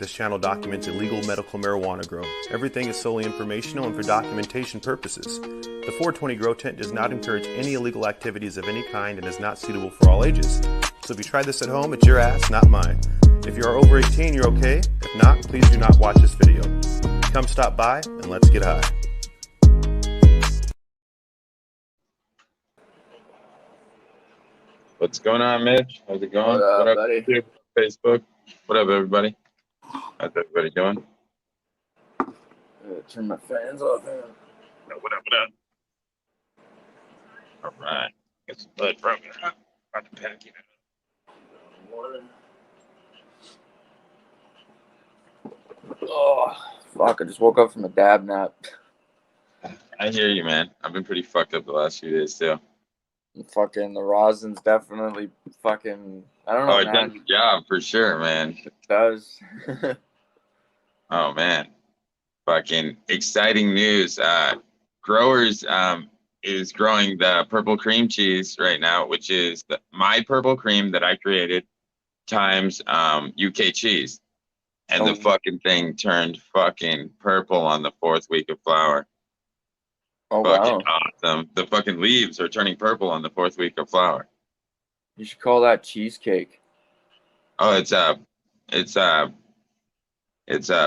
this channel documents illegal medical marijuana grow. Everything is solely informational and for documentation purposes. The 420 Grow Tent does not encourage any illegal activities of any kind and is not suitable for all ages. So if you try this at home, it's your ass, not mine. If you are over 18, you're okay. If not, please do not watch this video. Come stop by and let's get high. What's going on, Mitch? How's it going? What up, buddy? Facebook. What up, everybody? How's everybody doing? Turn my fans off. What up, what up? All right. Get some blood from you. About to pack you. Oh, fuck. I just woke up from a dab nap. I hear you, man. I've been pretty fucked up the last few days, too. Fucking the rosin's definitely fucking, I don't know, Oh, it man. does the job for sure, man. It does. Oh, man. Fucking exciting news. Growers is growing the purple cream cheese right now, which is my purple cream that I created times UK cheese. And the fucking thing turned fucking purple on the 4th week of flower. Oh, Fucking wow. awesome. The fucking leaves are turning purple on the 4th week of flower. You should call that cheesecake. Oh, it's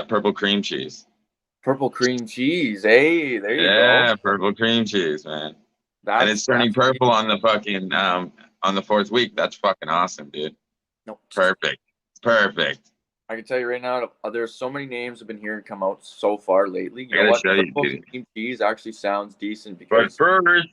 purple cream cheese. Purple cream cheese. Hey, there you go. Yeah, purple cream cheese, man. And it's turning purple on the fucking on the 4th week. That's fucking awesome, dude. No. Perfect. I can tell you right now, there's so many names I've been hearing come out so far lately. You I know gotta what? show you, Purple dude. cream cheese actually sounds decent But because first,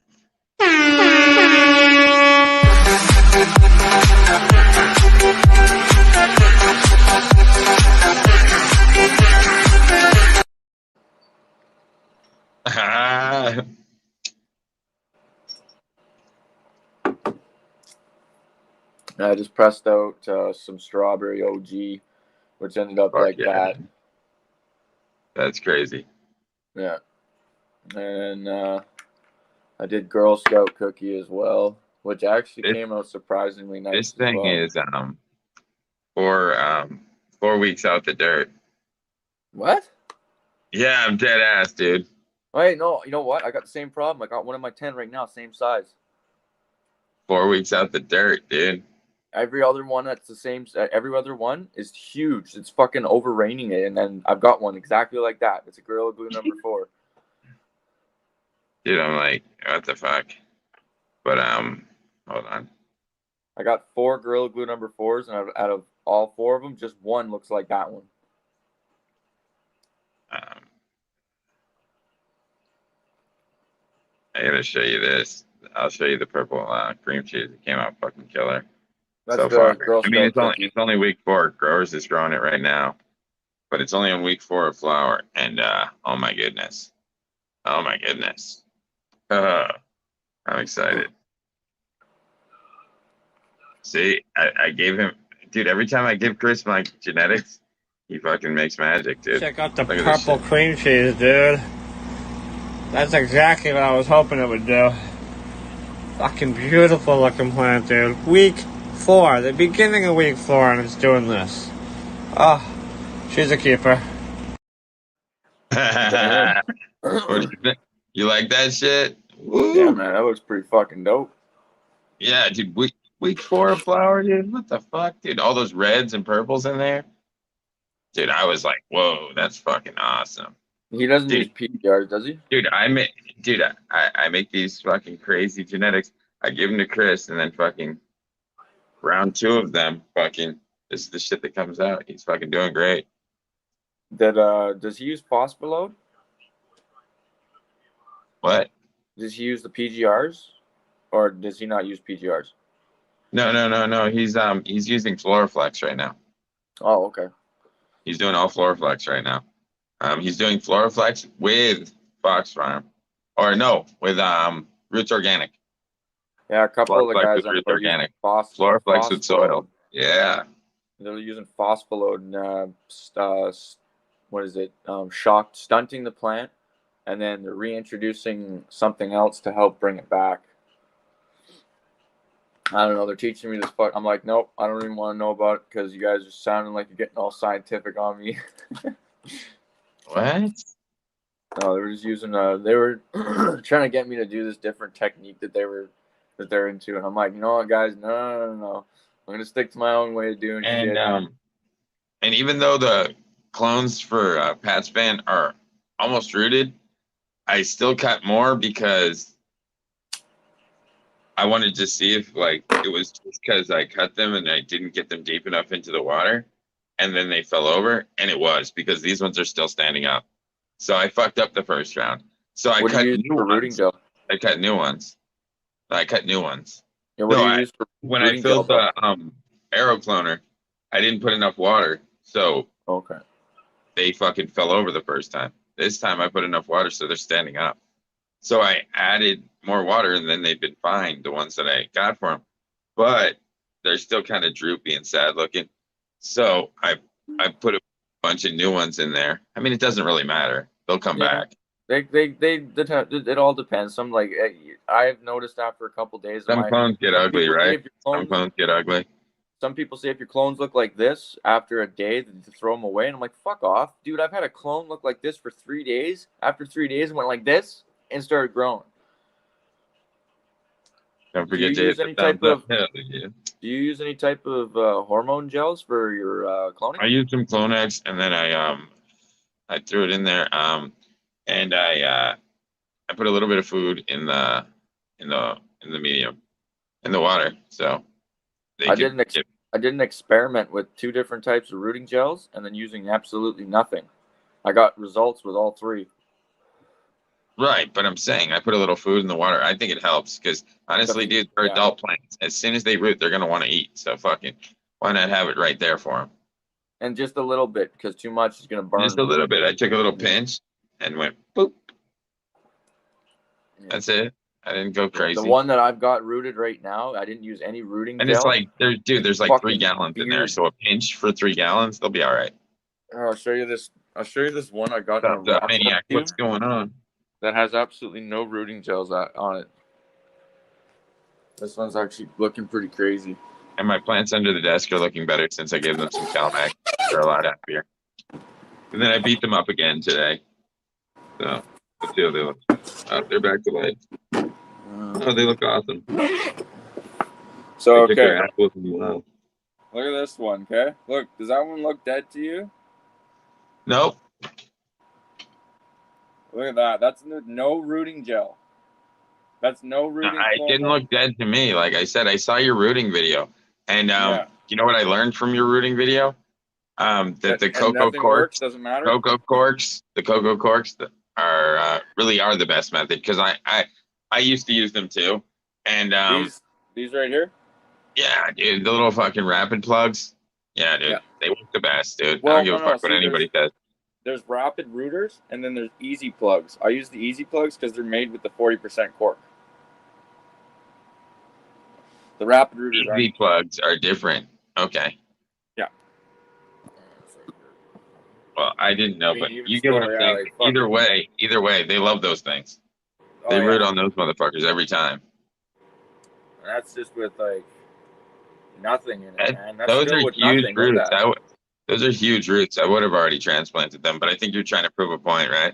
I just pressed out some strawberry OG, which ended up Fuck like yeah. that. That's crazy. Yeah. And I did Girl Scout cookie as well, which actually came out surprisingly nice. This as thing well. is 4 weeks out the dirt. What? Yeah, I'm dead ass, dude. Wait, no, you know what? I got the same problem. I got one of my 10 right now, same size. 4 weeks out the dirt, dude. Every other one that's the same. Every other one is huge. It's fucking overraining it, and then I've got one exactly like that. It's a Gorilla Glue number 4. Dude, I'm like, what the fuck? But hold on. I got 4 Gorilla Glue number 4s, and out of all 4 of them, just one looks like that one. I gotta show you this. I'll show you the purple cream cheese. It came out fucking killer. That's So the far. Girl I mean, Scout it's only week 4. Growers is growing it right now, but it's only on week 4 of flower. And oh my goodness, I'm excited. See, I gave him, dude. Every time I give Chris my genetics, he fucking makes magic, dude. Check out the Look at this purple shit. cream cheese, dude. That's exactly what I was hoping it would do. Fucking beautiful looking plant, dude. Week 4, the beginning of week 4, and it's doing this. Oh, she's a keeper. What do you think? You like that shit? Woo. Yeah, man, that looks pretty fucking dope. Yeah, dude. Week 4 of flower, dude. What the fuck, dude? All those reds and purples in there, dude. I was like, whoa, that's fucking awesome. He doesn't Dude. use PBRs, does he? Dude, I make these fucking crazy genetics. I give them to Chris, and then fucking round 2 of them, fucking, this is the shit that comes out. He's fucking doing great. Does he use Phosphoload? What? Does he use the PGRs, or does he not use PGRs? No. He's using Floraflex right now. Oh, okay. He's doing all Floraflex right now. He's doing Floraflex with Fox Farm, or no, with Roots Organic. Yeah, a couple of the Floraflex guys with on Roots there using Organic. Floraflex with soil. Yeah. They're using Phosphoload and what is it? Stunting the plant, and then they're reintroducing something else to help bring it back. I don't know. They're teaching me this fuck. I'm like, nope, I don't even want to know about it because you guys are sounding like you're getting all scientific on me. What? No, they were just using. They were trying to get me to do this different technique that they're into, and I'm like, you know what, guys, no. I'm gonna stick to my own way of doing shit. And even though the clones for Pat's Band are almost rooted, I still cut more because I wanted to see if like it was just because I cut them and I didn't get them deep enough into the water, and then they fell over, and it was because these ones are still standing up. So I fucked up the first round. So I What do cut you use new for rooting ones. gel? I cut new ones. Yeah, what No, do you use for when I rooting gel? filled the arrow cloner, I didn't put enough water, so Okay. they fucking fell over the first time. This time I put enough water so they're standing up. So I added more water, and then they've been fine, the ones that I got for them. But they're still kind of droopy and sad looking. So I put a bunch of new ones in there. I mean, it doesn't really matter. They'll come back. It all depends. Some like I've noticed after a couple days. Some clones get ugly, right? Some clones get ugly. Some people say if your clones look like this after a day, then to throw them away. And I'm like, fuck off, dude. I've had a clone look like this for 3 days. After 3 days, it went like this and started growing. Don't forget Do you use any type of hormone gels for your cloning? I used some Clonex, and then I threw it in there. And I put a little bit of food in the medium in the water. So I did an experiment with 2 different types of rooting gels and then using absolutely nothing. I got results with all 3. Right, but I'm saying I put a little food in the water. I think it helps because honestly, dude, they're adult plants. As soon as they root, they're gonna want to eat. So fucking, why not have it right there for them? And just a little bit because too much is gonna burn. Just a little bit. I took a little pinch and went boop. Yeah. That's it. I didn't go crazy. The one that I've got rooted right now, I didn't use any rooting and gel. It's like there's like 3 gallons in there, so a pinch for 3 gallons, they'll be all right. I'll show you this one I got. Maniac, what's going on? That has absolutely no rooting gels on it. This one's actually looking pretty crazy. And my plants under the desk are looking better since I gave them some CalMag. They're a lot happier. And then I beat them up again today. So let's see how they look. They're back to life. Oh, they look awesome. So okay. Look at this one, okay? Look, does that one look dead to you? Nope. Look at that. That's no rooting gel. That's no rooting. It didn't look dead to me. Like I said, I saw your rooting video, and you know what I learned from your rooting video? That the cocoa corks doesn't matter. The cocoa corks are really are the best method because I used to use them too, and these right here. Yeah, dude, the little fucking rapid plugs. Yeah, dude, they work the best, dude. I don't give a fuck what anybody says. There's rapid rooters, and then there's easy plugs. I use the easy plugs because they're made with the 40% cork. The rapid rooters easy plugs are different. Okay. Yeah. Well, I didn't know, but you get what I'm saying. Like, either way, they love those things. They root on those motherfuckers every time. That's just with like nothing in it, man. That's those are huge roots. Those are huge roots. I would have already transplanted them, but I think you're trying to prove a point, right?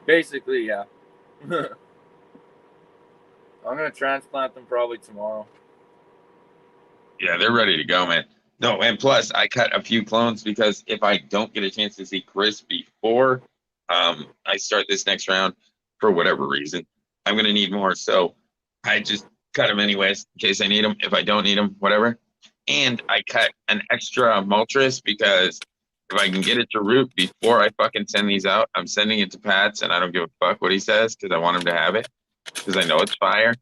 Basically, yeah. I'm going to transplant them probably tomorrow. Yeah, they're ready to go, man. No, and plus, I cut a few clones because if I don't get a chance to see Chris before I start this next round, for whatever reason, I'm going to need more. So I just cut them anyways in case I need them. If I don't need them, whatever. And I cut an extra Moltres because if I can get it to root before I fucking send these out, I'm sending it to Pat's and I don't give a fuck what he says because I want him to have it because I know it's fire.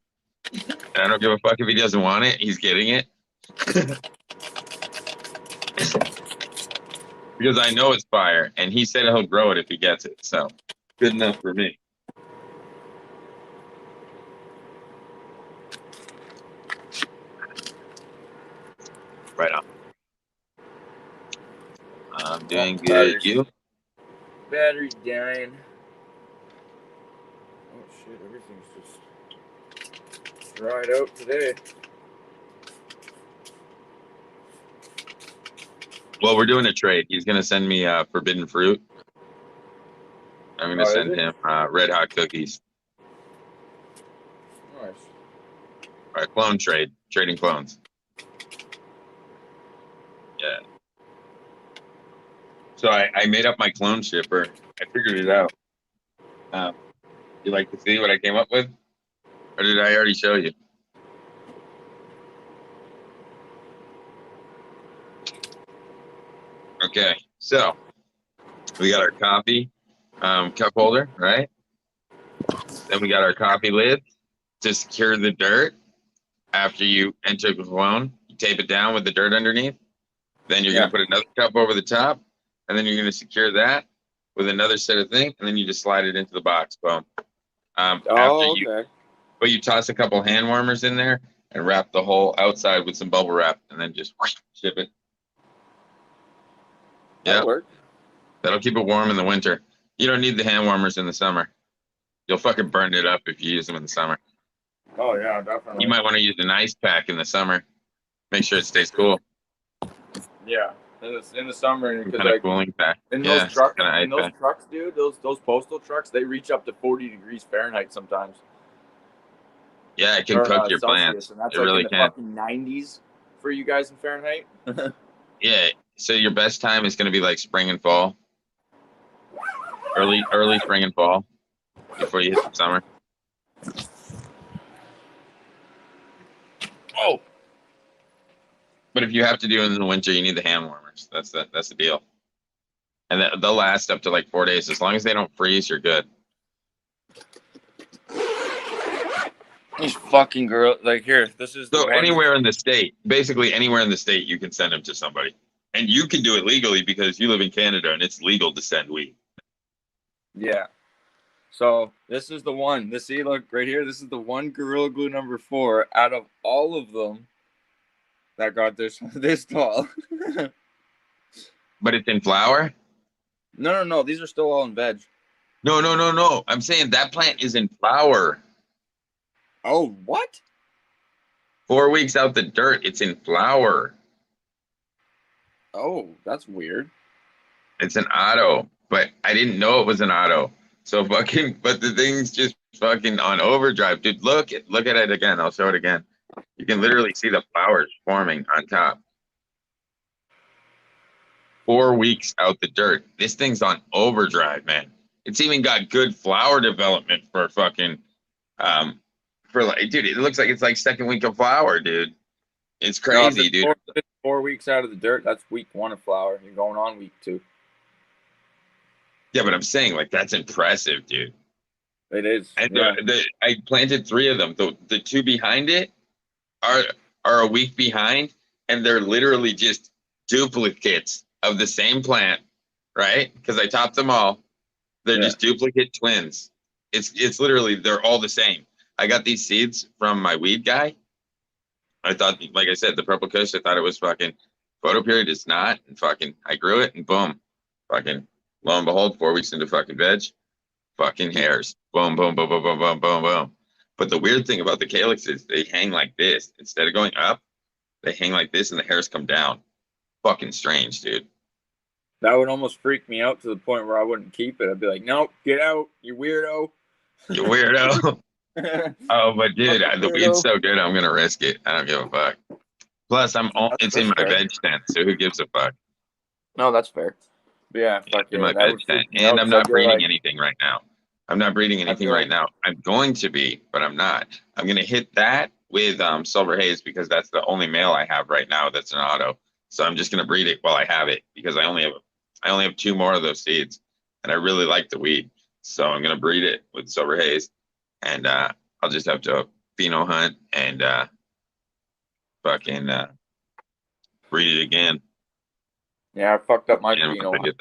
And I don't give a fuck if he doesn't want it. He's getting it. Because I know it's fire and he said he'll grow it if he gets it. So good enough for me. Right on. I'm doing good. You? Battery's dying. Oh shit, everything's just dried out today. Well, we're doing a trade. He's gonna send me forbidden fruit. I'm gonna Oh, is send it? him red hot cookies. Nice. All right, clone trade, trading clones. Yeah. So I made up my clone shipper. I figured it out. You like to see what I came up with, or did I already show you? Okay, so we got our coffee cup holder, right? Then we got our coffee lid to secure the dirt. After you enter the clone, you tape it down with the dirt underneath. Then you're gonna put another cup over the top, and then you're gonna secure that with another set of thing, and then you just slide it into the box. Boom. Okay. But you toss a couple hand warmers in there and wrap the whole outside with some bubble wrap, and then just ship it. That'll Yeah, work. that'll keep it warm in the winter. You don't need the hand warmers in the summer. You'll fucking burn it up if you use them in the summer. Oh yeah, definitely. You might want to use an ice pack in the summer. Make sure it stays cool. Yeah, in the summer, Some because kind of like cooling pack. in Yeah, those trucks, some kind of ice pack. dude, those postal trucks, they reach up to 40 degrees Fahrenheit sometimes, Yeah, it can or cook your Celsius, plants. and that's It like really in the can. fucking 90s for you guys in Fahrenheit. Yeah. So your best time is going to be like spring and fall. Early spring and fall before you hit the summer. Oh. But if you have to do it in the winter, you need the hand warmers. That's the deal. And they'll last up to like 4 days. As long as they don't freeze, you're good. These fucking girl, like here, this is So anywhere in the state, basically anywhere in the state, you can send them to somebody. And you can do it legally because you live in Canada and it's legal to send weed. Yeah. So this is the one. See, look right here. This is the one Gorilla Glue number 4 out of all of them that got this tall. But it's in flower? No. These are still all in veg. No. I'm saying that plant is in flower. Oh, what? 4 weeks out the dirt, it's in flower. Oh, that's weird. It's an auto, but I didn't know it was an auto. So but the thing's just fucking on overdrive. Dude, look at it again. I'll show it again. You can literally see the flowers forming on top. 4 weeks out the dirt. This thing's on overdrive, man. It's even got good flower development for fucking, for like, dude, it looks like it's like second week of flower, dude. It's crazy, dude. 4 weeks out of the dirt. That's week 1 of flower. You're going on week 2. Yeah, but I'm saying like that's impressive, dude. It is. And Yeah. I planted 3 of them. The 2 behind it are a week behind, and they're literally just duplicates of the same plant, right? Because I topped them all. They're just duplicate twins. It's literally they're all the same. I got these seeds from my weed guy. I thought, like I said, the purple kush, I thought it was fucking photo period. It's not. And fucking I grew it and boom. Fucking lo and behold, 4 weeks into fucking veg, fucking hairs. Boom, boom, boom, boom, boom, boom, boom, boom. But the weird thing about the calyx is they hang like this. Instead of going up, they hang like this and the hairs come down. Fucking strange, dude. That would almost freak me out to the point where I wouldn't keep it. I'd be like, nope, get out, you weirdo. You weirdo. Oh, but dude, the weed's so good, I'm gonna risk it. I don't give a fuck. Plus, it's in my veg tent, so who gives a fuck? No, that's fair. But yeah, It's in my veg tent, and I'm not breeding anything right now. I'm not breeding anything right now. I'm going to be, but I'm not. I'm gonna hit that with Silver Haze because that's the only male I have right now that's an auto. So I'm just gonna breed it while I have it because I only have 2 more of those seeds, and I really like the weed. So I'm gonna breed it with Silver Haze, and I'll just have to pheno hunt and fucking breed it again. Yeah, I fucked up my pheno.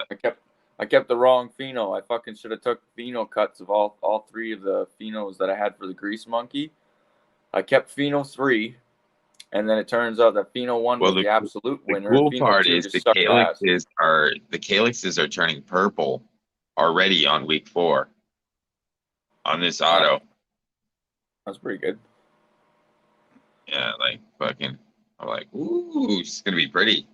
I kept the wrong pheno. I fucking should have took pheno cuts of all 3 of the phenos that I had for the grease monkey. I kept pheno 3, and then it turns out that pheno 1 was the absolute winner. The cool part is the calyxes are turning purple already on week 4 on this auto. That's pretty good. Yeah, like fucking, I'm like, ooh, it's gonna be pretty.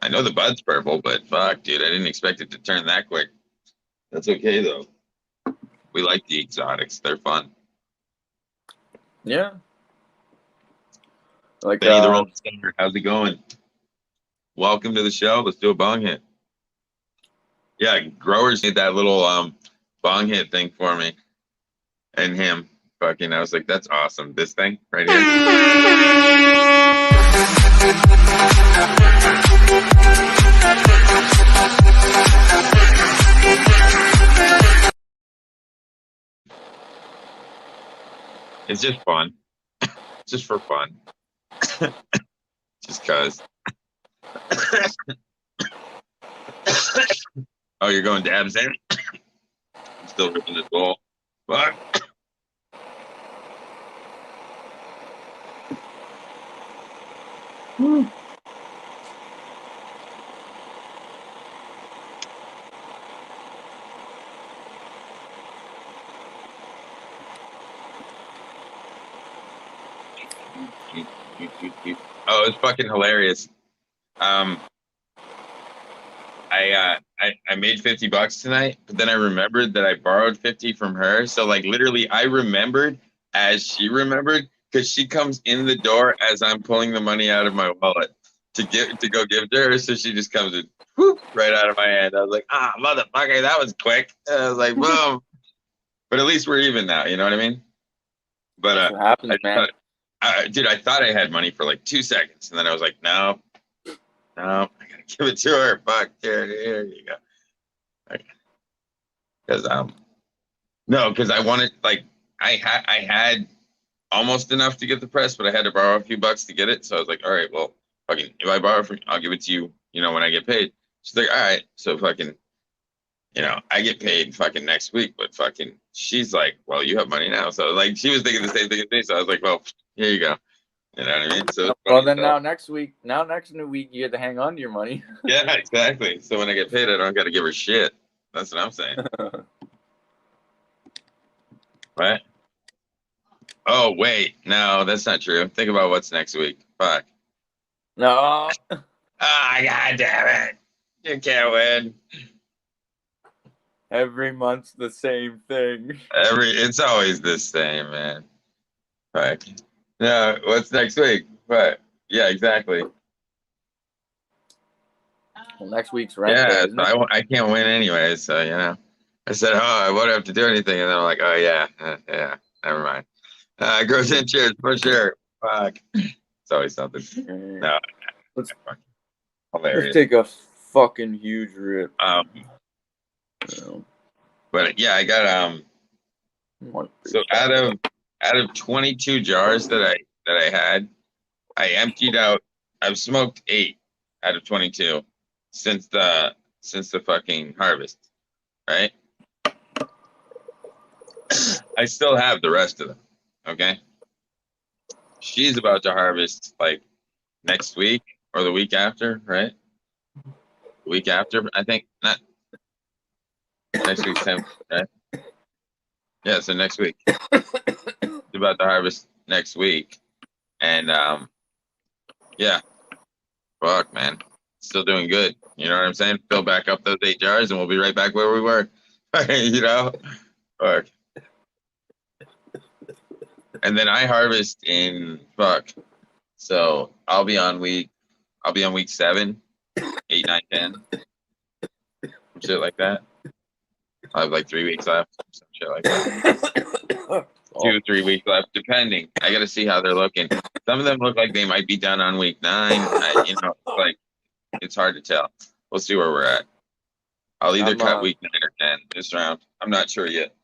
I know the bud's purple, but fuck, dude, I didn't expect it to turn that quick. That's okay though. We like the exotics; they're fun. Yeah. Like Benny the Rolling Stoner, how's it going? Welcome to the show. Let's do a bong hit. Yeah, Growers made that little bong hit thing for me, and him. Fucking, I was like, that's awesome. This thing right here. It's just fun. Just for fun. Just cause. Oh, you're going dabs in? I'm still ripping this bowl. Fuck. Oh, it's fucking hilarious. I made $50 tonight, but then I remembered that I borrowed 50 from her. So like literally I remembered as she remembered, because she comes in the door as I'm pulling the money out of my wallet to go give to her. So she just comes in whoop, right out of my hand. I was like, motherfucker, that was quick. And I was like, boom. But at least we're even now, you know what I mean? But what happens, man. Dude, I thought I had money for like 2 seconds, and then I was like, no, I gotta give it to her. Fuck, here you go. Because because I wanted, like, I had almost enough to get the press, but I had to borrow a few bucks to get it. So I was like, all right, well, fucking, if I borrow from you, I'll give it to you, when I get paid. She's like, all right, so fucking, I get paid fucking next week, but fucking, she's like, well, you have money now. So like, she was thinking the same thing as me. So I was like, well, here you go. You know what I mean? So well, then next new week, you get to hang on to your money. Yeah, exactly. So when I get paid, I don't got to give her shit. That's what I'm saying. Right? Oh, wait. No, that's not true. Think about what's next week. Fuck. No. God damn it. You can't win. Every month's the same thing. It's always the same, man. Fuck. No, what's next week? What? Yeah, exactly. Well, next week's rent day, so I can't win anyway, so I said, I won't have to do anything, and then I'm like, oh yeah, never mind. Grows in cheers for sure. Fuck. It's always something. No. Let's hilarious. take a fucking huge rip. But yeah, I got so out of 22 jars that I had, I emptied out. I've smoked 8 out of 22 since the fucking harvest, right? I still have the rest of them. Okay. She's about to harvest like next week or the week after, right? The week after, I think. Not next week's 10th, right? Yeah, so next week. She's about to harvest next week. And yeah. Fuck, man. Still doing good. You know what I'm saying? Fill back up those 8 jars and we'll be right back where we were. Fuck. And then I harvest in so I'll be on week 7, 8, 9, 10. Some shit like that. I have like 3 weeks left. Some shit like that. 2 or 3 weeks left, depending. I gotta see how they're looking. Some of them look like they might be done on week 9. Like it's hard to tell. We'll see where we're at. I'll either cut week 9 or 10 this round. I'm not sure yet.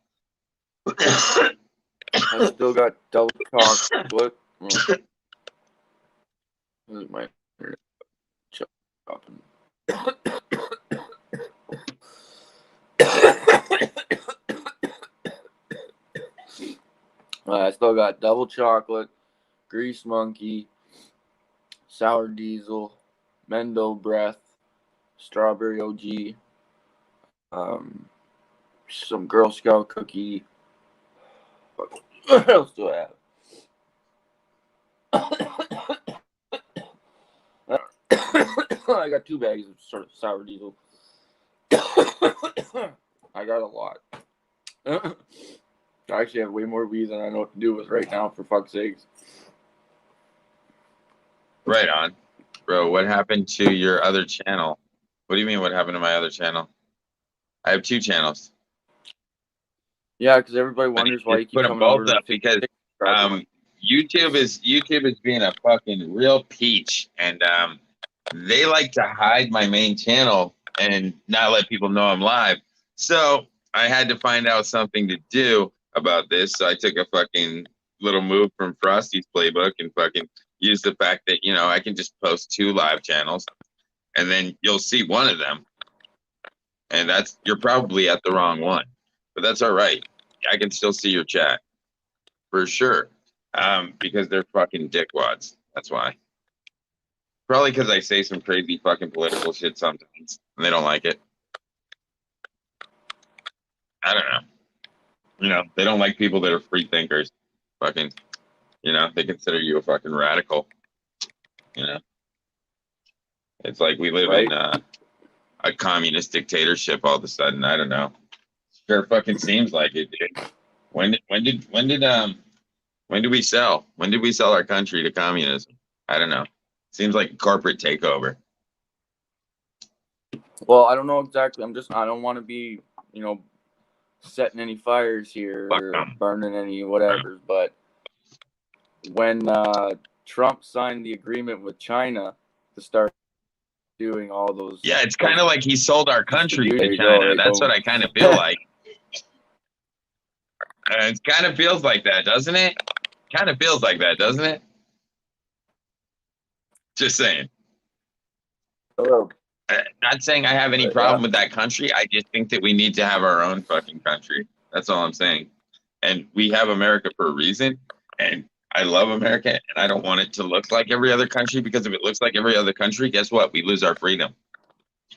I still got double chocolate. This is my chopping. I still got double chocolate, grease monkey, sour diesel, Mendo breath, strawberry OG, some Girl Scout cookie. What else do I have? I got 2 bags of sort of sour diesel. I got a lot. I actually have way more weed than I know what to do with right now, for fuck's sakes. Right on. Bro, what happened to your other channel? What do you mean what happened to my other channel? I have 2 channels. Yeah, because everybody wonders why you keep put them coming over both to up because YouTube is being a fucking real peach, and they like to hide my main channel and not let people know I'm live. So I had to find out something to do about this. So I took a fucking little move from Frosty's playbook and fucking used the fact that, you know, I can just post 2 live channels and then you'll see one of them. And you're probably at the wrong one, but that's all right. I can still see your chat for sure. Because they're fucking dickwads. That's why. Probably because I say some crazy fucking political shit sometimes, and they don't like it. I don't know. You know, they don't like people that are free thinkers. Fucking, you know, they consider you a fucking radical. You know, it's like we live in a communist dictatorship all of a sudden. I don't know. Sure, fucking seems like it, dude. When did we sell? When did we sell our country to communism? I don't know. Seems like a corporate takeover. Well, I don't know exactly. I don't want to be, you know, setting any fires here or burning any whatever. But when Trump signed the agreement with China to start doing all those. Yeah, it's kind of like he sold our country to China. That's what I kind of feel like. It kind of feels like that, doesn't it? Kind of feels like that, doesn't it? Just saying. Hello. Not saying I have any problem with that country. I just think that we need to have our own fucking country. That's all I'm saying. And we have America for a reason. And I love America, and I don't want it to look like every other country, because if it looks like every other country, guess what? We lose our freedom.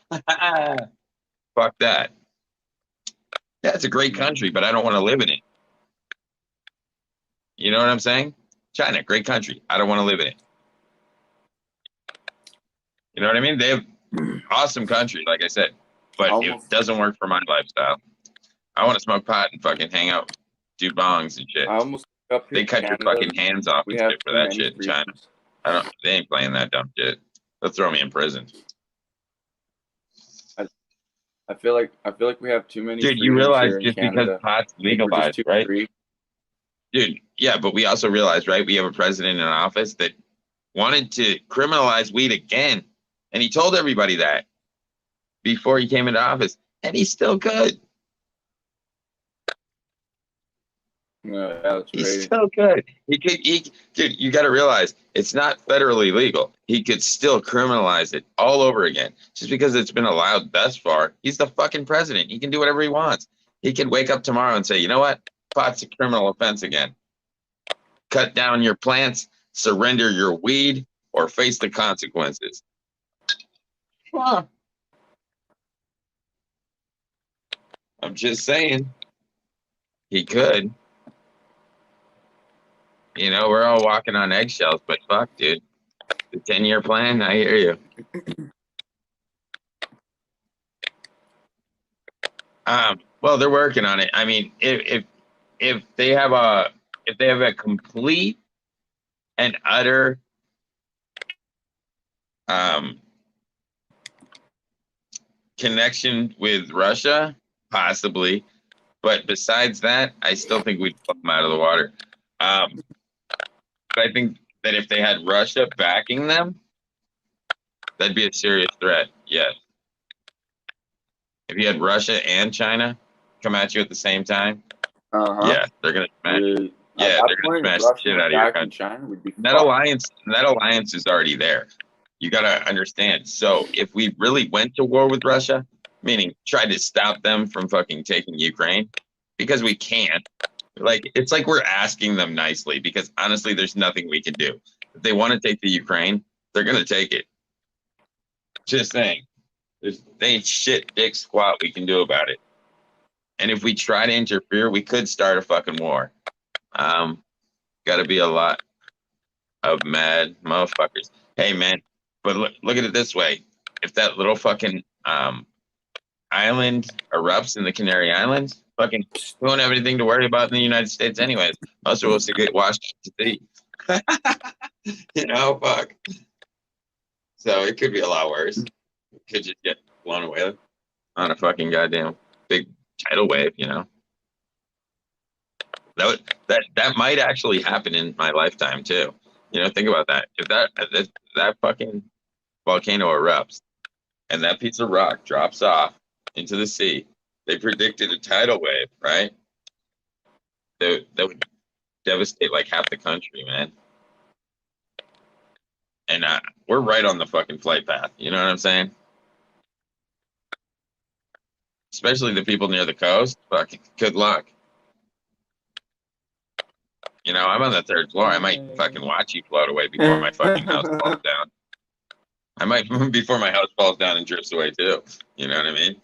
Fuck that. Yeah, it's a great country, but I don't want to live in it. You know what I'm saying? China, great country. I don't want to live in it. You know what I mean? They have awesome country, like I said, but it doesn't work for my lifestyle. I want to smoke pot and fucking hang out, do bongs and shit. They cut your fucking hands off and shit for that shit in China. They ain't playing that dumb shit. They'll throw me in prison. I feel like we have too many. Dude, you realize just because pot's legalized, right? Dude, yeah, but we also realize, right? We have a president in office that wanted to criminalize weed again. And he told everybody that before he came into office, and he's still good. He's still good. Dude, you got to realize it's not federally legal. He could still criminalize it all over again. Just because it's been allowed thus far, he's the fucking president. He can do whatever he wants. He can wake up tomorrow and say, you know what? Pot's a criminal offense again. Cut down your plants, surrender your weed, or face the consequences. Huh. I'm just saying, he could. You know, we're all walking on eggshells, but fuck, dude. The 10-year plan, I hear you. Well, they're working on it. I mean, if they have a complete and utter connection with Russia, possibly, but besides that, I still think we'd pull them out of the water. But I think that if they had Russia backing them, that'd be a serious threat. Yes. If you had Russia and China come at you at the same time, yeah, they're gonna smash. Yeah, they're gonna smash the shit out of your country. China would be that alliance is already there. You gotta understand. So if we really went to war with Russia, meaning tried to stop them from fucking taking Ukraine, because we can't. Like, it's like we're asking them nicely, because honestly, there's nothing we can do. If they want to take the Ukraine, they're gonna take it. Just saying. They ain't shit dick squat we can do about it. And if we try to interfere, we could start a fucking war. Gotta be a lot of mad motherfuckers. Hey man, but look at it this way. if that little fucking island erupts in the Canary Islands, fucking we won't have anything to worry about in the United States anyways. Most of us will get washed to sea. You know, fuck. So it could be a lot worse. It could just get blown away on a fucking goddamn big tidal wave, you know. That might actually happen in my lifetime too. You know, think about that. If that fucking volcano erupts and that piece of rock drops off into the sea, they predicted a tidal wave, right? That would devastate like half the country, man. And we're right on the fucking flight path. You know what I'm saying? Especially the people near the coast. Fucking good luck. You know, I'm on the 3rd floor. I might fucking watch you float away before my fucking house falls down. I might before my house falls down and drifts away too. You know what I mean?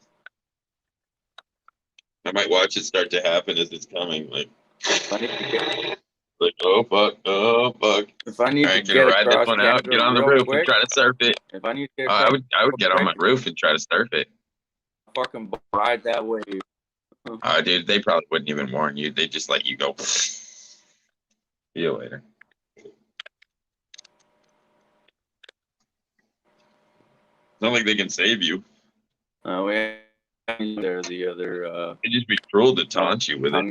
I might watch it start to happen as it's coming. Like, oh fuck, oh fuck. If I need to get ride this one out, Canada get on the real roof quick, and try to surf it. If I need to get I would get on my roof and try to surf it. fucking ride that wave. Dude, they probably wouldn't even warn you. They just let you go. See you later. It's not like they can save you. They're the other. It'd just be cruel to taunt you with it.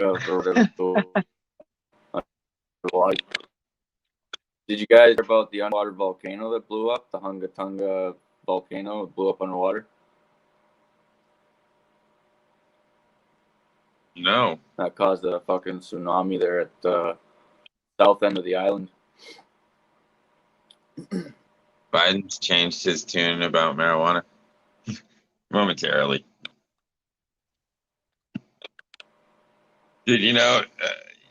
Did you guys hear about the underwater volcano that blew up? The Hunga Tonga volcano blew up underwater. No. That caused a fucking tsunami there at the south end of the island. Biden's changed his tune about marijuana momentarily. Dude, you know,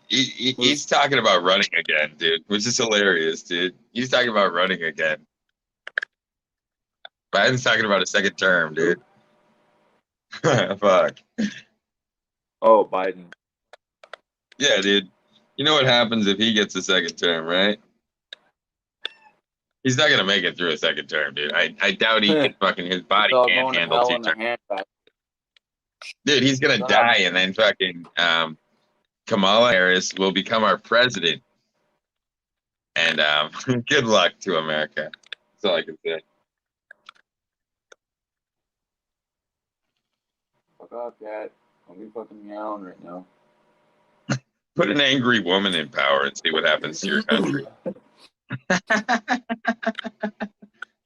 he's talking about running again, dude, which is hilarious, dude. He's talking about running again. Biden's talking about a 2nd term, dude. Fuck. Oh, Biden. Yeah, dude. You know what happens if he gets a 2nd term, right? He's not gonna make it through a 2nd term, dude. I doubt he can fucking his body can't handle 2 terms. Dude, he's gonna die, and then fucking Kamala Harris will become our president. And good luck to America. That's all I can say. Fuck off, Cat. Don't be fucking meowing right now. Put an angry woman in power and see what happens to your country.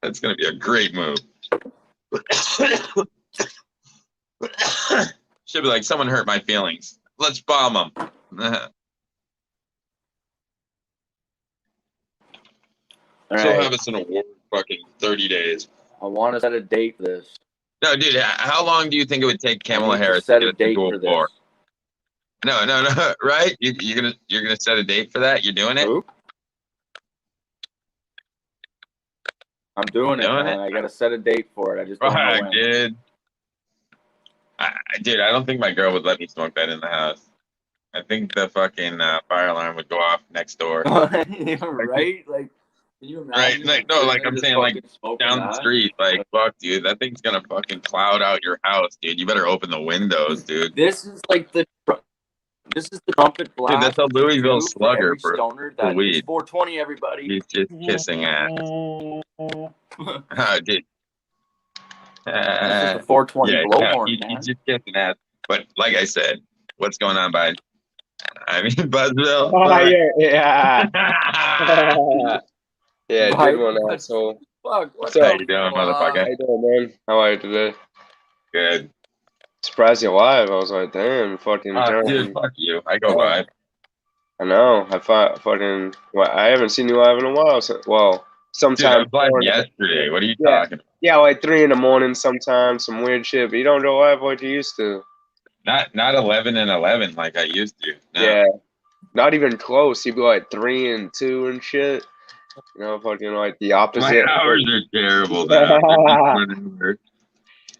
That's gonna be a great move. Should be like, someone hurt my feelings. Let's bomb them. She'll have us an award fucking 30 days. I want to set a date for this. No, dude, how long do you think it would take Kamala Harris to get a date for this? No, right? You're gonna set a date for that? You're doing it? Who? I'm doing it, man. I gotta set a date for it. I just don't know when. Dude. Dude, I don't think my girl would let me smoke that in the house. I think the fucking fire alarm would go off next door. Right? Like, can you imagine? Right? Like, no, like I'm saying, like down the street. Like, fuck, dude, that thing's gonna fucking cloud out your house, dude. You better open the windows, dude. This is the trumpet blast. Dude, that's a Louisville Slugger for weed. 420, everybody. He's just kissing ass. Dude. This is the 420 blowhorn, man. He's just kissing ass. But like I said, what's going on, Biden? I mean, Buzzville. Oh, yeah. Yeah, good one, asshole. Fuck, how you doing, motherfucker? How you doing, man? How are you today? Good. Surprised you're live. I was like, damn, fucking. Dude, fuck you. I go live. I know. I haven't seen you live in a while. Well, sometime. Dude, I was live yesterday. What are you talking about? Yeah, like 3 a.m. sometimes, some weird shit. But you don't go live like you used to. Not 11 and 11 like I used to. No. Yeah, not even close. You'd be like 3 and 2 and shit. You know, fucking like the opposite. My hours are terrible now.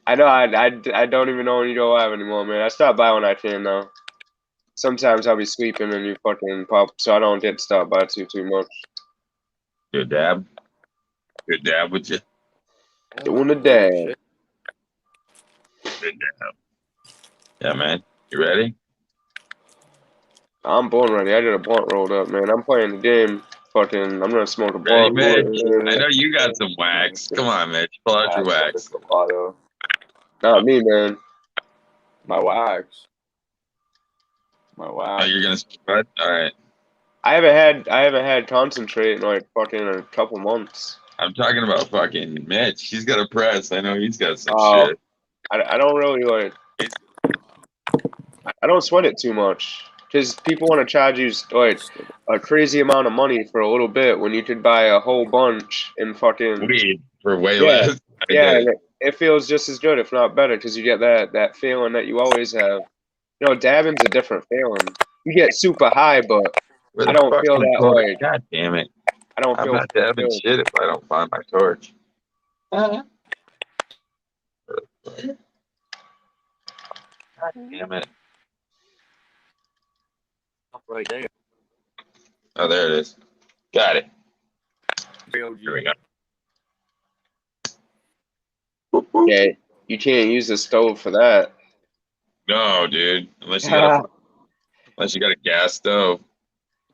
I know. I don't even know when you go live anymore, man. I stop by when I can though. Sometimes I'll be sleeping and you fucking pop, so I don't get to stop by too much. Good dab with you. Doing the dab. Yeah, man. You ready? I'm born ready. I did a blunt rolled up, man. I'm playing the game. Fucking, I'm gonna smoke a Ready, blunt. Mitch? I know you got some wax. Come on, Mitch. Pull out your wax. Gelato. Not me, man. My wax. Oh, you're gonna spread? All right. I haven't had concentrate in like fucking a couple months. I'm talking about fucking Mitch. He's got a press. I know he's got some Oh, shit. I don't really like. I don't sweat it too much because people want to charge you like a crazy amount of money for a little bit when you could buy a whole bunch in fucking Weed for way yeah, less. yeah. And it feels just as good, if not better, because you get that feeling that you always have. You know, dabbing's a different feeling. You get super high, but I don't feel that way. God damn it! I don't I'm feel. not dabbing shit if I don't find my torch. God damn it! Right there. Oh, there it is. Got it. Here we go. Yeah, you can't use the stove for that. No, dude. Unless you got a gas stove.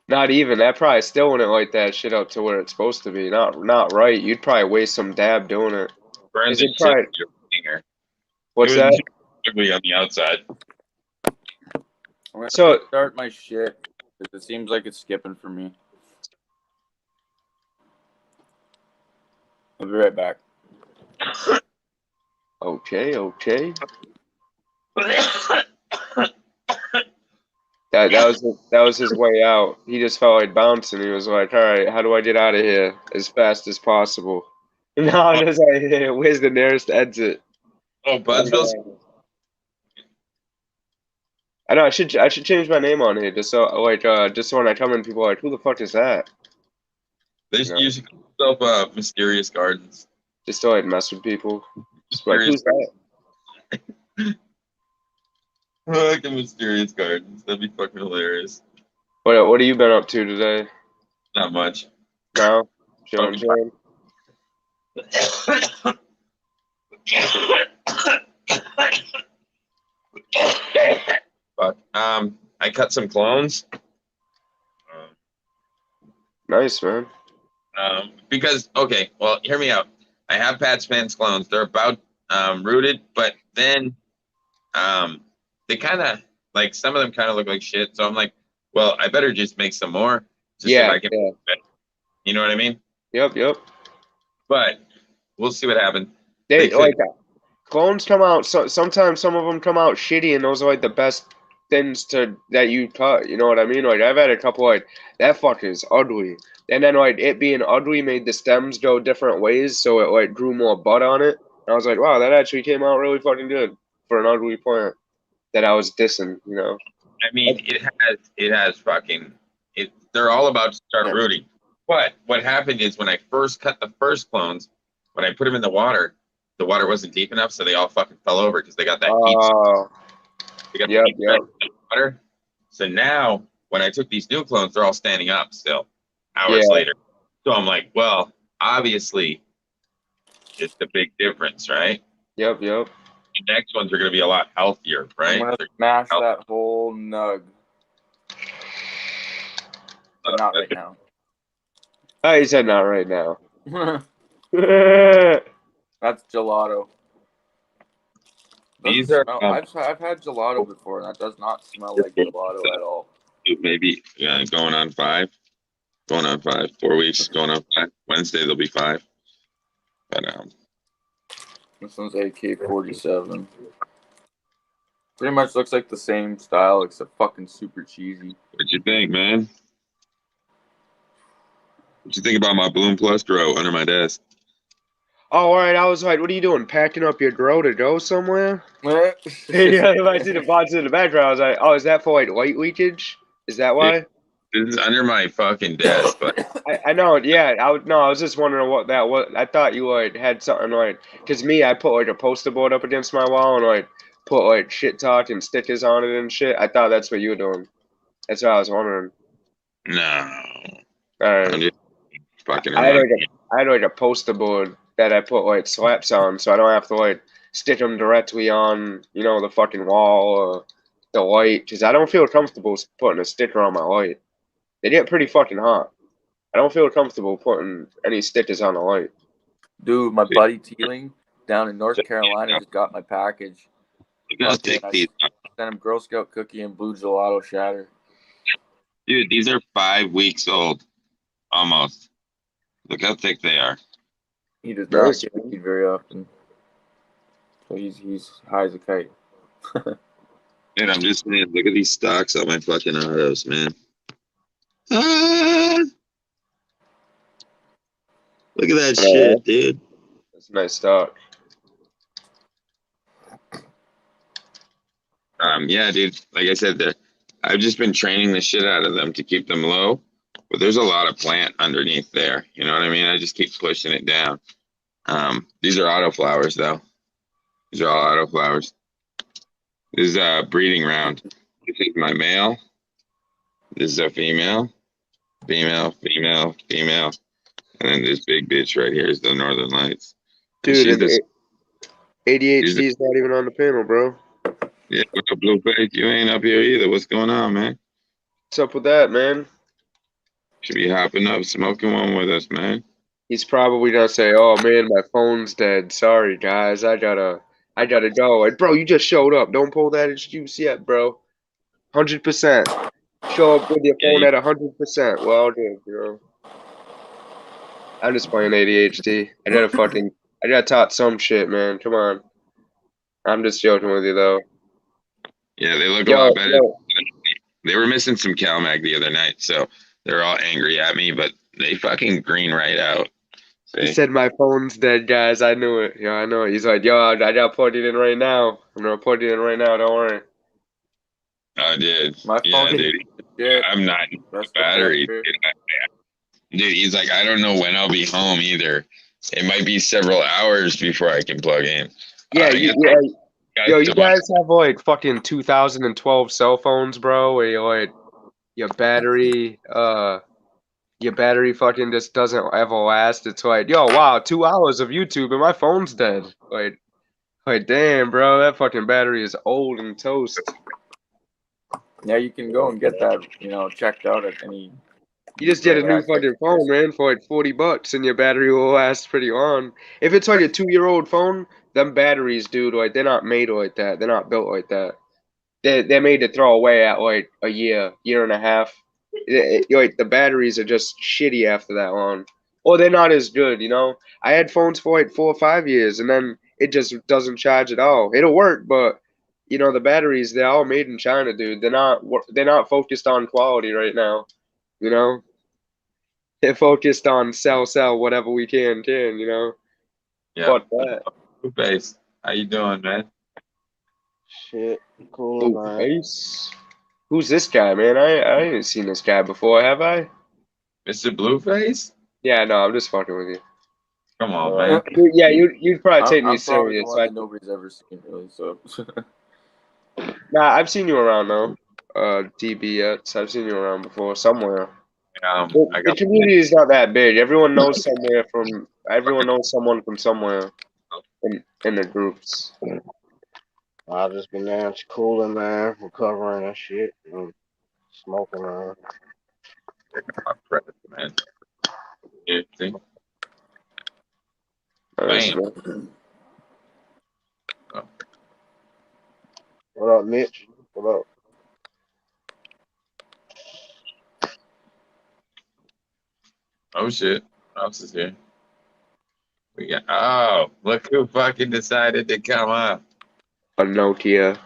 Not even. That probably still wouldn't light that shit up to where it's supposed to be. Not right. You'd probably waste some dab doing it. Burn the shit with your finger. What's that? Ugly on the outside. I'm gonna start my shit because it seems like it's skipping for me. I'll be right back. Okay. That was his way out. He just felt like bouncing. He was like, "All right, how do I get out of here as fast as possible?" No, I'm just like, hey, "Where's the nearest exit?" Oh, Budsville's. I know. I should change my name on here just so when I come in, people are like, "Who the fuck is that?" They you should call yourself Mysterious Gardens. Just to like mess with people. Just like, who's that? Like a Mysterious Gardens. That'd be fucking hilarious. What have you been up to today? Not much. No? Chilling. But I cut some clones. Nice, man. Because okay, well, hear me out. I have Pat Spence clones. They're about rooted, but then they kind of like some of them kind of look like shit. So I'm like, well, I better just make some more. Just so I can, you know what I mean? Yep. But we'll see what happens. They like that. Clones come out. So sometimes some of them come out shitty, and those are like the best things that you cut. You know what I mean? Like I've had a couple like that fucker's ugly, and then like it being ugly made the stems go different ways, so it like grew more bud on it. And I was like, wow, that actually came out really fucking good for an ugly plant that I was dissing. You know? I mean, it has fucking it. They're all about to start rooting. But what happened is when I first cut the first clones, when I put them in the water wasn't deep enough, so they all fucking fell over because they got that heat. They got the heat water. So now, when I took these new clones, they're all standing up still, hours later. So I'm like, well, obviously, it's the big difference, right? Yep. The next ones are going to be a lot healthier, right? I'm gonna smash that whole nug. But not right now. Oh, you said not right now. That's gelato. These are. I've had gelato before, and that does not smell like gelato at all. Maybe going on 5. 4 weeks. Going on 5. Wednesday there'll be 5. But this one's AK-47. Pretty much looks like the same style, except fucking super cheesy. What you think, man? What you think about my Bloom Plus grow under my desk? Oh, all right. I was like, what are you doing? Packing up your grow to go somewhere? Yeah, I see the box in the background. I was like, oh, is that for like light leakage? Is that why? It's under my fucking desk, but I know. Yeah, I was just wondering what that was. I thought you like had something like, cause me, I put like a poster board up against my wall and like put like shit talk and stickers on it and shit. I thought that's what you were doing. That's what I was wondering. No. All right. I'm just fucking I had like a poster board that I put like slaps on, so I don't have to like stick them directly on, you know, the fucking wall or the light, because I don't feel comfortable putting a sticker on my light. They get pretty fucking hot. I don't feel comfortable putting any stickers on the light. Dude, my buddy Teeling down in North Carolina just got my package. You gotta take these. Sent him Girl Scout cookie and blue gelato shatter. Dude, these are 5 weeks old. Almost. Look how thick they are. He does not get cookied very often. So he's high as a kite. Dude, I'm just saying, look at these stocks on my fucking autos, man. Ah! Look at that shit, dude. That's a nice stock. Yeah, dude. Like I said, I've just been training the shit out of them to keep them low, but there's a lot of plant underneath there. You know what I mean? I just keep pushing it down. These are autoflowers, though. These are all autoflowers. This is a breeding round. This is my male. This is a female. Female, female, female. And then this big bitch right here is the Northern Lights. Dude, ADHD is not even on the panel, bro. Yeah, what's up, Blueface? You ain't up here either. What's going on, man? What's up with that, man? Should be hopping up, smoking one with us, man. He's probably gonna say, "Oh man, my phone's dead. Sorry, guys. I gotta go." Like, bro, you just showed up. Don't pull that excuse yet, bro. 100%. Show up with your phone at 100%. Well, dude, you know. I'm just playing ADHD. I gotta talk some shit, man. Come on. I'm just joking with you, though. Yeah, they look a lot better. They were missing some CalMag the other night, so they're all angry at me, but they fucking green right out. See? He said my phone's dead, guys. I knew it. Yeah, I know it. He's like, yo, I gotta plug it in right now. I'm gonna plug it in right now. Don't worry. I did. My phone, dude. I'm not battery. Dude, he's like, I don't know when I'll be home either. It might be several hours before I can plug in. Yeah, you guys have like fucking 2012 cell phones, bro, where you're like your battery fucking just doesn't ever last. It's like, yo, wow, 2 hours of YouTube and my phone's dead. Like damn, bro, that fucking battery is old and toast. Yeah, you can go and get that, checked out at any. You just get a new fucking phone, man, for like $40, and your battery will last pretty long. If it's like a 2-year-old phone, them batteries, dude, like they're not made like that. They're not built like that. They're made to throw away at like a year and a half. Like the batteries are just shitty after that long, or they're not as good. You know, I had phones for like 4 or 5 years, and then it just doesn't charge at all. It'll work, but the batteries, they're all made in China, dude. They're not focused on quality right now. They're focused on sell whatever we can. Yeah. Fuck that. Blueface, how you doing, man? Shit, cool, man. Who's this guy, man? I ain't seen this guy before, have I? Mr. Blueface? Yeah, no, I'm just fucking with you. Come on, man. Yeah, you'd probably take me serious. Nobody's ever seen really, so. Nah, I've seen you around though. DBS, I've seen you around before somewhere. The community is not that big. Everyone knows someone from somewhere in the groups. I've just been down cooling, man, recovering and shit, and smoking around. Man. Yeah, see? What up, Mitch? What up? Oh shit. What else is here? We got look who fucking decided to come up. A Nokia.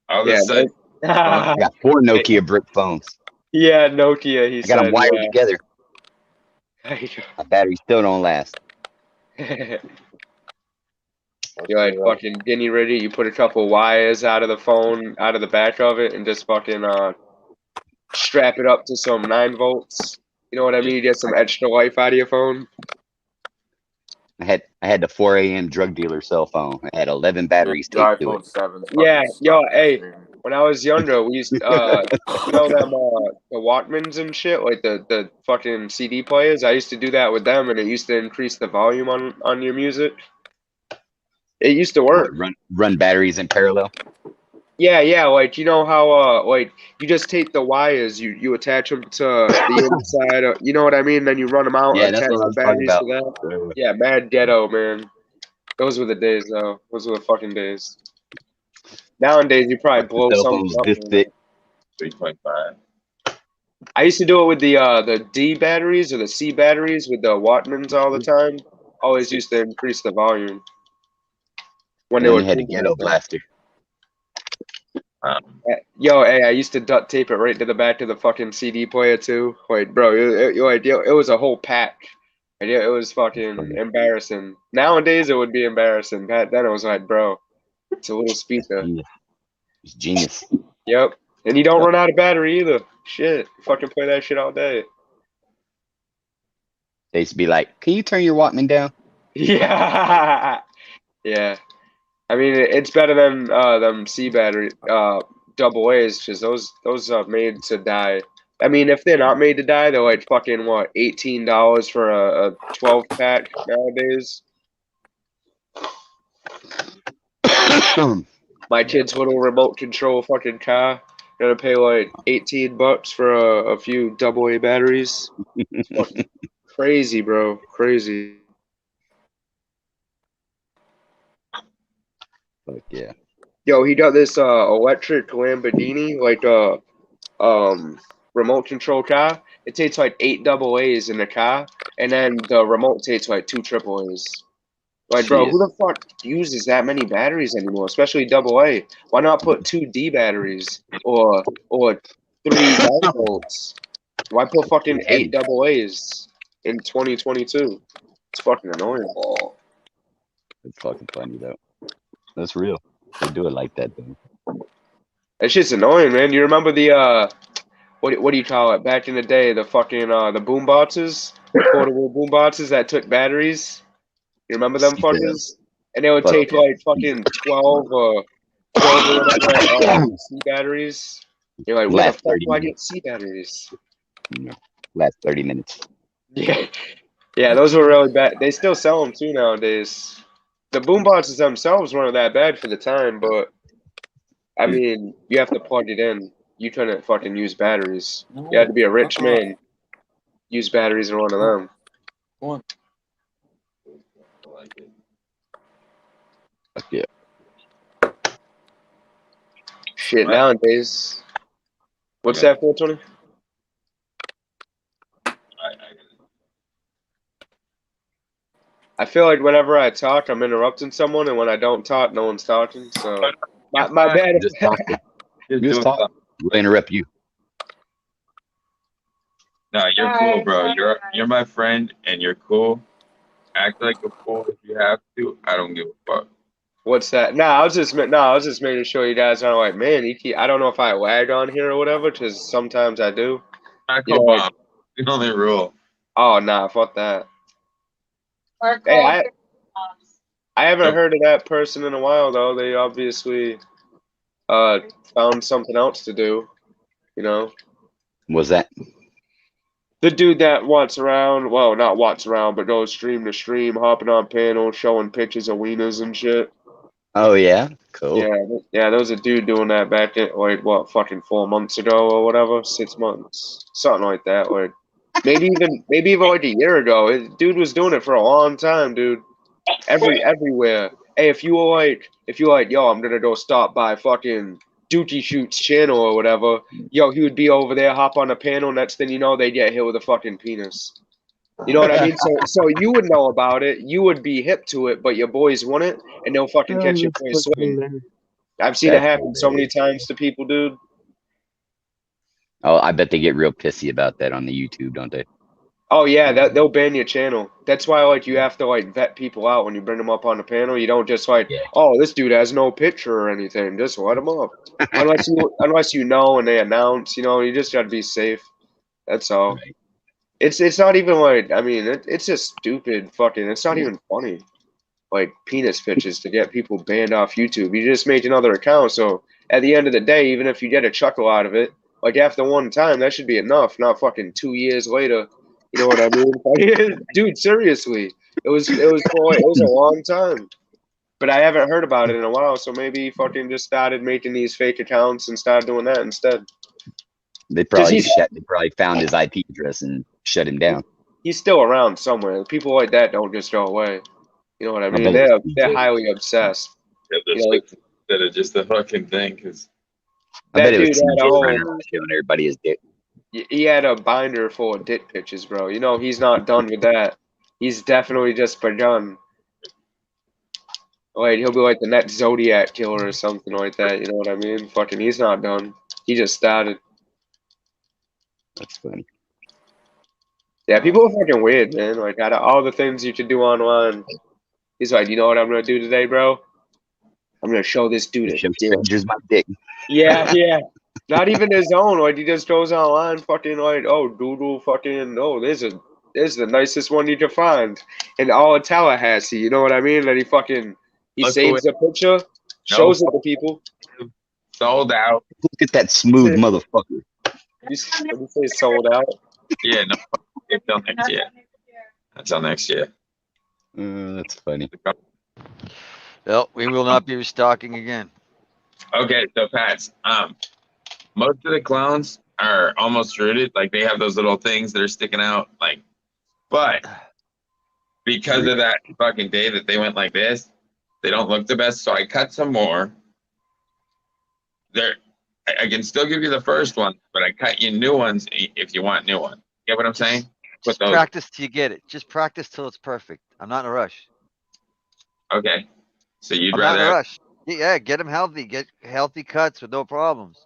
All of a sudden. I got 4 Nokia brick phones. Yeah, Nokia, I got them wired together. My battery still don't last. You're like fucking guinea ready. You put a couple wires out of the phone, out of the back of it, and just fucking strap it up to some 9 volts. You know what I mean? Get some extra life out of your phone. I had the 4 a.m. drug dealer cell phone. I had 11 batteries taped to it. Yeah, yo, hey, when I was younger, we used you know them the Walkmans and shit, like the fucking CD players. I used to do that with them, and it used to increase the volume on your music. It used to work. Run batteries in parallel. Yeah, like you know how like you just take the wires, you attach them to the inside, you know what I mean? Then you run them out, Yeah, attach that's what I the was talking batteries about. to that. Yeah, mad ghetto, man. Those were the days, though. Those were the fucking days. Nowadays, you probably blow Cell something phones up. this thick. 3.5. I used to do it with the D batteries or the C batteries with the Wattmans all the time. Always used to increase the volume when And they then were you had a ghetto blaster. Yo, hey, I used to duct tape it right to the back of the fucking CD player too. Like, bro, it was a whole pack. And it was fucking embarrassing. Nowadays, it would be embarrassing. Back then, it was like, bro, it's a little speaker. It's genius. Yep. And you don't run out of battery either. Shit. Fucking play that shit all day. They used to be like, can you turn your Walkman down? Yeah. Yeah. I mean, it's better than them C battery double A's because those are made to die. I mean, if they're not made to die, they're like fucking what, $18 for a 12 pack nowadays. My kid's little remote control fucking car gonna pay like $18 for a few double A batteries. It's fucking crazy, bro. Crazy. Fuck yeah. Yo, he got this electric Lamborghini, like remote control car. It takes like 8 double A's in the car, and then the remote takes like 2 triple A's. Like, bro, who the fuck uses that many batteries anymore, especially double A? Why not put 2 D batteries or 3 9 volts? Why put fucking 8 double A's in 2022? It's fucking annoying. It's fucking funny though. That's real. They do it like that though. It's just annoying, man. You remember the what do you call it? Back in the day, the fucking the boom boxes, portable boom boxes that took batteries. You remember them fuckers? And they would take like fucking 12 or whatever C batteries. You're like, where the fuck do I get C batteries? Last 30 minutes. Yeah, those were really bad. They still sell them too nowadays. The boomboxes themselves weren't that bad for the time, but I mean, you have to plug it in. You couldn't fucking use batteries. You had to be a rich man. Use batteries in one of them. Fuck yeah. Shit, nowadays. What's that, 420? I feel like whenever I talk, I'm interrupting someone, and when I don't talk, no one's talking. So, my bad. Just talk. Just talk. We'll interrupt you. No, you're cool, bro. You're my friend, and you're cool. Act like a fool if you have to. I don't give a fuck. What's that? I was just making sure you guys are like, man, I don't know if I lag on here or whatever, because sometimes I do. You know, like, the only rule. Oh, nah, fuck that. Hey, I haven't heard of that person in a while, though. They obviously found something else to do, you know? What's that? The dude that walks around, well, not walks around, but goes stream to stream, hopping on panels, showing pictures of wieners and shit. Oh, yeah? Cool. Yeah, there was a dude doing that back in, like, what, fucking 4 months ago or whatever? 6 months. Something like that, like. Maybe even like a year ago. Dude was doing it for a long time, dude. Everywhere. Hey, if you were like, yo, I'm gonna go stop by fucking Dookie Shoot's channel or whatever, yo, he would be over there, hop on a panel, next thing you know, they get hit with a fucking penis. You know what I mean? So you would know about it, you would be hip to it, but your boys wouldn't, and they'll fucking catch you for a swing. I've seen it happen so many times to people, dude. Oh, I bet they get real pissy about that on the YouTube, don't they? Oh yeah, they'll ban your channel. That's why like you have to like vet people out when you bring them up on the panel. You don't just like, oh, this dude has no picture or anything. Just let him up. unless you know and they announce, you know, you just gotta be safe. That's all. Right. It's not even like, I mean, it's just stupid fucking. It's not even funny. Like penis pictures to get people banned off YouTube. You just make another account so at the end of the day, even if you get a chuckle out of it, like after one time, that should be enough. Not fucking 2 years later. You know what I mean? Dude, seriously, it was a long time. But I haven't heard about it in a while, so maybe he fucking just started making these fake accounts and started doing that instead. They probably found his IP address and shut him down. He's still around somewhere. People like that don't just go away. You know what I mean? They're highly obsessed. Yeah, that is just the fucking thing, because I bet it was showing everybody his dick. He had a binder full of dick pictures, bro. You know he's not done with that. He's definitely just begun. Like he'll be like the next Zodiac killer or something like that. You know what I mean? Fucking, he's not done. He just started. That's funny. Yeah, people are fucking weird, man. Like out of all the things you could do online, he's like, you know what I'm gonna do today, bro? I'm gonna show this dude strangers my dick. Yeah, yeah. Not even his own. Like he just goes online, fucking like, oh, doodle, fucking, oh, there's the nicest one you can find in all of Tallahassee. You know what I mean? And he saves the picture, shows it to people. Sold out. Look at that smooth motherfucker. You say sold out? Yeah, no, until next year. Until next year. That's funny. Well, we will not be restocking again. Okay, so Pats, most of the clones are almost rooted. Like they have those little things that are sticking out. Like, but because of that fucking day that they went like this, they don't look the best. So I cut some more. I can still give you the first one, but I cut you new ones if you want new ones. You get what I'm saying? Just practice till you get it. Just practice till it's perfect. I'm not in a rush. Okay. So you'd I'm rather not in a rush. Yeah, get them healthy. Get healthy cuts with no problems.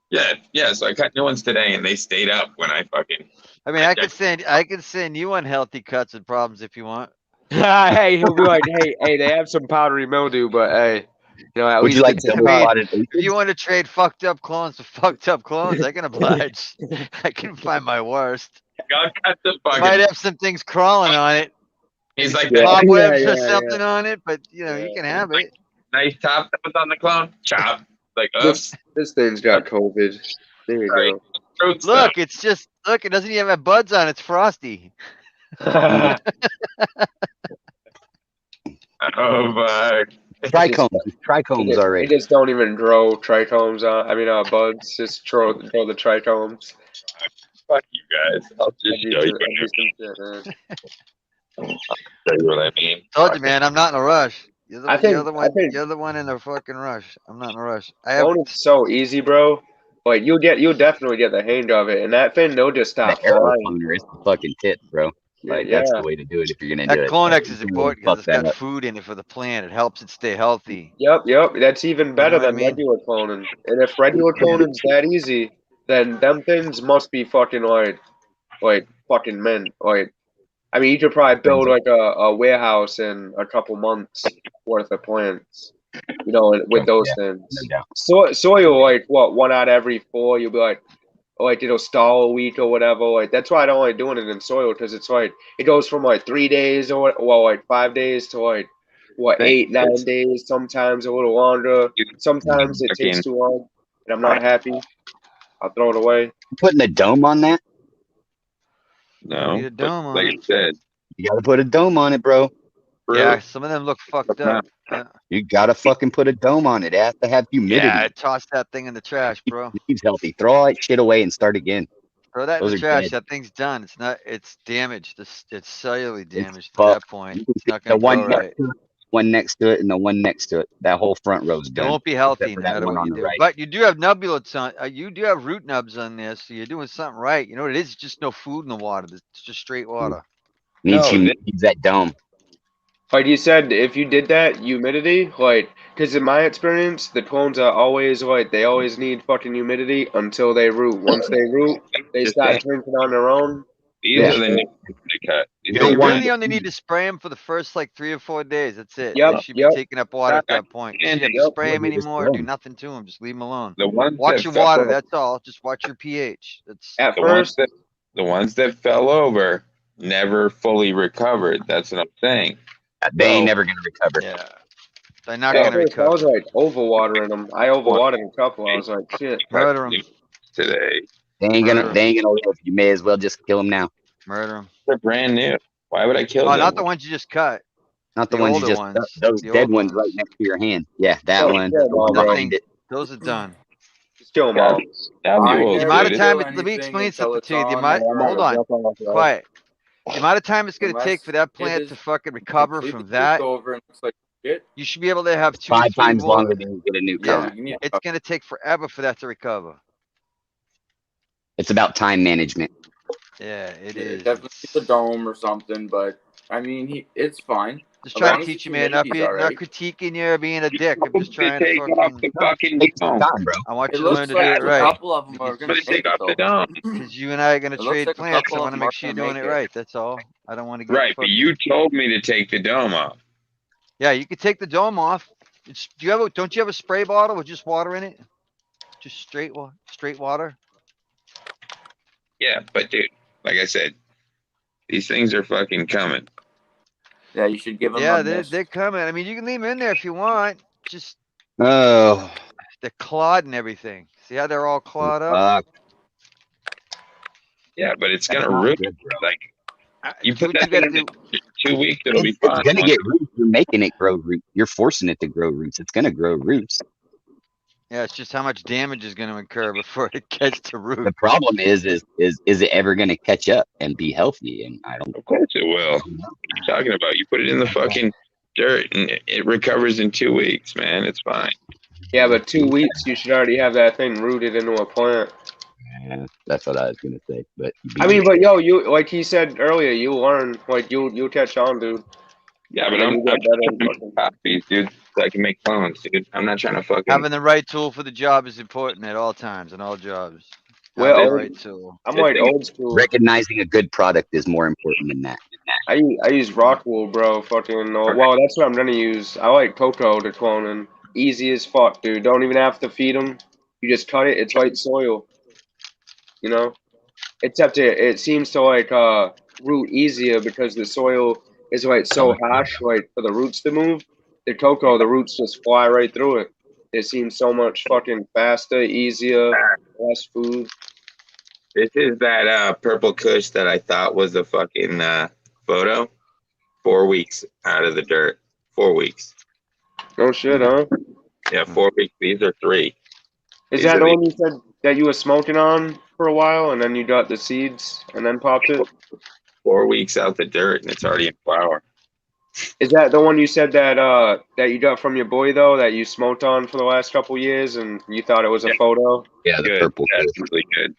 Yeah. So I cut new ones today, and they stayed up when I fucking. I mean, I could send you unhealthy cuts with problems if you want. Hey, he'll be like, hey, they have some powdery mildew, but hey, you know, at Would least you like it's if you want to trade fucked up clones to fucked up clones, I can oblige. I can find my worst. God cut the fucking. Might have some things crawling on it. He's like cobwebs or something on it, but you know, you can have it. Nice top that was on the clone. Chop. Like, oops. This thing's got COVID. There you go. Look, it doesn't even have buds on it. It's frosty. Oh, fuck. Trichomes already. They just don't even grow trichomes on. I mean, buds. Just grow the trichomes. Fuck you guys. I'll just show you. I'll show you what I mean. Told you, man. I'm not in a rush. You're the one in a fucking rush. I'm not in a rush. It's so easy, bro. Like you'll definitely get the hang of it, and that thing they'll just stop flying. It's the fucking tip, bro. Like that's the way to do it if you're gonna do it. That Clonex is important because it's got food in it for the plant. It helps it stay healthy. Yep. That's even better than regular cloning. And if regular cloning's that easy, then them things must be fucking like fucking men. Like, I mean, you could probably build like a warehouse in a couple months worth of plants. You know, with those things. Soil, like what, 1 out of every 4, you'll be like it'll stall a week or whatever. Like that's why I don't like doing it in soil, because it's like it goes from like 3 days or like 5 days to like what 8, 9 days. Sometimes a little longer. Sometimes it takes too long, and I'm not happy. I'll throw it away. Putting a dome on that? No, need a dome on like it. you said, you gotta put a dome on it, bro. Yeah, some of them look fucked up. You gotta fucking put a dome on it. It has to have humidity. Yeah, toss that thing in the trash, bro. He's healthy. Throw all that shit away and start again. Throw that in the trash. That thing's done. It's damaged. It's cellularly damaged at that point. It's not gonna grow right. One next to it and the one next to it. That whole front row's done. It won't be healthy no matter what you do. Right. But you do have nubulots on. You do have root nubs on this, so you're doing something right. You know what it is? It's just no food in the water. It's just straight water. Needs that dome. Like you said, if you did that, humidity, like, because in my experience, the clones are always like, they always need fucking humidity until they root. Once they root, they start drinking on their own. These are the new they cut. You really only need to spray them for the first like 3 or 4 days. That's it. They should be taking up water at that point. You shouldn't spray them anymore. Do nothing to them. Just leave them alone. Watch your water. That's all. Just watch your pH. That's at first. The ones that fell over never fully recovered. That's what I'm saying. They ain't never gonna recover. Yeah. They're not gonna recover. I was like overwatering them. I overwatered a couple. I was like, shit. Murder them today. They ain't gonna live. You may as well just kill them now. Murder them. They're brand new. Why would I kill them? Oh, not the ones you just cut. Not the ones you just cut. Those dead ones right next to your hand. Yeah, that one. Those are done. Just kill them all. The amount of time, let me explain something to you. Hold on. Quiet. The amount of time it's going to take for that plant to fucking recover from that, you should be able to have 2 or 3 5 times longer than you get a new cone. Yeah, it's going to take forever for that to recover. It's about time management. Yeah, it is. Definitely the dome or something, but I mean, it's fine. Just trying to teach you, man. Not critiquing you or being a dick. I'm just trying to fucking time, bro. I want you to learn to do it right. A couple of them are going to take off the dome. Because you and I are going to trade plants. I want to make sure you're doing it right. That's all. I don't want to get right. But you told me to take the dome off. Yeah, you could take the dome off. Don't you have a spray bottle with just water in it? Just straight water. Yeah, but dude, like I said, these things are fucking coming. Yeah, you should give them. Yeah, they're coming. I mean, you can leave them in there if you want. Just they're clawed and everything. See how they're all clawed up? Yeah, but it's gonna root. Like you put that in 2 weeks, it'll be fine. It's gonna get roots. You're making it grow roots. You're forcing it to grow roots. It's gonna grow roots. Yeah, it's just how much damage is going to occur before it gets to root. The problem is it ever going to catch up and be healthy? And I don't. Of course it will. What are you talking about? You put it in the fucking dirt and it recovers in 2 weeks, man. It's fine. Yeah, but 2 weeks you should already have that thing rooted into a plant. Yeah, that's what I was gonna say. But I mean, but yo, you like he said earlier, you learn, like you catch on, dude. Yeah, but I'm better copies, dude. So I can make clones, dude. I'm not trying to fucking. Having the right tool for the job is important at all times in all jobs. Well, right tool. I'm like old school. Recognizing a good product is more important than that. I use rock wool, bro. Fucking well, that's what I'm gonna use. I like cocoa to cloning. Easy as fuck, dude. Don't even have to feed them. You just cut it. It's white soil. You know, except it seems to like root easier because the soil is like so harsh, like for the roots to move. The cocoa, the roots just fly right through it. It seems so much fucking faster, easier, less food. This is that purple kush that I thought was a fucking photo. 4 weeks out of the dirt. 4 weeks. No shit, huh? Yeah, 4 weeks. These are 3. Is that the one you said that you were smoking on for a while and then you got the seeds and then popped it? 4 weeks out the dirt and it's already in flower. Is that the one you said that that you got from your boy though, that you smoked on for the last couple years and you thought it was a photo? Yeah, the purple. That's really good.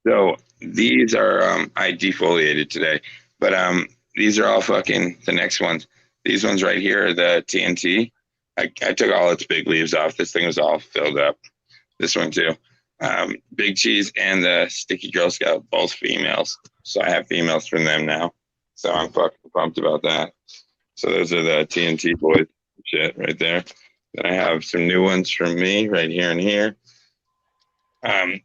So these are I defoliated today, but these are all fucking the next ones. These ones right here are the TNT. I took all its big leaves off. This thing was all filled up. This one too. Big Cheese and the Sticky Girl Scout, both females. So I have females from them now. So I'm fucking pumped about that. So those are the TNT boys shit right there. Then I have some new ones from me right here and here.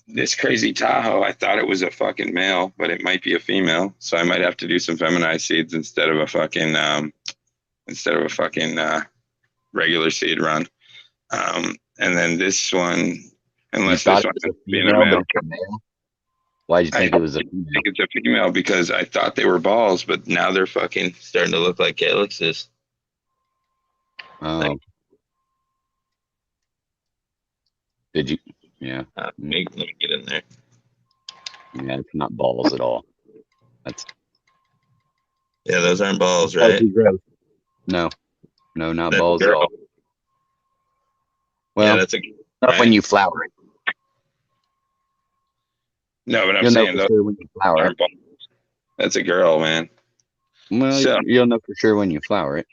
This crazy Tahoe, I thought it was a fucking male, but it might be a female. So I might have to do some feminized seeds instead of a fucking regular seed run. And then this one, unless this one is being a male. Why did you think it was a female? I think it's a female because I thought they were balls, but now they're fucking starting to look like calyxes. Oh. Did you? Yeah. Let me get in there. Yeah, it's not balls at all. That's. Yeah, those aren't balls, right? No, not balls at all. Well, yeah, that's not when you flower it. No, but I'm saying sure when you flower it. That's a girl, man. Well, so, you'll know for sure when you flower it.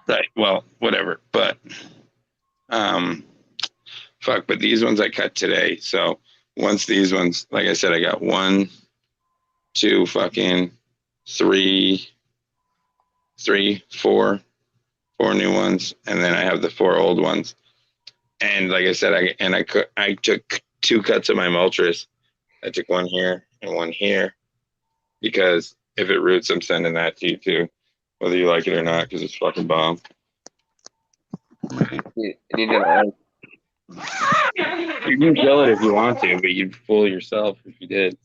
Right. Well, whatever. But, fuck. But these ones I cut today. So once these ones, like I said, I got 1, 2, fucking 3, 4 new ones, and then I have the 4 old ones. And like I said, I took 2 cuts of my Moltres. I took 1 here and 1 here because if it roots, I'm sending that to you too. whether you like it or not, because it's fucking bomb. You can kill it if you want to, but you'd fool yourself if you did.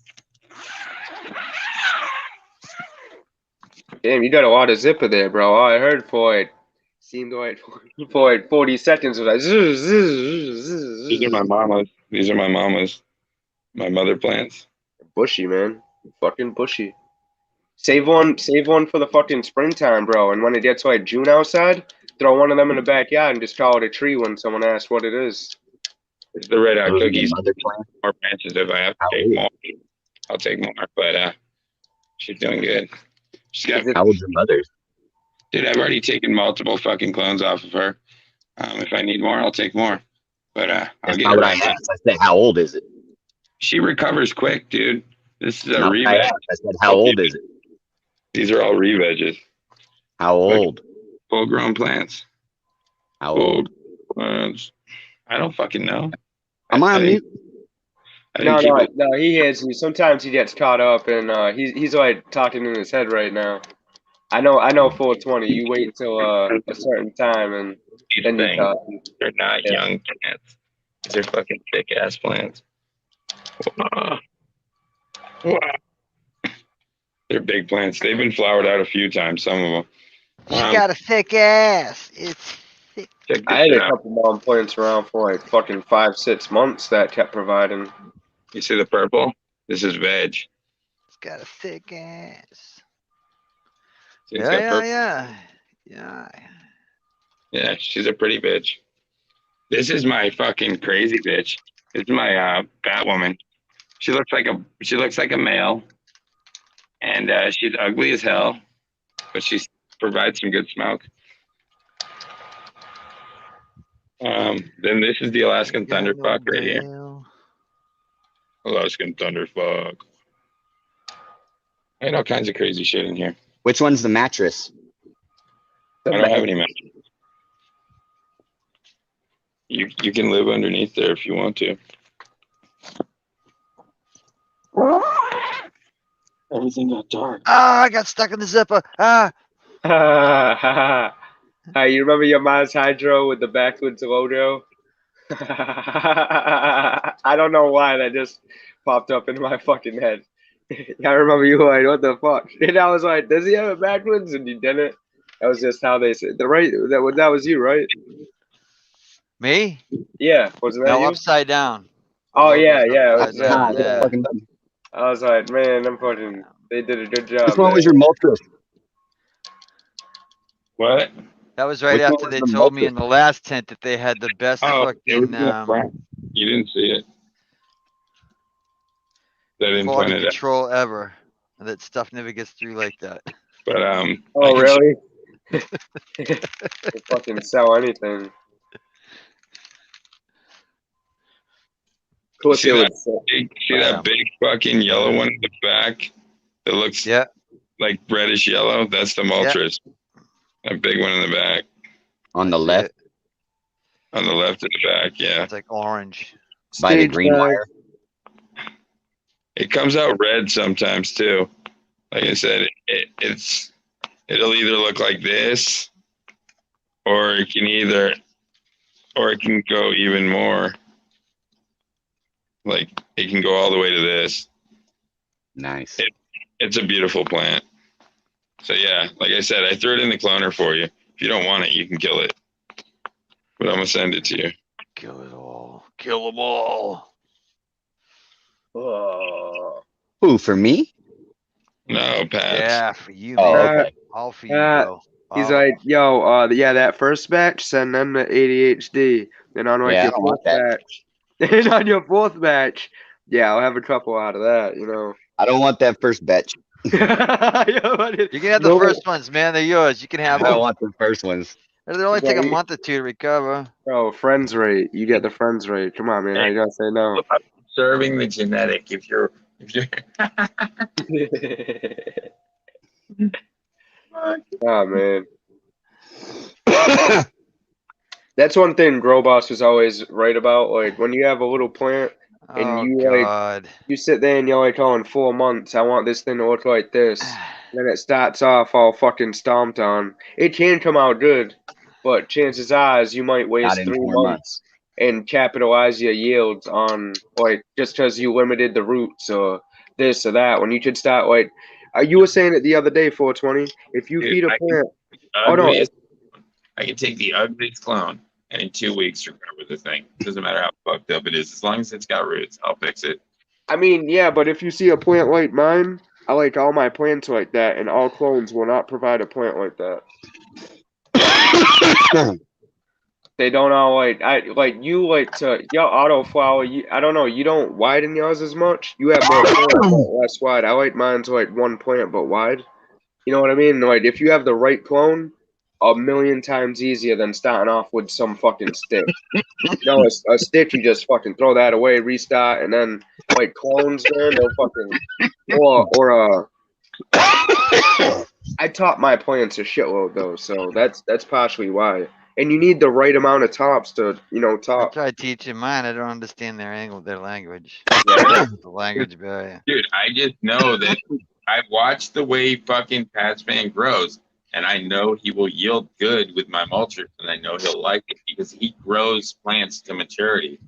Damn, you got a lot of zipper there, bro. All I heard for it seemed like for 40 seconds was like zzz, zzz, zzz. These are my mamas. These are my mamas. My mother plants. Bushy, man. Fucking bushy. Save one for the fucking springtime, bro. And when it gets like June outside, throw one of them in the backyard and just call it a tree when someone asks what it is. It's the red eye cookies. More branches if I have to take more. I'll take more, but she's doing good. She's got. How old's your mother? Dude, I've already taken multiple fucking clones off of her. If I need more, I'll take more. But I'll get her. I said, how old is it? She recovers quick, dude. This is a re-veg. I said, how old is it? These are all re-veges. How old? Full-grown plants. How old? Plants. I don't fucking know. Am I on mute? No, he is. Sometimes he gets caught up, and he's like talking in his head right now. I know 420. You wait till a certain time, and then you talk. They're not young plants. These are fucking thick-ass plants. Wow. They're big plants. They've been flowered out a few times, some of them. She got a thick ass. It's thick. I had a couple mom plants around for like fucking 5-6 months that kept providing. You see the purple? This is veg. It's got a thick ass. See, Yeah, she's a pretty bitch. This is my fucking crazy bitch. This is my Batwoman. She looks like a male, and she's ugly as hell, but she provides some good smoke. Then this is the Alaskan Thunderfuck right here. Alaskan Thunderfuck. I had all kinds of crazy shit in here. Which one's the mattress? I don't have any mattress. You can live underneath there if you want to. Everything got dark. Ah, I got stuck in the zipper. Ah. Hey, you remember your Mars Hydro with the backwards logo? I don't know why that just popped up in my fucking head. I remember you like, what the fuck? And I was like, does he have it backwards? And he didn't. That was just how they said that was you, right? Me? Yeah. Wasn't that no, you? Upside down. Oh yeah. Yeah. I was like, man, they did a good job. Which one was your mattress? What? That was right after they told me in the last tent that they had the best fucking you didn't see it. They didn't point it control ever. That stuff never gets through like that. But oh really? They fucking sell anything. See that big fucking yellow one in the back that looks like reddish yellow? That's the Moltres. That big one in the back. On the left? On the left in the back, yeah. It's like orange. By the green wire? It comes out red sometimes too. Like I said, it'll either look like this, or it can go even more. Like it can go all the way to this. Nice. It's a beautiful plant. So yeah, like I said, I threw it in the cloner for you. If you don't want it, you can kill it. But I'm gonna send it to you. Kill it all. Kill them all. Who, for me? No, Pat. Yeah, for you, man. Okay. All for you, bro. He's like, yo, that first batch, send them to ADHD. Then on your fourth batch. Then on your fourth batch, I'll have a couple out of that, you know. I don't want that first batch. You can have the first ones, man. They're yours. You can have them. I don't want the first ones. They only take a month or two to recover. Bro, friends rate. You get the friends rate. Come on, man. How you gotta say no? Serving the genetic. If you're oh man. That's one thing Growboss was always right about. Like when you have a little plant and you sit there and you're like, oh, in 4 months I want this thing to look like this. then it starts off all fucking stomped on. It can come out good, but chances are is you might waste 3 months and capitalize your yields on like just because you limited the roots or this or that. When you could start like you were saying it the other day, 420. If you feed a plant, I can take the ugliest clone and in 2 weeks recover the thing. It doesn't matter how fucked up it is, as long as it's got roots, I'll fix it. I mean, yeah, but if you see a plant like mine, I like all my plants like that, and all clones will not provide a plant like that. They don't all like you like to your auto flower. I don't know. You don't widen yours as much. You have more plants, but less wide. I like mine's like 1 plant but wide. You know what I mean? Like if you have the right clone, 1,000,000 times easier than starting off with some fucking stick. You know, a stick you just fucking throw that away, restart, and then like clones, man, they'll fucking or I taught my plants a shitload though, so that's partially why. And you need the right amount of tops to, top. I tried teaching mine. I don't understand their language. Yeah. The language barrier. Dude, I just know that I've watched the way fucking Patsman grows, and I know he will yield good with my mulchers, and I know he'll like it because he grows plants to maturity.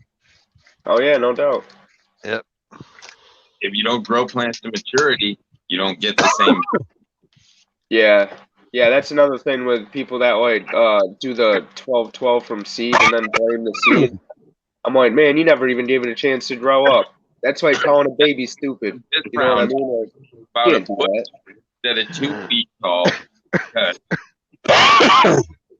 Oh yeah, no doubt. Yep. If you don't grow plants to maturity, you don't get the same. Yeah, that's another thing with people that like do the 12-12 from seed and then blame the seed. I'm like, man, you never even gave it a chance to grow up. That's like calling a baby stupid. You know what I mean? Like, about a foot instead of 2 feet tall.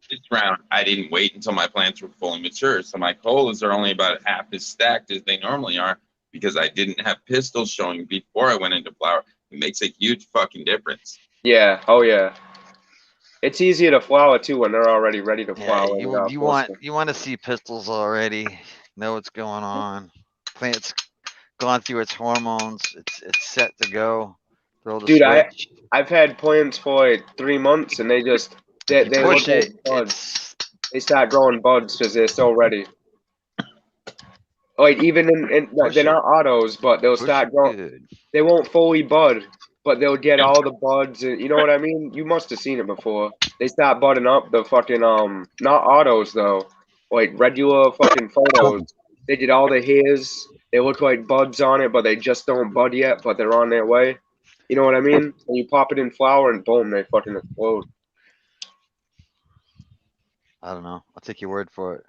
This round, I didn't wait until my plants were fully mature, so my colas are only about half as stacked as they normally are because I didn't have pistils showing before I went into flower. It makes a huge fucking difference. Yeah. Oh yeah. It's easier to flower too when they're already ready to flower. You want to see pistils already. Know what's going on. Plant's gone through its hormones. It's set to go. Dude, I've had plants for like 3 months and they look like buds. They start growing buds because they're so ready. Like even they're not autos, but they'll start growing. They won't fully bud, but they'll get all the buds. And, you know what I mean? You must have seen it before. They start budding up the fucking not autos though, like regular fucking photos. They did all the hairs. They look like buds on it, but they just don't bud yet. But they're on their way. You know what I mean? And you pop it in flower and boom, they fucking explode. I don't know. I'll take your word for it.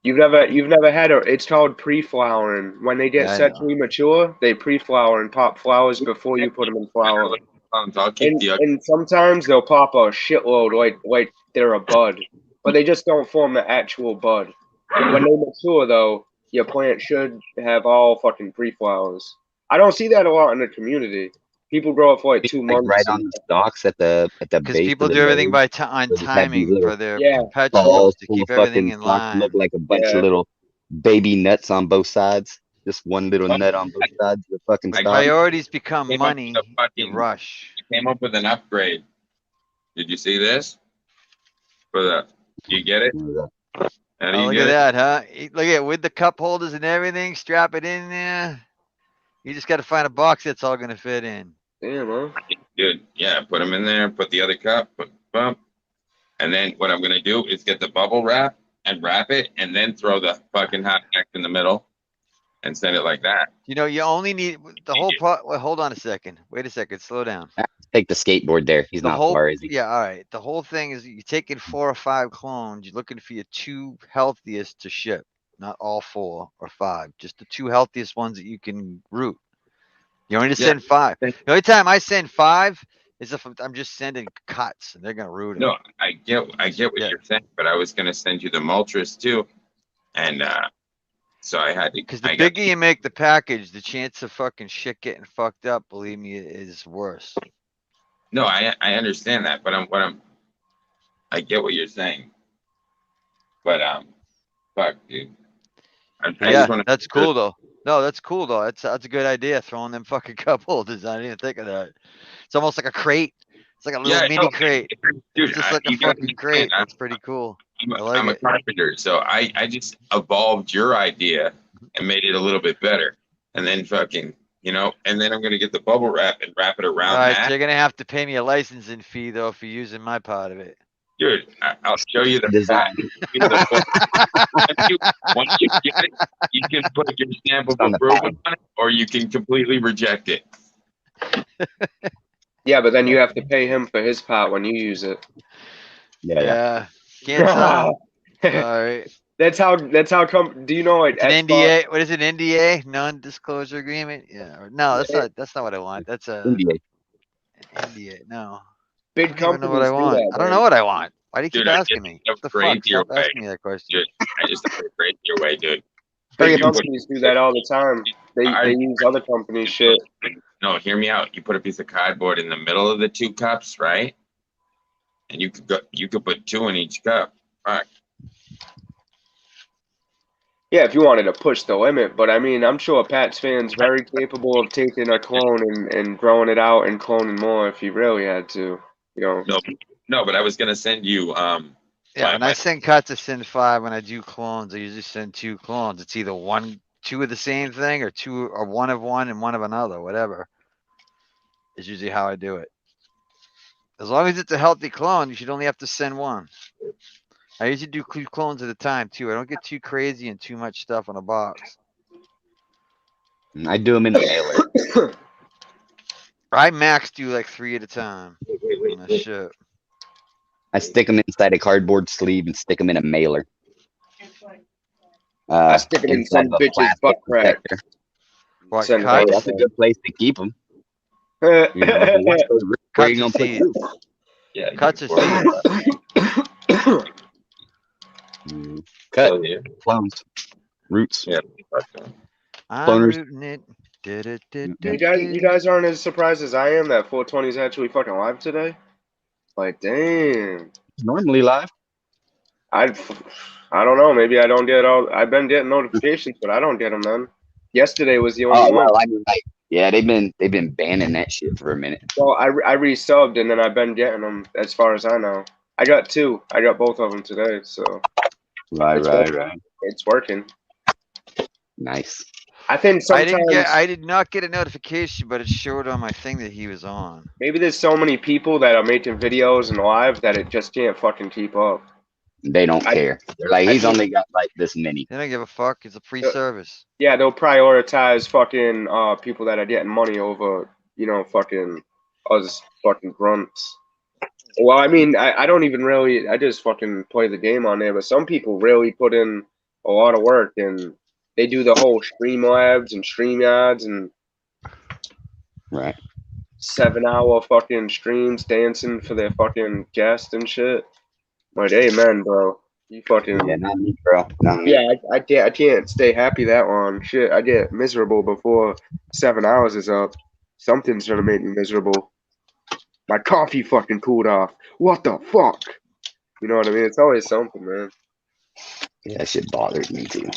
You've never had it's called pre-flowering. When they get sexually mature, they pre-flower and pop flowers before you put them in flower. And sometimes they'll pop a shitload like they're a bud, but they just don't form the actual bud. When they mature though, your plant should have all fucking pre-flowers. I don't see that a lot in the community. People grow up for like 2 months. Right on the stalks at the base. Because people do everything on timing for their perpetuals to keep everything in line. Look like a bunch of little baby nuts on both sides. Just one little nut on both sides of the fucking stalk. Priorities become money. Rush. Came up with an upgrade. Did you see this? You get it? Look at that, huh? Look at with the cup holders and everything. Strap it in there. You just got to find a box that's all going to fit in. Damn, huh? Good. Yeah, put them in there. Put the other cup. And then what I'm going to do is get the bubble wrap and wrap it, and then throw the fucking hot pack in the middle, and send it like that. You only need the whole part. Well, hold on a second. Wait a second. Slow down. Take the skateboard there. He's not far, is he? Yeah. All right. The whole thing is you're taking 4 or 5 clones. You're looking for your 2 healthiest to ship. Not all 4 or 5, just the 2 healthiest ones that you can root. You only send 5. The only time I send 5 is if I'm just sending cuts and they're gonna root them. No, I get what you're saying, but I was gonna send you the Moltres too, and so I had to. Because the bigger you make the package, the chance of fucking shit getting fucked up, believe me, is worse. No, I understand that, but I get what you're saying, but fuck, dude. That's cool though. No, that's cool though. That's a good idea. Throwing them fucking cup holders. I didn't even think of that. It's almost like a crate. It's like a little mini crate. Dude, it's just like a fucking crate. That's pretty cool. I'm a carpenter, so I just evolved your idea and made it a little bit better. And then fucking you know, and then I'm gonna get the bubble wrap and wrap it around Alright, that. so you're gonna have to pay me a licensing fee though for using my part of it. Dude, I'll show you the Design. Once you get it, you can put your stamp of On the approval patent. on it, or you can completely reject it. Yeah, but then you have to pay him for his part when you use it. Yeah. Can't tell. Alright. That's how come. Do you know what? It's an NDA. What is it? NDA? Non-disclosure agreement? Yeah. Or, no, that's not what I want. That's a NDA. NDA. No. Big I don't even know what I companies do want. that, I don't man. know what I want. Why do you keep Dude, I asking just me? have What the crazier fuck? Stop way. asking me that question. Dude, I just have to break your way, dude. Big You companies do that all the time. They use other companies' shit. No, hear me out. You put a piece of cardboard in the middle of the two cups, right? And you could put 2 in each cup. Fuck. Yeah, if you wanted to push the limit, but I mean, I'm sure Pats fan's very capable of taking a clone and growing it out and cloning more if he really had to. You know. No, but I was gonna send you Yeah, when I send cuts, I send 5. When I do clones, I usually send 2 clones. It's either 2 of the same thing or 2 or 1 of one and 1 of another, whatever. Is usually how I do it. As long as it's a healthy clone, you should only have to send 1. I usually do 2 clones at a time too. I don't get too crazy and too much stuff on a box. I do them in the mailer. I max do like 3 at a time. Wait. Shit. I stick them inside a cardboard sleeve and stick them in a mailer. I stick it in some bitch's butt crack. What, that's a good place to keep them. You know, cuts of seeds. Yeah, cuts of seeds. Cut clones, roots. Yeah. I'm Cloners. rooting it. You guys aren't as surprised as I am that 420 is actually fucking live today. Like, damn. Normally live. I don't know. Maybe I don't get all. I've been getting notifications, but I don't get them. Then yesterday was the only one. Well, I mean, like, yeah, they've been banning that shit for a minute. Well, I resubbed and then I've been getting them as far as I know. I got 2. I got both of them today. So right. It's working. Nice. I think sometimes I did not get a notification, but it showed on my thing that he was on. Maybe there's so many people that are making videos and live that it just can't fucking keep up. They don't care. They're like, he's only got like this many. They don't give a fuck. It's a free service. Yeah, they'll prioritize fucking people that are getting money over, you know, fucking us fucking grunts. Well, I mean, I don't even really. I just fucking play the game on there, but some people really put in a lot of work and they do the whole Streamlabs and StreamYards and 7-hour fucking streams dancing for their fucking guests and shit. Like, hey man, bro, you fucking not me, bro. Not me. Yeah, I can't stay happy that long. Shit, I get miserable before 7 hours is up. Something's gonna make me miserable. My coffee fucking cooled off. What the fuck? You know what I mean? It's always something, man. Yeah, that shit bothers me too.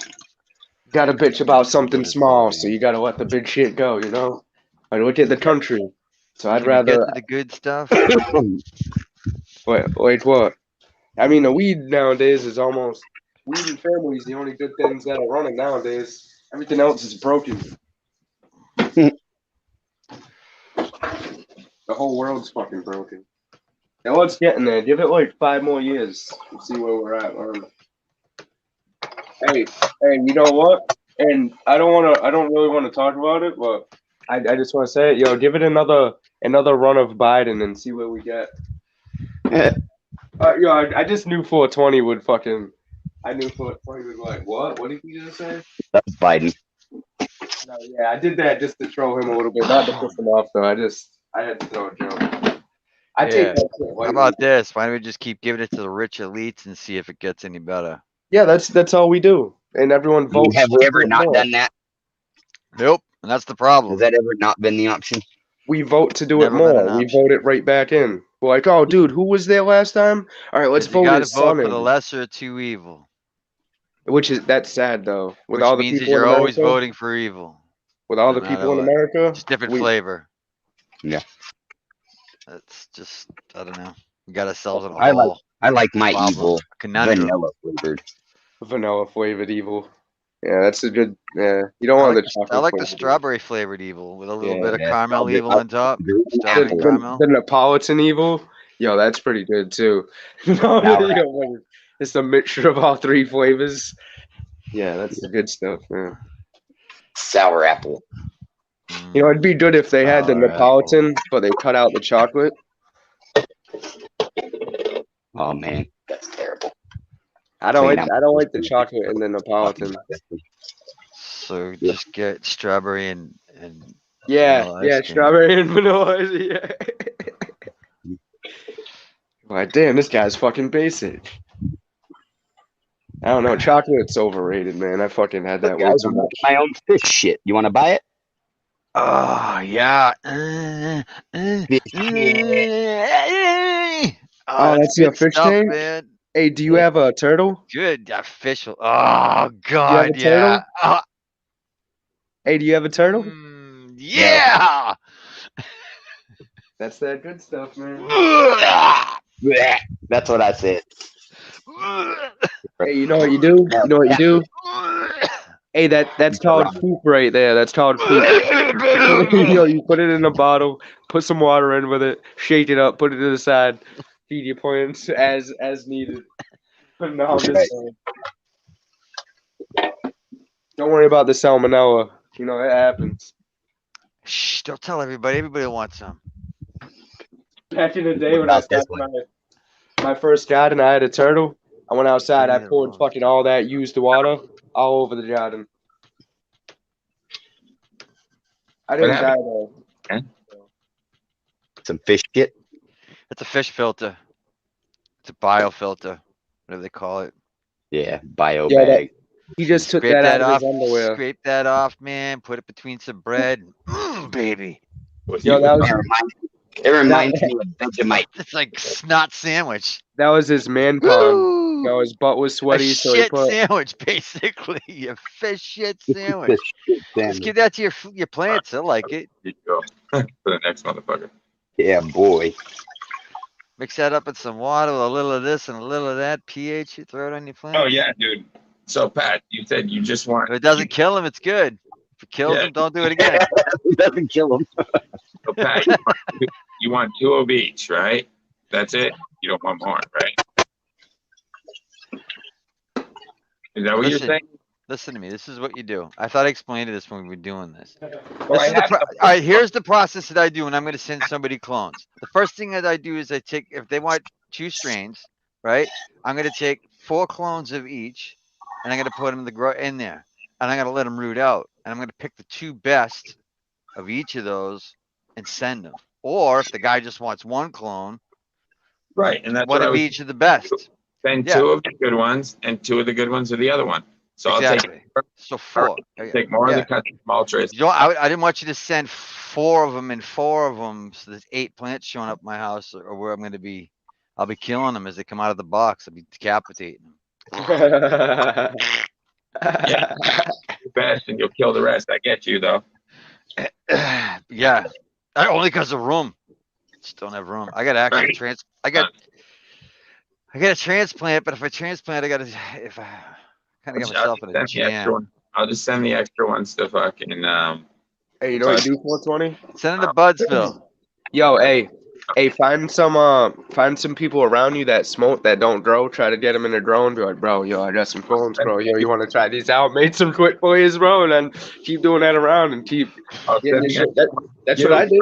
Gotta bitch about something small, so you gotta let the big shit go, you know? I look at the country, so I'd rather get to the good stuff. Wait, what? I mean, the weed nowadays is almost weed and family is the only good things that are running nowadays. Everything else is broken. The whole world's fucking broken. Now it's getting there. Give it like 5 more years and see where we're at, man. Hey, you know what? And I don't really want to talk about it, but I just want to say it. Yo, give it another run of Biden and see where we get. Yo, I just knew 420 would fucking. I knew 420 would be like, what? What did you just say? That was Biden. No, yeah, I did that just to troll him a little bit, not to piss him off though. I had to throw a joke. Take that shit. How about this? Why don't we just keep giving it to the rich elites and see if it gets any better? Yeah, that's all we do, and everyone votes. Have we ever not done that? Nope, and that's the problem. Has that ever not been the option? We vote to do it more. We vote it right back in. We're like, oh, dude, who was there last time? All right, let's vote. You got to vote for the lesser of 2 evil. That's sad though. Which all the means people you're always voting for evil. With all the people in America, just different flavor. Yeah, that's just I don't know. We got ourselves in a I like my evil conundrum. vanilla flavored. Vanilla flavored evil. Yeah, that's a good. Yeah, you don't want the chocolate. I like the strawberry flavored evil with a little bit of caramel evil on top. Strawberry caramel. The Neapolitan evil. Yo, that's pretty good too. It's a mixture of all three flavors. Yeah, that's the good stuff, man. Sour apple. You know, it'd be good if they had the Neapolitan, but they cut out the chocolate. Oh man, that's terrible. I don't like the chocolate in the Neapolitan. So just get strawberry and strawberry and vanilla. Yeah. Like, damn, this guy's fucking basic. I don't know. Chocolate's overrated, man. I fucking had that way too much. My own fish shit. You want to buy it? Oh yeah. Oh, that's your fish tank, man. Hey, do you have a turtle? Good official. Oh god, yeah. Hey, do you have a turtle? Yeah. That's that good stuff, man. That's what I said. Hey, you know what you do? You know what you do? Hey, that's called poop right there. That's called poop. You put it in a bottle, put some water in with it, shake it up, put it to the side, feed your plants as needed. No, I'm just saying. Don't worry about the salmonella. You know, it happens. Shh, don't tell everybody. Everybody wants some. Back in the day when I started my first garden, I had a turtle. I went outside, I poured fucking all that used water all over the garden. I didn't die though. Some fish shit. It's a fish filter. It's a biofilter, whatever they call it. Yeah, bio bag. He just took that out of his underwear. Scrape that off, man. Put it between some bread. Baby. Yo, it reminds me of Vegemite. It's like snot sandwich. That was his man pond. You know, his butt was sweaty, so he put sandwich, basically. A fish shit sandwich. Just give that to your plants. They'll like it. Here you go. For the next motherfucker. Yeah, boy. Mix that up with some water, with a little of this and a little of that. pH, you throw it on your plant. Oh yeah, dude. So Pat, you said you just want. If it doesn't kill him, it's good. If it kills him, don't do it again. It doesn't kill him. So Pat, you want 2 of each, right? That's it. You don't want more, right? Is that what you're saying? Listen to me. This is what you do. I thought I explained this when we were doing this. All right, here's the process that I do when I'm going to send somebody clones. The first thing that I do is I take, if they want 2 strains, right? I'm going to take 4 clones of each, and I'm going to put them in there, and I'm going to let them root out, and I'm going to pick the 2 best of each of those and send them. Or if the guy just wants 1 clone, right, and that's one of each of the best. Send 2 of the good ones, and 2 of the good ones of the other one. So exactly. I'll take 4. Take more of the cut small trays. You know, I didn't want you to send 4 of them and 4 of them. So there's 8 plants showing up at my house, or where I'm going to be. I'll be killing them as they come out of the box. I'll be decapitating them. Yeah, best, and you'll kill the rest. I get you though. Yeah, only because of room. Just don't have room. I got to actually I got to transplant, but if I transplant, I got to kind of get myself in a jam. I'll just send the extra ones to fucking. Hey, you know what you do, 420? Send it to Budsville. Yo, hey, find some people around you that smoke, that don't grow. Try to get them in a drone. Be like, bro, yo, I got some clones, bro. Yo, you want to try these out? Made some quick boys, bro, and then keep doing that around and keep getting this shit. That's what I did.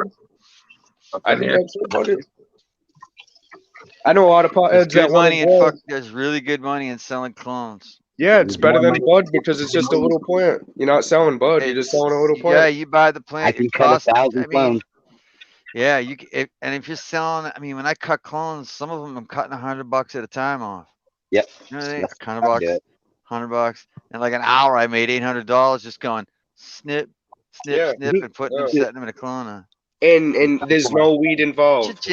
I did that. I know a lot of potheads that want there's really good money in selling clones. Yeah, it's better than bud because it's just a little plant. You're not selling bud, you're just selling a little plant. Yeah, you buy the plant. I can cut 1,000 clones. Yeah, and if you're selling, I mean, when I cut clones, some of them I'm cutting $100 at a time off. Yep. You know what I mean? $100, $100, and like an hour, I made $800 just going snip, snip, snip, and setting them in a clone. And there's no weed involved.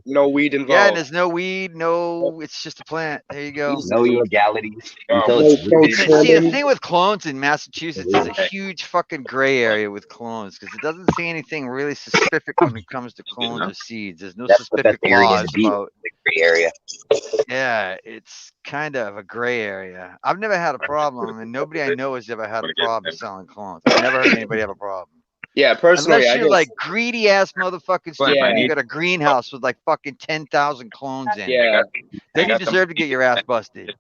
No weed involved. Yeah, there's no weed, it's just a plant. There you go. No illegalities. See, the thing with clones in Massachusetts is a huge fucking gray area with clones because it doesn't say anything really specific when it comes to clones or seeds. There's no specific laws about the gray area. Yeah, it's kind of a gray area. I've never had a problem, and nobody I know has ever had a problem selling clones. I've never heard anybody have a problem. Yeah, personally, unless you're like greedy ass motherfucking stupid. Yeah. You got a greenhouse with like fucking 10,000 clones in. Yeah, then you deserve to get your ass busted.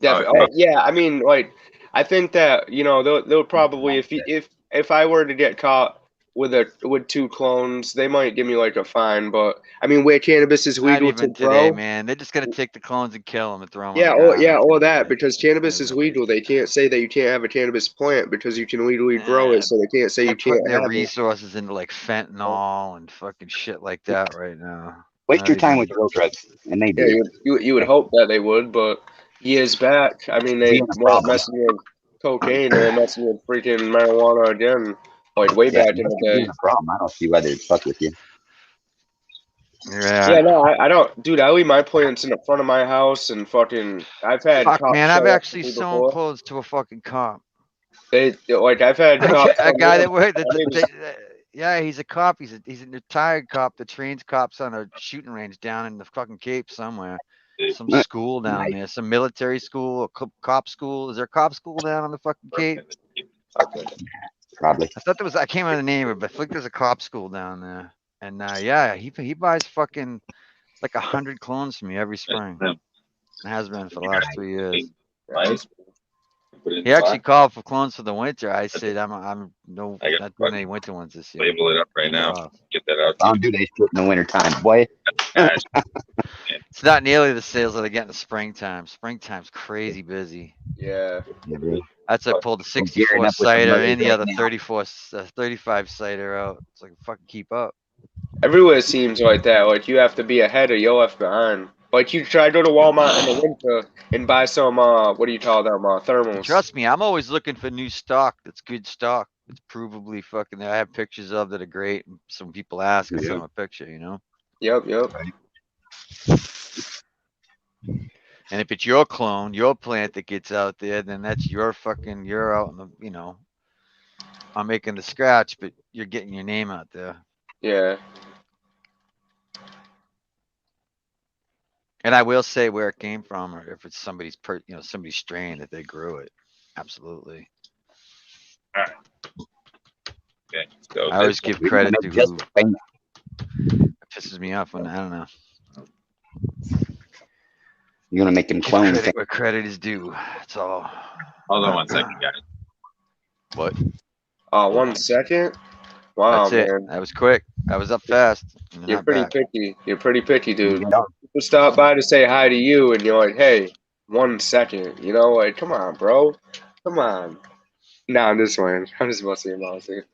Definitely. Oh, yeah, I mean, like, I think that they'll probably if I were to get caught with 2 clones, they might give me like a fine. But I mean, where cannabis is legal to grow, man, they're just gonna take the clones and kill them and throw them. Yeah, or that because cannabis is legal. They can't say that you can't have a cannabis plant because you can legally grow it. So they can't say you can't. Their resources into like fentanyl and fucking shit like that right now. Waste your time with real drugs, and they do. Yeah, you would hope that they would, but years back, I mean, they weren't messing with cocaine. They were messing with freaking marijuana again. Like way back in the day. Problem. I don't see why they'd fuck with you. Yeah, no, I don't, dude. I leave my plants in the front of my house, and fucking, I've had. Man, I've actually sold clothes to a fucking cop. I've had a guy that worked. Yeah, he's a cop. He's a retired cop that trains cops on a shooting range down in the fucking Cape somewhere. Some school down there, some military school, a cop school. Is there a cop school down on the fucking Cape? Probably. I thought there was. I can't remember the name, but I think there's a cop school down there. And yeah, he buys fucking like 100 clones from me every spring. It has been for the last 3 years. Right. He actually called for clones for the winter. I said I'm not doing any winter ones this year. Label it up right now. Get that out. I'll do that shit in the winter time, boy. It's not nearly the sales that I get in the springtime. Springtime's crazy busy. Yeah. That's I pulled the 64 cider and the other 35 cider out. It's like fucking keep up. Everywhere seems like that. Like you have to be ahead or you're left behind. Like you try to go to Walmart in the winter and buy some what do you call them? Thermals. Trust me, I'm always looking for new stock. That's good stock. It's provably fucking. I have pictures of that are great. And some people ask, I send them a picture. Yep. And if it's your clone, your plant that gets out there, then that's your fucking. You're out in the. I'm making the scratch, but you're getting your name out there. Yeah. And I will say where it came from, or if it's somebody's somebody's strain that they grew it. Absolutely. All right. Okay. So I always give credit to who. It pisses me off when I don't know. You're gonna make them clone credit where credit is due. That's all. Hold on 1 second, guys. What? 1 second. Wow, that's man. It. That was quick. I was up fast. You're pretty picky. You're pretty picky, dude. People stop by to say hi to you, and you're like, "Hey, 1 second." Like, come on, bro. Come on. Nah, I'm just playing. I'm just messing with you.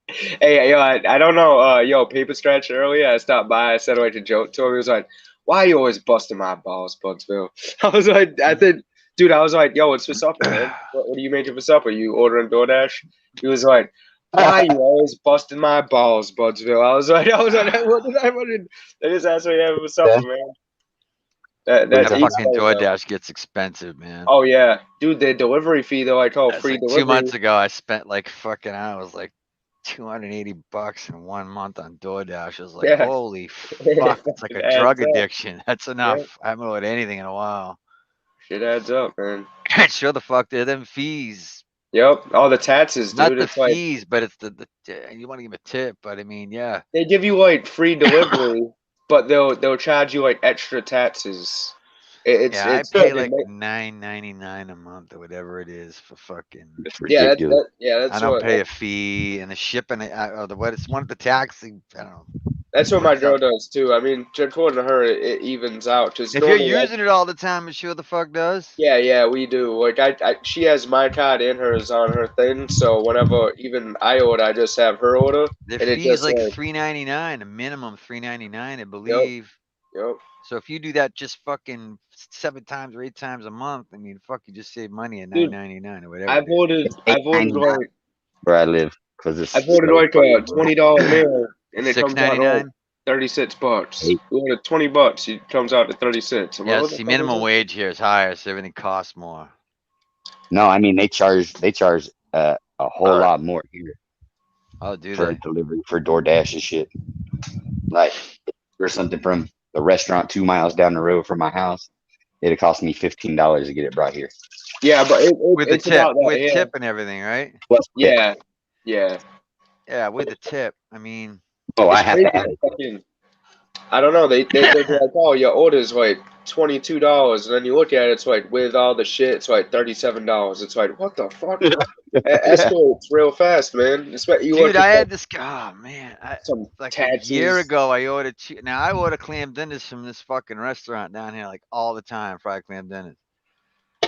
Hey, yo, I don't know. Paper Stretch earlier, I stopped by. I said like a joke to him. He was like, "Why are you always busting my balls, Bugsville?" I was like, I was like, "Yo, what's for supper, man? What are you making for supper? You ordering DoorDash?" He was like, "Why are you always busting my balls, Bugsville?" I was like, what did they just asked me to have for supper, man? That fucking DoorDash gets expensive, man. Oh yeah, dude, the delivery fee they're like, free delivery. 2 months ago, I spent like fucking I was like $280 in 1 month on DoorDash. I was like, holy fuck, it's like a drug addiction. That's enough. Yeah. I haven't ordered anything in a while. Shit adds up, man. Sure the fuck, they're them fees. Yep, all the taxes, dude. Not the fees, but it's the you want to give a tip, but I mean, yeah. They give you like free delivery, but they'll charge you like extra taxes. I pay like $9.99 a month or whatever it is for fucking. It's ridiculous. That's I don't pay a fee and the shipping or it's one of the taxing. I don't know. That's what my girl does too. I mean, according to her, it evens out. If you're using it all the time, it sure the fuck does. Yeah, we do. Like she has my card and hers on her thing. So whenever even I order, I just have her order. The fee is like $3.99, a minimum $3.99, I believe. Yep. So if you do that just fucking 7 times or 8 times a month, I mean, fuck, you just save money at $9.99 or whatever. I've ordered like where I live because it's. I've ordered like a $20 meal, and it comes out like $36. You order $20, it comes out to 36. Yeah, see, minimum wage here is higher, so everything costs more. No, I mean they charge a whole lot more here. Oh, do for they? delivery for DoorDash and shit. Like or something from the restaurant 2 miles down the road from my house, it'd cost me $15 to get it brought here. Yeah, but with the tip, tip and everything, right? Yeah. Yeah, with the tip. I mean, I have to add it. I don't know. They're like, oh, your order's like $22, and then you look at it, it's like with all the shit, it's like $37. It's like, what the fuck? Escalates real fast, man. Dude, I had this guy. Oh man, like a year ago, I ordered. Now I order clam dinners from this fucking restaurant down here, like all the time, fried clam dinners.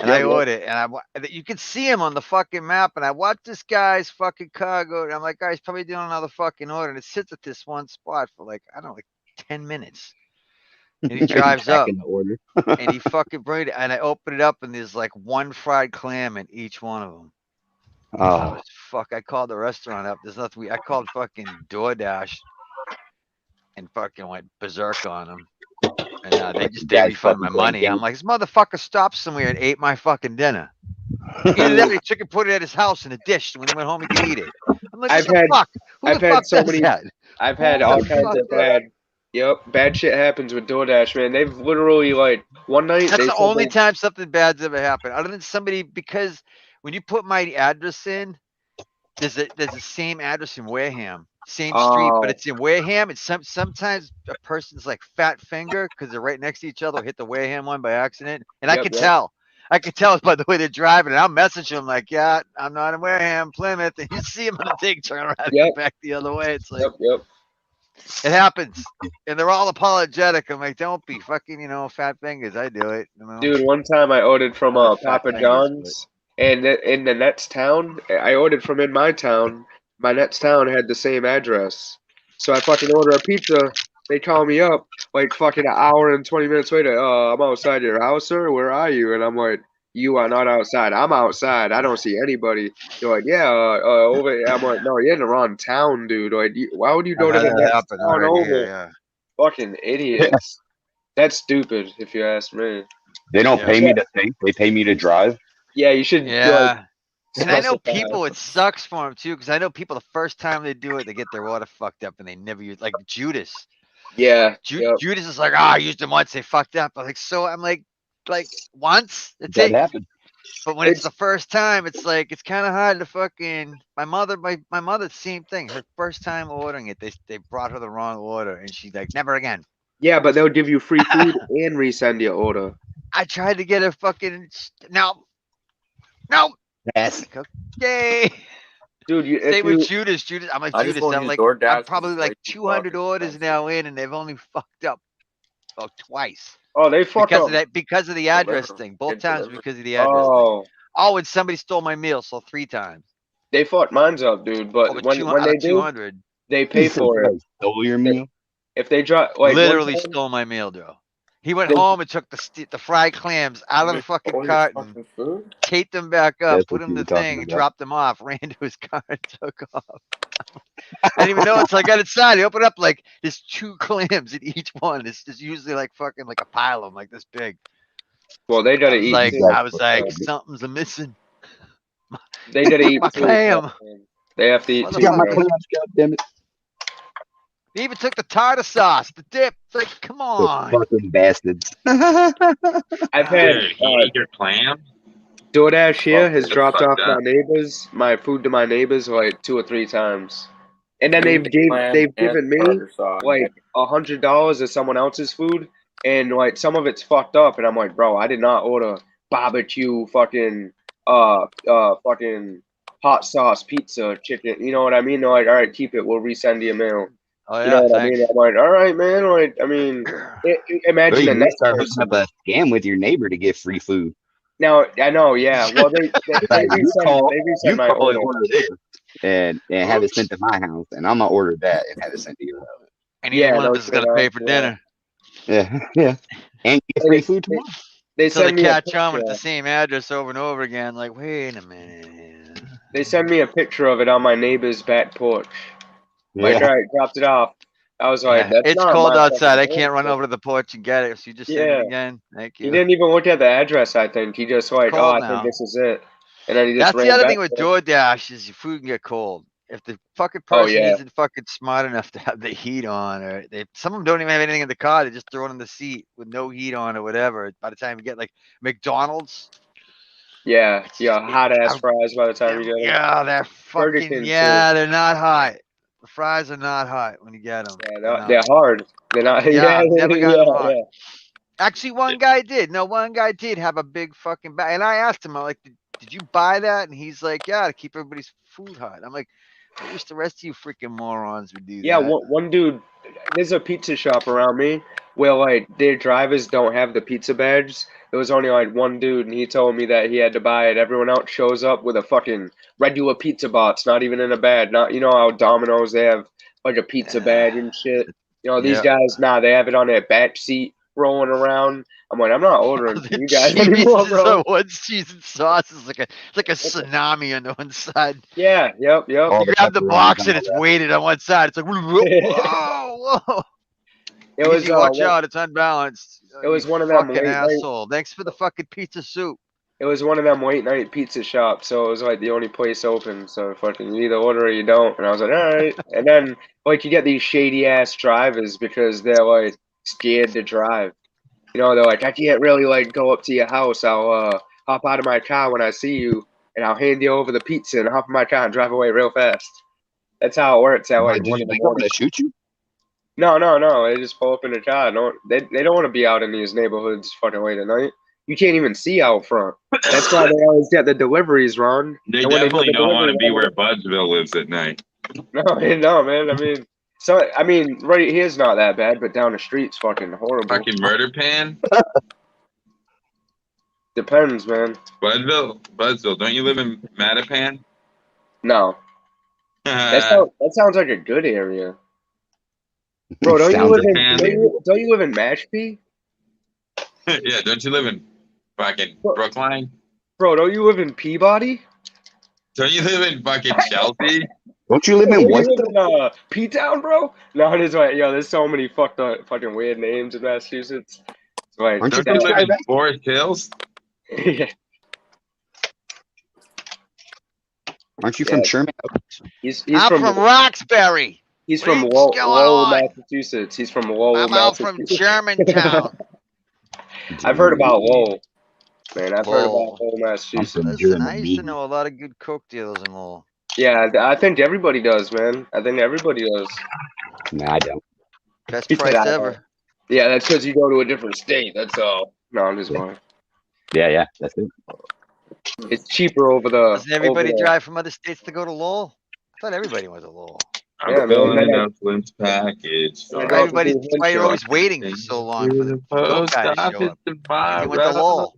And I ordered it, and you can see him on the fucking map, and I watch this guy's fucking car go, and I'm like, guys, probably doing another fucking order, and it sits at this one spot for like, I don't know, like 10 minutes. And he drives up, and he fucking brings it, and I open it up, and there's like one fried clam in each one of them. Oh, fuck! I called the restaurant up. There's nothing. I called fucking DoorDash, and fucking went berserk on them. And they just didn't refund my money. I'm like, this motherfucker stopped somewhere and ate my fucking dinner. He did everything. Took and put it at his house in a dish. When he went home, he could eat it. I'm like, I've had so many. I've had all kinds of bad. Yep, bad shit happens with DoorDash, man. They've literally like one night. That's the only time something bad's ever happened. Other than somebody, because when you put my address in, there's the same address in Wareham. Same street, but it's in Wareham. It's sometimes a person's like fat finger because they're right next to each other. Hit the Wareham one by accident, and I can tell. I can tell by the way they're driving. And I'll message them like, "Yeah, I'm not in Wareham, Plymouth." And you see them on the thing turn around and go back the other way. It's like, it happens, and they're all apologetic. I'm like, don't be fucking, fat fingers. I do it. Dude, one time I ordered from Papa John's, and in the next town, I ordered from in my town. My next town had the same address. So I fucking order a pizza. They call me up like fucking an hour and 20 minutes later. I'm outside your house, sir. Where are you? And I'm like, you are not outside. I'm outside. I don't see anybody. You're like, yeah, over here. I'm like, no, you're in the wrong town, dude. Like, why would you go to the next town over? Fucking idiots. That's stupid, if you ask me. They don't pay me to think. They pay me to drive. Yeah, you should. Yeah. And I know people, it sucks for them too, because I know people the first time they do it, they get their water fucked up and they never use, like Judas. Yeah. Judas is like, I used them once, they fucked up. I'm like once? That's it. Happened. But when it's the first time, it's like, it's kind of hard to fucking, my mother, same thing. Her first time ordering it, they brought her the wrong order and she's like, never again. Yeah, but they'll give you free food and resend your order. I tried to get a fucking, no. Yes. Okay. Dude, same with Judas. I'm like, Judas, I'm probably like 200 orders now in, and they've only fucked up twice. Oh, they fucked up because of the address thing. Both times because of the address thing. Oh, and somebody stole my meal, so 3 times. They fucked mine up, dude. But when they do, 200, they pay for it. Stole your meal? If they drop, like, literally stole my meal, Joe. He went home and took the fried clams out of the fucking carton, taped them back up, put them in the thing, and dropped them off, ran to his car and took off. I didn't even know until I got inside. I opened up like there's 2 clams in each one. It's just usually like fucking like a pile of them, like this big. Well, they gotta eat. I was like, something's missing. They gotta eat my clam. They have to eat. You got my clams, goddammit. They even took the tartar sauce, the dip. It's like, come on. Those fucking bastards. I've had your clam. DoorDash here has dropped off my food to my neighbors like 2 or 3 times. And then they've given me like $100 of someone else's food, and like some of it's fucked up, and I'm like, bro, I did not order barbecue fucking fucking hot sauce pizza chicken. You know what I mean? They're like, all right, keep it. We'll resend you a meal. Oh, yeah, you know what I mean? I'm like, all right, man. Like, I mean, imagine the next start hooking up a scam with your neighbor to get free food. Now, I know, yeah. Well, they resend my order and have it sent to my house, and I'm gonna order that and have it sent to your house. And one is gonna pay for dinner. Yeah, and get free food tomorrow. They catch on with the same address over and over again. Like, wait a minute. They sent me a picture of it on my neighbor's back porch. Like, Yeah. all right, dropped it off. I was like, that's It's not cold my outside. I fucking can't run porch. over to the porch and get it. So you just send Yeah. it again. Thank He you. didn't even look at the address, I think. He just like, oh, Cold I now. think this is it. And then he just That's the ran other back thing with there. DoorDash is your food can get cold. If the fucking Oh, person yeah. isn't fucking smart enough to have the heat on, or some of them don't even have anything in the car, they just throw it in the seat with no heat on or whatever. By the time you get like McDonald's, Yeah, hot ass fries by the time you get them. yeah, they're Burger fucking, King, yeah, too. they're not hot. The fries are not hot when you get them. Yeah, they're hard. They're not. Yeah, I've never gotten them hot. Yeah. Actually, one guy did. No, one guy did have a big fucking bag. And I asked him, I'm like, did you buy that? And he's like, yeah, to keep everybody's food hot. I'm like, I wish the rest of you freaking morons would do Yeah, that. one dude, there's a pizza shop around me where like their drivers don't have the pizza badges. There was only like one dude, and he told me that he had to buy it. Everyone else shows up with a fucking regular pizza box, not even in a bag. Not, you know how Domino's, they have like a pizza bag and shit. You know, these guys, they have it on their back seat rolling around. I'm like, I'm not ordering from you guys anymore, bro. One cheese and sauce is like a tsunami on the one side. Yeah, yep. You grab the box and it's weighted on one side. It's like, whoa. It was watch out, it's unbalanced. It was one of them fucking asshole. Thanks for the fucking pizza soup. It was one of them late night pizza shops, so it was like the only place open. So fucking you either order or you don't. And I was like, all right. And then like you get these shady ass drivers because they're like scared to drive. You know, they're like, I can't really like go up to your house. I'll hop out of my car when I see you, and I'll hand you over the pizza and hop in my car and drive away real fast. That's how it works. At like one of the morning to shoot you. No. They just pull up in the car. They don't want to be out in these neighborhoods fucking late at night. You can't even see out front. That's why they always get the deliveries wrong. They definitely don't want to be where Budsville lives at night. No, man. I mean, right here's not that bad, but down the street's fucking horrible. Fucking murder pan? Depends, man. Budsville. Don't you live in Mattapan? No. That sounds like a good area. Bro, don't you live in Mashpee? Yeah, don't you live in fucking Brookline? Bro, don't you live in Peabody? Don't you live in fucking Chelsea? Don't you live in what? P-Town, bro? No, it is like, there's so many fucking weird names in Massachusetts. It's like, don't you live in Forest Hills? Yeah. Aren't you from Sherman? I'm from Roxbury. He's from Lowell, Massachusetts. He's from Lowell, I'm out from Germantown. I've heard about Lowell. Man, I've heard about Lowell, Massachusetts. Listen, I used to know a lot of good Coke dealers in Lowell. Yeah, I think everybody does, man. I think everybody does. No, I don't. Best price ever. Yeah, that's because you go to a different state. That's all. No, I'm just going. Yeah, that's it. It's cheaper over the. Doesn't everybody drive from other states to go to Lowell? I thought everybody went to Lowell. I'm filling in a Flint's package. That's why you're always waiting for so long for the post guy to show up. He went to Lowell.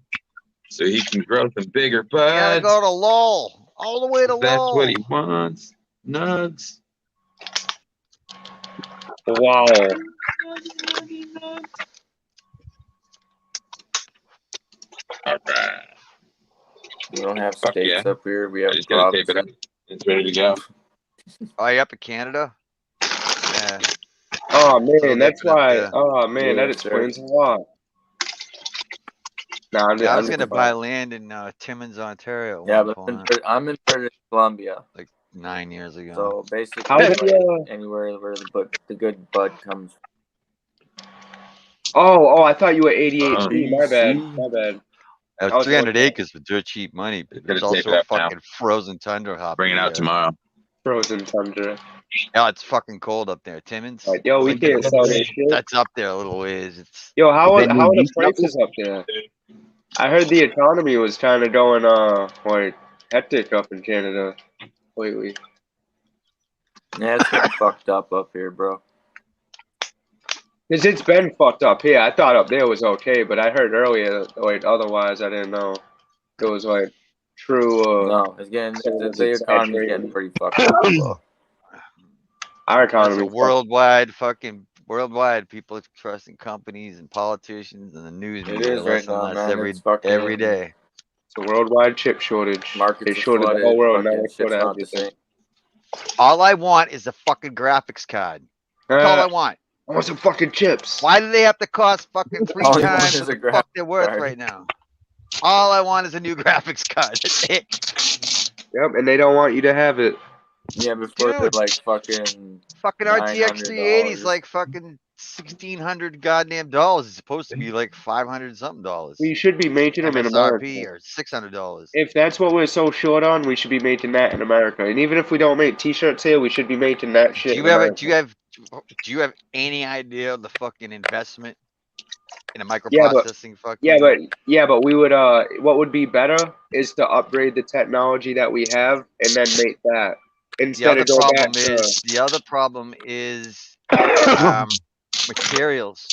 So he can grow some bigger buds. You gotta go to Lowell. All the way to Lowell. That's what he wants. Nugs. Wow. All right. We don't have states up here. We have just gotta tape it up. It's ready to go. Oh, you up in Canada? Yeah. Oh man, that's why. Oh man, that explains a lot. No, I was gonna buy land in Timmins, Ontario. Yeah, but I'm in British Columbia. Like 9 years ago. So basically, anywhere where the good bud comes. Oh, I thought you were 88. My bad. 300 acres for dirt cheap money, but there's also a fucking frozen tundra hop. Bring it out tomorrow. Frozen tundra. Yeah, it's fucking cold up there, Timmins. Right, yo, we can't sell this shit. That's up there a little ways. Yo, how are the prices up there? I heard the economy was kind of going like hectic up in Canada lately. Yeah, it's getting fucked up here, bro. Cause it's been fucked up here. I thought up there was okay, but I heard earlier like otherwise. I didn't know it was like true. No, it's getting the economy's getting pretty fucked up. Bro. Our economy, worldwide people trusting companies and politicians and the news media right now, man. every day. It's The worldwide chip shortage. Markets they shorted the whole world. Now they short everything. All I want is a fucking graphics card. That's all I want. I want some fucking chips. Why do they have to cost fucking 3 times what the fuck they're worth right now? All I want is a new graphics card. That's it. Yep, and they don't want you to have it. Yeah, before they're like fucking RTX 380 is like fucking $1,600 goddamn dollars. It's supposed to be like $500 something dollars. We should be making them in America. or $600. If that's what we're so short on, we should be making that in America. And even if we don't make T-shirts here, we should be making that shit. Do you have any idea of the fucking investment in a microprocessing but we would what would be better is to upgrade the technology that we have and then make that instead of going back to... The other problem is materials.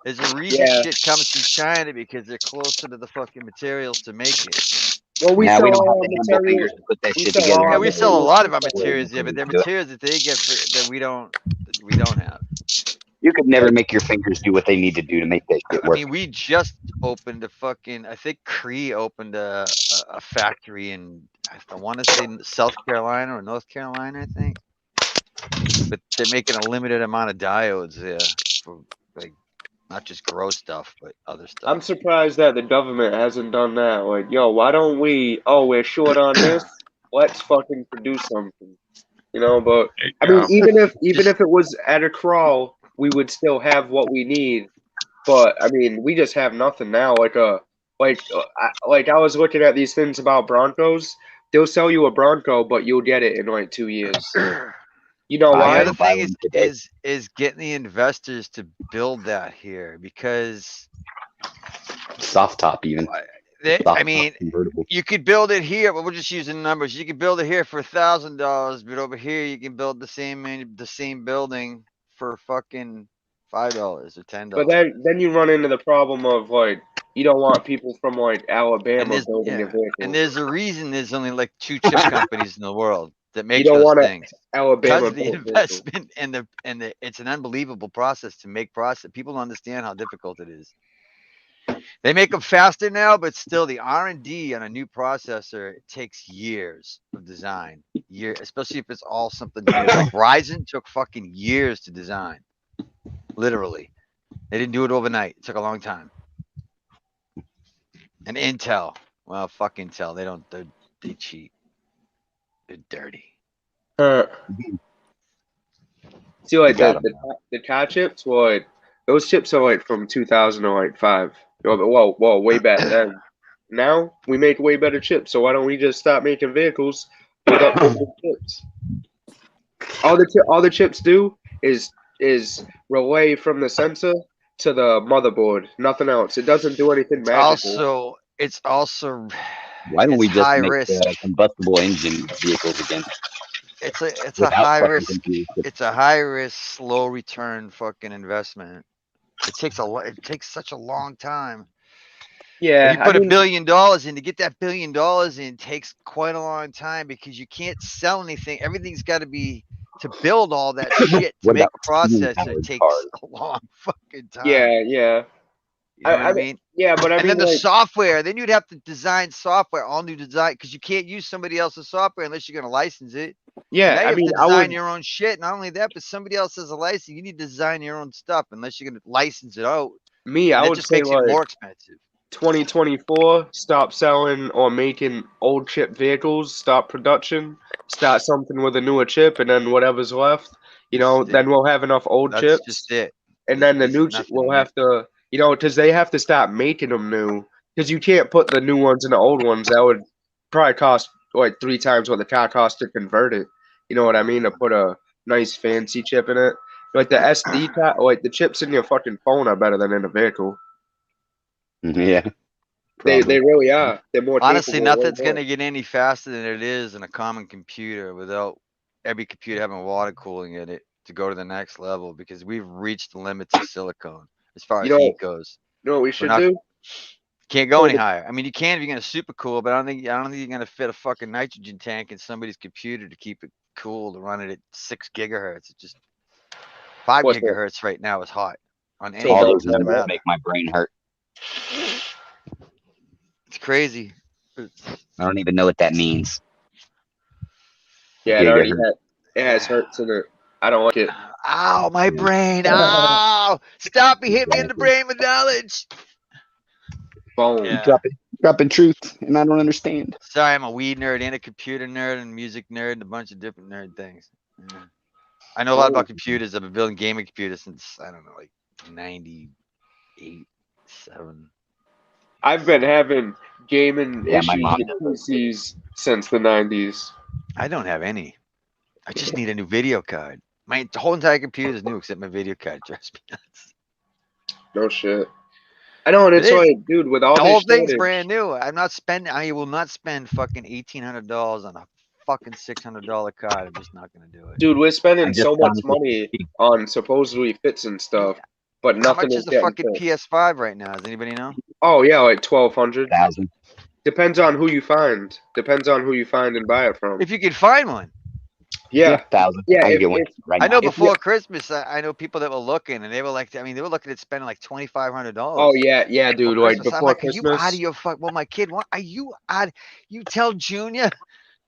There's a reason shit comes from China because they're closer to the fucking materials to make it. Well, we sell we sell a lot of our materials, but they're materials that they get that we don't have. You could never make your fingers do what they need to do to make that shit work. I mean, we just opened a fucking, I think Cree opened a factory in, I want to say South Carolina or North Carolina, I think. But they're making a limited amount of diodes there for like not just grow stuff, but other stuff. I'm surprised that the government hasn't done that. Like, yo, why don't we? Oh, we're short on this. Let's fucking produce something. You know, but I mean, even if it was at a crawl, we would still have what we need. But I mean, we just have nothing now. Like I was looking at these things about Broncos. They'll sell you a Bronco, but you'll get it in like 2 years. You know why? The other thing is getting the investors to build that here because soft top even. I mean, you could build it here, but we're just using numbers. You could build it here for $1,000, but over here you can build the same building for fucking $5 or $10. But then you run into the problem of like you don't want people from like Alabama building your vehicle. And there's a reason there's only like 2 chip companies in the world that make those things. Alabama because of the investment and the it's an unbelievable process to make process. People don't understand how difficult it is. They make them faster now, but still the R&D on a new processor takes years of design. Especially if it's all something new. Like Ryzen took fucking years to design. Literally. They didn't do it overnight. It took a long time. And Intel. Well, fuck Intel. They cheat. They're dirty. See, like the car chips, like those chips are like from 2005. Well, way back then. Now we make way better chips, so why don't we just stop making vehicles with upgraded chips? All the chips do is relay from the sensor to the motherboard. Nothing else. It doesn't do anything magical. It's also why don't we just make combustible engine vehicles again? It's a high risk. It's a high risk, slow return fucking investment. It takes such a long time. Yeah, if you put $1 billion in, to get that $1 billion in takes quite a long time because you can't sell anything. Everything's got to be to build all that shit to make a processor. It takes a long fucking time. Yeah. You know what I mean? Yeah, but then the software. Then you'd have to design software, all new design, because you can't use somebody else's software unless you're going to license it. Yeah, now you have to design your own shit. Not only that, but somebody else has a license. You need to design your own stuff unless you're going to license it out. I would just say makes it more expensive. 2024, stop selling or making old chip vehicles. Stop production. Start something with a newer chip, and then whatever's left, then we'll have enough old chips. That's just it. And then the new chip we'll have to. Because they have to stop making them new. Because you can't put the new ones in the old ones. That would probably cost like 3 times what the car costs to convert it. You know what I mean? To put a nice fancy chip in it. Like the SD card, like the chips in your fucking phone are better than in a vehicle. Yeah. They really are. They're more. Honestly, nothing's gonna get any faster than it is in a common computer without every computer having water cooling in it to go to the next level because we've reached the limits of silicone. As far as heat goes, what we should do? Can't go any higher. I mean, you can if you're gonna super cool, but I don't think you're gonna fit a fucking nitrogen tank in somebody's computer to keep it cool to run it at 6 gigahertz. It's just 5 gigahertz right now is hot on any. All those numbers make my brain hurt. It's crazy. I don't even know what that means. Yeah, it has hurts in it. I don't like it. Ow, my brain. Ow. Stop me. Hit me in the brain with knowledge. Boom. Yeah. Dropping truth, and I don't understand. Sorry, I'm a weed nerd and a computer nerd and music nerd and a bunch of different nerd things. Yeah. I know a lot about computers. I've been building gaming computers since, I don't know, like 98, 7. I've been having gaming issues with PCs since the 90s. I don't have any. I just need a new video card. My whole entire computer is new except my video card. Drives me nuts. No shit. I know, and it's like, dude, with all the this whole thing's brand new. I'm not spending. I will not spend fucking $1,800 on a fucking $600 card. I'm just not gonna do it. Dude, we're spending so much money on supposedly fits and stuff, but nothing. How much is the fucking PS5 right now? Does anybody know? Oh yeah, like 1,200. 1,000. Depends on who you find. Depends on who you find and buy it from. If you can find one. Yeah, 1,000. Yeah, I can get one right I know now. before Christmas, I know people that were looking, and they were like, I mean, they were looking at spending like $2,500. Oh yeah, dude. Like before Christmas. Are you out of your fuck? Well, my kid, what are you out? You tell Junior,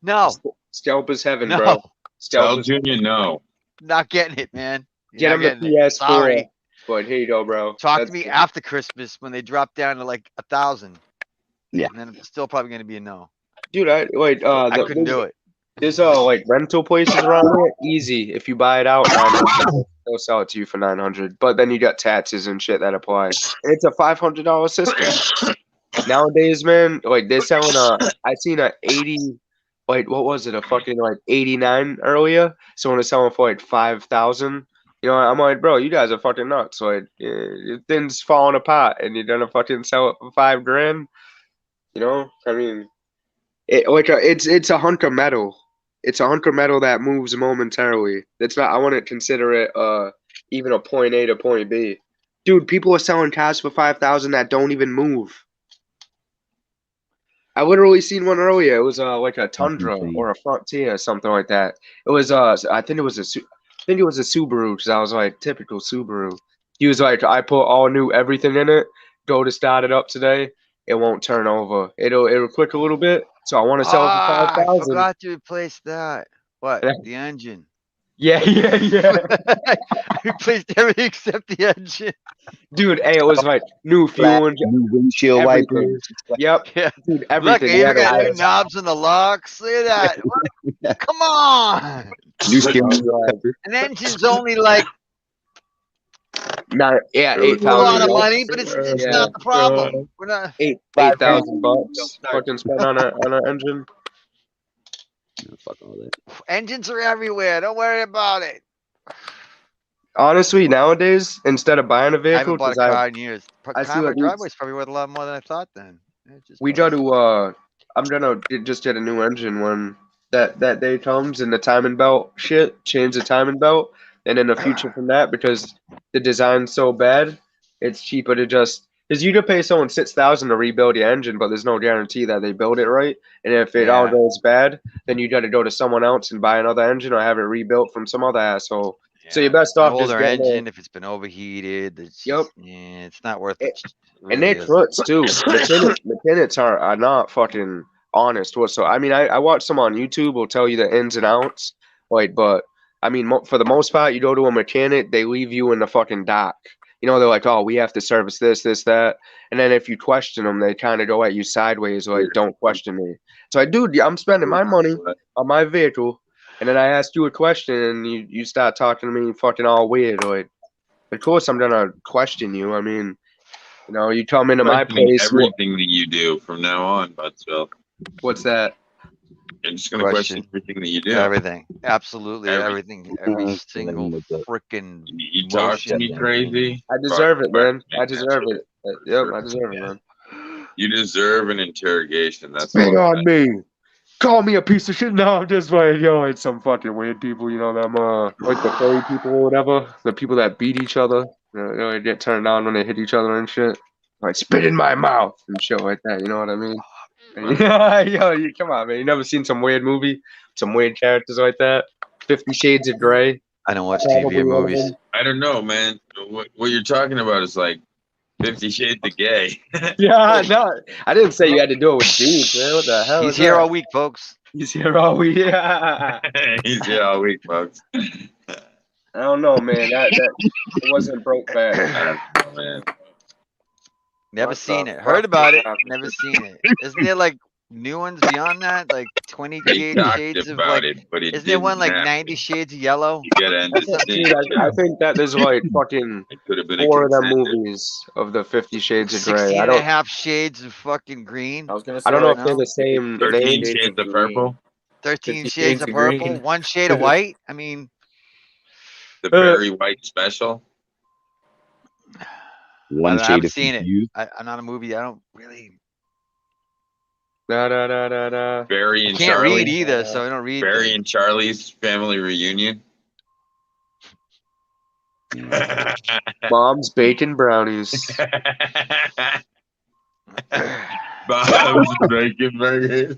no. Scalp is heaven, bro. Tell Junior, no. Not getting it, man. Get him a PS4. Sorry. But here you go, bro. Talk to me after Christmas when they drop down to like 1,000. Yeah. And then it's still probably going to be a no. Dude, I couldn't do it. There's like rental places around here. Easy. If you buy it out, they'll sell it to you for $900. But then you got taxes and shit that apply. And it's a $500 system. Nowadays, man, like they're selling I seen a 80, like what was it? A fucking like 89 earlier. Someone was selling for like 5,000. You know, I'm like, bro, you guys are fucking nuts. Like, your thing's falling apart, and you're gonna fucking sell it for $5,000. You know, I mean, it's a hunk of metal. It's a hunk of metal that moves momentarily. It's not. I wouldn't consider it even a point A to point B. Dude, people are selling cars for $5,000 that don't even move. I literally seen one earlier. It was like a Tundra or a Frontier or something like that. It was I think it was a Subaru, because I was like, typical Subaru. He was like, I put all new everything in it. Go to start it up today. It won't turn over. It'll click a little bit. So I want to sell it for $5,000. I forgot to replace that. What? The engine. Yeah. I replaced everything except the engine. Dude, hey, it was like new fuel and new windshield wipers. Yep. Yeah. Dude, everything. Look, I even got new knobs in the locks. Look at that. Come on. New steering. An engine's only like $8,000. A lot of money, but it's not the problem. We're not $8,000 fucking spent on an engine. Fuck all that. Engines are everywhere. Don't worry about it. Honestly, nowadays, instead of buying a vehicle, I haven't bought a car in years. I see my driveway's probably worth a lot more than I thought. Then we try to. I'm gonna just get a new engine when that day comes, and the timing belt shit. Change the timing belt. And in the future from that, because the design's so bad, it's cheaper to just, because you could pay someone $6,000 to rebuild your engine, but there's no guarantee that they build it right. And if it all goes bad, then you got to go to someone else and buy another engine or have it rebuilt from some other asshole. Yeah. So you're best off just getting engine if it's been overheated. It's not worth it. Really, and they trucks too. Mechanics are not fucking honest whatsoever. I mean, I watch some on YouTube will tell you the ins and outs, but. I mean, for the most part, you go to a mechanic, they leave you in the fucking dock. You know, they're like, oh, we have to service this, that. And then if you question them, they kind of go at you sideways, like, don't question me. So dude, I'm spending my money on my vehicle. And then I ask you a question and you start talking to me fucking all weird. Like, of course I'm going to question you. I mean, you know, you come into my place. Everything that you do from now on, Buttsville. What's that? I'm just going to question everything that you do. Everything. Absolutely everything. Every single freaking You talk to me crazy. I deserve it, man. I deserve it. Yep, I deserve it, man. You deserve an interrogation. That's Spit on me. Call me a piece of shit. No, I'm just like, it's some fucking weird people, you know, them, like the furry people or whatever. The people that beat each other. You know, they get turned on when they hit each other and shit. Like, spit in my mouth and shit like that, you know what I mean? Yo, come on, man. You never seen some weird movie? Some weird characters like that? 50 Shades of Grey? I don't watch TV or movies. I don't know, man. What you're talking about is like 50 Shades of Gay. Yeah, no, I didn't say you had to do it with dudes, man. What the hell? He's here all week, folks. He's here all week. Yeah. He's here all week, folks. I don't know, man. That it wasn't broke back. I don't know, man. Never seen it. Heard about it. Never seen it. Isn't there like new ones beyond that? Like 28 shades of like. Isn't there one like 90 shades of yellow? You gotta understand. Dude, I think that there's like fucking 4 of them movies of the 50 Shades of Grey. 16 and a half shades of fucking green. I was gonna say, I don't know if they're the same. 13 Shades of Purple. 13 shades of purple. green. 1 shade of white. I mean, The Very White Special. One I shade haven't of seen it. confused. I'm not a movie. I don't really. Barry and Can't Charlie. read either, so I don't read. Barry and Charlie's Family Reunion. Mom's baking brownies. Bob's Bacon Burgers.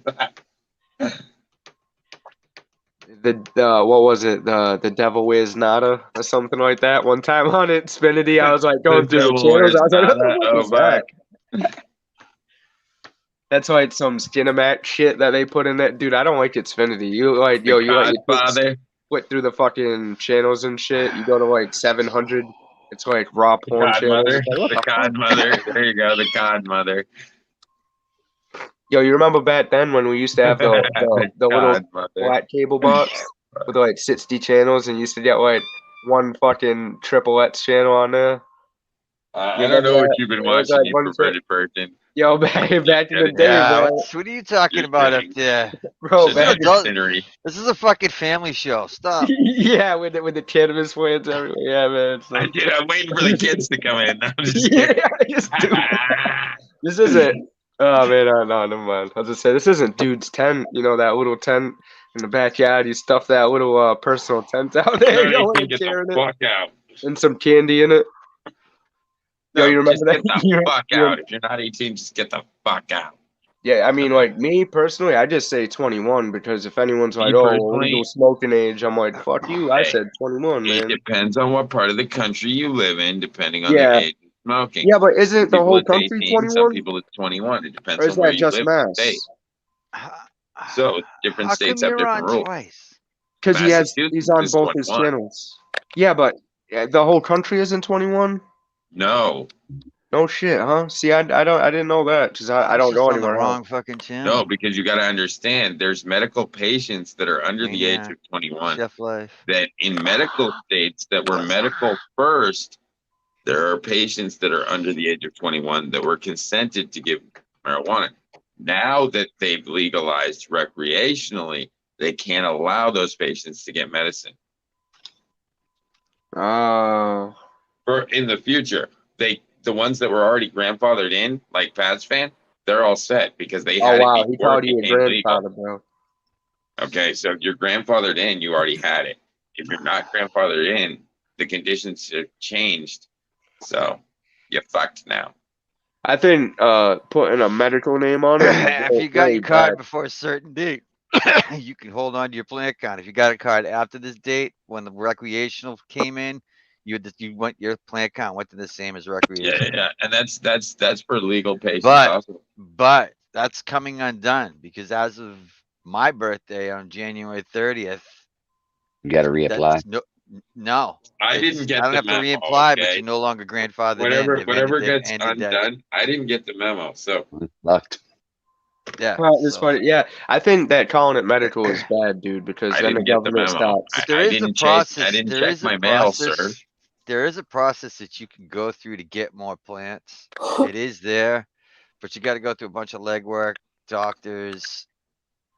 What was it? The Devil Wears Nada or something like that. One time on Xfinity, I was like going through the channels. I was like, what the fuck is that? That's like some Cinemax shit that they put in that. Dude, I don't like Xfinity. You like, yo, you like split through the fucking channels and shit. You go to like 700. It's like raw porn channels. The Godmother. There you go, the Godmother. Yo, you remember back then when we used to have the little flat cable box with like 60 channels and you used to get like one fucking triple X channel on there? I don't know what you've been watching, you perverted person. Yo, back in the day, Yeah, bro. what are you talking about up there? Bro, this is a fucking family show. Stop. Yeah, with the cannabis plants everywhere. Yeah, man. It's like... Dude, I'm waiting for the kids to come in. I'm just This isn't. Oh man, no, never mind. I was just say this isn't dude's tent. You know that little tent in the backyard. You stuff that little personal tent out there. You can get the fuck out. And some candy in it. No, yo, you remember that? Get the fuck out. If you're not 18, just get the fuck out. Yeah, I mean, like me personally, I just say 21 because if anyone's like, "Oh, legal smoking age," I'm like, "Fuck you!" I said 21, man. It depends on what part of the country you live in, depending on the age of smoking. Yeah, but isn't the whole country 21? Some people it's 21. It depends or is on where that you just live. Mass? So different states have different rules. Because he's on both his channels. Yeah, but the whole country isn't 21. No. No shit, huh? See, I didn't know that because I don't go anywhere. Wrong fucking channel. No, because you got to understand, there's medical patients that are under the age of 21. Chef life. That in medical states that were medical first, there are patients that are under the age of 21 that were consented to give marijuana. Now that they've legalized recreationally, they can't allow those patients to get medicine. Oh. For in the future, the ones that were already grandfathered in, like Pat's fan, they're all set because they had it before it became legal. Bro. Okay, so if you're grandfathered in, you already had it. If you're not grandfathered in, the conditions have changed. So you're fucked now. I think putting a medical name on it. If you got your card before a certain date, you can hold on to your plant card. If you got a card after this date, when the recreational came in, you went your plant count went to the same as recreational. Yeah, and that's for legal patients. But that's coming undone because as of my birthday on January 30th, you got to reapply. No, I didn't get. I don't have to reapply, but you're no longer grandfathered. Whatever gets undone, I didn't get the memo, so lucked. Yeah. Well, it's funny. Yeah, I think that calling it medical is bad, dude, because then the government stops. There is a process. I didn't check my mail, sir. There is a process that you can go through to get more plants. It is there, but you got to go through a bunch of legwork, doctors,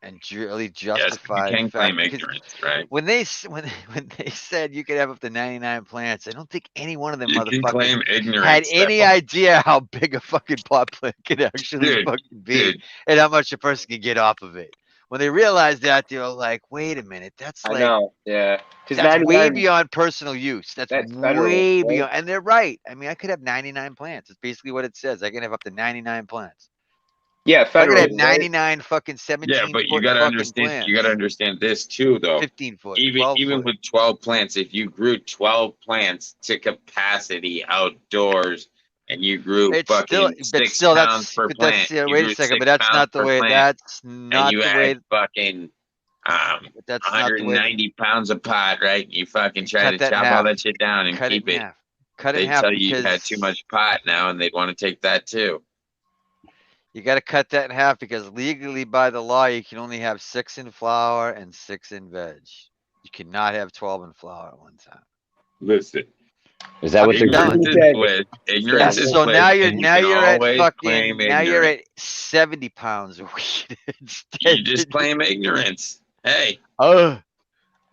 and really justify. Yes, you can't claim ignorance, right? When they said you could have up to 99 plants, I don't think any one of them motherfuckers had any idea how big a fucking pot plant could actually fucking be and how much a person can get off of it. When they realized that, they were like, "Wait a minute, that's like, that's way beyond personal use. That's way beyond." And they're right. I mean, I could have 99 plants. It's basically what it says. I can have up to 99 plants. Yeah, federal. I could have 99 fucking 17. Yeah, but you gotta understand. Plants. You gotta understand this too, though. 15 foot. Even with 12 plants, if you grew 12 plants to capacity outdoors and you grew It's fucking still, 6 pounds per plant. You wait a grew second, 6 but that's pounds not the per way, plant, that's and not you the had way, fucking but that's not the way. 190 pounds of pot, right? You fucking try Cut to that in chop all half. that shit down and Cut it keep in it. half. Cut it in They'd half tell you you had too because much pot now, and they'd want to take that too. you gotta cut that in half because legally by the law, you can only have 6 in flour and 6 in veg. You cannot have 12 in flour at one time. Listen, Is that what they're ignorance doing? is bliss. Ignorance is So bliss. now and you're you can at always claim fucking, now you're ignorance. at 70 pounds of wheat instead. You just claim ignorance. Hey, Oh,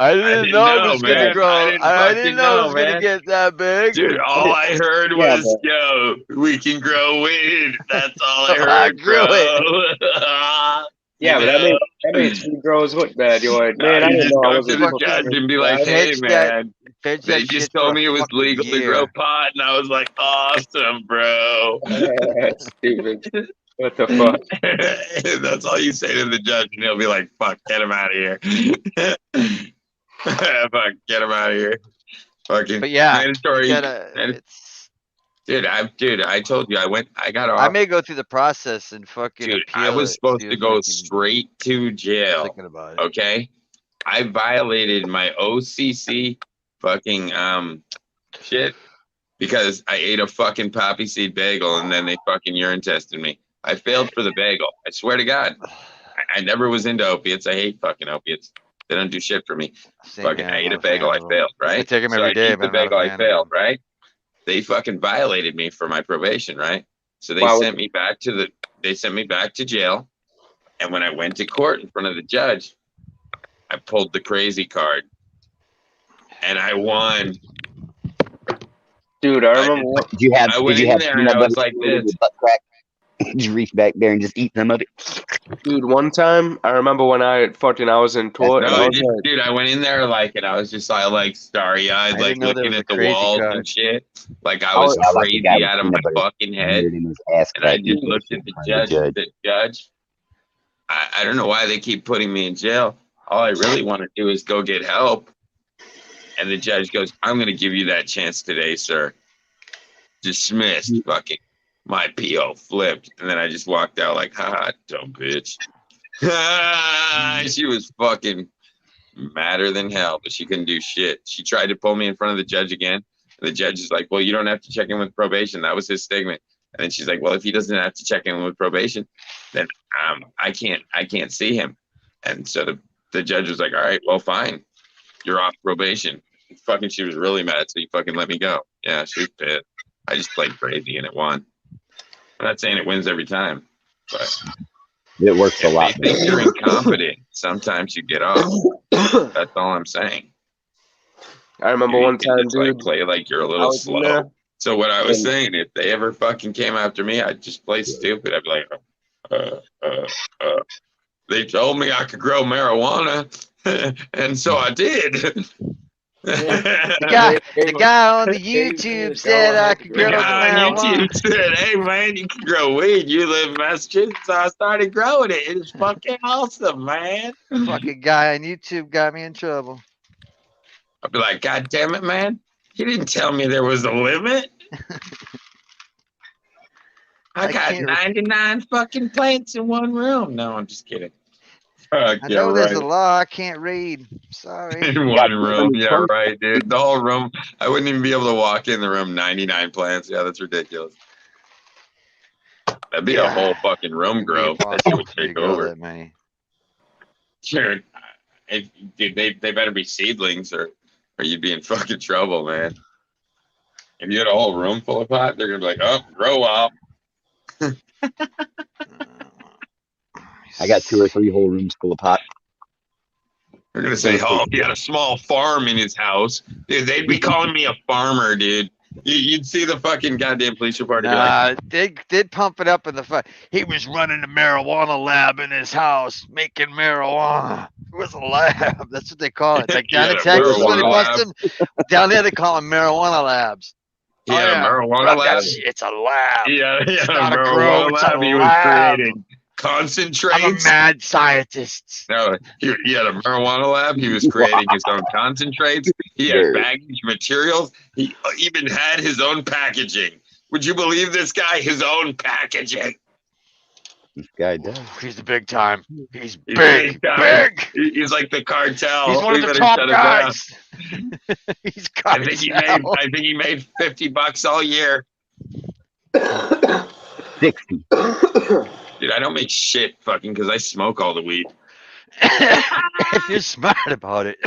I didn't didn't know it know, was gonna man. grow. I didn't I didn't fucking know it know, was gonna man. get that big. Dude, all I heard Yeah, was, yo, we can grow weed. That's all I I heard, grew bro. Yeah, but You know? that makes me grows look bad. You're like, man, I You didn't just know I go was to the judge and be like, hey, man, Fed they that just shit for told a me it was fucking legal to grow year. pot. And I was like, awesome, bro. Stupid. What the fuck? That's all you say to the judge, and he'll be like, fuck, get him out of here. Fuck, get him out of here. Fucking But yeah, mandatory. it's. Dude, I told you, I got off. I may go through the process and fucking Dude, appeal I was it, supposed see to if go I can- straight to jail. Thinking about it. Okay, I violated my OCC fucking shit because I ate a fucking poppy seed bagel and then they fucking urine tested me. I failed for the bagel. I swear to God, I never was into opiates. I hate fucking opiates. They don't do shit for me. Fucking, I ate a bagel. I failed. Right? I take them So every I day, ate the but I'm not a bagel. I fan of failed. them. Right? They fucking violated me for my probation. Right? So they Wow. sent me back to jail. And when I went to court in front of the judge, I pulled the crazy card and I won. Dude, I remember what. Did you have I went in there and I was like this. Butt crack? Did you reach back there and just eat some of it? Dude, one time, I remember when I was in court. and I No, was like, dude, I went in there and I was just like starry-eyed, I like didn't know there looking was at a the crazy walls card. and shit. Like I was I like the crazy guy with out of my peanut butter fucking head. smeared in his ass And I crack. just looked at the judge. The judge, I don't know why they keep putting me in jail. All I really want to do is go get help. And the judge goes, I'm going to give you that chance today, sir. Dismissed. Fucking my PO flipped. And then I just walked out like, haha, dumb bitch. She was fucking madder than hell, but she couldn't do shit. She tried to pull me in front of the judge again. And the judge is like, well, you don't have to check in with probation. That was his statement. And then she's like, well, if he doesn't have to check in with probation, then I can't see him. And so the judge was like, all right, well, fine. You're off probation. Fucking, she was really mad, so you fucking let me go. Yeah, she was pissed. I just played crazy and it won. I'm not saying it wins every time, but it works a lot. If they think you're incompetent, sometimes you get off. That's all I'm saying. I remember one time, dude. Like play like you're a little slow. So what I was saying, if they ever fucking came after me, I'd just play stupid. I'd be like, they told me I could grow marijuana, and so I did. The guy on the YouTube said I could grow marijuana. YouTube said, hey man, you can grow weed. You live in Massachusetts, so I started growing it. It's fucking awesome, man. Fucking guy on YouTube got me in trouble. I'd be like, God damn it, man. You didn't tell me there was a limit. I got 99 fucking plants in one room. No, I'm just kidding. I know there's a law. I can't read. Sorry. In one room. Yeah, right, dude. The whole room. I wouldn't even be able to walk in the room. 99 plants. Yeah, that's ridiculous. That'd be a whole fucking room grow. That shit would take over. Sure. They better be seedlings or you'd be in fucking trouble, man. If you had a whole room full of pot, they're gonna be like, oh, grow up. I got 2 or 3 whole rooms full of pot. They're gonna say, oh, he had a small farm in his house. Dude, they'd be calling me a farmer, dude. You'd see the fucking goddamn police report. They did pump it up in the he was running a marijuana lab in his house, making marijuana. It was a lab. That's what they call it. Like down in Texas, when they bust them, down there they call them marijuana labs. Yeah, marijuana lab. It's a lab. Yeah, it's not a grow. It's a he was lab. creating concentrates. I'm a mad scientist. No, he had a marijuana lab. He was creating his own concentrates. He had baggage materials. He even had his own packaging. Would you believe this guy? His own packaging. This guy does. He's the big time. He's big. Big. He's like the cartel. He's one of the top guys. He's cartel. I think he made $50 all year. 60. Dude, I don't make shit fucking because I smoke all the weed. If you're smart about it.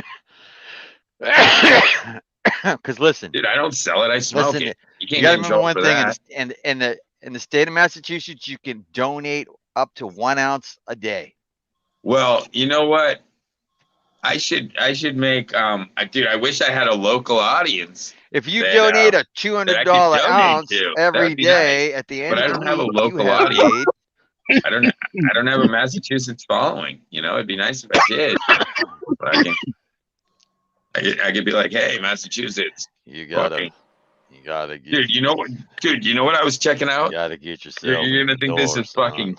Because listen, dude, I don't sell it. I smoke it. You gotta remember one thing. In the state of Massachusetts, you can donate up to 1 ounce a day. Well, you know what? I should make dude, I wish I had a local audience. If you donate a $200 ounce every day, at the end but of I don't have a local audience. I don't have a Massachusetts following. You know, it'd be nice if I did. But I could be like, hey, Massachusetts. You gotta get, dude, you know what I was checking out? You gotta get yourself. You're gonna think this is fucking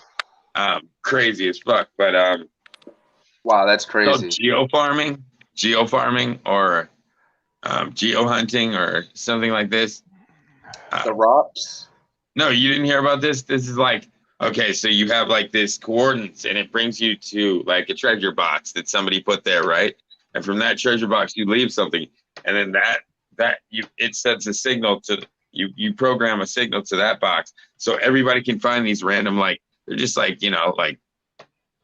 crazy as fuck, but wow, that's crazy. Geofarming or geo hunting or something like this. The rocks? No, you didn't hear about this? This is like, okay, so you have like this coordinates and it brings you to like a treasure box that somebody put there, right? And from that treasure box, you leave something, and then it sends a signal to you program a signal to that box, so everybody can find these random, like, they're just like, you know, like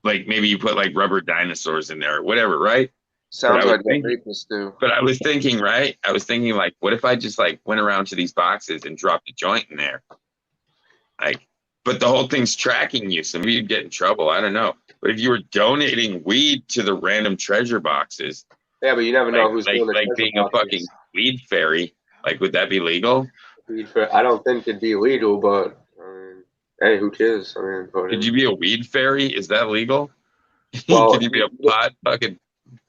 maybe you put like rubber dinosaurs in there or whatever, right? Sounds like what rapists do. But I was thinking, right? Like, what if I just like went around to these boxes and dropped a joint in there? Like, but the whole thing's tracking you, so maybe you'd get in trouble. I don't know. But if you were donating weed to the random treasure boxes, yeah, but you never know who's like being a fucking weed fairy. Like, would that be legal? I don't think it'd be legal, but I mean, hey, who cares? I mean, could you be a weed fairy? Is that legal? Well, could you be a pot fucking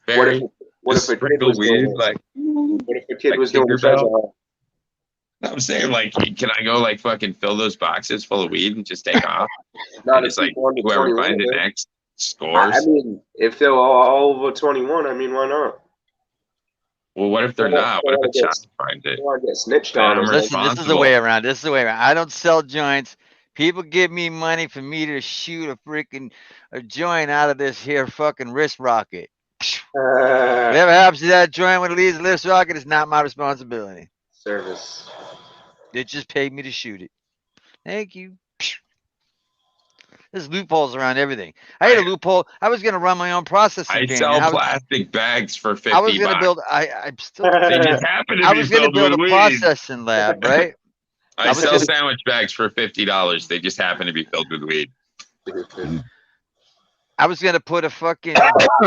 fairy? What if a kid was weed? Like, what if a kid was doing treasure hunt? I'm saying, like, can I go like fucking fill those boxes full of weed and just take off? Not it's like whoever finds it next scores. I mean, if they're all over 21, I mean, why not? Well, what if they're not? What if a child finds it? Get snitched on them. Listen, this is the way around. I don't sell joints. People give me money for me to shoot a joint out of this here fucking wrist rocket. Whatever happens to that joint when it leaves the wrist rocket is not my responsibility. Service. They just paid me to shoot it. Thank you. There's loopholes around everything. I had a loophole. I was going to run my own processing. I sell plastic bags for $50. I was going to build. I'm still. They just happen to I was going to build a processing lab, right? I sell sandwich bags for $50. They just happen to be filled with weed. I was going to put a fucking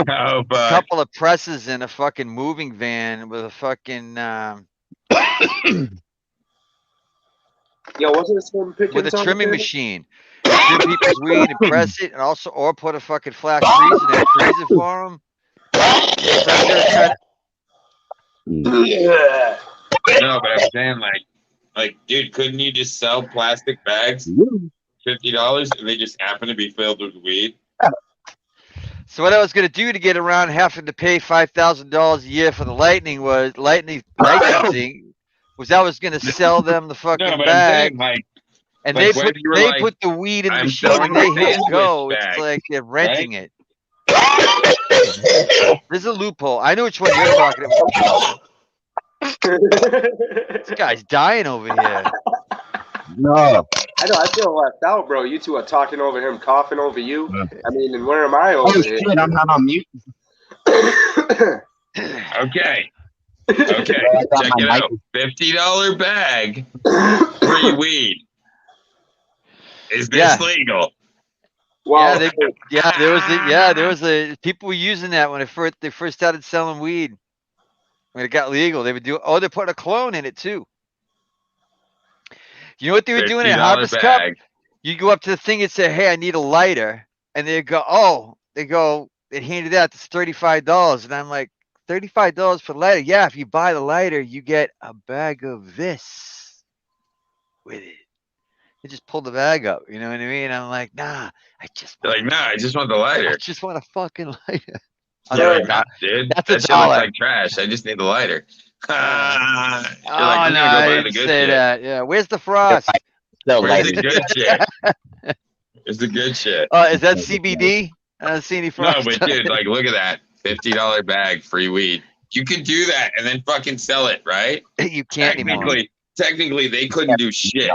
couple of presses in a fucking moving van with a fucking. Yo, wasn't it some pictures with a trimming machine? Trim people's weed and press it, and also, or put a fucking flash freezer and freeze it for them. No, but I'm saying, like, dude, couldn't you just sell plastic bags, $50, and they just happen to be filled with weed? So what I was going to do to get around having to pay $5,000 a year for the licensing was I was going to sell them the fucking bag. And they put the weed in the machine and they hit go. It's like they're renting it. There's a loophole. I know which one you're talking about. This guy's dying over here. No. I know. I feel left out, bro. You two are talking over him, coughing over you. I mean, and where am I over here? Shit, I'm not on mute. Okay. Check it out. $50 bag, free weed. Is this legal? Well, there was a people were using that when they first started selling weed. When it got legal, they would do. Oh, they put a clone in it too. You know what they were doing at Harvest Cup? You go up to the thing and say, "Hey, I need a lighter," and they go, they handed that. It's $35, and I'm like, $35 for lighter? Yeah, if you buy the lighter, you get a bag of this with it. They just pulled the bag up, you know what I mean? I'm like, nah, I just want the lighter. I just want a fucking lighter. Dude, that shit looks like trash. I just need the lighter. I didn't say that. Yeah, where's the frost? Where's the good shit? It's the good shit. Is that CBD? I don't see any frost. No, but dude, like, look at that. $50 bag, free weed. You can do that and then fucking sell it, right? You can't anymore. Technically, they couldn't do shit.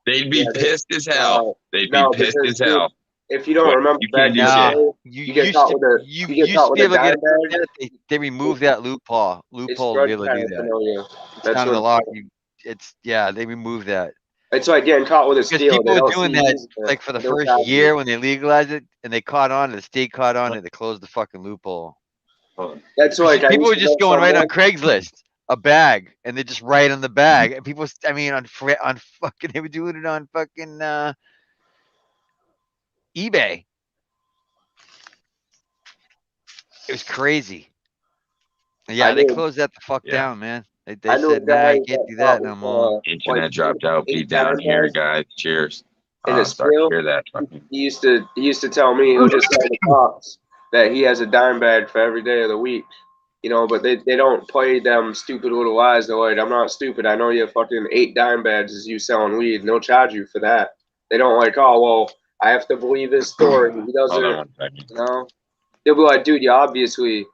They'd be pissed as hell. They'd be pissed as hell. If you don't remember, you can't do shit. You get caught with a dime bag. They removed that loophole. To be able to do that. That's not the law. They removed that. It's like getting caught with a steal. People were doing that like for the first year when they legalized it, and they caught on. The state caught on, and they closed the fucking loophole. That's like people were just going right on Craigslist, a bag, and they just write on the bag. And people, on fucking, they were doing it on fucking eBay. It was crazy. Yeah, they closed that the fuck down, man. They said, nah, I can't do that no more. Internet dropped out. Be down here, guys. Cheers. In a steal, hear that. He used to tell me, he'll just tell the cops that he has a dime bag for every day of the week. But they don't play them stupid little lies. They're like, I'm not stupid. I know you have fucking 8 dime bags as you selling weed. And they'll charge you for that. They don't like, oh, well, I have to believe his story. He doesn't, They'll be like, dude, you obviously,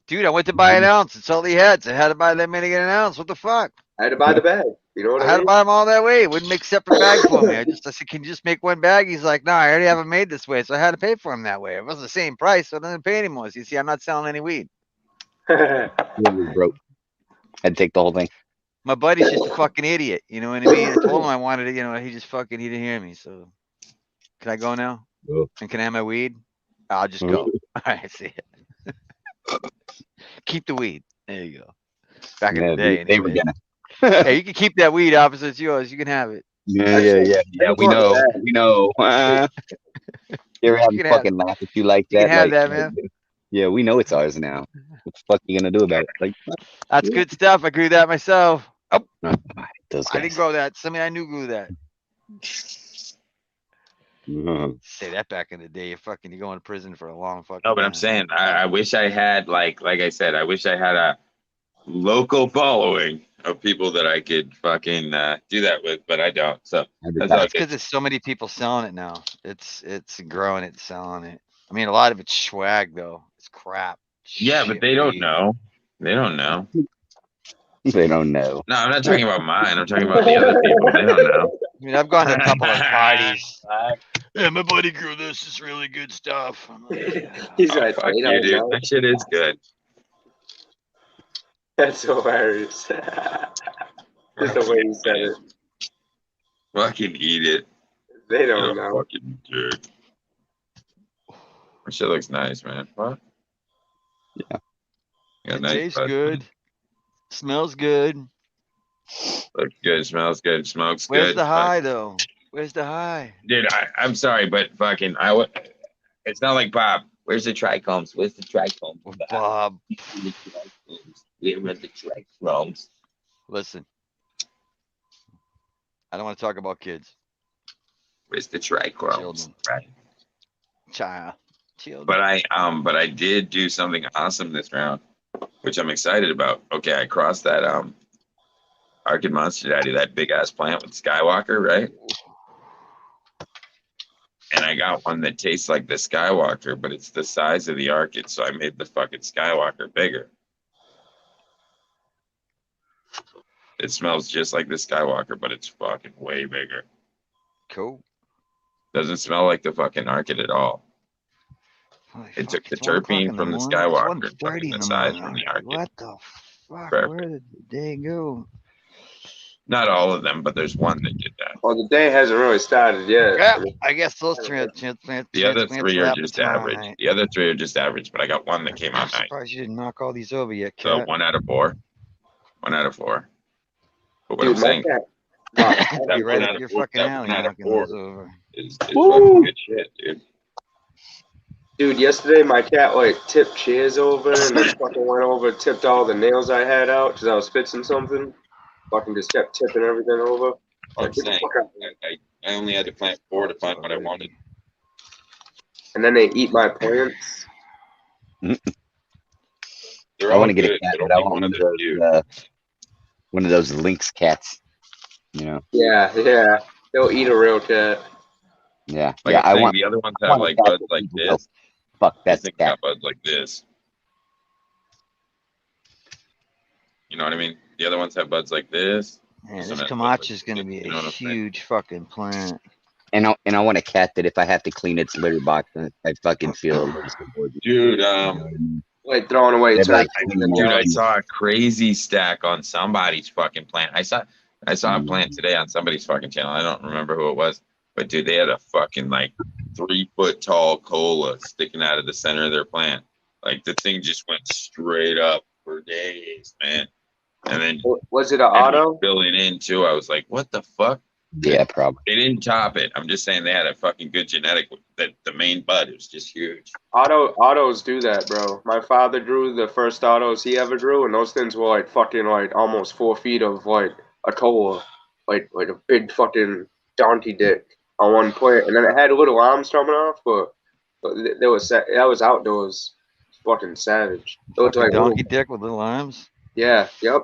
Dude, I went to buy an ounce. It's all he had. So I had to buy that many to get an ounce. What the fuck? I had to buy the bag. You know what I mean? I had to buy them all that way. It wouldn't make separate bags for me. I said, can you just make one bag? He's like, no, I already have them made this way. So I had to pay for them that way. It wasn't the same price, so I didn't pay anymore. So you see, I'm not selling any weed. Broke. I'd take the whole thing. My buddy's just a fucking idiot. You know what I mean? I told him I wanted it. He didn't hear me. So can I go now? Oh. And can I have my weed? I'll just go. All right, see it. Keep the weed. There you go. Back in the day. They were gonna. Hey, you can keep that weed, officer. It's yours. You can have it. Yeah. We know. You're having fucking laugh if you like that. You can have that, man. Yeah, we know it's ours now. What the fuck are you gonna do about it? Like, that's good stuff. I grew that myself. Oh, I didn't grow that. Somebody I knew grew that. Say that back in the day, you're going to prison for a long fucking No, but I'm saying I wish I had like I said, I wish I had a local following of people that I could fucking do that with, but I don't. So that's because there's so many people selling it now. It's growing it, selling it. I mean, a lot of it's swag though. It's crap. Yeah, but they don't know. They don't know. They don't know. No, I'm not talking about mine. I'm talking about the other people. They don't know. I mean, I've gone to a couple of parties. Yeah, my buddy grew this. It's really good stuff. He's like, fuck you, dude. That shit is good. That's hilarious. Just the way he said it. Fucking eat it. They don't know. Fucking jerk. That shit looks nice, man. What? Yeah. It tastes good. Smells good. Looks good. Smells good. Smokes good. Where's the high though? Where's the high? Dude, I'm sorry, but fucking it's not like Bob. Where's the trichomes? Where's the trichomes? Bob. Where are the trichomes? Listen. I don't want to talk about kids. Where's the trichomes? Children. Right. Child. Children. But I did do something awesome this round, which I'm excited about. Okay, I crossed that Arctic Monster Daddy, that big ass plant with Skywalker, right? And I got one that tastes like the Skywalker, but it's the size of the Arctic, so I made the fucking Skywalker bigger. It smells just like the Skywalker, but it's fucking way bigger. Cool. Doesn't smell like the fucking Arctic at all. It took the terpene from the Skywalker and fucking the size from the Arctic. What the fuck? Perfect. Where did the day go? Not all of them, but there's one that did that. Well, the day hasn't really started yet. Yeah, I guess those three. The other three are just average. Night. The other three are just average, but I got one that came out nice. I'm surprised you didn't knock all these over yet, Cat. So 1 out of 4. 1 out of 4. But what I'm saying, you're right up your fucking alley knocking those over. Is fucking good shit, dude. Dude, yesterday my cat tipped chairs over and then fucking went over, tipped all the nails I had out because I was fixing something. Fucking just kept tipping everything over. I'm saying, I only had to plant 4 to find what I wanted. And then they eat my plants. Dude, They're I all want to get good, a cat, but but I only want one of those lynx cats. You know. Yeah, yeah. They'll eat a real cat. Yeah, Like yeah. I'm saying, the other ones have like buds like this. Fuck, This that's thing cat. got buds like this. You know what I mean? The other ones have buds like this. Man, this Camacho is gonna be a huge fucking plant. And I want a cat that if I have to clean its litter box, I fucking feel. Dude, like throwing away turkey. Dude, I saw a crazy stack on somebody's fucking plant. I saw a plant today on somebody's fucking channel. I don't remember who it was, but dude, they had a fucking like 3-foot tall cola sticking out of the center of their plant. Like the thing just went straight up for days, man. And then was it an auto? Filling in too. I was like, what the fuck? Yeah, probably. They didn't top it. I'm just saying they had a fucking good genetic. That the main bud was just huge. Autos do that, bro. My father drew the first autos he ever drew, and those things were like fucking like almost 4 feet of like a cola, like a big fucking donkey dick on one plant, and then it had little arms coming off, but that was outdoors. Fucking savage. It looked like donkey dick with little arms. Yeah, yep.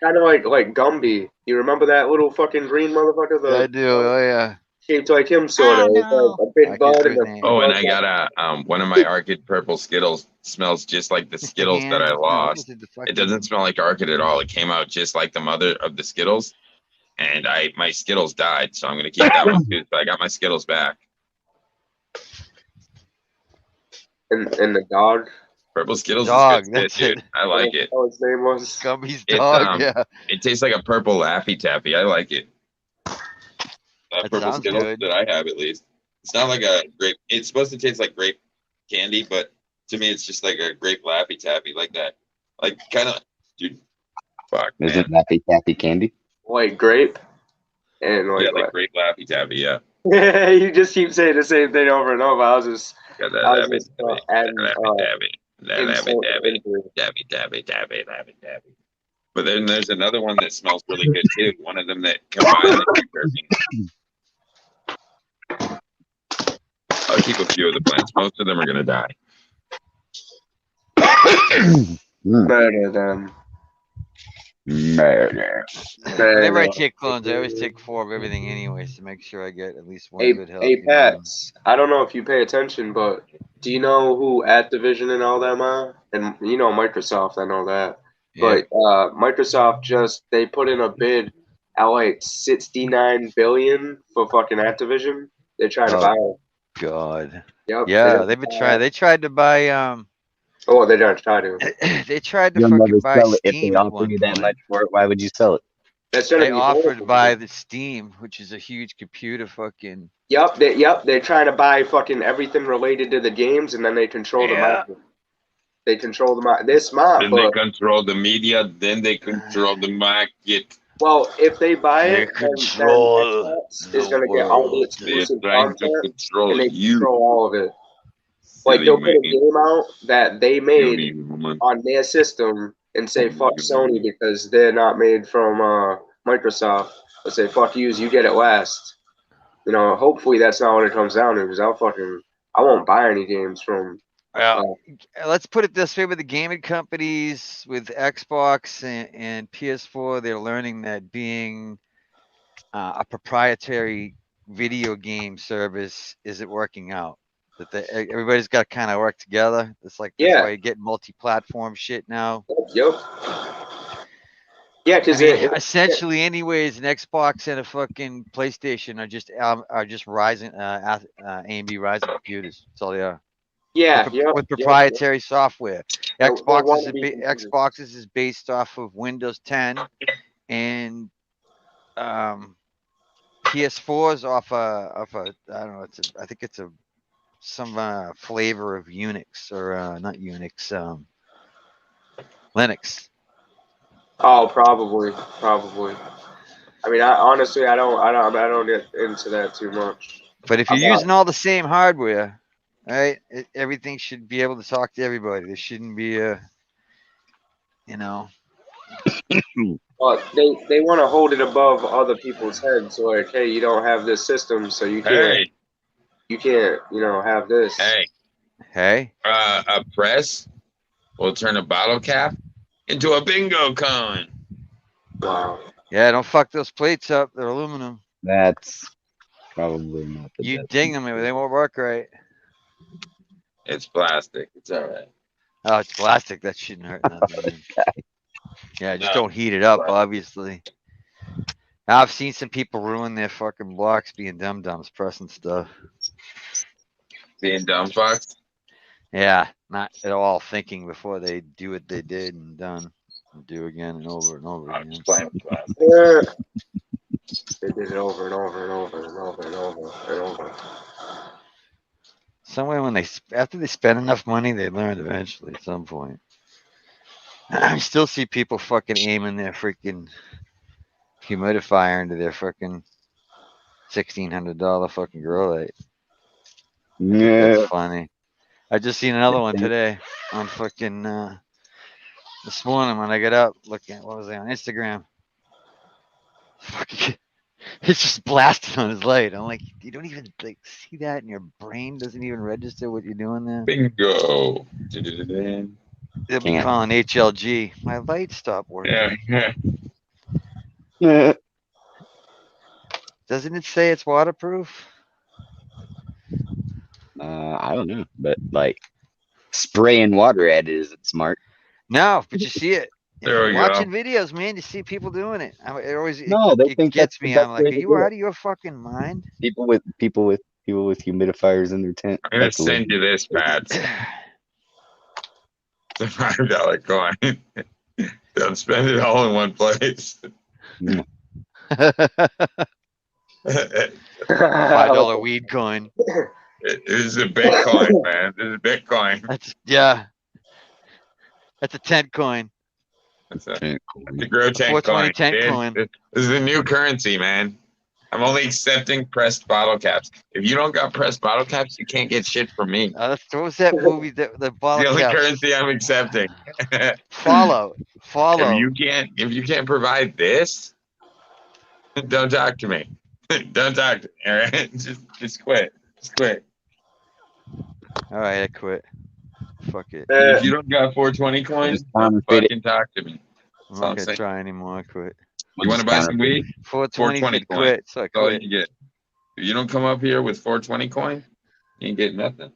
Kind of like Gumby. You remember that little fucking green motherfucker? I do. Oh yeah. Shaped like him, sort of. Like a big bud. And I got one of my Arcade purple Skittles smells just like the Skittles that I lost. It doesn't smell like Arcade at all. It came out just like the mother of the Skittles, and my Skittles died, so I'm gonna keep that one too. But I got my Skittles back. And the dog. Purple Skittles dog, is good shit, dude. I like it. Oh, his name was Gumby's dog. Yeah. It tastes like a purple Laffy Taffy. I like it. That purple Skittles good. that I have, at least. It's not like a grape. It's supposed to taste like grape candy, but to me, it's just like a grape Laffy Taffy, like that. Like kind of, dude. Fuck, man. Is it Laffy Taffy candy? Like grape, and like grape Laffy Taffy. Yeah. Yeah, you just keep saying the same thing over and over. I was just Dabby. But then there's another one that smells really good too. One of them that combines the two. I'll keep a few of the plants. Most of them are gonna die. Murder them. Murder. Whenever I take clones, I always take 4 of everything anyways to make sure I get at least 1 good health. Hey, Pats, I don't know if you pay attention, but do you know who Activision and all them are? And you know Microsoft, I know that. Yeah. But Microsoft they put in a bid at like $69 billion for fucking Activision. They're trying to buy it. God. Yep. Yeah, they've been trying. They tried to buy Oh, they don't try to. They tried to fucking buy Steam. If they offer you that much for it, why would you sell it? They offered to buy the Steam, which is a huge computer fucking. Yep. They're trying to buy fucking everything related to the games, and then they control the market. They control the market. They're smart. Then they control the media. Then they control the market. Well, if they buy it, then Xbox is going to get all the exclusive content, and they control all of it. Like they'll put a game out that they made on their system and say fuck Sony because they're not made from Microsoft. They'll say fuck you get it last. You know, hopefully that's not what it comes down to because I won't buy any games from. Let's put it this way: with the gaming companies, with Xbox and PS4, they're learning that being a proprietary video game service isn't working out. That everybody's got to kind of work together. It's like that's why you get multi-platform shit now. Yep. Yeah, because essentially, anyways, an Xbox and a fucking PlayStation are just Ryzen, AMD Ryzen computers. That's all they are. Yeah, with proprietary software. Xboxes is based off of Windows 10, and PS4 is off a I don't know. I think it's some flavor of Unix or not Unix, Linux. Oh, probably. I mean, honestly, I don't get into that too much. But if you're using all the same hardware, right, everything should be able to talk to everybody. There shouldn't be Well, they want to hold it above other people's heads. So like, hey, you don't have this system, so you can't. You can't, have this. Hey. A press. will turn a bottle cap into a bingo cone. Wow. Yeah, don't fuck those plates up. They're aluminum. That's probably not the You best. ding them, they won't work right. It's plastic. It's all right. Oh, it's plastic. That shouldn't hurt nothing. Yeah, just don't heat it up, obviously. Now, I've seen some people ruin their fucking blocks being dum-dums pressing stuff. Being dumb fucks? Yeah, not at all thinking before they do what they did and done. And do again and over and over again. Yeah. They did it over and over and over and over and over and over. Somewhere when after they spend enough money, they learn eventually at some point. I still see people fucking aiming their freaking humidifier into their fucking $1,600 fucking grow light. Yeah. That's funny. I just seen another one today on fucking this morning when I got up looking at what was I on Instagram. Fucking, it's just blasting on his light. I'm like, you don't even like see that, and your brain doesn't even register what you're doing there. Bingo. They'll be calling HLG. My light stopped working. Yeah. Doesn't it say it's waterproof? I don't know, but like spraying water at it isn't smart. No, but you see it. There we go. Watching videos, man, you see people doing it. They think gets that's the me. best I'm like, way are to you do it. out of your fucking mind? People with humidifiers in their tent. I'm gonna send you this, Pat. It's a $5 coin. Don't spend it all in one place. $5 weed coin. It is a Bitcoin, man. This is Bitcoin. That's a tent coin. That's the grow tent 420 coin. tent Dude. coin. This is the new currency, man. I'm only accepting pressed bottle caps. If you don't got pressed bottle caps, you can't get shit from me. What was that movie? The bottle The only caps? currency I'm accepting. Follow. If you can't provide this, don't talk to me. Don't talk to me. All right, just quit. Just quit. All right, I quit. Fuck it. If you don't got 420 coins, don't fucking talk to me. I'm not gonna try anymore. I quit. You want to buy some weed? 420 quit. So I That's all quit. you get. If you don't come up here with 420 coin, you ain't getting nothing.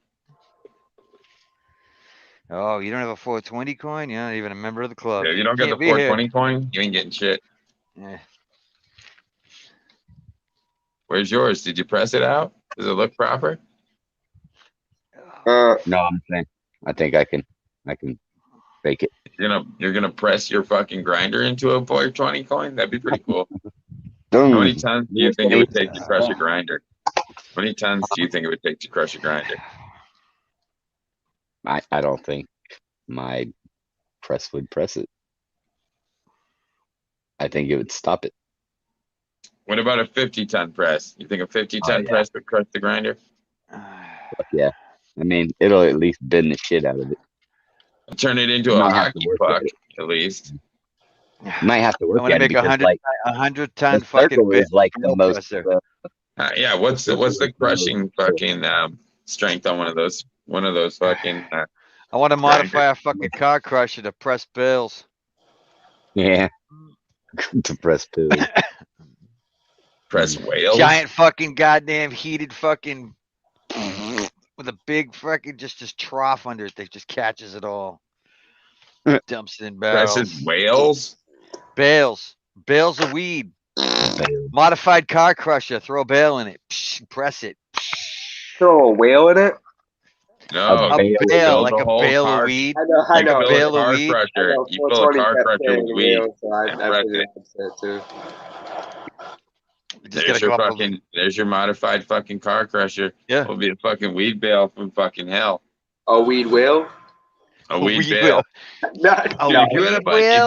Oh, you don't have a 420 coin? You're not even a member of the club. Yeah, you don't get the 420 coin, you ain't getting shit. Yeah. Where's yours? Did you press it out? Does it look proper? No, I'm saying. I think I can fake it. You're gonna press your fucking grinder into a 420 coin? That'd be pretty cool. How many tons do you think it would take to crush a grinder? How many tons do you think it would take to crush a grinder? I don't think my press would press it. I think it would stop it. What about a 50-ton press? You think a 50-ton press would crush the grinder? Yeah. I mean, it'll at least bend the shit out of it. Turn it into a hockey puck, at least. Might have to work. I want to make 100-ton fucking is like the most. Yeah, what's the crushing fucking strength on one of those fucking? I want to modify a fucking car crusher to press bills. Yeah, to press bills. Press whales. Giant fucking goddamn heated fucking with a big fucking just trough under it that just catches it all. Dumps it in barrels. Presses whales. Bales of weed. Modified car crusher. Throw a bale in it. Press it. Throw a whale in it? No, a bale, like a bale of weed. I know. Like a bale of weed. You fill a car crusher with weed. There's your modified fucking car crusher. Yeah. It'll be a fucking weed bale from fucking hell. A weed whale? A weed bale. If you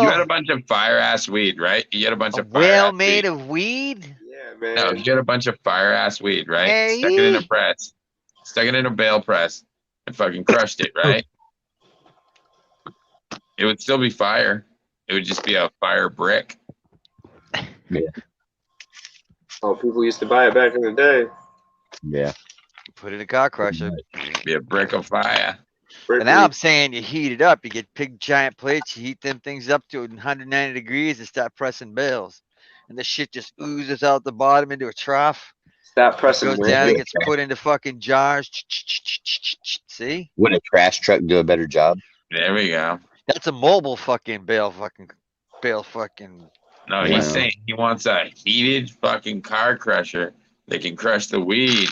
had a bunch of fire ass weed, right? You had a bunch of fire whale made of weed? Yeah, man. No, you had a bunch of fire ass weed, right? Hey. Stuck it in a press. Stuck it in a bale press and fucking crushed it, right? It would still be fire. It would just be a fire brick. Yeah. Oh, people used to buy it back in the day. Yeah. Put it in a car crusher. Be a brick of fire. And now I'm saying you heat it up. You get big giant plates. You heat them things up to 190 degrees and start pressing bales. And the shit just oozes out the bottom into a trough. Stop pressing. Goes down and gets put into fucking jars. See? Would a trash truck do a better job? There we go. That's a mobile fucking bale fucking. No, he's saying he wants a heated fucking car crusher that can crush the weed.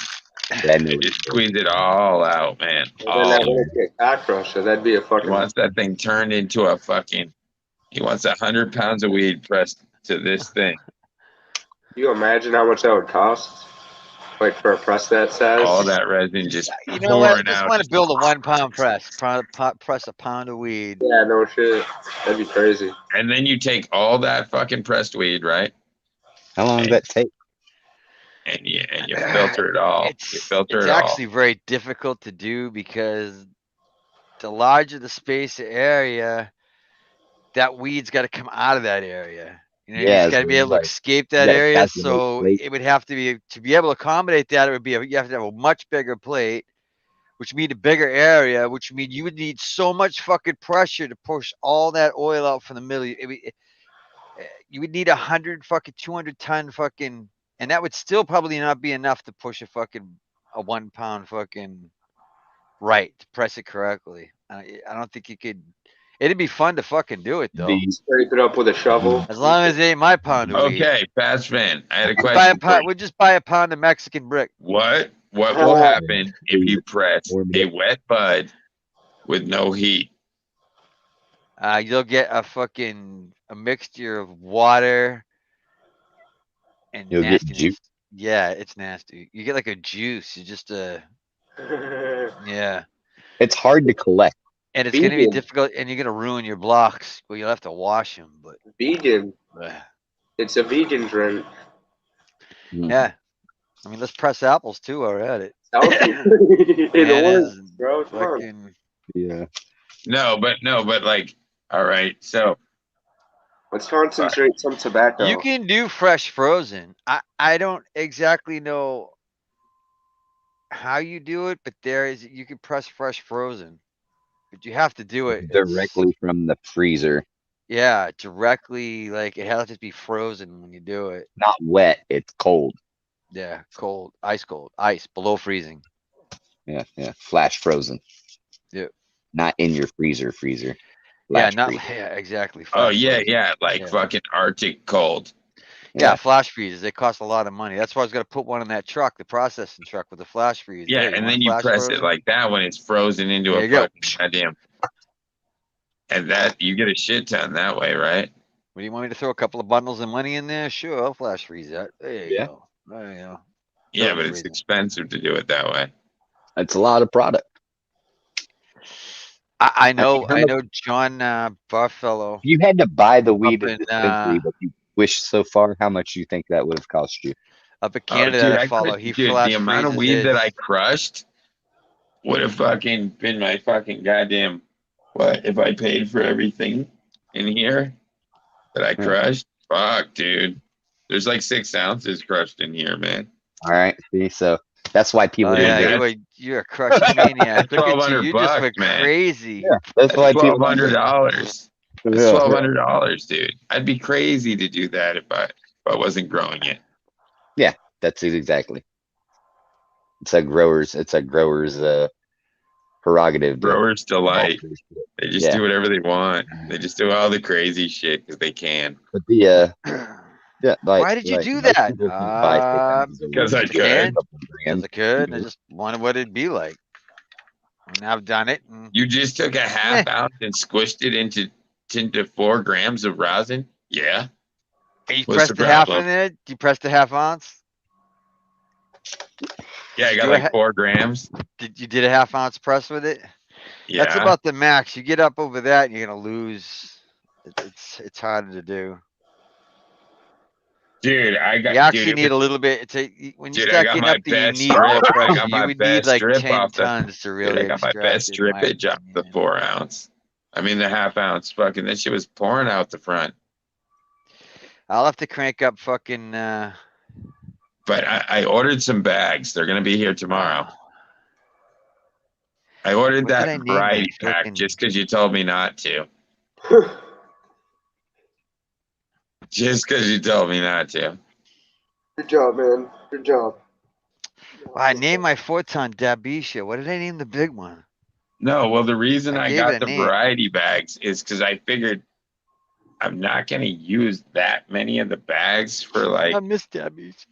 And just squeeze it all out, man. Then that would be a car crusher. That'd be a fucking. He wants that thing turned into a fucking. He wants 100 pounds of weed pressed to this thing. Can you imagine how much that would cost? Like for a press that size? All that resin just you know what? I just want to build a 1 pound press. Press a pound of weed. Yeah, no shit. That'd be crazy. And then you take all that fucking pressed weed, right? How long does that take? And you filter it all. It's actually very difficult to do because the larger the space area, that weed's got to come out of that area. You know, it's got to be able to escape that area. So it would have to be able to accommodate that. It would be you have to have a much bigger plate, which means a bigger area, which means you would need so much fucking pressure to push all that oil out from the middle. You would need 200 ton fucking, and that would still probably not be enough to push a 1 pound fucking to press it correctly. I don't think you could. It'd be fun to fucking do it though. Scrape it up with a shovel. As long as it ain't my pound of weed. Okay, Fast Van. I had a question. We'll just buy a pound of Mexican brick. What will happen if you press a wet bud with no heat? You'll get a mixture of water and you'll get juice. Yeah, it's nasty. You get like a juice. You just yeah. It's hard to collect. And it's going to be difficult, and you're going to ruin your blocks. Well, you'll have to wash them. But vegan. It's a vegan drink. Yeah. I mean, let's press apples, too, while we're at it. It was, bro. It's fun. Yeah. No, but like, all right. So let's concentrate some tobacco. You can do fresh frozen. I don't exactly know how you do it, but you can press fresh frozen. But you have to do it directly from the freezer. Yeah, directly. Like it has to be frozen when you do it. Not wet. It's cold. Yeah, cold, ice below freezing. Yeah. Flash frozen. Yeah. Not in your freezer. Yeah, exactly. Oh yeah, like fucking Arctic cold. Yeah, flash freezers. They cost a lot of money. That's why I was gonna put one in that truck, the processing truck with the flash freezer. Yeah, and then you press it like that when it's frozen into a fucking goddamn. And that you get a shit ton that way, right? What do you want me to throw a couple of bundles of money in there? Sure, I'll flash freeze that. There you go. There you go. Yeah, but it's expensive to do it that way. It's a lot of product. I know John Barfellow. You had to buy the weed but you wish so far. How much do you think that would have cost you? Up in Canada, the amount of weed that I crushed would have fucking been my fucking goddamn. What if I paid for everything in here that I crushed? Fuck, dude. There's like 6 ounces crushed in here, man. All right, see, so that's why people didn't do it. You're a crushing maniac. Look at you, you just went man. Crazy. Yeah, that's why people $1,200. That's $1,200, dude. I'd be crazy to do that if I wasn't growing it. Yeah, that's it exactly. It's a grower's prerogative. Growers delight. They just do whatever they want. They just do all the crazy shit because they can. But the why did you do that? Because I could. Because I could. I just wanted what it'd be like. And I've done it. You just took a half ounce and squished it into 4 grams of rosin? Yeah. You pressed the half in it? You pressed the half ounce? Yeah, I got like 4 grams. You did a half ounce press with it? Yeah. That's about the max. You get up over that and you're going to lose. It's harder to do. Dude, you actually need a little bit. When you start getting up there, you need more pressure. You would need like 10 tons to really. I got my best drippage off the 4 ounce. I mean the half ounce. Fucking that shit was pouring out the front. I'll have to crank up fucking. But I ordered some bags. They're gonna be here tomorrow. I ordered that variety pack just because you told me not to. Just because you told me not to. Good job, man. Good job. Well, I named my 4-ton Dabisha. What did I name the big one? No, well, the reason I got the variety bags is because I figured I'm not going to use that many of the bags for like. I miss Dabisha.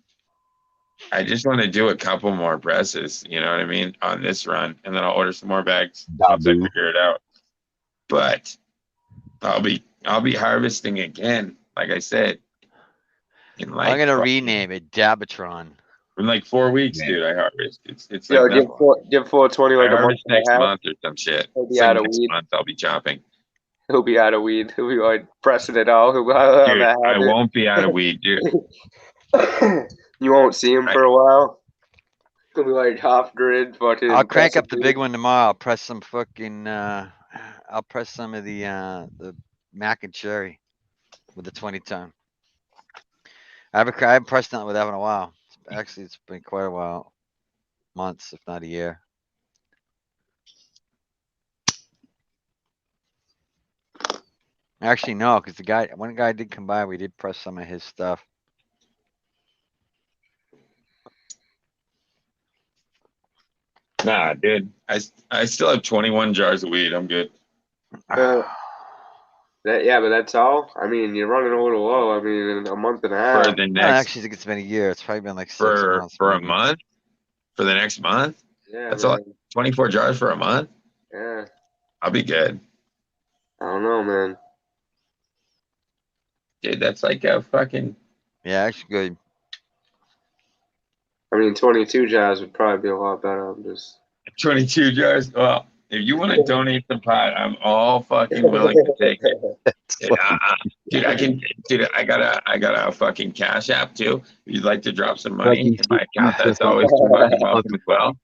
I just want to do a couple more presses, you know what I mean, on this run, and then I'll order some more bags once I figure it out. But I'll be harvesting again, like I said. I'm gonna rename it Dabatron. In like 4 weeks, dude, I harvest. It's like give 420 like a month next month or some shit. He'll be out of next weed. month I'll be chopping. He'll be out of weed. He'll be like pressing it all. Dude, I won't be out of weed, dude. You won't see him for a while. He'll be like half grid fucking. I'll crank up the big one tomorrow. I'll press some fucking I'll press some of the mac and cherry with the 20-ton. I haven't pressed nothing with that in a while. Actually, it's been quite a while. Months, if not a year. Actually, no, because one guy did come by. We did press some of his stuff. Nah, dude. I still have 21 jars of weed. I'm good. Yeah, but that's all. I mean, you're running a little low. I mean, in a month and a half. For the next, I actually think it's been a year. It's probably been like 6 months. For a month? For the next month? Yeah, that's all. 24 jars for a month? Yeah. I'll be good. I don't know, man. Dude, that's like a fucking. Yeah, actually good. I mean, 22 jars would probably be a lot better. I'm just 22 jars. Well, if you want to donate the pot, I'm all fucking willing to take it. Dude, I can. Dude, I got a fucking Cash App too. If you'd like to drop some money in my account, that's always fucking welcome as well.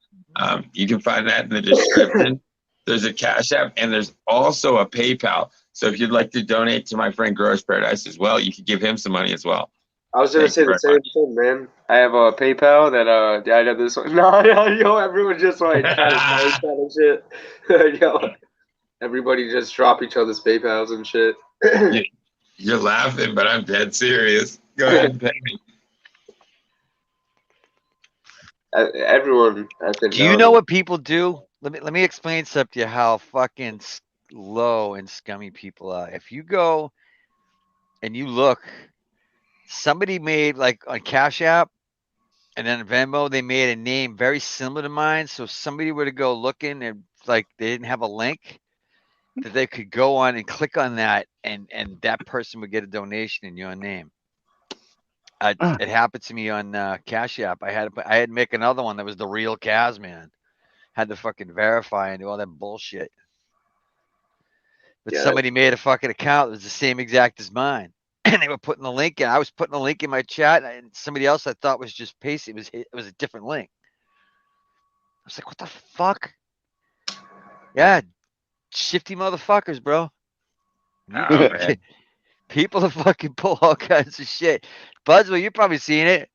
You can find that in the description. There's a Cash App and there's also a PayPal. So if you'd like to donate to my friend Growers Paradise as well, you could give him some money as well. I was gonna say the same thing, man. I have a PayPal that I know this one. No, yo, everyone just like kind of shit. Yo, everybody just drop each other's PayPals and shit. You're laughing, but I'm dead serious. Go ahead and pay me. Everyone, I think. Do you know what people do? Let me explain something to you how fucking low and scummy people are. If you go and you look. Somebody made like on Cash App and then Venmo, they made a name very similar to mine. So if somebody were to go looking and like they didn't have a link that they could go on and click on that and that person would get a donation in your name. It happened to me on Cash App. I had to make another one that was the real Kazman. Had to fucking verify and do all that bullshit. But somebody made a fucking account that was the same exact as mine. And they were putting the link in. I was putting the link in my chat, and somebody else I thought was just pasting. It was a different link. I was like, "What the fuck?" Yeah, shifty motherfuckers, bro. People that fucking pull all kinds of shit. Buzzwell, you've probably seen it.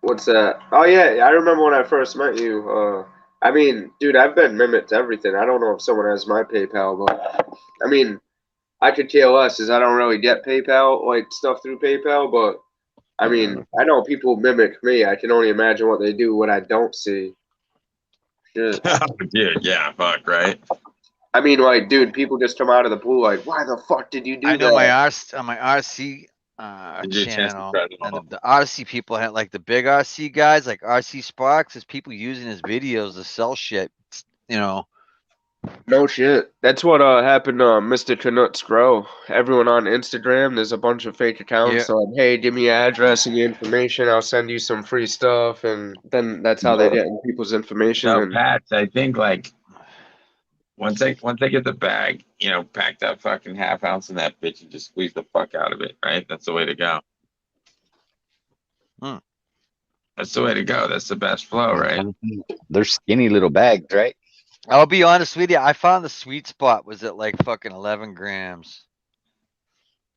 What's that? Oh yeah, I remember when I first met you. I mean, dude, I've been mimicked to everything. I don't know if someone has my PayPal, but I mean. I could care less, as I don't really get PayPal, like stuff through PayPal, but I mean, I know people mimic me. I can only imagine what they do when I don't see. Shit. Dude, yeah, fuck, right? I mean, like, dude, people just come out of the blue, like, why the fuck did you do that? I know my RC channel, and the RC people had like the big RC guys, like RC Sparks, is people using his videos to sell shit, you know. No shit. That's what happened to Mr. Canucks Grow. Everyone on Instagram, there's a bunch of fake accounts like, hey, give me your address and your information. I'll send you some free stuff. And then that's how they get people's information. No, Pat, I think like once I get the bag, you know, pack that fucking half ounce in that bitch and just squeeze the fuck out of it, right? That's the way to go. That's the way to go. That's the best flow, right? They're skinny little bags, right? I'll be honest with you. I found the sweet spot was at like fucking 11 grams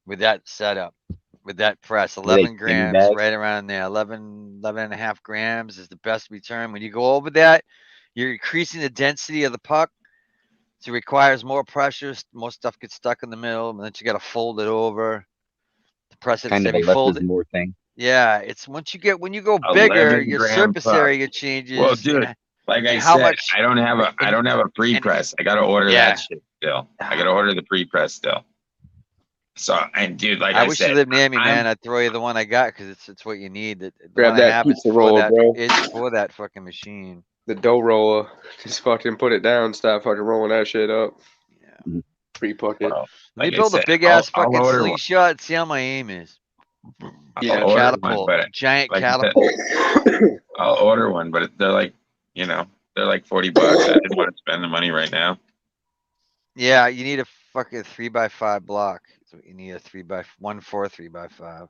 with that setup, with that press. 11 grams, right around there. 11 and a half grams is the best return. When you go over that, You're increasing the density of the puck. So it requires more pressure. More stuff gets stuck in the middle, and then you got to fold it over to press it. Kind of a less is more thing. Yeah, it's when you go bigger, your surface puck. area changes. Well, dude, like I said, I don't have a pre-press. I gotta order that shit still. I gotta order the pre-press still. So, and dude, like I wish said, you lived near me, man. I'd throw you the one I got because it's what you need. Grab that pizza roll, bro. It's for that fucking machine. The dough roller. Just fucking put it down. Stop fucking rolling that shit up. Yeah. Pre-pucket. Well, Let me build a big ass fucking slingshot and see how my aim is. Yeah, catapult, giant catapult. I'll order one, but they're like, they're like $40. I didn't want to spend the money right now. Yeah, you need a fucking 3x5 block. So you need a 3x1 4 3x5.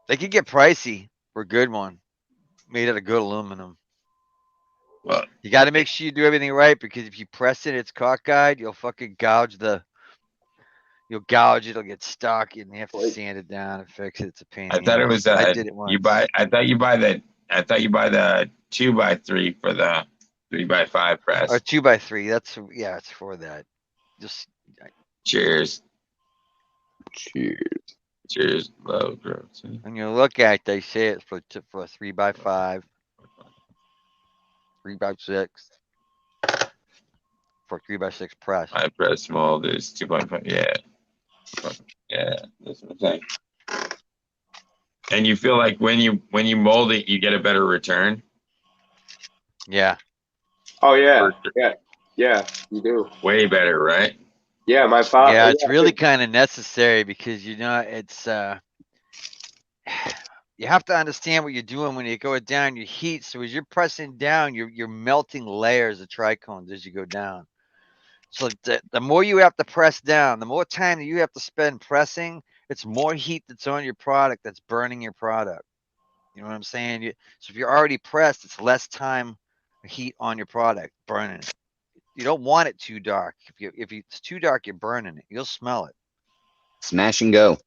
They could get pricey for a good one, made out of good aluminum. Well, you got to make sure you do everything right, because if you press it, it's cockeyed. You'll fucking gouge You'll gouge it. It'll get stuck, and you have to sand it down and fix it. It's a pain. I thought it was. I did it once. I thought you buy the 2x3 for the 3x5 press. Or 2x3. It's for that. Just cheers. Cheers. Low growth. When you look at it, they say it's for a 3x5, 3x6, for 3x6 press. I press small. There's 2.5. Yeah. Yeah. That's what I'm saying. And you feel like when you mold it, you get a better return. Yeah. Oh yeah. Yeah. You do. Way better, right? Yeah, my father. Yeah, it's really kind of necessary, because it's you have to understand what you're doing when you go down your heat. So as you're pressing down, you're melting layers of trichomes as you go down. So the more you have to press down, the more time that you have to spend pressing, it's more heat that's on your product that's burning your product. You know what I'm saying? So if you're already pressed, it's less time heat on your product burning it. You don't want it too dark. If it's too dark, you're burning it. You'll smell it. Smash and go.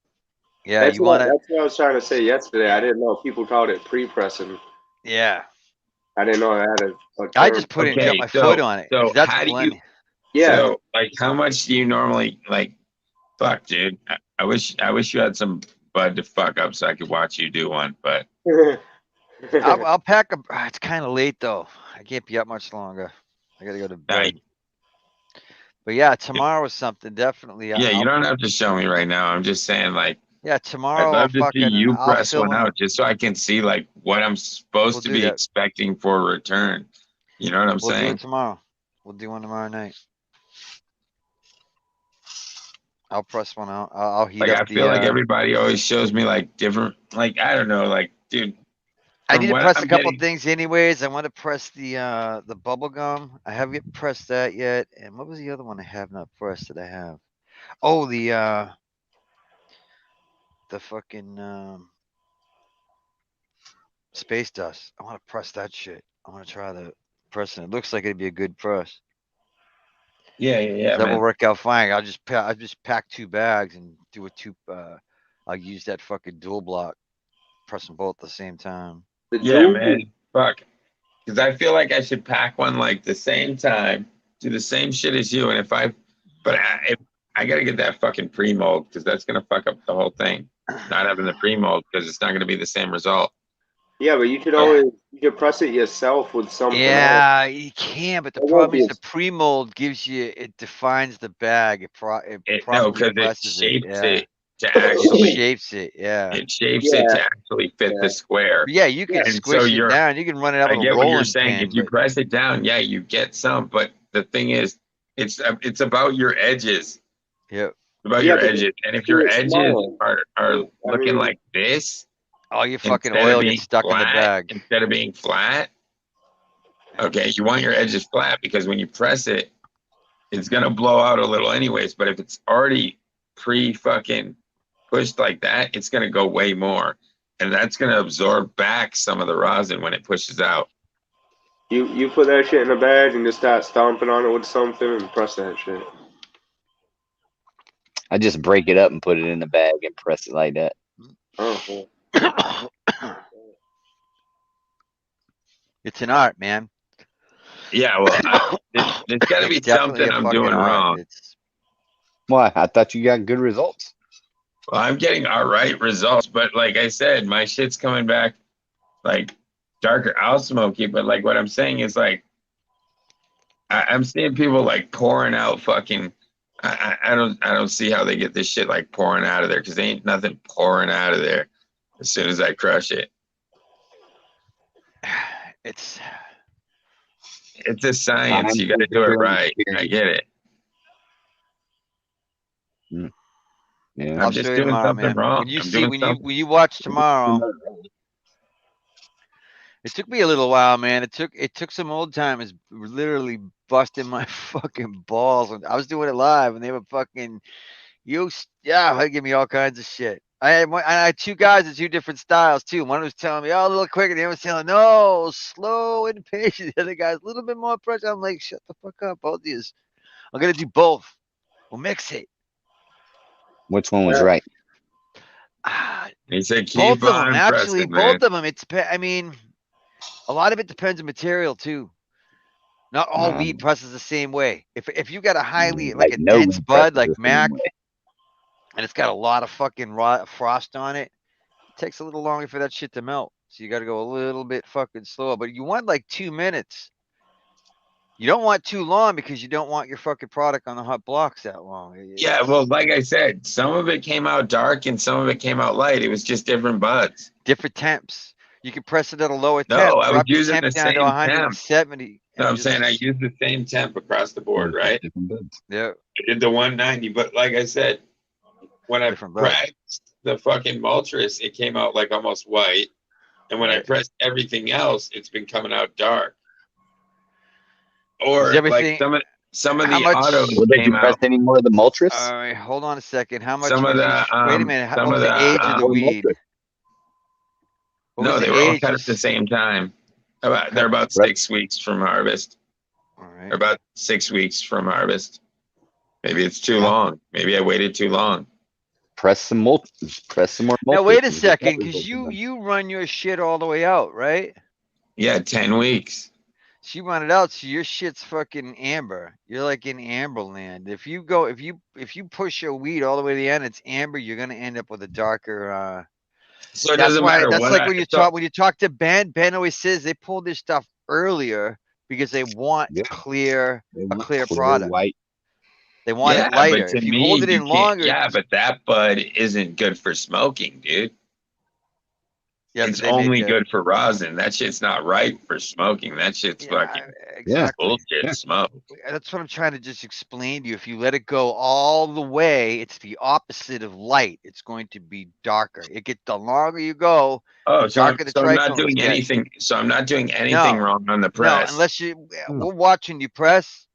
Yeah, that's what I was trying to say yesterday. I didn't know people called it pre-pressing. Yeah. I didn't know I had a I just put my foot on it. So that's how do you? Yeah. So, like, how much do you normally fuck, dude? I wish you had some bud to fuck up so I could watch you do one, but I'll pack a. It's kind of late though. I can't be up much longer. I gotta go to bed. But yeah, tomorrow is something definitely. Yeah, you don't have to show me right now. I'm just saying, like. Yeah, tomorrow. I'd love to see you press one out, just so I can see like what I'm supposed to be expecting for a return. You know what I'm saying? We'll do it tomorrow. We'll do one tomorrow night. I'll press one out. I'll heat up. I feel like everybody always shows me like different. Like I don't know. Like, dude. I need to press a couple things anyways. I want to press the bubble gum. I haven't pressed that yet. And what was the other one I have not pressed that I have? Oh, the fucking space dust. I want to press that shit. I want to try the pressing. It looks like it'd be a good press. Yeah. That will work out fine. I'll just pack 2 bags and do a 2. I'll use that fucking dual block, press them both at the same time. Yeah, man. Fuck. Because I feel like I should pack one like the same time, do the same shit as you, and if I gotta get that fucking pre-mold, because that's gonna fuck up the whole thing. Not having the pre-mold, because it's not gonna be the same result. Yeah, but you could press it yourself with something. Yeah, you can, but the problem is the pre-mold it defines the bag. It shapes it to actually shapes it. Yeah, it shapes it to actually fit the square. But yeah, you can squish it down. You can run it out. I get what you're saying. If you press it down, yeah, you get some. But the thing is, it's about your edges. Yeah, about your edges, and if your edges are looking like this. All your fucking oil gets stuck in the bag. Instead of being flat. Okay, you want your edges flat, because when you press it, it's gonna blow out a little anyways. But if it's already pre-fucking pushed like that, it's gonna go way more. And that's gonna absorb back some of the rosin when it pushes out. You put that shit in a bag and just start stomping on it with something and press that shit. I just break it up and put it in the bag and press it like that. Oh, cool. It's an art, man. Yeah, well, there's got to be something I'm doing wrong. Why? I thought you got good results. Well, I'm getting all right results, but like I said, my shit's coming back like darker. I'll smoke it, but like what I'm saying is like I'm seeing people like pouring out fucking. I don't see how they get this shit like pouring out of there because there ain't nothing pouring out of there as soon as I crush it. It's a science. You got to do it right. I get it. Yeah. I'm just doing something wrong. When you see, when you watch tomorrow, it took me a little while, man. It took some old timers literally busting my fucking balls. I was doing it live, and they were fucking they give me all kinds of shit. I had two guys in two different styles too. One was telling me, "Oh, a little quicker." The other was telling, "No, slow and patient." The other guy's a little bit more pressure. I'm like, "Shut the fuck up, both of you. I'm gonna do both. We'll mix it." Which one was right? He said, both of them. Actually, both of them. I mean, a lot of it depends on material too. Not all weed presses the same way. If you got a highly like a dense bud like Mac, and it's got a lot of fucking frost on it, it takes a little longer for that shit to melt. So you got to go a little bit fucking slower. But you want like 2 minutes. You don't want too long because you don't want your fucking product on the hot blocks that long. Yeah, well, like I said, some of it came out dark and some of it came out light. It was just different buds. Different temps. You can press it at a lower temp. No, I was using the same down to 170. No, I'm saying I used the same temp across the board, right? Yeah. I did the 190, but like I said, when I pressed the fucking Multris, it came out like almost white. And when I pressed everything else, it's been coming out dark. Or like some of the autos came out. Press any more of the Multris? All right, hold on a second. How much? Some of the wait a minute. What was the age of the weed? No, they were all cut at the same time. They're about 6 weeks from harvest. All right. They're about 6 weeks from harvest. Maybe it's too long. Maybe I waited too long. Press some more. Now wait a second, because you run your shit all the way out, right? Yeah, 10 weeks. So you run it out, so your shit's fucking amber. You're like in amber land. If you push your weed all the way to the end, it's amber. You're gonna end up with a darker. So it doesn't matter. That's like when you talk to Ben. Ben always says they pull this stuff earlier because they want a clear product. White. They want it lighter. If you hold it in longer. Yeah, but that bud isn't good for smoking, dude. Yeah, it's only good for rosin. That shit's not right for smoking. That shit's fucking bullshit smoke. That's what I'm trying to just explain to you. If you let it go all the way, it's the opposite of light. It's going to be darker. The longer you go, the darker the trichomes. I'm not doing anything. So I'm not doing anything wrong on the press. No, unless we're watching you press.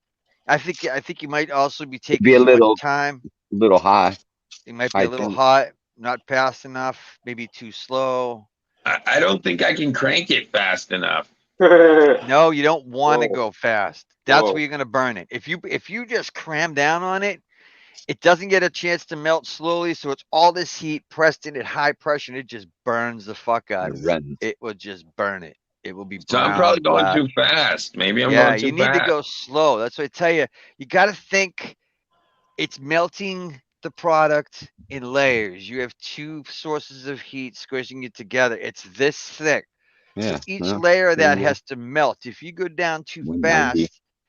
I think you might also be taking a little time. A little high. It might be a little hot, not fast enough, maybe too slow. I don't think I can crank it fast enough. No, you don't want to go fast. That's where you're gonna burn it. If you just cram down on it, it doesn't get a chance to melt slowly. So it's all this heat pressed in at high pressure, and it just burns the fuck out of it. It will just burn it. It will be brown, so I'm probably going too fast. Maybe I'm going too fast. Yeah, you need to go slow. That's what I tell you. You got to think it's melting the product in layers. You have two sources of heat squishing it together. It's this thick. Yeah, so each layer of that has to melt. If you go down too fast,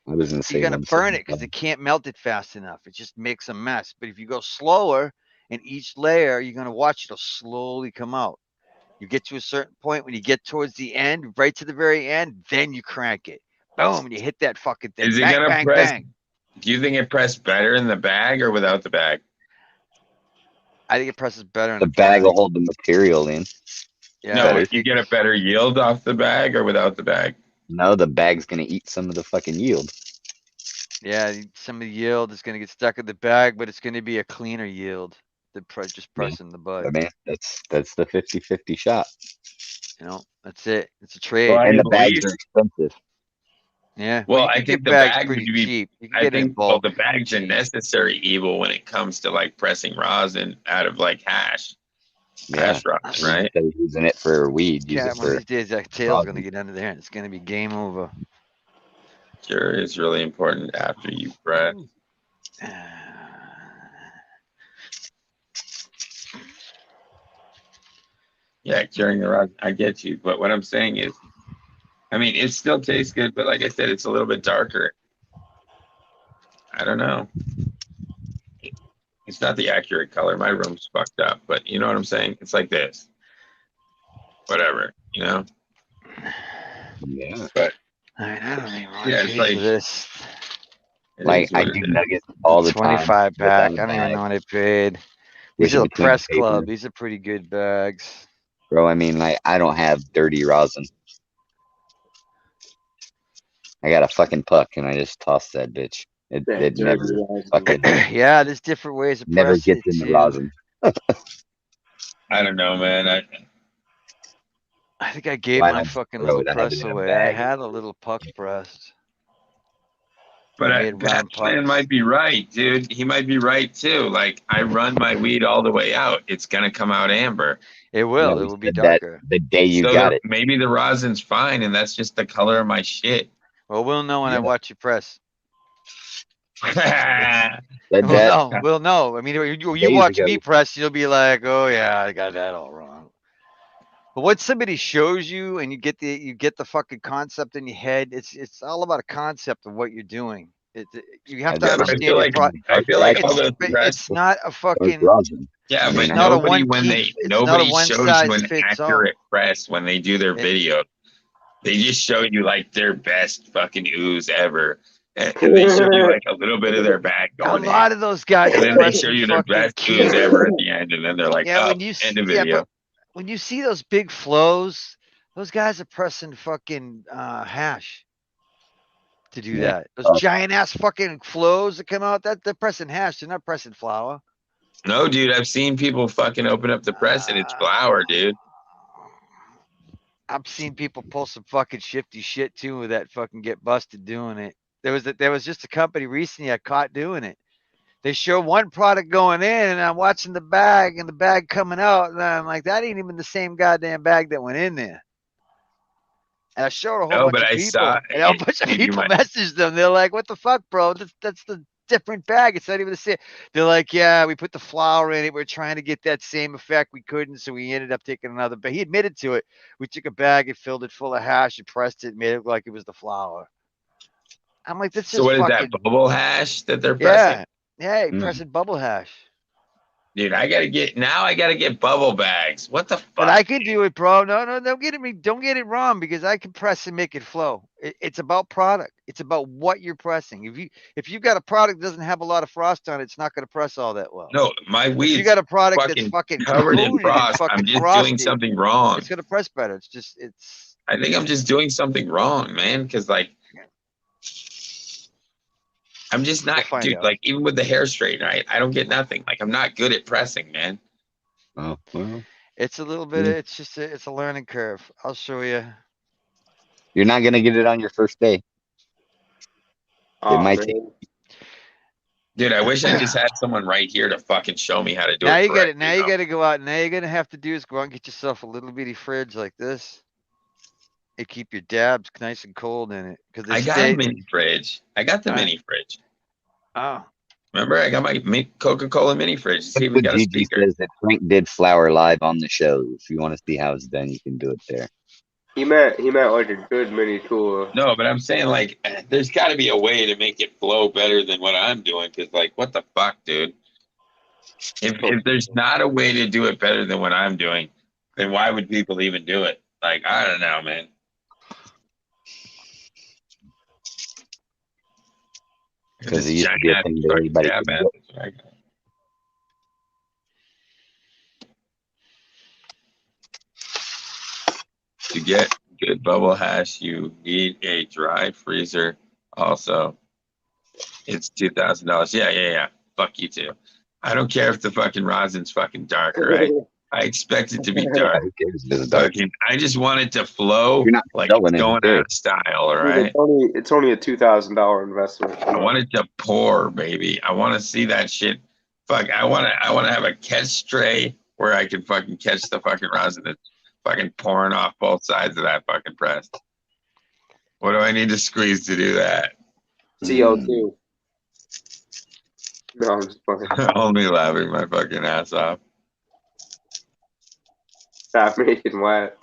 you're going to burn it because it can't melt it fast enough. It just makes a mess. But if you go slower in each layer, you're going to watch it'll slowly come out. You get to a certain point when you get towards the end, right to the very end, then you crank it. Boom, and you hit that fucking thing. Is it going to press? Bang. Do you think it pressed better in the bag or without the bag? I think it presses better in the bag. Will hold the material in. Yeah. No, if you get a better yield off the bag or without the bag? No, the bag's going to eat some of the fucking yield. Yeah, some of the yield is going to get stuck in the bag, but it's going to be a cleaner yield. Just pressing the bud. Man, that's the 50-50 shot. You know, that's it. It's a trade. Well, and the bags are expensive. Yeah. Well, I think the bag would be cheap. I think the bag's a necessary evil when it comes to like pressing rosin out of like hash. hash rosin, right? Instead of using it for weed, use it One of for these days that tail's gonna get under there and it's gonna be game over. Cure is really important after you press. Yeah, curing the rosin. I get you, but what I'm saying is, I mean, it still tastes good, but like I said, it's a little bit darker. I don't know. It's not the accurate color. My room's fucked up, but you know what I'm saying? It's like this. Whatever, you know? Yeah. But I don't even want yeah, to it's pay like for this. Like I do nuggets all the time. 25 pack. I don't even know what I paid. These are the Press Club. These are pretty good bags. Bro, I mean, like, I don't have dirty rosin. I got a fucking puck, and I just toss that bitch. It never fucking... Yeah, there's different ways of never gets in the rosin. I don't know, man. I think I gave my fucking little press away. I had a little puck pressed. But Batman might be right, dude. He might be right too. Like, I run my weed all the way out. It's gonna come out amber. It will. It will be darker. The day you got it. Maybe the rosin's fine, and that's just the color of my shit. Well, we'll know when I watch you press. We'll know. I mean, you watch me press, you'll be like, oh yeah, I got that all wrong. But once somebody shows you and you get the fucking concept in your head, it's all about a concept of what you're doing. You have to understand. I feel like it's not a fucking. Yeah, but nobody shows you an accurate press when they do their video. They just show you like their best fucking ooze ever. And they show you like a little bit of their bag going. A lot of those guys. And then they show you their best ooze ever at the end, and then they're like, "Oh, end of video." But when you see those big flows, those guys are pressing fucking hash to do that. Those giant ass fucking flows that come out, they're pressing hash. They're not pressing flour. No, dude, I've seen people fucking open up the press and it's flour, dude. I've seen people pull some fucking shifty shit too with that fucking get busted doing it. There was just a company recently I caught doing it. They show one product going in, and I'm watching the bag and the bag coming out, and I'm like, that ain't even the same goddamn bag that went in there. And I showed a whole bunch of people, and a whole bunch of people messaged them. They're like, "What the fuck, bro? That's the different bag. It's not even the same." They're like, "Yeah, we put the flour in it. We're trying to get that same effect. We couldn't, so we ended up taking another." But he admitted to it. We took a bag and filled it full of hash and pressed it, made it look like it was the flour. I'm like, "This is so what is that bubble hash that they're pressing?" Yeah, pressing bubble hash. Dude, I gotta get bubble bags. What the fuck? But I can do it, bro. No, don't get it wrong, because I can press and make it flow. It's about product. It's about what you're pressing. If you've got a product that doesn't have a lot of frost on it, it's not gonna press all that well. No, my weed. You got a product that's fucking covered in frost. I'm just doing something wrong. It's gonna press better. I think I'm just doing something wrong, man. Because like, I'm just not, dude. Like, even with the hair straightener, I don't get nothing. Like, I'm not good at pressing, man. Oh, well. It's a little bit. It's just it's a learning curve. I'll show you. You're not gonna get it on your first day. It might take. Dude, I wish I just had someone right here to fucking show me how to do it. Now you got it. Now you got to go out. Now you're gonna have to do is go out and get yourself a little bitty fridge like this. And keep your dabs nice and cold in it. I got a mini fridge. I got the mini fridge. Oh. Remember, I got my Coca-Cola mini fridge. See if we got a speaker. Says that Frank did flour live on the show. If you want to see how it's done, you can do it there. He meant like a good mini tool. No, but I'm saying, like, there's got to be a way to make it flow better than what I'm doing. Because, like, what the fuck, dude? If there's not a way to do it better than what I'm doing, then why would people even do it? Like, I don't know, man. Because it used to be a thing that everybody could do. To get good bubble hash, you need a dry freezer. Also, it's $2,000. Yeah. Fuck you too. I don't care if the fucking rosin's fucking dark, all right? I expect it to be dark. I just want it to flow like it's going out of style, all right? It's only a $2,000 investment. I want it to pour, baby. I want to see that shit. Fuck, I want to have a catch tray where I can fucking catch the fucking rosin that's fucking pouring off both sides of that fucking press. What do I need to squeeze to do that? CO2. No, I'm just fucking. Only laughing my fucking ass off. Stop making wet.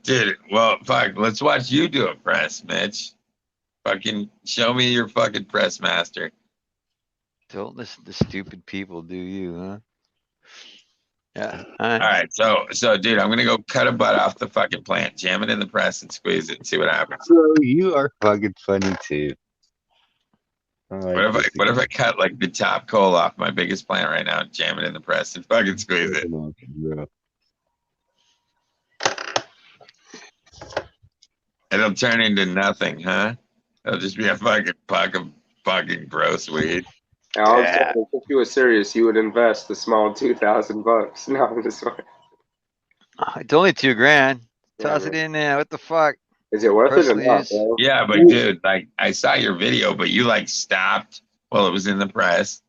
Dude, well, fuck, let's watch you do a press, Mitch. Fucking show me your fucking press master. Don't listen to stupid people, do you, huh? Yeah. All right, so, dude, I'm gonna go cut a butt off the fucking plant, jam it in the press, and squeeze it and see what happens. So you are fucking funny too. What if I cut like the top coal off my biggest plant right now, and jam it in the press, and fucking squeeze it? It'll turn into nothing, huh? It'll just be a fucking puck of fucking gross weed. If you were serious, you would invest the small $2,000. No, I'm just sorry. It's only $2,000. Toss it in there. What the fuck? Is it worth it or not, bro? Yeah, but dude, like I saw your video, but you like stopped while it was in the press,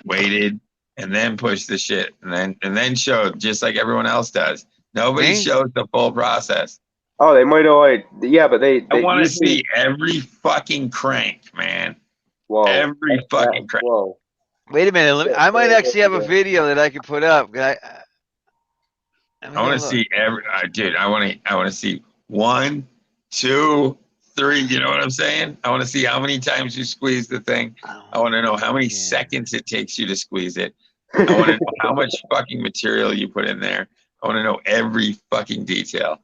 waited, and then pushed the shit, and then showed just like everyone else does. Nobody shows the full process. Oh, they might have yeah, but they I want to see every fucking crank, man. Whoa. Every fucking crank. Whoa. Wait a minute. I might actually have a video that I can put up. I want to see dude. I want to see 1, 2, 3. You know what I'm saying? I want to see how many times you squeeze the thing. I want to know how many seconds it takes you to squeeze it. I want to know how much fucking material you put in there. I want to know every fucking detail.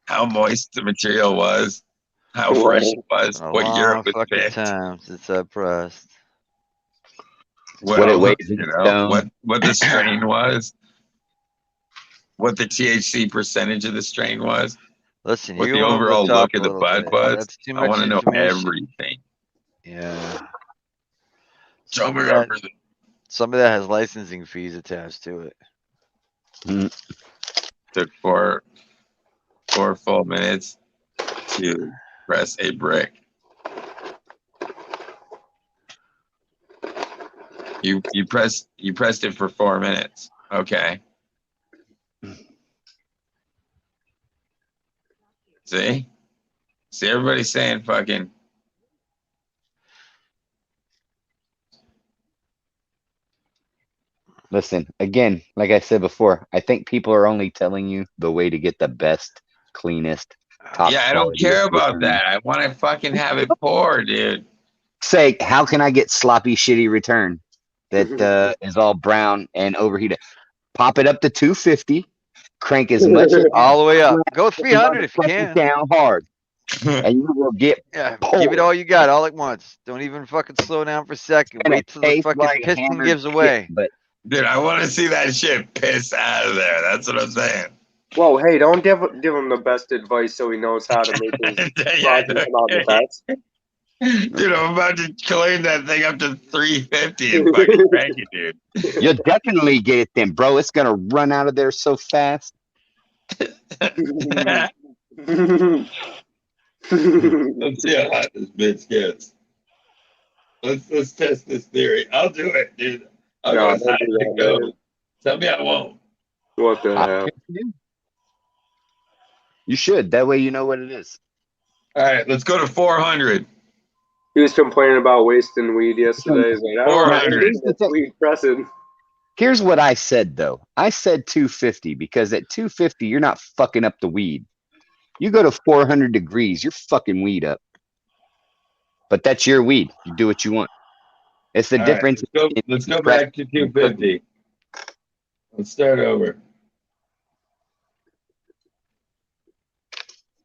How moist the material was, how fresh it was, what year it was picked. Times it's pressed. What it weighs, you know, what the strain was, what the THC percentage of the strain was. Listen, what the overall look of the bud was. I want to know everything. Yeah. Some of that has licensing fees attached to it. Took 4 full minutes to press a brick. You pressed it for 4 minutes. Okay. See everybody's saying fucking. Listen, again, like I said before, I think people are only telling you the way to get the best, cleanest, top. Yeah, I don't care about that. I want to fucking have it pour, dude. Say, how can I get sloppy, shitty return that is all brown and overheated? Pop it up to 250, crank as much as all the way up. Go 300 if you can. Down hard, and you will get. Yeah, give it all you got, all at once. Don't even fucking slow down for a second. Wait till the fucking piston gives away. But dude, I want to see that shit piss out of there. That's what I'm saying. Whoa, hey, don't give him the best advice so he knows how to make his come out the best. Dude, I'm about to clean that thing up to 350 and fucking crank it, dude. You'll definitely get it then, bro. It's gonna run out of there so fast. Let's see how hot this bitch gets. Let's test this theory. I'll do it, dude. I'll go as high as it goes. Tell me I won't. What the hell? You should. That way you know what it is. All right, let's go to 400. He was complaining about wasting weed yesterday. He's like, 400. Weed pressing. Here's what I said, though. I said 250 because at 250, you're not fucking up the weed. You go to 400 degrees, you're fucking weed up. But that's your weed. You do what you want. It's the difference. Right, let's go back to 250. Let's start over.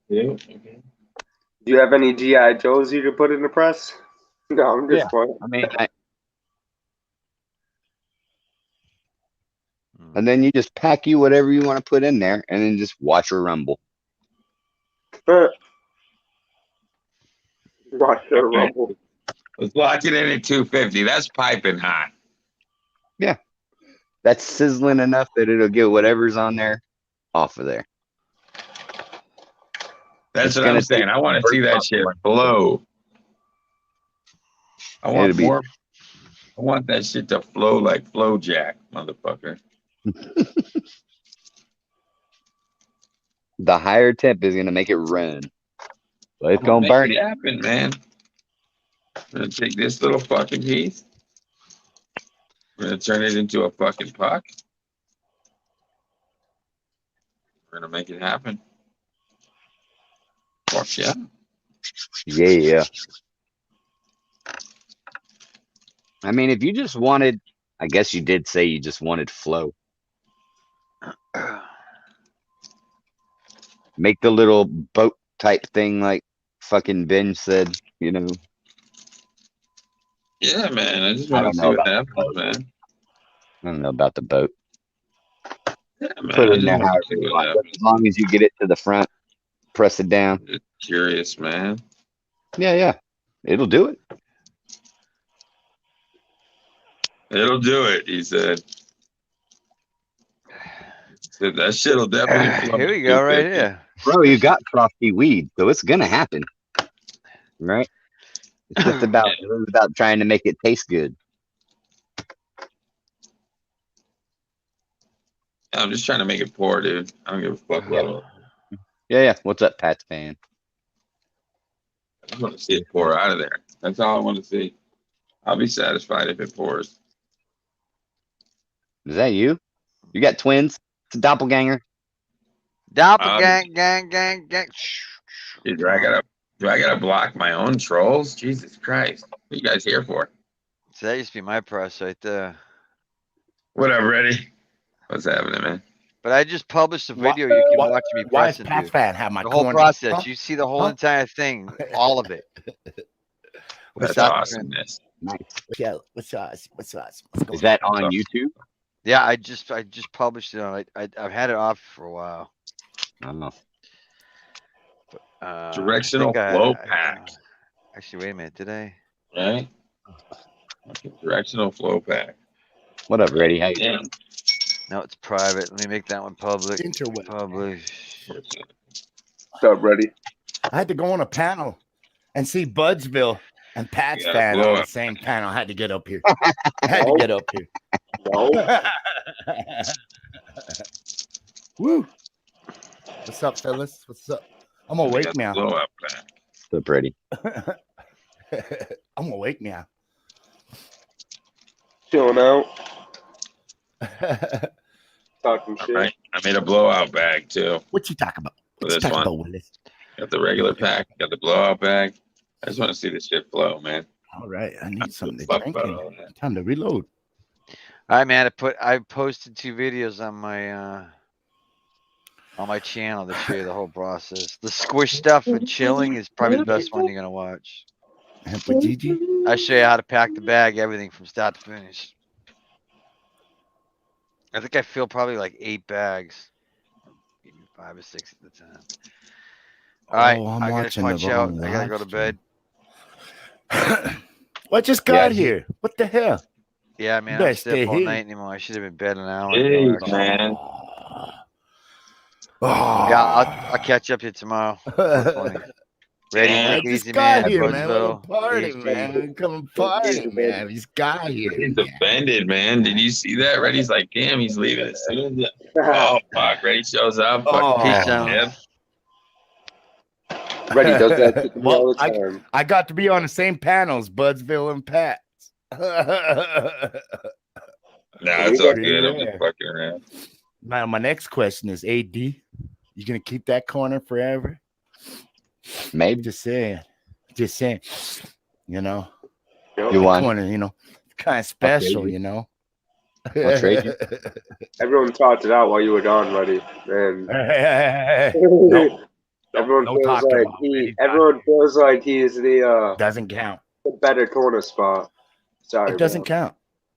Yeah, okay. Do you have any G.I. Joes you could put in the press? No, I'm just playing. I mean, and then you just pack you whatever you want to put in there and then just watch her rumble. Watch her rumble. Let's lock it in at 250. That's piping hot. Yeah. That's sizzling enough that it'll get whatever's on there off of there. That's what I'm saying. I want to see that shit flow. I want that shit to flow like Flow Jack, motherfucker. The higher temp is gonna make it run. But it's gonna burn it. Happen, man. I'm gonna take this little fucking piece. We're gonna turn it into a fucking puck. We're gonna make it happen. Fuck yeah. Yeah. I mean, if you just wanted, I guess you did say you just wanted flow. Make the little boat type thing like fucking Ben said, you know. Yeah, man. I just want to see what happens, man. I don't know about the boat. Yeah, man. Put it in there however you want. As long as you get it to the front, press it down. Just curious, man. Yeah. It'll do it. It'll do it, he said. That shit'll definitely flow. Here we go, right here. Bro, you got frosty weed, so it's gonna happen. Right? It's just about trying to make it taste good. I'm just trying to make it pour, dude. I don't give a fuck about it. Yeah. What's up, Pat's fan? I just want to see it pour out of there. That's all I want to see. I'll be satisfied if it pours. Is that you? You got twins? It's a doppelganger. Gang. Dude, do I gotta block my own trolls? Jesus Christ. What are you guys here for? So that used to be my press right there. Whatever, Eddie. What's happening, man? But I just published a video you can watch me press Why is Pat have my the whole corner? process. Huh? You see the whole entire thing, all of it. That's awesomeness. Nice. What's up? Is that on YouTube? Yeah, I just published it on. I've had it off for a while. I don't know. Directional flow pack. Actually, wait a minute. Did I? Right? Directional flow pack. What up, Reddy? How you doing? No, it's private. Let me make that one public. Interweb. Publish. What's up, Reddy? I had to go on a panel and see Budsville and Pat's fan on the same panel. I had to get up here. No. Woo. What's up, fellas? What's up? I'm awake now. What's up, Reddy? I'm awake now. Chilling out. Talking shit. Right. I made a blowout bag too. What you talking about? For this one. Willis? Got the regular pack, got the blowout bag. I just want to see this shit flow, man. All right. I need something to drink. Time to reload. All right, man. I posted 2 videos on my channel to show you the whole process. The squish stuff and chilling is probably the best one you're gonna watch. I show you how to pack the bag, everything from start to finish. I think I filled probably like 8 bags, maybe 5 or 6 at the time. All right, I gotta punch out. I gotta go to bed. What just got here? What the hell? Yeah, man. I'm stay up all night anymore. I should have been bed an hour ago. Hey, man. Yeah, I'll catch up to you tomorrow. Ready, easy, man. Here, man. Party, man. Come party, man. He's got here. He's offended, man. Did you see that? Reddy's like, damn, he's leaving as soon as oh fuck, Reddy shows up. Peace out. Reddy does that all the time. I got to be on the same panels, Budsville and Pat. Nah, it's all good. I'm just fucking around. Now, my next question is, AD, you gonna keep that corner forever? Maybe. Just saying. You know, you want corner, you know, kind of special, you know. I'll trade you. Everyone talked it out while you were gone, Reddy. Man. Everyone feels like he's the doesn't count. The better corner spot. Sorry, it doesn't count.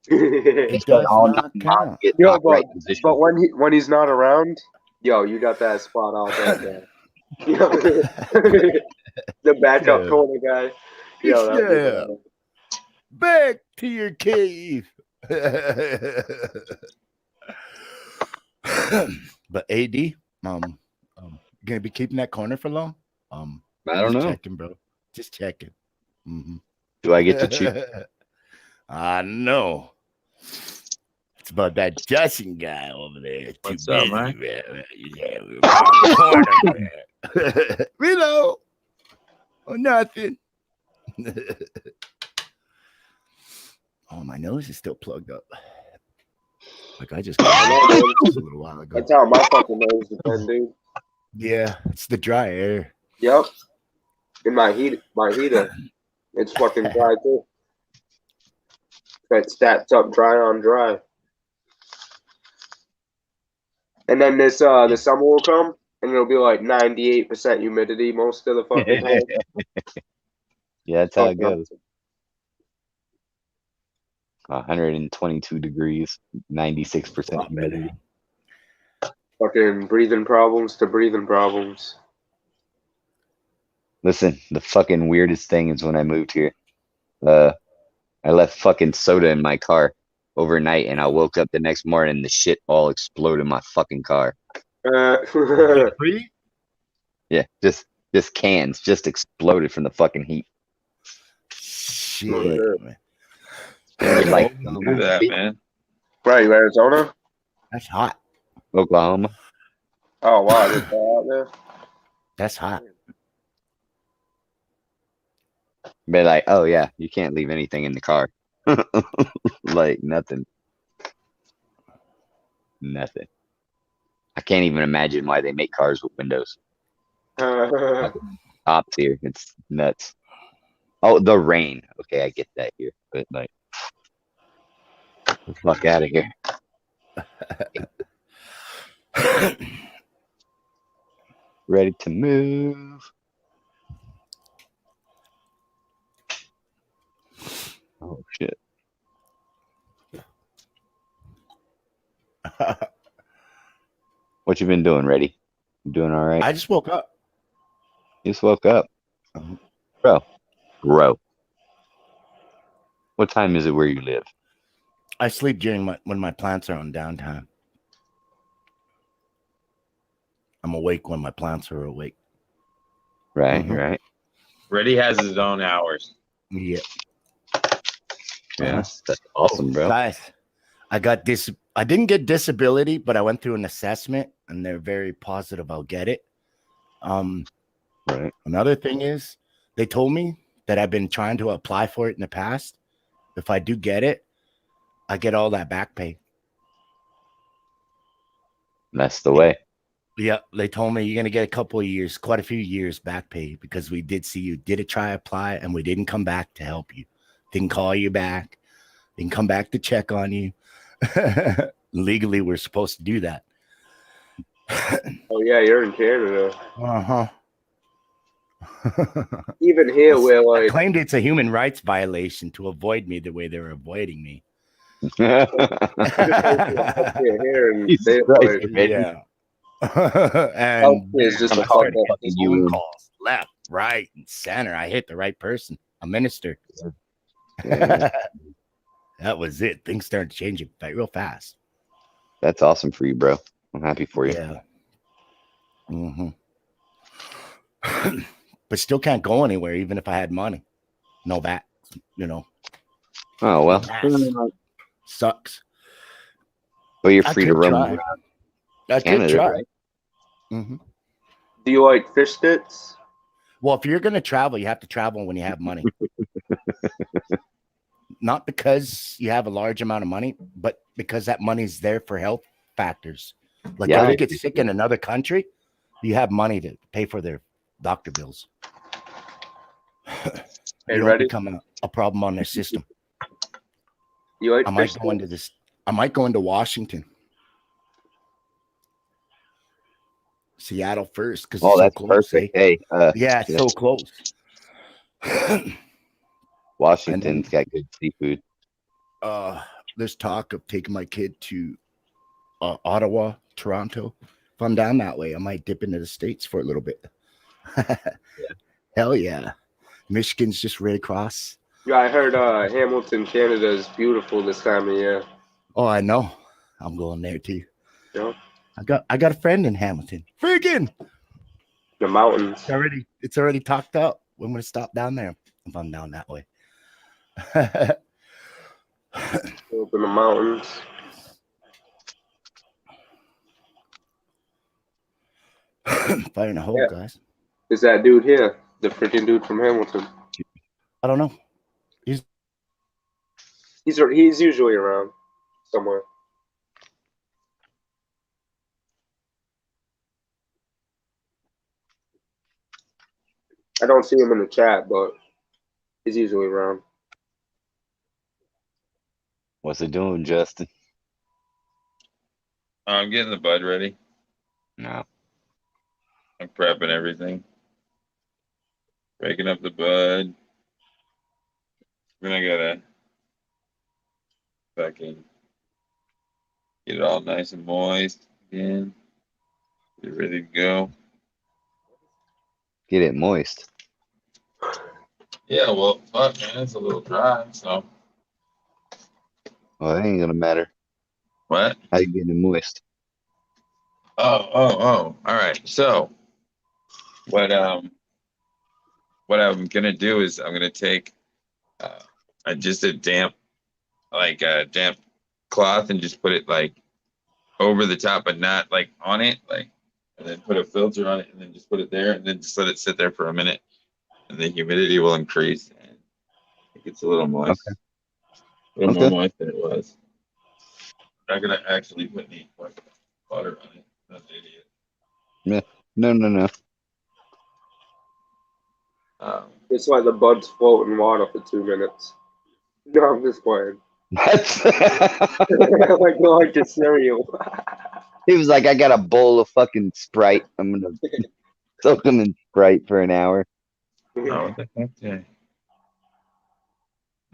It does not count. Yo, but when he's not around, yo, you got that spot all day. The backup corner guy. Yo, back to your cave. But AD, gonna be keeping that corner for long? I don't know. Checking, bro. Just checking. Mm-hmm. Do I get to choose? I know. It's about that Justin guy over there. What's up, man? Yeah, Reload. Or nothing. Oh, my nose is still plugged up. Like I just got a little while ago. That's how my fucking nose is been, dude. Yeah, it's the dry air. Yep. In my heater, it's fucking dry too. That stats up dry on dry. And then this the summer will come and it'll be like 98% humidity most of the fucking time. Yeah, that's how it goes. 122 degrees, 96% humidity. Fucking breathing problems to breathing problems. Listen, the fucking weirdest thing is when I moved here, I left fucking soda in my car overnight, and I woke up the next morning and the shit all exploded in my fucking car. Yeah, just cans just exploded from the fucking heat. Shit. Like, Don't do that, man. Right, Arizona? That's hot. Oklahoma. Oh wow, it's out there. That's hot. Be like, oh yeah, you can't leave anything in the car. Like nothing. Nothing. I can't even imagine why they make cars with windows. Top tier. It's nuts. Oh, the rain. Okay, I get that here. But like, get the fuck out of here. Ready to move. Oh shit. What you been doing, Ready? You doing all right? I just woke up. You just woke up. Bro. What time is it where you live? I sleep during when my plants are on downtime. I'm awake when my plants are awake. Right, right. Ready has his own hours. Yeah. Yeah, that's awesome, bro. Guys, I didn't get disability, but I went through an assessment and they're very positive I'll get it. Right. Another thing is they told me that I've been trying to apply for it in the past. If I do get it, I get all that back pay. That's the way. Yeah, they told me you're going to get a couple of years, quite a few years back pay because we did see you did apply and we didn't come back to help you. Didn't call you back. Didn't come back to check on you. Legally, we're supposed to do that. Oh, yeah, you're in Canada. Uh-huh. Even here, we're like... I claimed it's a human rights violation to avoid me the way they're avoiding me. Yeah. And it's just I started getting phone calls left, right, and center. I hit the right person, a minister. Yeah. That was it. Things started changing real fast. That's awesome for you, bro. I'm happy for you. Yeah. Mm-hmm. But still can't go anywhere, even if I had money. No that, you know. Oh well, sucks. But you're free to roam around Canada, right? Mm-hmm. Do you like fish sticks? Well, if you're going to travel, you have to travel when you have money. Not because you have a large amount of money, but because that money's there for health factors. Like if you get sick in another country, you have money to pay for their doctor bills. You don't become a problem on their system. You like I might go into Washington. Seattle first because that's so close. perfect. Hey, it's so close. Washington's got good seafood. There's talk of taking my kid to Ottawa, Toronto. If I'm down that way, I might dip into the States for a little bit. Hell yeah. Michigan's just right across. Yeah, I heard Hamilton, Canada is beautiful this time of year. Oh, I know. I'm going there too. Yeah. I got a friend in Hamilton. Friggin' the mountains. It's already talked out. I'm gonna stop down there if I'm down that way. Up in the mountains. Fire in the hole, guys. Is that dude here? The freaking dude from Hamilton? I don't know. He's usually around somewhere. I don't see him in the chat, but he's usually around. What's it doing, Justin? I'm getting the bud ready. No. I'm prepping everything. Breaking up the bud. Then I gotta fucking get it all nice and moist again. Get ready to go. Get it moist. Yeah, well, fuck, man, it's a little dry, so. Well, it ain't gonna matter. What? How you getting it moist? Oh. All right. So, what I'm gonna do is I'm gonna take just a damp cloth and just put it like over the top, but not like on it, like, and then put a filter on it, and then just put it there, and then just let it sit there for a minute, and the humidity will increase, and it gets a little moist, a little more moist than it was. I'm not gonna actually put any water on it. I'm an idiot. Yeah. No. It's like the buds float in water for 2 minutes. No, I'm just playing. That's like a cereal. He was like, I got a bowl of fucking Sprite. I'm gonna soak them in Sprite for an hour. Oh, what the heck? Yeah.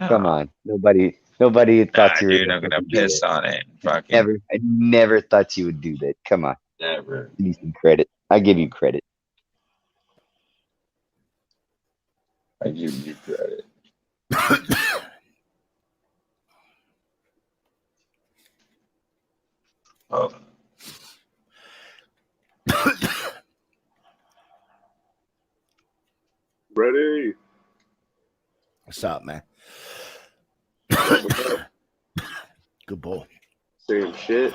Come on, nobody thought you were. Dude, I'm gonna piss on it. Fucking I never thought you would do that. Come on, never. Give me some credit. I give you credit. I give you credit. Oh. Ready? What's up, man? Good boy. Same shit.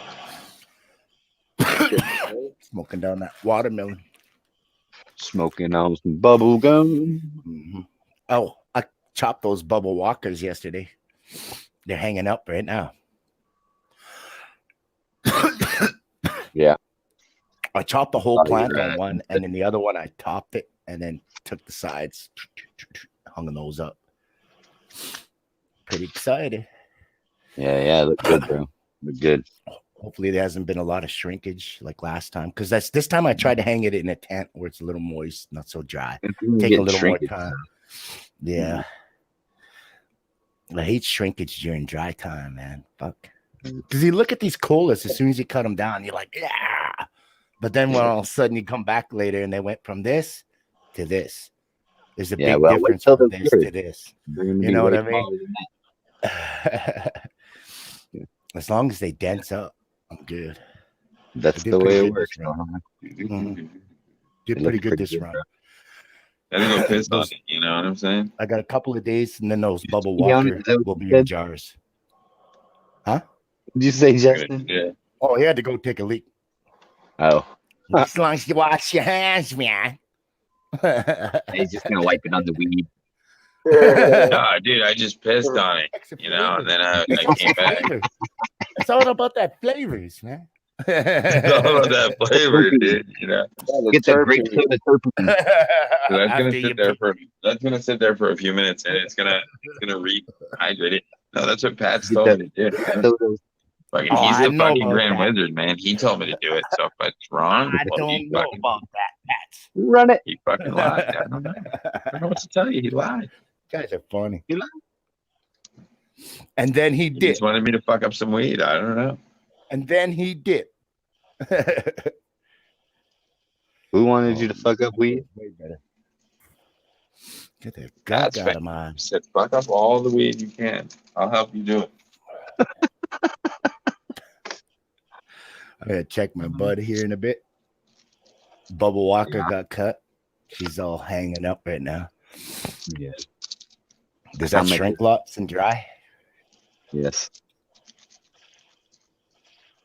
Smoking down that watermelon. Smoking on some bubble gum. Mm-hmm. Oh, I chopped those bubble walkers yesterday. They're hanging up right now. Yeah. I chopped the whole plant on one, and then the other one I topped it and then took the sides, hung those up. Pretty excited. Yeah, look good, bro. Look good. Hopefully there hasn't been a lot of shrinkage like last time, because this time I tried to hang it in a tent where it's a little moist, not so dry. Take a little more time. Yeah. I hate shrinkage during dry time, man. Fuck. Because you look at these colas, as soon as you cut them down, you're like, yeah. But then when all of a sudden you come back later and they went from this to this. There's a big difference from this to this. You know what I mean? As long as they dense up, I'm good. That's the way it works. Mm-hmm. Did pretty good this round. Gotta go piss on it, you know what I'm saying? I got a couple of days, and then those bubble walker will be in jars. Huh? Did you say, Justin? Yeah. Oh, he had to go take a leak. Oh. As long as you wash your hands, man. He's just gonna wipe it on the weed. No, dude, I just pissed on it, you know, and then I came back. It's all about that flavors, man. It's all about that flavor, dude. You know, get the grape soda terpene. That's gonna sit there for a few minutes, and it's gonna rehydrate it. No, that's what Pat's told me to do. Fucking, he's the fucking Grand Wizard, man. He told me to do it. So if it's wrong, I don't know about that, Pat. Run it. He fucking lied. I don't know what to tell you. He lied. Guys are funny. He lied. And then he He did. just wanted me to fuck up some weed. I don't know. And then he did. Who wanted you to fuck up weed? Way better. Get the God out of mine. Said fuck up all the weed you can. I'll help you do it. I gotta check my bud here in a bit. Bubble Walker got cut. She's all hanging up right now. Yeah. Does that shrink lots and dry? Yes.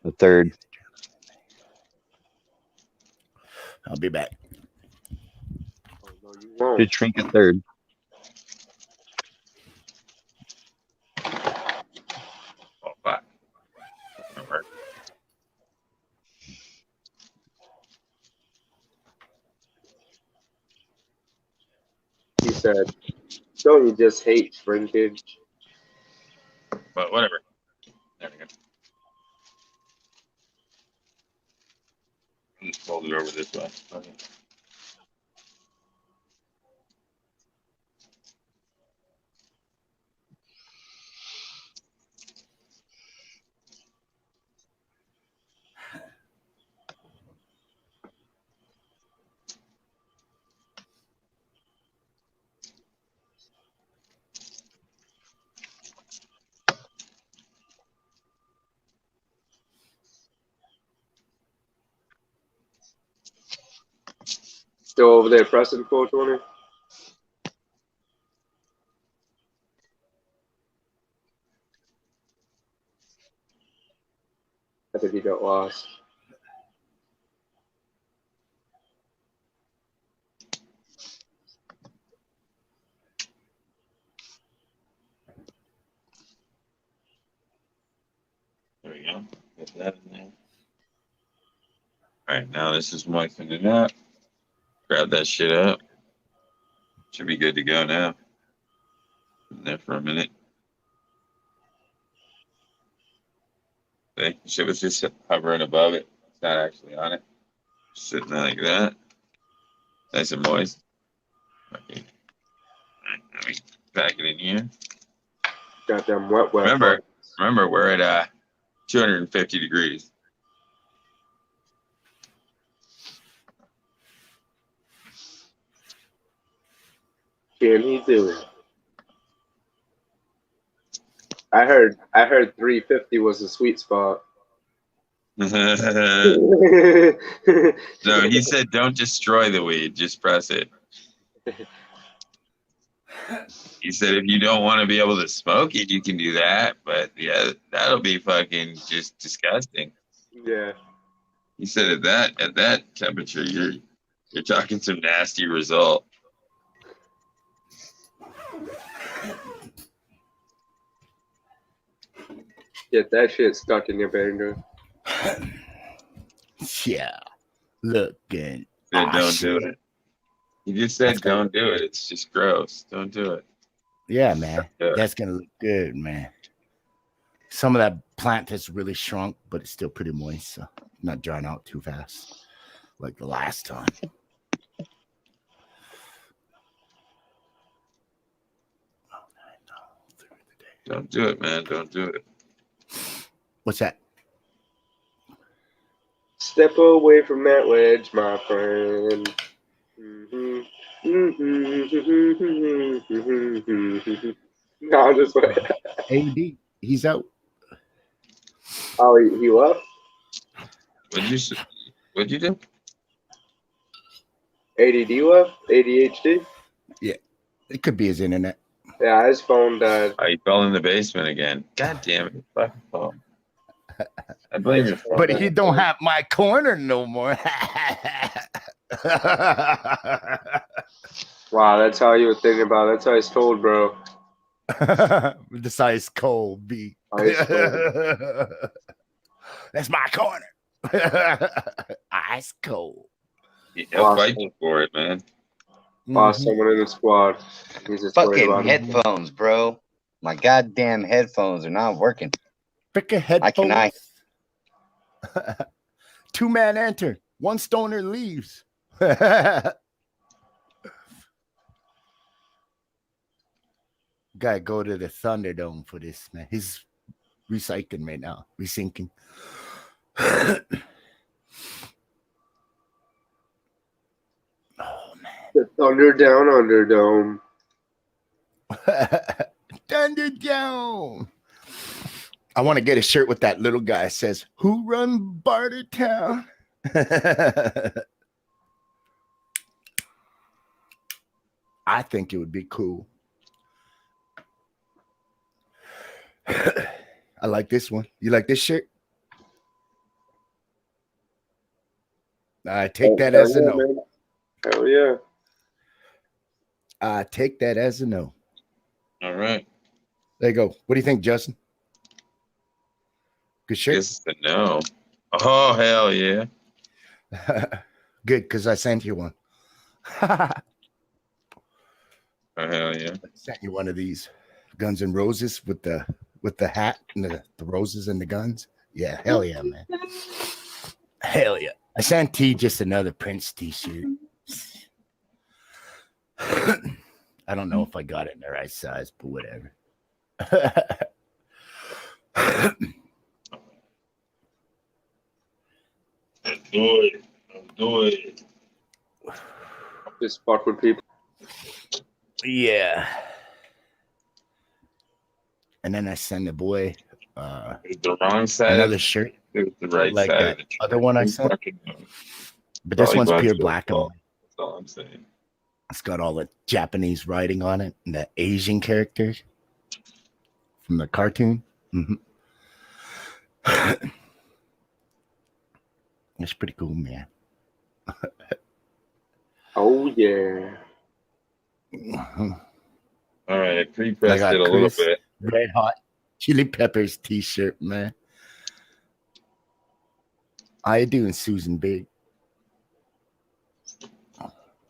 The third. I'll be back. Oh, no, you won't. Did Shrink a third? Oh, fuck. He said, "Don't you just hate shrinkage?" But whatever. There we go. Just fold it over this way. Okay. Still over there pressing 420? I think he got lost. There we go. Get that in there. All right, now this is moistening up. Grab that shit up. Should be good to go now. In there for a minute. See, shit was just hovering above it. It's not actually on it. Sitting there like that. Nice and moist. Okay. All right, now we pack it in here. Got them wet. Remember, we're at 250 degrees. Can he do it? I heard 350 was the sweet spot. No, he said don't destroy the weed, just press it. He said if you don't want to be able to smoke it, you can do that, but yeah, that'll be fucking just disgusting. Yeah. He said at that temperature, you're talking some nasty result. Get that shit stuck in your banger. Yeah. Looking. Don't do it. You just said don't do it. It's just gross. Don't do it. Yeah, man. That's gonna look good, man. Some of that plant has really shrunk, but it's still pretty moist, so not drying out too fast like the last time. Don't do it, man. Don't do it. What's that? Step away from that wedge, my friend. No, just AD, he's out. Oh, he left? What'd you do? ADD left? ADHD? Yeah, it could be his internet. Yeah, his phone died. Oh, he fell in the basement again. God damn it. Fucking phone. I blame your phone. But he don't have my corner no more. Wow, that's how you were thinking about it. That's ice cold, bro. This ice cold beat. Ice cold. That's my corner. Ice cold. He'll fight you for it, man. Lost someone in the squad. He's just fucking headphones, bro. My goddamn headphones are not working. Freaking headphones. I Two-man enter. One stoner leaves. Gotta go to the Thunderdome for this, man. He's recycling right now. Resyncing. The Thunderdome. Thunderdome. I want to get a shirt with that little guy that says, "Who run Bartertown?" I think it would be cool. I like this one. You like this shirt? I take that as a no. Man. Hell yeah. I take that as a no. All right. There you go. What do you think, Justin? Good shit. This is a no. Oh, hell yeah. Good, because I sent you one. Oh, hell yeah. I sent you one of these Guns N' Roses with the hat and the roses and the guns. Yeah, hell yeah, man. Hell yeah. I sent T just another Prince t-shirt. I don't know if I got it in the right size, but whatever. Do it. Just fuck with people. Yeah. And then I send the boy the wrong side. another shirt. It was the right like side. That other one I sent. But this one's pure black and white. That's all I'm saying. It's got all the Japanese writing on it and the Asian characters from the cartoon. Mm-hmm. It's pretty cool, man. Oh yeah. Mm-hmm. All right, I pre-pressed it a little bit. Red Hot Chili Peppers t-shirt, man. How you doing, Susan Big?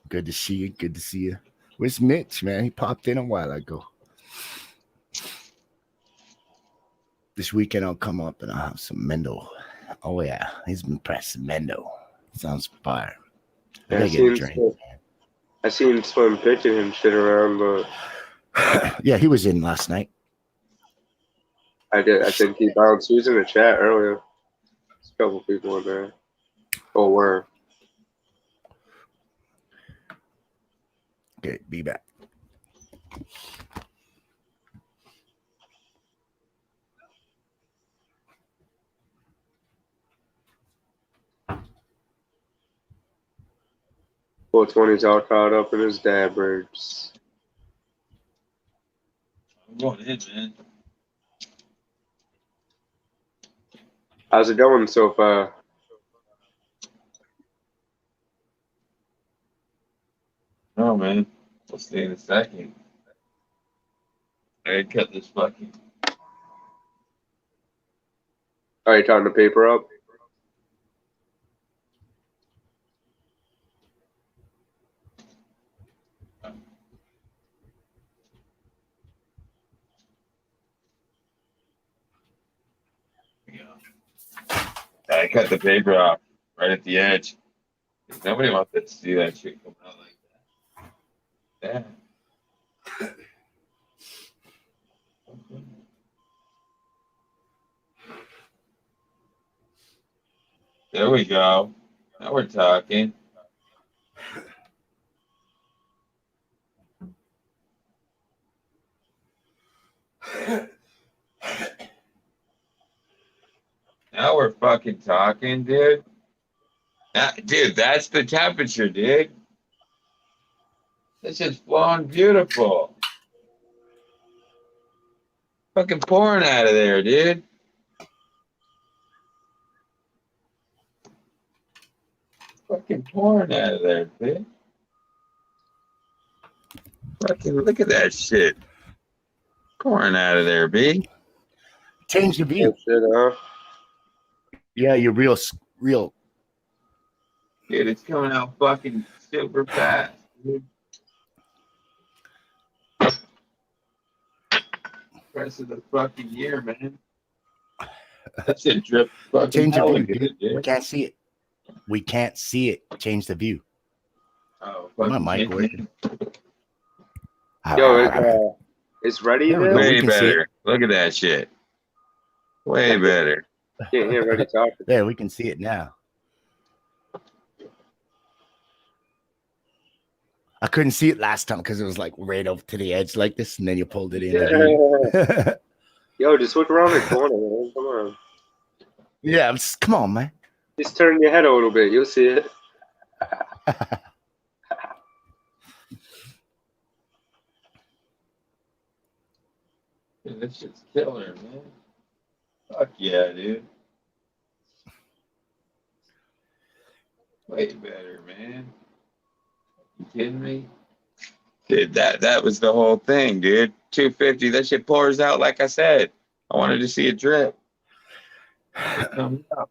Good to see you. Good to see you. Where's Mitch, man? He popped in a while ago. This weekend I'll come up and I'll have some Mendo. Oh yeah, he's been pressing Mendo. Sounds fire. I seen Slim pitching him shit around, but yeah, he was in last night. I did. I think he bounced. He was in the chat earlier. There's a couple people in there. Oh, were. Okay, be back. Well, 20's all caught up in his dad birds. I'm going in, man. How's it going so far? No, man. We'll see in a second. I cut this fucking. Are you tying the paper up? I cut the paper off right at the edge. Nobody wants to see that shit come out like that. Yeah. There we go. Now we're talking. Now we're fucking talking, dude. Dude, that's the temperature, dude. This is flowing beautiful. Fucking pouring out of there, dude. Fucking pouring out of there, dude. Fucking look at that shit. Pouring out of there, B. Change the view. Shit, huh? Yeah, you're real. Dude, it's coming out fucking super fast, dude. Rest of the fucking year, man. That shit drip fucking. Change the view, dude. We can't see it. We can't see it. Change the view. Oh, my mic working. Yo, it's ready. Yeah, way better. Look at that shit. Way better. Can't hear ready talking. There, we can see it now. I couldn't see it last time because it was like right over to the edge like this, and then you pulled it in. Yeah. Yo, just look around the corner, man. Come on. Yeah, come on, man. Just turn your head a little bit. You'll see it. Dude, this shit's killer, man. Fuck yeah, dude. Way better, man. You kidding me? Dude, that was the whole thing, dude. 250, that shit pours out like I said. I wanted to see it drip. It comes up.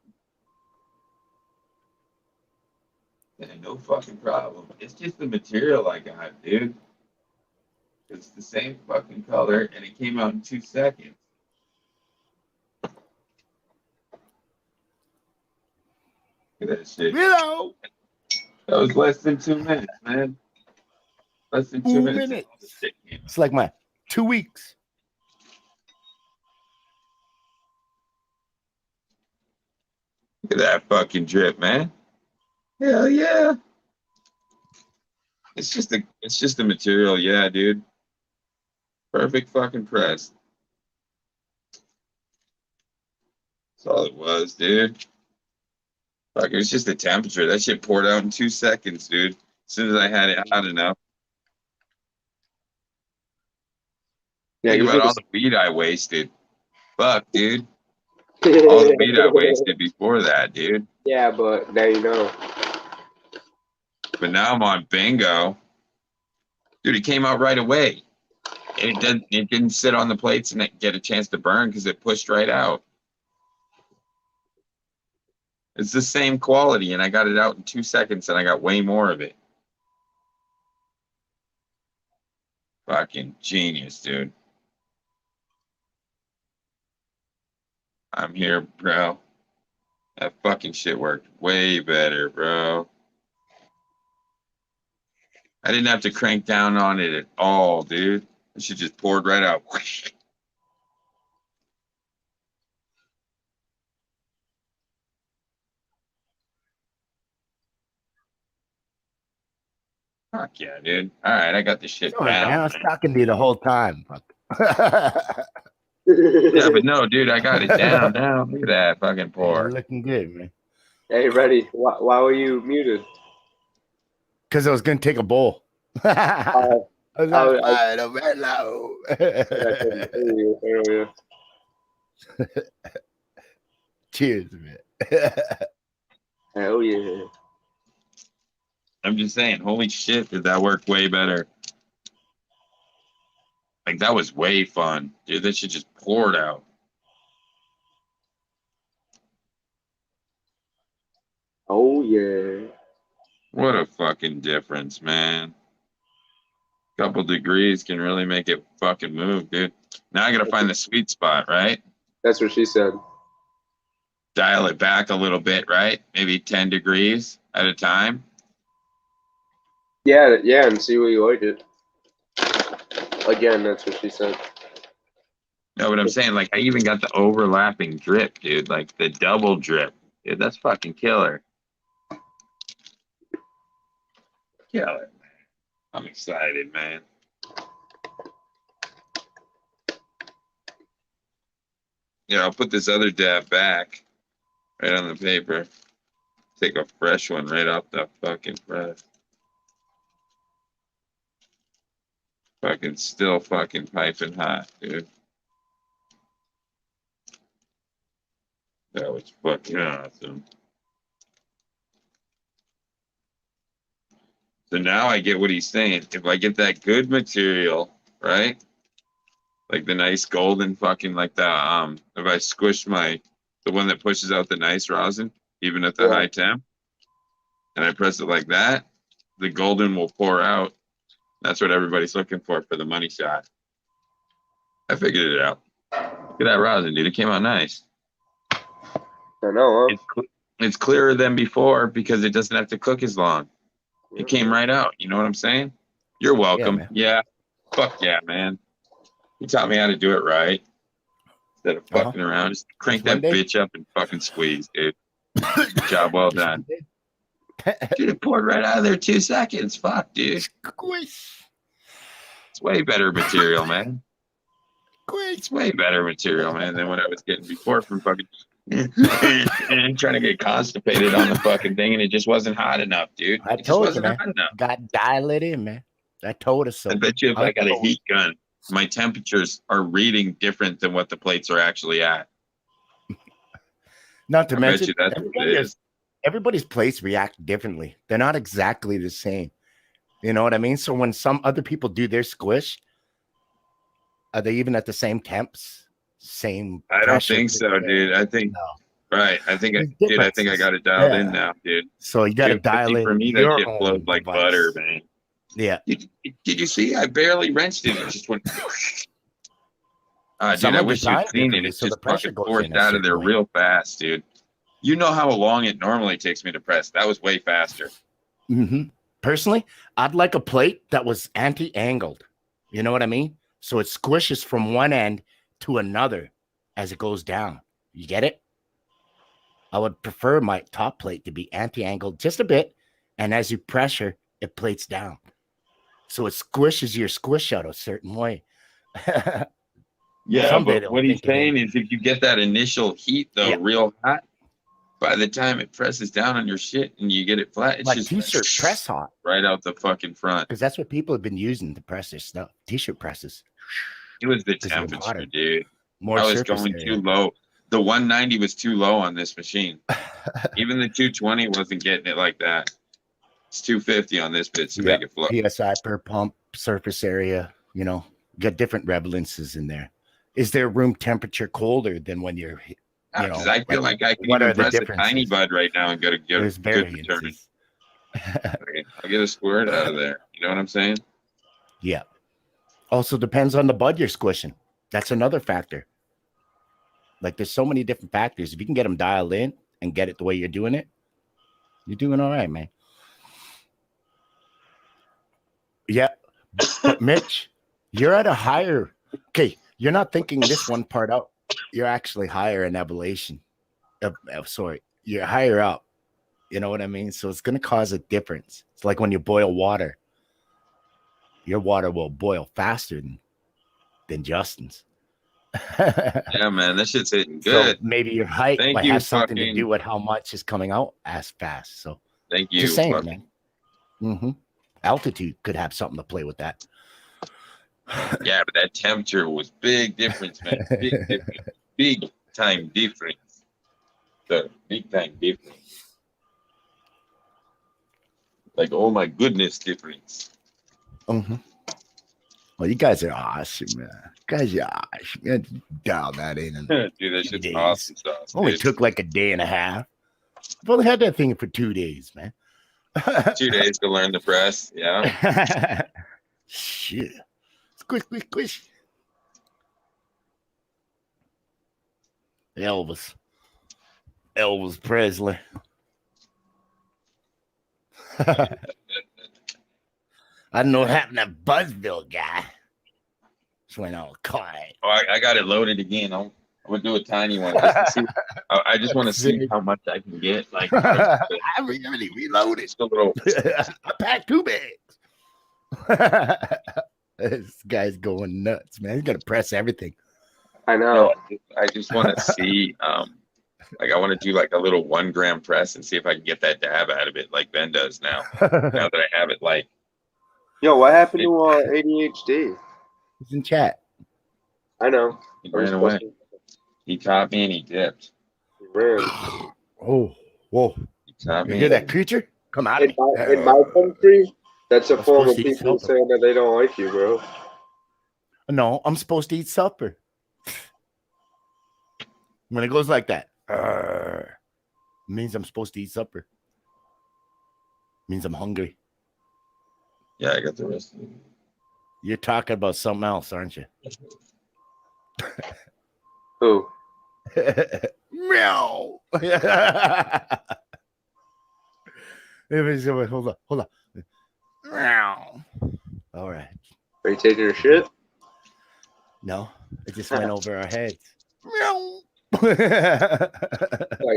No fucking problem. It's just the material I got, dude. It's the same fucking color, and it came out in 2 seconds. Look at that shit. Hello. That was less than 2 minutes, man. Less than 2 minutes. It's like my 2 weeks. Look at that fucking drip, man. Hell yeah. It's just the material, yeah, dude. Perfect fucking press. That's all it was, dude. Fuck, it was just the temperature. That shit poured out in 2 seconds, dude. As soon as I had it hot enough. Yeah, think about all the weed I wasted. Fuck, dude. All the weed I wasted before that, dude. Yeah, but there you go. But now I'm on bingo. Dude, it came out right away. It didn't sit on the plates and get a chance to burn because it pushed right out. It's the same quality, and I got it out in 2 seconds, and I got way more of it. Fucking genius, dude. I'm here, bro. That fucking shit worked way better, bro. I didn't have to crank down on it at all, dude. It shit just poured right out. Fuck yeah, dude. All right, I got this shit down. Man, I was talking to you the whole time. Yeah, but no, dude, I got it down now. Look at that fucking pour. You're looking good, man. Hey, Reddy, why were you muted? Because I was going to take a bowl. I was like, cheers, man. Hell yeah. I'm just saying, holy shit, did that work way better. Like, that was way fun. Dude, that shit just poured out. Oh, yeah. What a fucking difference, man. Couple degrees can really make it fucking move, dude. Now I gotta find the sweet spot, right? That's what she said. Dial it back a little bit, right? Maybe 10 degrees at a time. Yeah, and see where you like it. Again, that's what she said. No, but I'm saying, like, I even got the overlapping drip, dude. Like, the double drip. Dude, that's fucking killer. Killer. I'm excited, man. Yeah, I'll put this other dab back right on the paper. Take a fresh one right off the fucking press. Fucking still fucking piping hot, dude. That was fucking awesome. So now I get what he's saying. If I get that good material, right? Like the nice golden fucking like the if I squish the one that pushes out the nice rosin, even at the high temp, and I press it like that, the golden will pour out. That's what everybody's looking for the money shot. I figured it out. Look at that rosin, dude. It came out nice. I know, huh? It's clearer than before because it doesn't have to cook as long. It came right out. You know what I'm saying? You're welcome. Yeah. Fuck yeah, man. You taught me how to do it right. Instead of fucking around. Just crank that bitch up and fucking squeeze, dude. Job well done. Dude, it poured right out of there 2 seconds. Fuck, dude. Squish. It's way better material, man. It's way better material, man, than what I was getting before from fucking trying to get constipated on the fucking thing, and it just wasn't hot enough, dude. I told you, man. Got dial it in, man. I told us so. I bet you if I got a heat gun, my temperatures are reading different than what the plates are actually at. Not to mention, everybody's plates react differently. They're not exactly the same. You know what I mean? So when some other people do their squish, are they even at the same temps? Same? I don't think so, dude. I think right. I think I got it dialed in now, dude. So you got to dial in. For me, that shit flowed like butter, man. Yeah. Did you see? I barely wrenched it. It just went. Dude, I wish you'd seen it. It's just fucking forced out of there real fast, dude. You know how long it normally takes me to press. That was way faster. Mm-hmm. Personally, I'd like a plate that was anti-angled. You know what I mean? So it squishes from one end to another as it goes down. You get it? I would prefer my top plate to be anti-angled just a bit, and as you pressure, it plates down. So it squishes your squish out a certain way. Yeah, but what he's saying is if you get that initial heat, though, real hot, by the time it presses down on your shit and you get it flat, it's like just t-shirt press hot right out the fucking front. Because that's what people have been using to press their stuff. T-shirt presses. It was the temperature, dude. More I was going too low. The 190 was too low on this machine. Even the 220 wasn't getting it like that. It's 250 on this bit to make it flow. PSI per pump, surface area, you know, get different revelances in there. Is there room temperature colder than when you're, because I feel like I can even press a tiny bud right now and get a good return. I'll get a squirt out of there. You know what I'm saying? Yeah. Also depends on the bud you're squishing. That's another factor. Like there's so many different factors. If you can get them dialed in and get it the way you're doing it, you're doing all right, man. Yeah. But Mitch, you're at a higher, you're not thinking this one part out. You're actually higher in elevation. You're higher up. You know what I mean? So it's going to cause a difference. It's like when you boil water. Your water will boil faster than Justin's. Yeah, man, that shit's hitting good. So maybe your height might have something to do with how much is coming out as fast. So thank you. Just saying, man. Mm-hmm. Altitude could have something to play with that. Yeah, but that temperature was big difference, man. Big difference. Big time difference. The big time difference. Like, oh my goodness, difference. Mm-hmm. Well, you guys are awesome, man. Guys are awesome. You dial that in. Dude, that shit's awesome stuff. Only took like a day and a half. I've only had that thing for 2 days, man. 2 days to learn the press. Yeah. Shit. Squish, squish, squish. Elvis Presley. I don't know what happened to that Buzzville guy. Just went all quiet. Oh, I got it loaded again. I'm gonna do a tiny one. Just to see. I just want to see how much I can get. Like I really reloaded. Just a little. I packed 2 bags. This guy's going nuts, man. He's gonna press everything. I know. I just want to see. Like I want to do like a little 1 gram press and see if I can get that dab out of it, like Ben does now. Now that I have it, like. Yo, what happened to ADHD? He's in chat. I know. He ran away. He caught me and he dipped. He ran. Oh, whoa! He caught me. You hear that creature? Come out of me. In my country, that's a form of people saying that they don't like you, bro. No, I'm supposed to eat supper. When it goes like that, it means I'm supposed to eat supper. It means I'm hungry. Yeah, I got the rest of it. You're talking about something else, aren't you? Who? Meow. Hold on. Meow. All right. Are you taking a shit? No, it just went over our heads. Meow. You're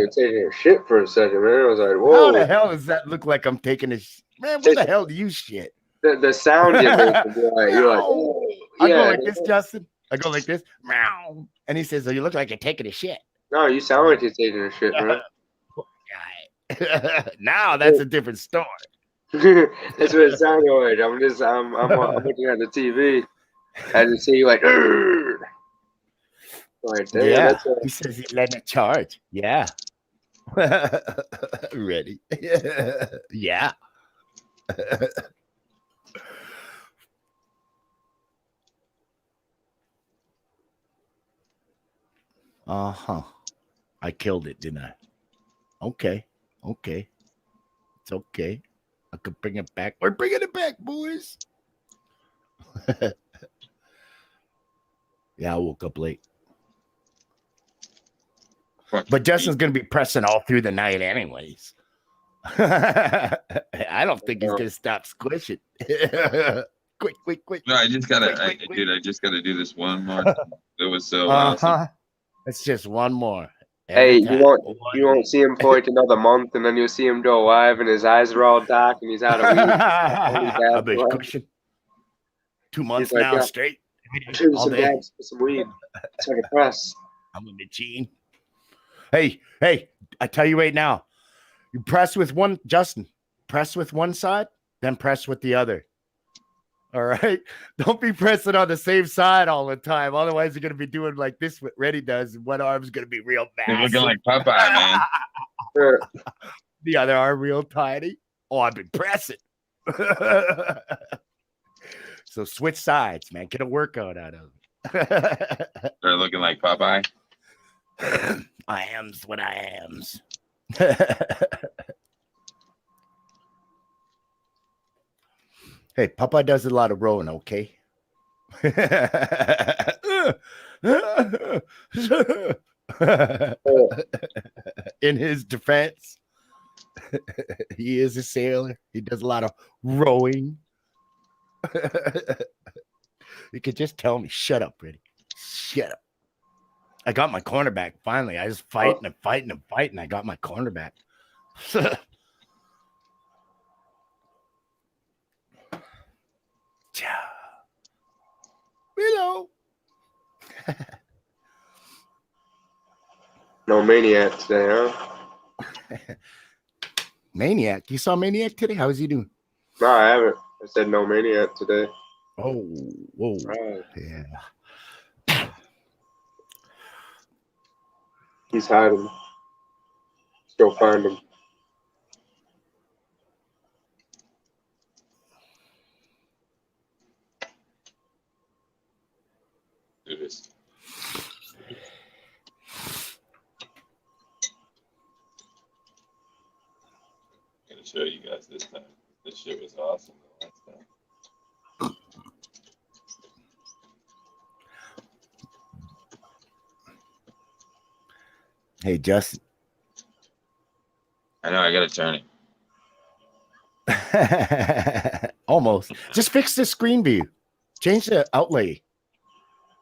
taking a shit for a second, man. I was like, whoa. How the hell does that look like I'm taking a shit? Man, where the hell do you shit? The sound you make, you're like, oh, I go like this, Justin. I go like this. Meow. And he says, oh, you look like you're taking a shit. No, you sound like you're taking a shit, bro. Now that's a different story. That's what it sounded like. I'm looking at the TV. I just see you like, right there. Yeah. He says he's letting it charge. Yeah. Ready? Yeah. Uh-huh. I killed it, didn't I? Okay. Okay. It's okay. I could bring it back. We're bringing it back, boys. Yeah, I woke up late. But Justin's going to be pressing all through the night anyways. I don't think he's going to stop squishing. Quick. No, I just got to do this one more. It was so awesome. It's just one more. Hey, you won't see him for another month, and then you'll see him go live, and his eyes are all dark, and he's out of weed. I've been cushion. 2 months now straight. Choose some bags for some weed. Take a press. I'm a machine. Hey, I tell you right now, you press with one, Justin, press with one side, then press with the other. All right. Don't be pressing on the same side all the time. Otherwise, you're going to be doing like this, what Reddy does, and one arm's going to be real bad. You're looking like Popeye, man. The other arm real tiny. Oh, I've been pressing. So switch sides, man. Get a workout out of it. They're looking like Popeye. I am's what I am's. Hey, Popeye does a lot of rowing, okay? In his defense, he is a sailor. He does a lot of rowing. You could just tell me, shut up, Reddy. Shut up. I got my cornerback finally. I was fighting and fighting and fighting. I got my cornerback. Hello. No Maniac today, huh? Maniac. You saw Maniac today? How is he doing? No, I haven't. I said no Maniac today. Oh, whoa. Right. Yeah. He's hiding. Let's go find him. Do this. I'm gonna show you guys this time. This shit was awesome the last time. Hey, Justin. I know, I gotta turn it. Almost. Just fix the screen view. Change the outlay.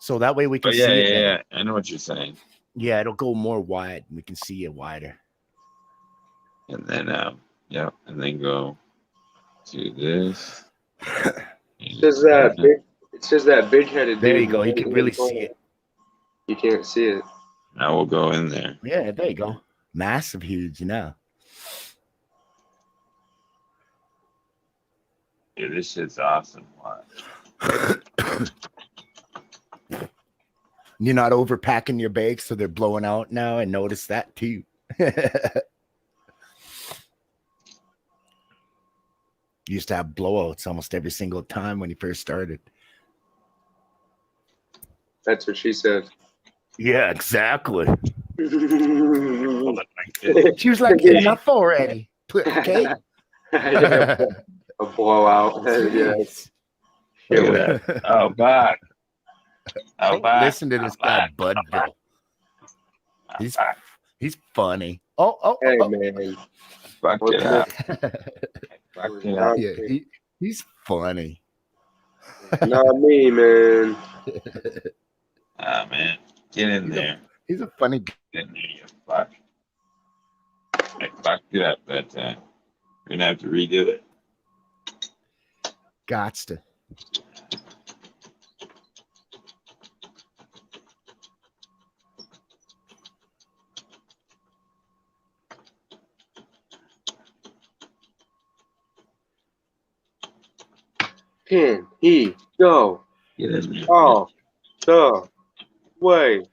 So that way we can see it. Yeah. I know what you're saying. Yeah, it'll go more wide. We can see it wider. And then, and then go to this. It's just that big-headed. There you go. You can really see it. You can't see it. Now we'll go in there. Yeah, there you go. Massive, huge, Yeah, this shit's awesome. You're not overpacking your bags, so they're blowing out now. I noticed that too. You used to have blowouts almost every single time when you first started. That's what she said. Yeah, exactly. She was like, enough already. Okay. A blowout. Yes. Oh, back. Listen to this guy, Budville. He's funny. Hey, man. Fuck yeah. Yeah, he's funny. Not me, man. Ah, man. Get in there. He's a funny guy. Get in there, you fuck. I fucked it up that time. We're gonna have to redo it. Gots to. Can he go? Get in there. Oh, the way.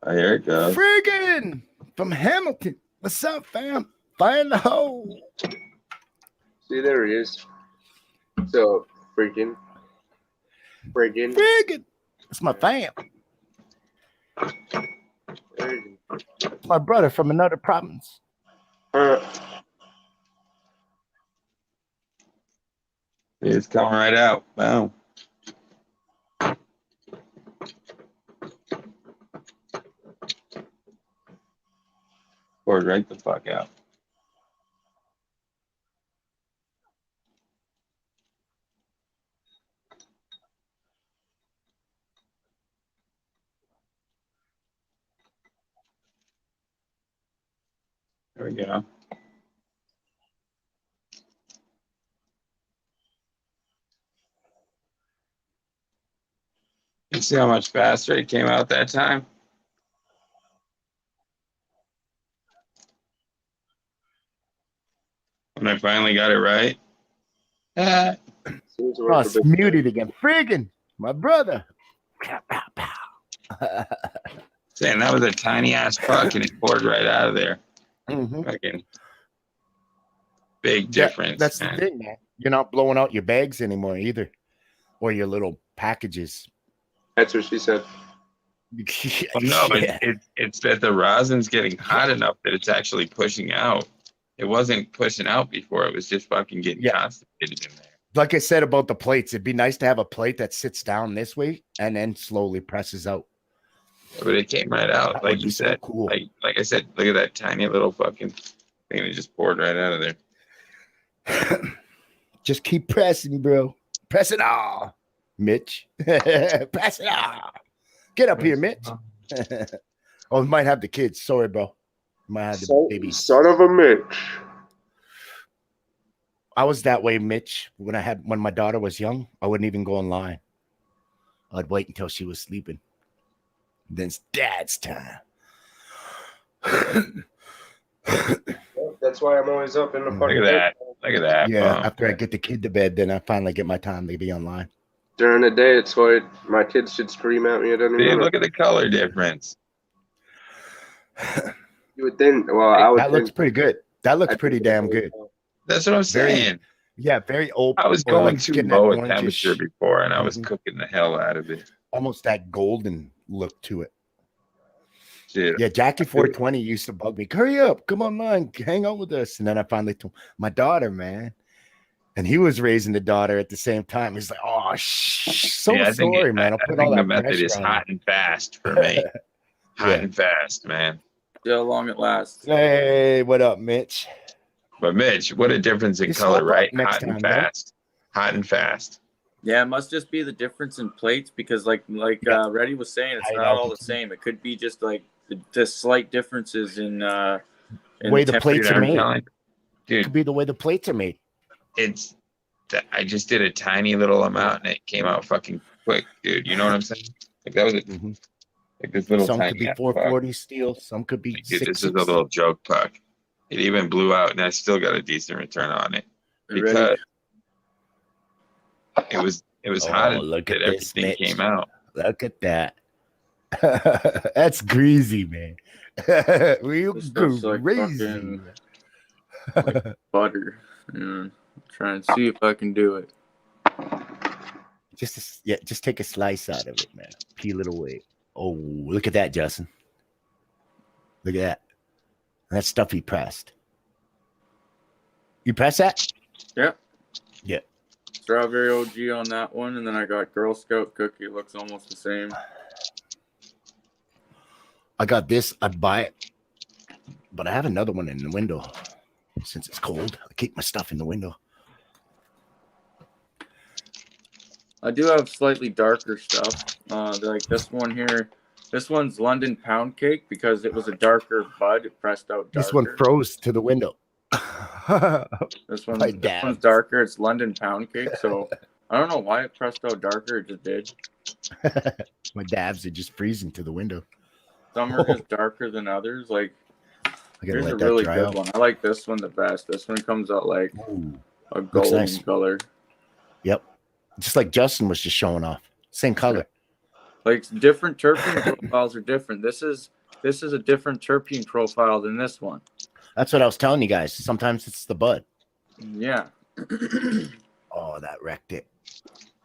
Oh, here it goes. Friggin' from Hamilton. What's up, fam? Fire in the hole. See, there he is. So, friggin'. That's my fam. My brother from another province. It's coming right out. Boom. Poured right the fuck out. There we go. You see how much faster it came out that time? When I finally got it right. Oh, it's muted again. Friggin', my brother. Saying that was a tiny ass puck and it poured right out of there. Fucking big difference. That's the thing, man. You're not blowing out your bags anymore either, or your little packages. That's what she said. Well, no, but it's that the rosin's getting hot enough that it's actually pushing out. It wasn't pushing out before. It was just fucking getting constipated in there. Like I said about the plates, it'd be nice to have a plate that sits down this way and then slowly presses out. But it came right out, like you said. So cool. Like I said, look at that tiny little fucking thing that just poured right out of there. Just keep pressing, bro. Press it all, Mitch. Press it all. Get up here, Mitch. Oh, we might have the kids. Sorry, bro. Might have the baby. Son of a Mitch. I was that way, Mitch. When my daughter was young, I wouldn't even go online. I'd wait until she was sleeping. Then it's dad's time. That's why I'm always up in the fucking. Look at that. Look at that. Yeah, after I get the kid to bed, then I finally get my time to be online. During the day, it's why my kids should scream at me. Look at the color difference. You would think. Well, that looks pretty good. That looks pretty damn good. That's what I'm saying. Very open. I was going too low a temperature before, and I was cooking the hell out of it. Almost that golden look to it. Shit. Yeah, Jackie 420 used to bug me. Hurry up, come online, hang out with us. And then I finally told my daughter, man, and he was raising the daughter at the same time. He's like, "Oh, sorry, man. I'll put all that the method is hot and fast for me. Hot and fast, man. See how long it lasts. Hey, what up, Mitch? But Mitch, what a difference in color, right? Hot and fast. Hot and fast. Yeah, it must just be the difference in plates because, like Reddy was saying, it's not all the same. It could be just like the slight differences in the way the plates are made. Dude, it could be the way the plates are made. I just did a tiny little amount and it came out fucking quick, dude. You know what I'm saying? Like that was like this little some tiny. Some could be 440 steel. Some could be. Dude, this is a little joke puck. It even blew out, and I still got a decent return on it because it was hot. And look at this, everything came out. Look at that. That's greasy, man. Real crazy. Like butter. Try and see if I can do it. Just take a slice out of it, man. Peel it away. Oh, look at that, Justin. Look at that. That stuff he pressed. You press that? Yeah. Yeah. Strawberry OG on that one, and then I got Girl Scout cookie. It looks almost the same. I got this. I buy it, but I have another one in the window. Since it's cold, I keep my stuff in the window. I do have slightly darker stuff. Like this one here. This one's London Pound Cake because it was a darker bud. It pressed out darker. This one froze to the window. This one's darker. It's London Pound Cake. So I don't know why it pressed out darker. It just did. My dabs are just freezing to the window. Some are just darker than others. Like here's a really good one. I like this one the best. This one comes out like a golden color. Yep. Just like Justin was just showing off. Same color. Like different terpene profiles are different. This is a different terpene profile than this one. That's what I was telling you guys. Sometimes it's the bud. Yeah. Oh, that wrecked it.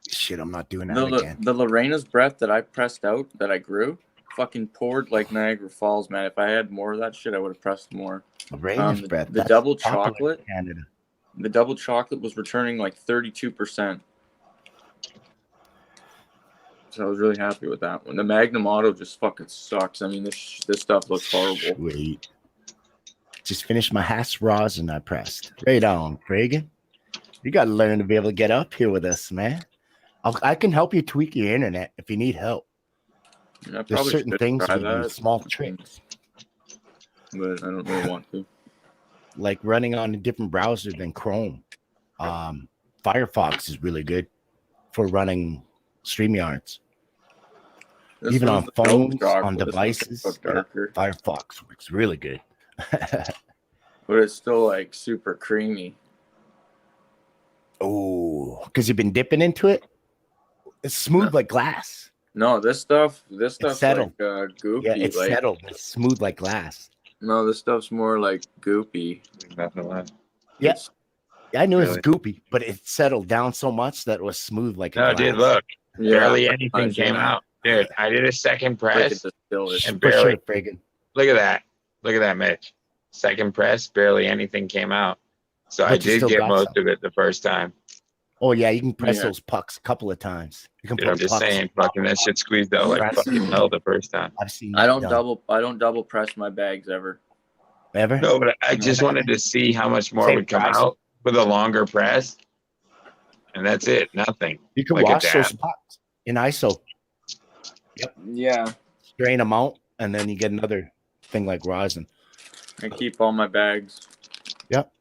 Shit, I'm not doing that again. The Lorena's breath that I pressed out, that I grew, fucking poured like Niagara Falls, man. If I had more of that shit, I would have pressed more. Lorena's breath. The double chocolate. In Canada. The double chocolate was returning like 32%. So I was really happy with that one. The Magnum Auto just fucking sucks. I mean, this stuff looks horrible. Wait. Just finished my Haas rosin I pressed. Right on, Reagan. You got to learn to be able to get up here with us, man. I can help you tweak your internet if you need help. Yeah, there's certain things you need, small tricks. But I don't really want to. Like running on a different browser than Chrome. Firefox is really good for running StreamYards. Even on phones, on devices, Firefox works really good. But it's still like super creamy. Oh, because you've been dipping into it? It's smooth like glass. No, this stuff's settled. Like goopy. Yeah, it's like, settled. It's smooth like glass. No, this stuff's more like goopy. Yeah, I knew it was goopy, but it settled down so much that it was smooth like no, glass. Dude, look. Yeah, barely anything came out. Dude, I did a second press. And barely, look at that. Look at that, Mitch. Second press, barely anything came out. So I did get most of it the first time. Oh yeah, you can press those pucks a couple of times. You can. Dude, I'm just saying, fucking that shit squeezed out like fucking hell the first time. I've seen. I don't double press my bags ever. Ever? No, but I just wanted to see how much more would come out with a longer press, and that's it. Nothing. You can wash those pucks in ISO. Yep. Yeah. Drain them out, and then you get another thing like rosin. I keep all my bags. Yep.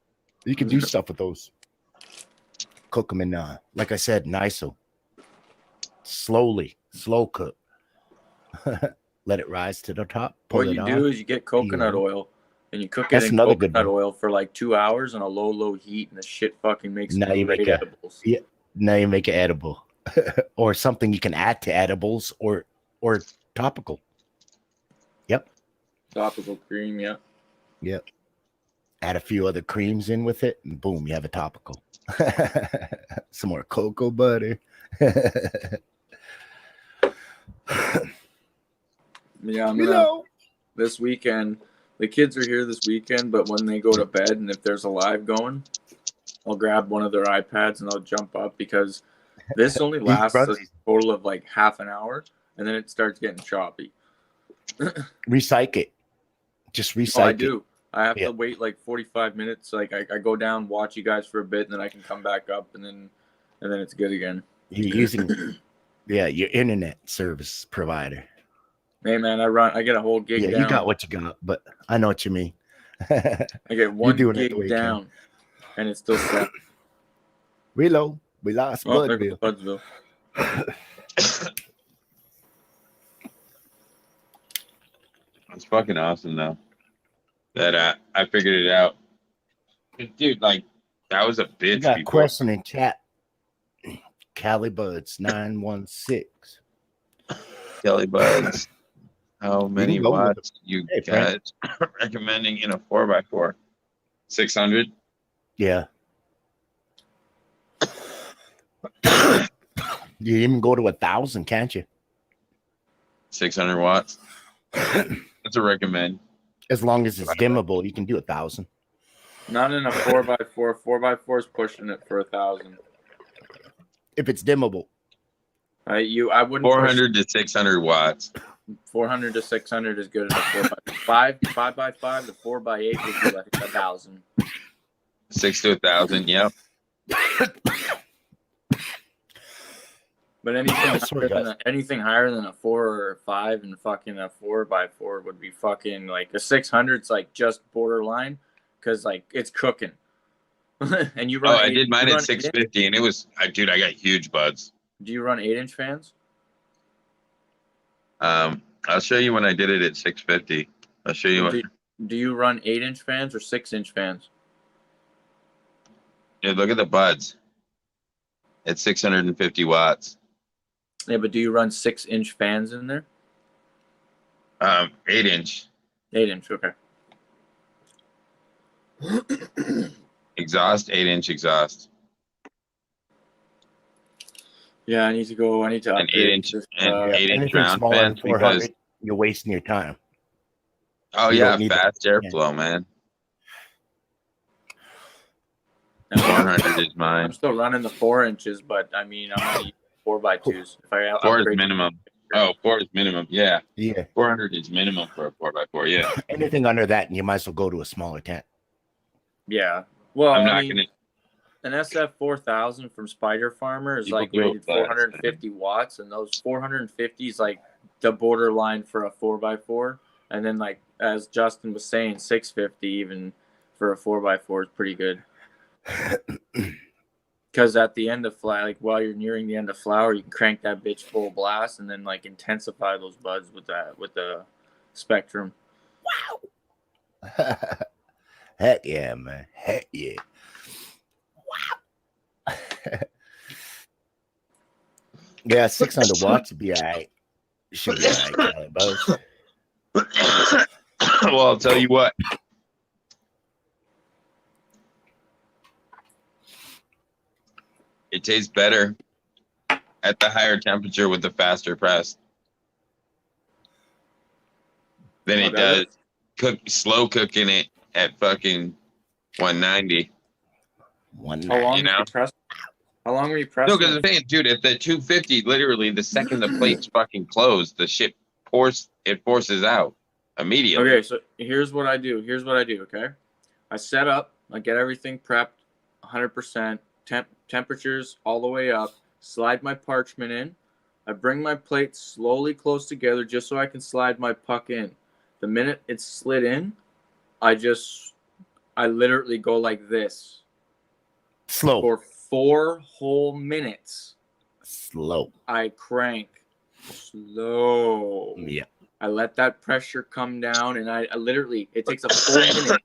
You can do stuff with those. Cook them in, like I said, in ISO. Slowly, slow cook. Let it rise to the top. What you do is you get coconut oil and you cook it in coconut oil for like 2 hours on a low heat, and the shit fucking makes now you make edibles. Yeah, now you make it edible, or something you can add to edibles, or topical. Yep. Topical cream, yeah. Yep. Add a few other creams in with it, and boom, you have a topical. Some more cocoa butter. Yeah, this weekend. The kids are here this weekend, but when they go to bed and if there's a live going, I'll grab one of their iPads and I'll jump up, because this only lasts a total of like half an hour, and then it starts getting choppy. Recycle it. Just recycle. I do. I have to wait like 45 minutes. Like I go down, watch you guys for a bit, and then I can come back up, and then it's good again. You're using your internet service provider. Hey man, I get a whole gig down. You got what you got, but I know what you mean. I get one gig down, and it's still set. Reload. We lost Budsville. It's fucking awesome though that I figured it out. Dude, like that was a bitch. You got a question in chat. Cali Buds 916. Cali Buds. How many watts you got recommending in a 4x4? 600? Yeah. You even go to 1,000, can't you? 600 watts. That's a recommend. As long as it's dimmable, you can do 1,000. Not in a 4x4. 4x4 is pushing it for 1,000. If it's dimmable. I wouldn't. 400 to 600 watts. 400 to 600 is good enough. 4x5, 5x5 to 4x8 would be like 1,000. 6 to 1,000, yep. But anything higher than a 4 or 5 and fucking a 4x4 would be fucking like a 600's like just borderline, because like it's cooking. And you run. I did mine at 650, and it was, dude, I got huge buds. Do you run 8-inch fans? I'll show you when I did it at 650. I'll show you. Do you run 8-inch fans or 6-inch fans? Dude, look at the buds. At 650 watts. Yeah, but do you run 6-inch fans in there? 8-inch. 8-inch, okay. Exhaust, 8-inch exhaust. Yeah, I need to go. I need to upgrade. An 8-inch round fans because you're wasting your time. Oh yeah, fast airflow, man. 400 is mine. I'm still running the 4 inches, but I mean, I'm gonna use 4x2s. If I 4 is minimum. Oh, 4 is minimum. Yeah. Yeah. 400 is minimum for a 4x4. Yeah. Anything under that, and you might as well go to a smaller tent. Yeah. Well, I mean, an SF4000 from Spider Farmer is like rated 450 watts, and those 450 is like the borderline for a 4x4. And then, like as Justin was saying, 650 even for a 4x4 is pretty good. Because at the end of like while you're nearing the end of flower, you can crank that bitch full blast and then like intensify those buds with the Spectrum. Wow. Heck yeah, man. Heck yeah. Wow. Yeah, 600 watts would be all right. Should be all right, both. Well, I'll tell you what. It tastes better at the higher temperature with the faster press than it does slow cooking it at fucking 190. How long you know? How long were you pressing? No, because I'm saying, dude, at the 250, literally the second the plate's fucking closed, the shit forces out immediately. Okay, so here's what I do. Okay, I set up, I get everything prepped, 100%. Temperatures all the way up, slide my parchment in, I bring my plate slowly close together just so I can slide my puck in. The minute it's slid in, I literally go like this. Slow. For 4 whole minutes. Slow. I crank. Slow. Yeah. I let that pressure come down, and I literally, it takes a full minute,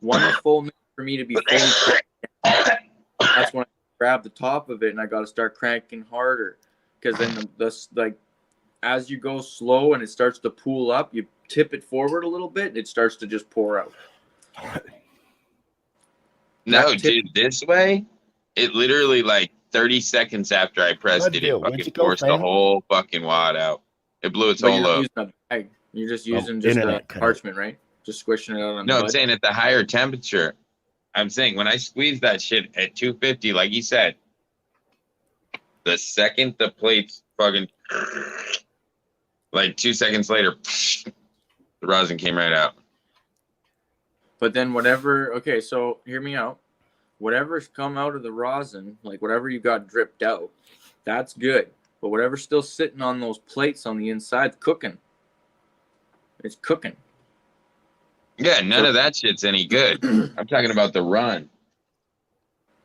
1 full minute for me to be fully cranked. That's when I grab the top of it, and I got to start cranking harder, because then like as you go slow and it starts to pool up, you tip it forward a little bit, and it starts to just pour out. No, dude, this way, it literally like 30 seconds after I pressed it fucking forced the whole fucking wad out. It blew its whole load. You're just using the parchment, right? Just squishing it out on the I'm saying at the higher temperature. I'm saying when I squeeze that shit at 250, like you said, the second the plate's fucking, like 2 seconds later, the rosin came right out. But then okay, so hear me out. Whatever's come out of the rosin, like whatever you got dripped out, that's good. But whatever's still sitting on those plates on the inside, cooking. It's cooking. Yeah, none of that shit's any good. I'm talking about the run.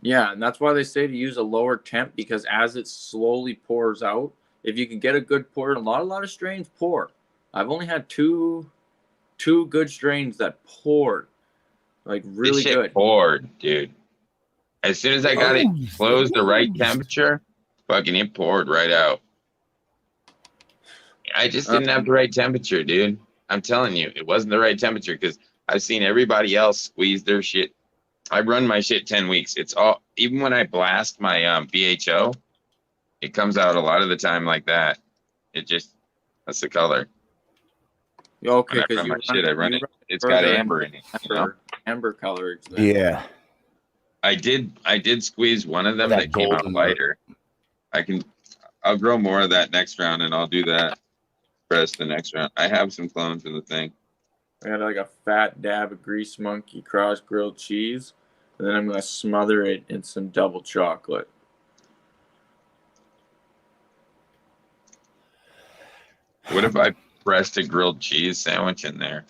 Yeah, and that's why they say to use a lower temp, because as it slowly pours out, if you can get a good pour, a lot of strains pour. I've only had two good strains that poured, like really this shit good. Poured, dude. As soon as I got it closed the right temperature, fucking it poured right out. I just didn't have the right temperature, dude. I'm telling you, it wasn't the right temperature, because I've seen everybody else squeeze their shit. I run my shit 10 weeks. It's all, even when I blast my BHO, it comes out a lot of the time like that. That's the color. Okay, because I run it. It's got amber in it. Amber color. Yeah. I did squeeze one of them that came out lighter. I'll grow more of that next round, and I'll do that. Press the next round. I have some clones in the thing. I got like a fat dab of Grease Monkey cross grilled cheese, and then I'm gonna smother it in some double chocolate. What if I pressed a grilled cheese sandwich in there?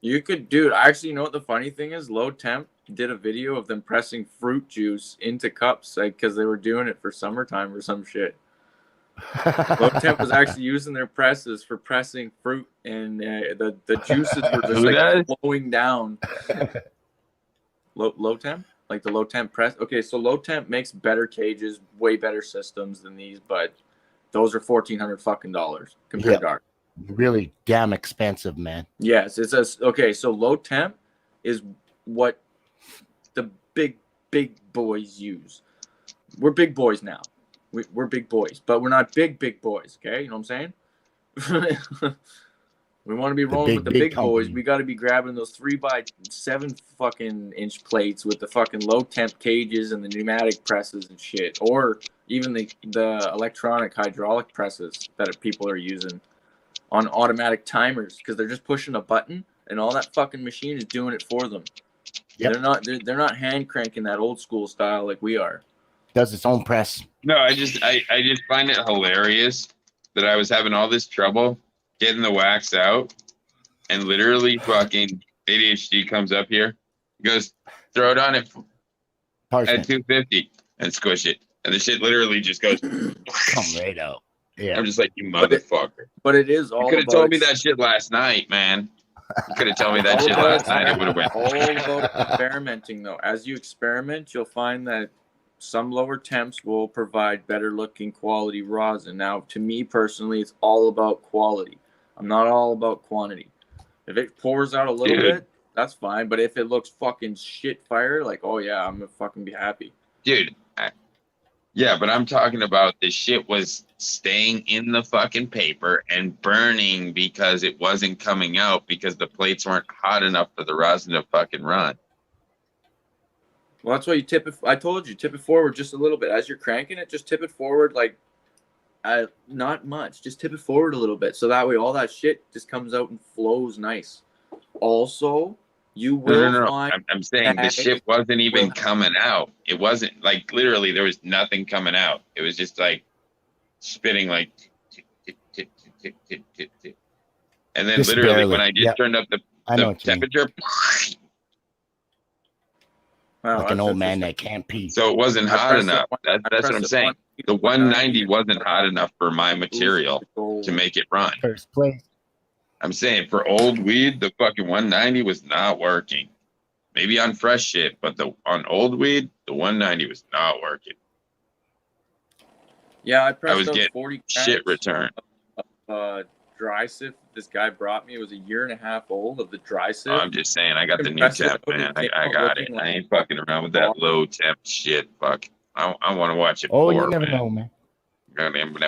You could, dude. Actually, you know what the funny thing is? Low Temp did a video of them pressing fruit juice into cups, like because they were doing it for summertime or some shit. Low Temp was actually using their presses for pressing fruit, and the juices were just like flowing down. Low Temp, like the Low Temp press. Okay, so Low Temp makes better cages, way better systems than these, but Those are $1,400 fucking dollars compared to ours. Really damn expensive, man. Yes, it says okay. So low temp is what the big boys use. We're big boys now. We're big boys, but we're not big boys. Okay, you know what I'm saying? We want to be rolling with the big boys. We got to be grabbing those 3x7 fucking inch plates with the fucking low temp cages and the pneumatic presses and shit, or even the electronic hydraulic presses that people are using on automatic timers because they're just pushing a button and all that fucking machine is doing it for them. Yep. They're not hand cranking that old school style like we are. Does its own press. No, I just find it hilarious that I was having all this trouble getting the wax out, and literally fucking ADHD comes up here, goes throw it on it at 250 and squish it, and the shit literally just goes come right out. Yeah, I'm just like, you motherfucker. But it is all. You could have told me that shit last night, man. You could have told me that shit last night. It would have went. All about experimenting, though. As you experiment, you'll find that some lower temps will provide better looking quality rosin. Now, to me personally, it's all about quality. I'm not all about quantity. If it pours out a little bit, that's fine. But if it looks fucking shit fire, like, oh yeah, I'm gonna fucking be happy. Dude, yeah, but I'm talking about the shit was staying in the fucking paper and burning because it wasn't coming out because the plates weren't hot enough for the rosin to fucking run. Well, that's why you tip it. I told you, tip it forward just a little bit. As you're cranking it, just tip it forward like not much. Just tip it forward a little bit. So that way all that shit just comes out and flows nice. Also, you will find... I'm saying the shit wasn't even coming out. It wasn't like literally there was nothing coming out. It was just like spitting like tick, tick, tick, tick, tick, tick. And then just literally barely. When I just turned up the temperature... Like an old man that can't pee. So it wasn't hot enough. That's what I'm saying. The 190 wasn't hot enough for my material to make it run. First place. I'm saying for old weed, the fucking 190 was not working. Maybe on fresh shit, but on old weed, the 190 was not working. Yeah, I was getting 40 shit return. Dry sift this guy brought me. It was 1.5 years old of the dry sift. I'm just saying, I got the new temp, man. I got it. I ain't fucking around with that low temp shit. Fuck. I want to watch it. Oh, you never know, man. Goddamn, make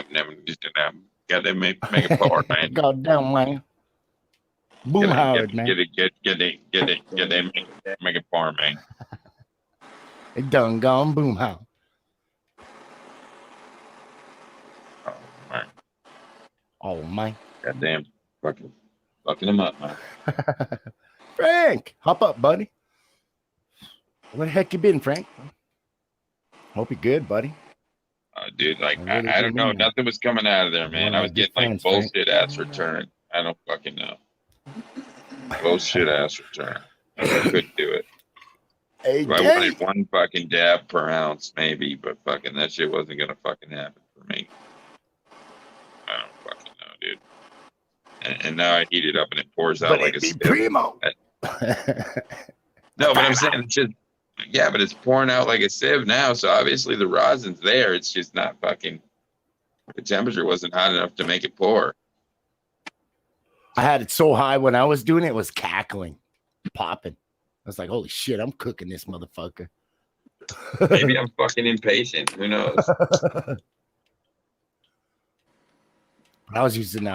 it pour, man. Goddamn, man. Boom Howard, man. Get it, make it pour, man. It done gone boom Howard. Oh, man. Oh, man. Goddamn, fucking him up, man. Frank, hop up, buddy. Where the heck you been, Frank? Hope you're good, buddy. Dude, like, I don't know. Nothing was coming out of there, man. I was getting like bullshit ass return. I don't fucking know. Bullshit ass return. I couldn't do it. Hey, I wanted one fucking dab per ounce, maybe, but fucking that shit wasn't gonna fucking happen for me. I don't fucking know, dude. And now I heat it up and it pours out like a sieve. Primo. No, but I'm saying it's just, yeah, but it's pouring out like a sieve now. So obviously the rosin's there. It's just not fucking, the temperature wasn't hot enough to make it pour. I had it so high when I was doing it, it was cackling, popping. I was like, holy shit, I'm cooking this motherfucker. Maybe I'm fucking impatient. Who knows? I was using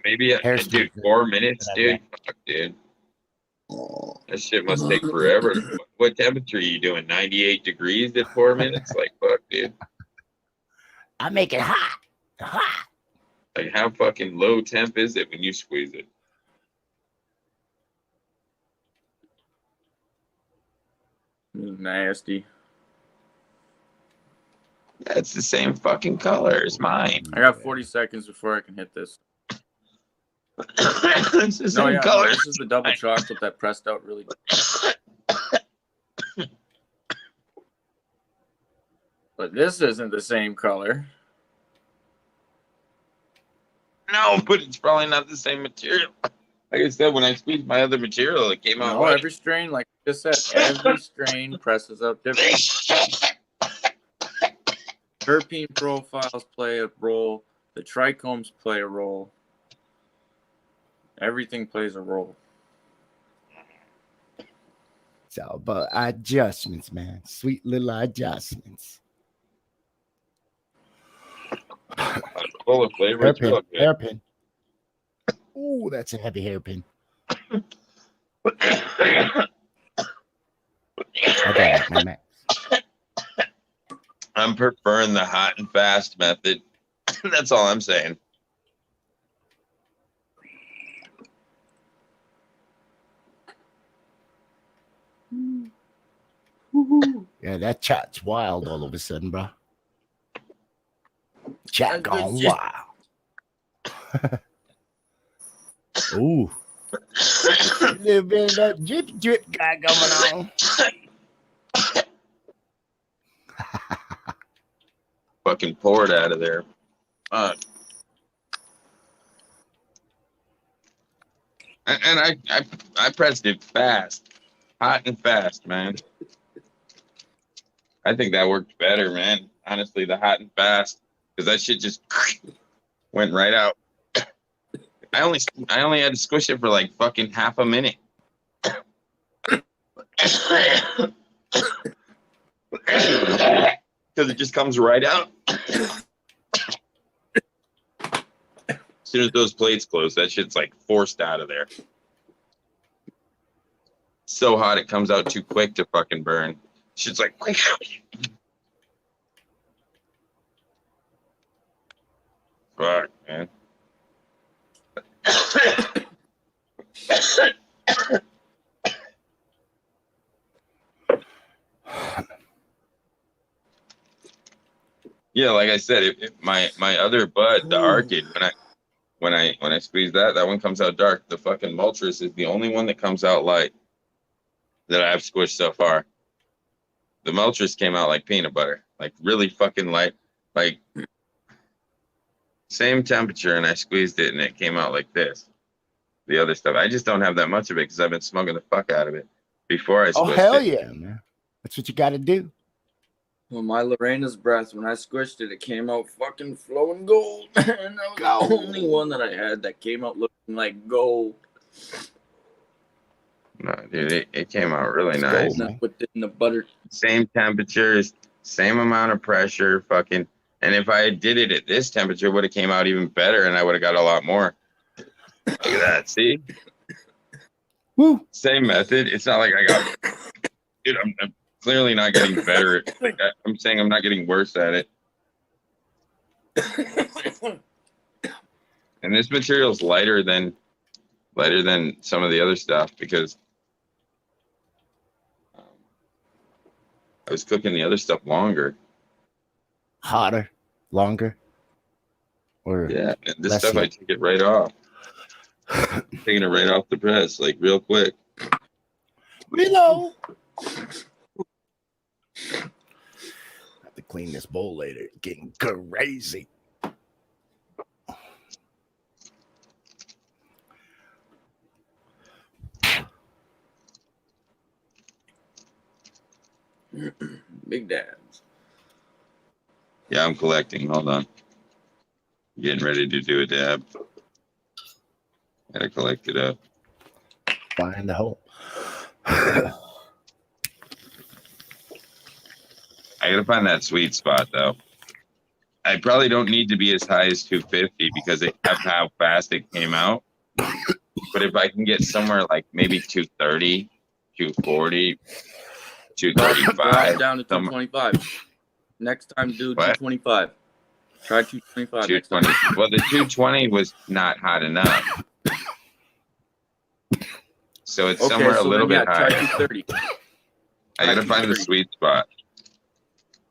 maybe dude, 4 minutes, dude. Fuck, dude. That shit must take forever. What temperature are you doing? 98 degrees at 4 minutes? Like, fuck, dude. I make it hot. Hot. Like, how fucking low temp is it when you squeeze it? Nasty. That's the same fucking color as mine. I got 40 seconds before I can hit this. It's the same color. No, this is the double chocolate that pressed out really good. But this isn't the same color. No, but it's probably not the same material. Like I said, when I squeezed my other material, it came out white. Every strain, like I just said, every strain presses out different. Terpene profiles play a role. The trichomes play a role. Everything plays a role. It's all about adjustments, man. Sweet little adjustments. Full of flavor. Hairpin. Hairpin. Ooh, that's a heavy hairpin. Okay, my man. I'm preferring the hot and fast method. That's all I'm saying. Yeah, that chat's wild all of a sudden, bro. Chat gone wild. Ooh. A little bit of that drip guy going on. Fucking pour it out of there. And I pressed it fast. Hot and fast, man. I think that worked better, man. Honestly, the hot and fast. Because that shit just went right out. I only had to squish it for like fucking half a minute. Because it just comes right out. As soon as those plates close, that shit's like forced out of there. So hot it comes out too quick to fucking burn. Shit's like fuck, man. Yeah, like I said, my other bud, the Arcade, when I squeeze that one comes out dark. The fucking Moltres is the only one that comes out light that I've squished so far. The Moltres came out like peanut butter, like really fucking light, like same temperature, and I squeezed it and it came out like this. The other stuff, I just don't have that much of it because I've been smoking the fuck out of it before I squished it. Oh hell yeah, man! That's what you got to do. Well, my Lorena's breath, when I squished it, it came out fucking flowing gold. And that was the only one that I had that came out looking like gold. No, dude, it came out really nice. Gold, put it in the butter. Same temperatures, same amount of pressure, fucking. And if I did it at this temperature, it would have came out even better, and I would have got a lot more. Look at that, see? Woo. Same method. It's not like I got. Dude, I'm clearly not getting better. I'm saying I'm not getting worse at it. And this material's lighter than some of the other stuff because I was cooking the other stuff longer. Hotter, longer, or yeah, and this stuff heat. I take it right off. Taking it right off the press, like real quick. Reload. Have to clean this bowl later. Getting crazy. Big dabs. Yeah, I'm collecting. Hold on. Getting ready to do a dab. Gotta collect it up. Find the hole. I gotta find that sweet spot though. I probably don't need to be as high as 250 because of how fast it came out. But if I can get somewhere like maybe 230, 240, 235. Down to 225. Next time, do 225. Try 225. 220. Well, the 220 was not hot enough. So it's somewhere a little bit higher. Try 230. I gotta find the sweet spot.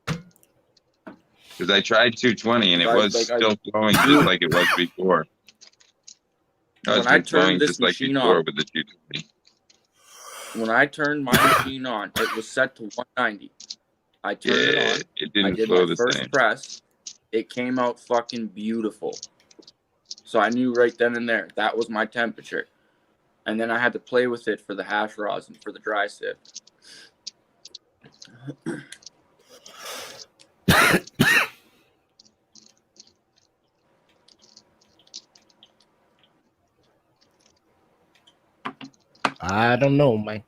Because I tried 220 and it was still flowing just like it was before. When I turned this machine on, with the 220. When I turned my machine on, it was set to 190. I turned it on. It didn't I did flow my the first same. press. It came out fucking beautiful. So I knew right then and there that was my temperature. And then I had to play with it for the hash rosin for the dry sieve. I don't know, man.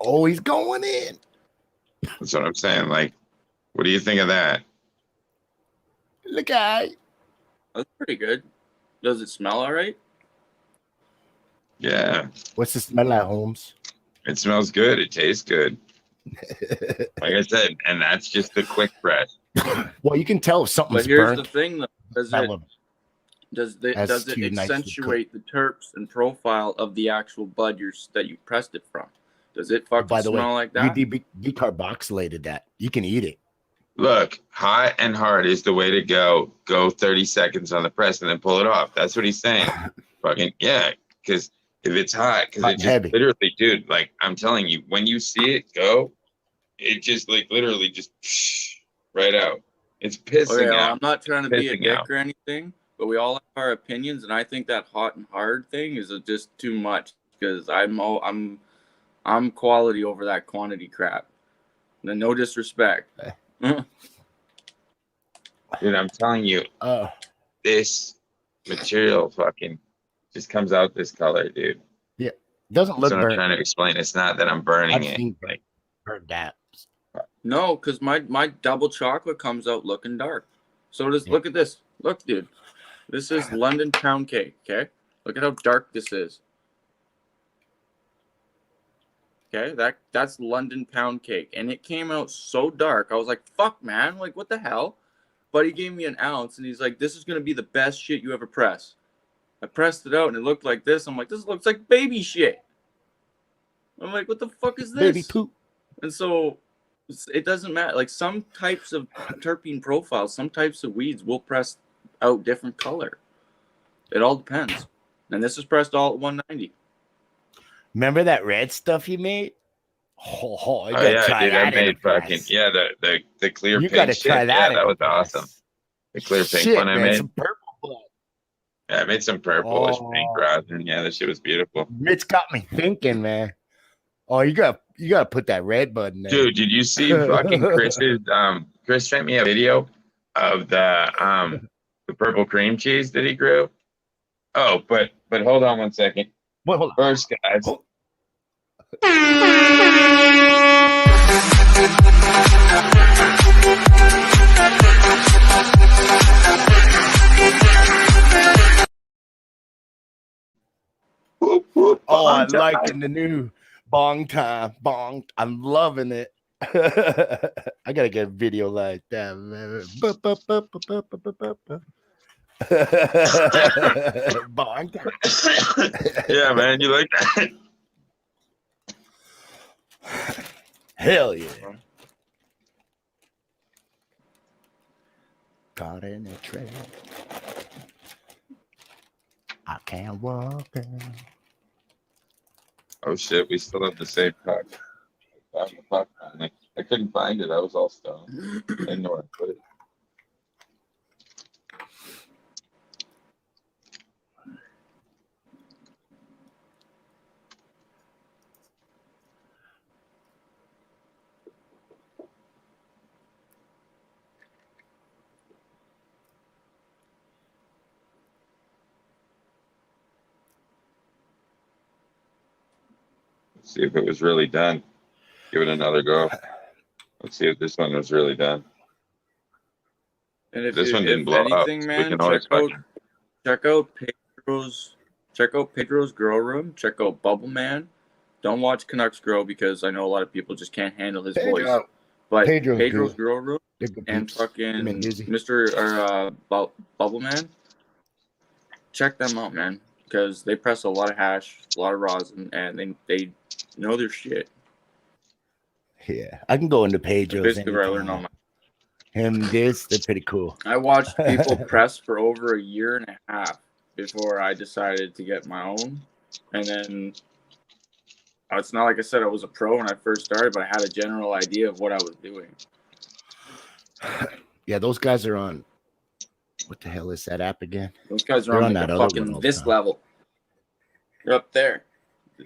Oh, he's going in. That's what I'm saying. Like, what do you think of that? Look at it. That's pretty good. Does it smell all right? Yeah. What's the smell like, Holmes? It smells good. It tastes good. Like I said, and that's just the quick press. Well, you can tell if something's But here's burnt. the thing, though. Does it accentuate the terps and profile of the actual bud that you pressed it from? Does it fucking smell like that? You decarboxylated that. You can eat it. Look, hot and hard is the way to go. Go 30 seconds on the press and then pull it off. That's what he's saying. Fucking yeah, because if it's hot, because it just heavy. Literally, dude, like I'm telling you, when you see it go, it just like literally just right out. It's pissing out. I'm not trying to be a dick out. or anything, but we all have our opinions, and I think that hot and hard thing is just too much because I'm quality over that quantity crap. No disrespect. Dude, I'm telling you, this material fucking just comes out this color, dude. Yeah, it doesn't look burnt. burnt. I'm trying to explain. It's not that I'm burning it. Like burnt that. No, because my double chocolate comes out looking dark. So does look at this. Look, dude. This is London pound cake. Okay, look at how dark this is. Okay, that's London pound cake, and it came out so dark. I was like, "Fuck, man! Like, what the hell?" But he gave me an ounce, and he's like, "This is gonna be the best shit you ever press." I pressed it out, and it looked like this. I'm like, "This looks like baby shit." I'm like, "What the fuck is this?" Baby poop. And so it doesn't matter. Like some types of terpene profiles, some types of weeds will press out different color. It all depends. And this is pressed all at 190. Remember that red stuff you made? Oh yeah, dude, I made fucking the clear pink. You gotta try that. Yeah, that was awesome. The clear pink one I made. Some purple blood. Yeah, I made some purplish pink rosin. Yeah, that shit was beautiful. It's got me thinking, man. Oh, you gotta put that red bud in there. Dude, did you see fucking Chris's Chris sent me a video of the purple cream cheese that he grew. Oh, but hold on one second. Wait, hold on. First, guys. Oh, I'm liking the new bong time. Bong. I'm loving it. I gotta get a video like that, man. Bong time. Yeah, man, you like that? Hell yeah. Caught in a trap. I can't walk in. Oh shit, we still have the same puck. I found the puck finally. I couldn't find it. I was all stoned. I didn't know where to put it. See if it was really done. Give it another go. Let's see if this one was really done. And if this one didn't blow anything, up, man, check out Pedro's Grow Room. Check out Bubble Man. Don't watch Canucks Grow because I know a lot of people just can't handle his voice. But Pedro's Grow Room and fucking Mr. Bubble Man. Check them out, man, because they press a lot of hash, a lot of rosin, and they know their shit. Yeah, I can go into Pedro's. Basically, where I learned all my. They're pretty cool. I watched people press for over a year and a half before I decided to get my own, and then it's not like I said I was a pro when I first started, but I had a general idea of what I was doing. Yeah, those guys are on. What the hell is that app again? Those guys are on like that fucking this level. They're up there.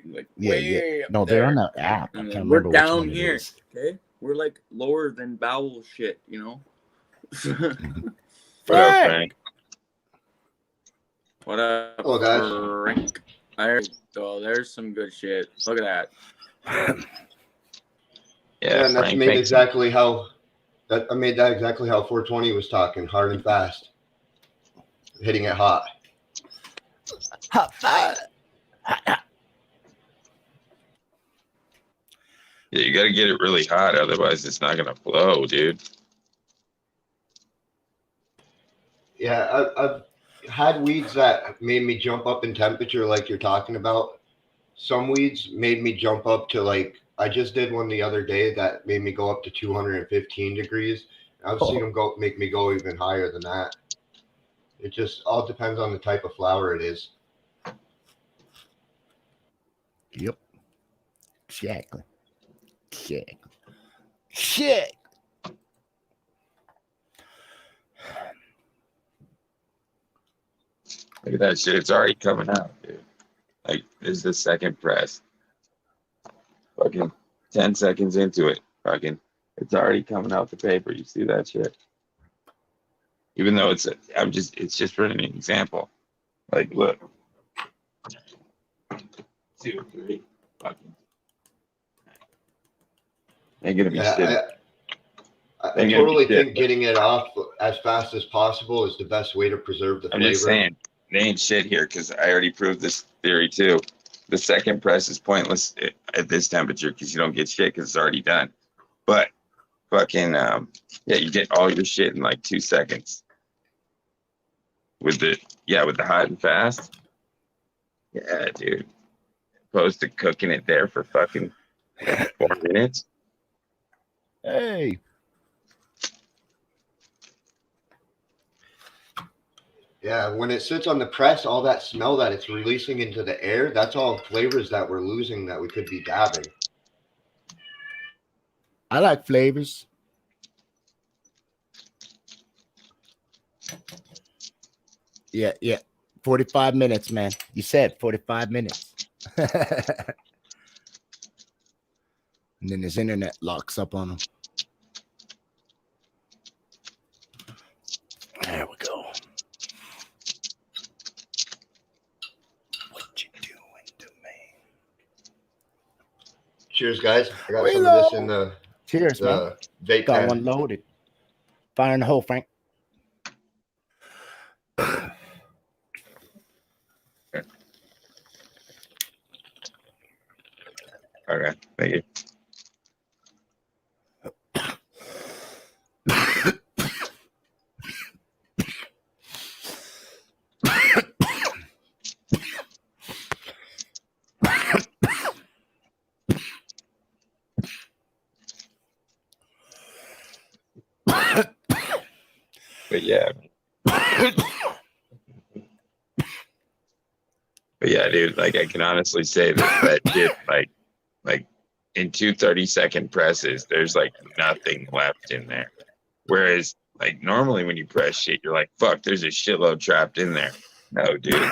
Like yeah. No, they're on that app. I can't we're remember down here. Okay, we're like lower than bowel shit, you know. Frank. What up, hello, guys? Frank? There you go. There's some good shit. Look at that. Yeah, and that's made exactly how that I made that exactly how 420 was talking, hard and fast, hitting it hot. Hot fire. Yeah, you got to get it really hot, otherwise it's not gonna flow, dude. Yeah, I've had weeds that made me jump up in temperature, like you're talking about. Some weeds made me jump up to like. I just did one the other day that made me go up to 215 degrees. I've seen them make me go even higher than that. It just all depends on the type of flower it is. Yep. Exactly. Shit. Look at that shit. It's already coming out, dude. Like, this is the second press. Fucking 10 seconds into it. Fucking, it's already coming out the paper. You see that shit? Even though it's just for an example. Like, look. 2, 3. Fucking. Ain't gonna be shit. I totally think getting it off as fast as possible is the best way to preserve the flavor. I'm just saying, they ain't shit here because I already proved this theory too. The second press is pointless at this temperature because you don't get shit because it's already done. But fucking, yeah, you get all your shit in like 2 seconds. With the hot and fast. Yeah, dude. Opposed to cooking it there for fucking 4 minutes. Hey. Yeah, when it sits on the press, all that smell that it's releasing into the air, that's all flavors that we're losing that we could be dabbing. I like flavors. Yeah. 45 minutes, man. You said 45 minutes. And then his internet locks up on him. There we go. What you doing to me? Cheers, guys. I got some of this in the Cheers, man. Vape Got pen. one loaded. Fire in the hole, Frank. Okay, thank you. But yeah. But yeah, dude, like I can honestly say that shit, like in 2 30-second presses, there's like nothing left in there. Whereas like normally when you press shit, you're like, fuck, there's a shitload trapped in there. No, dude.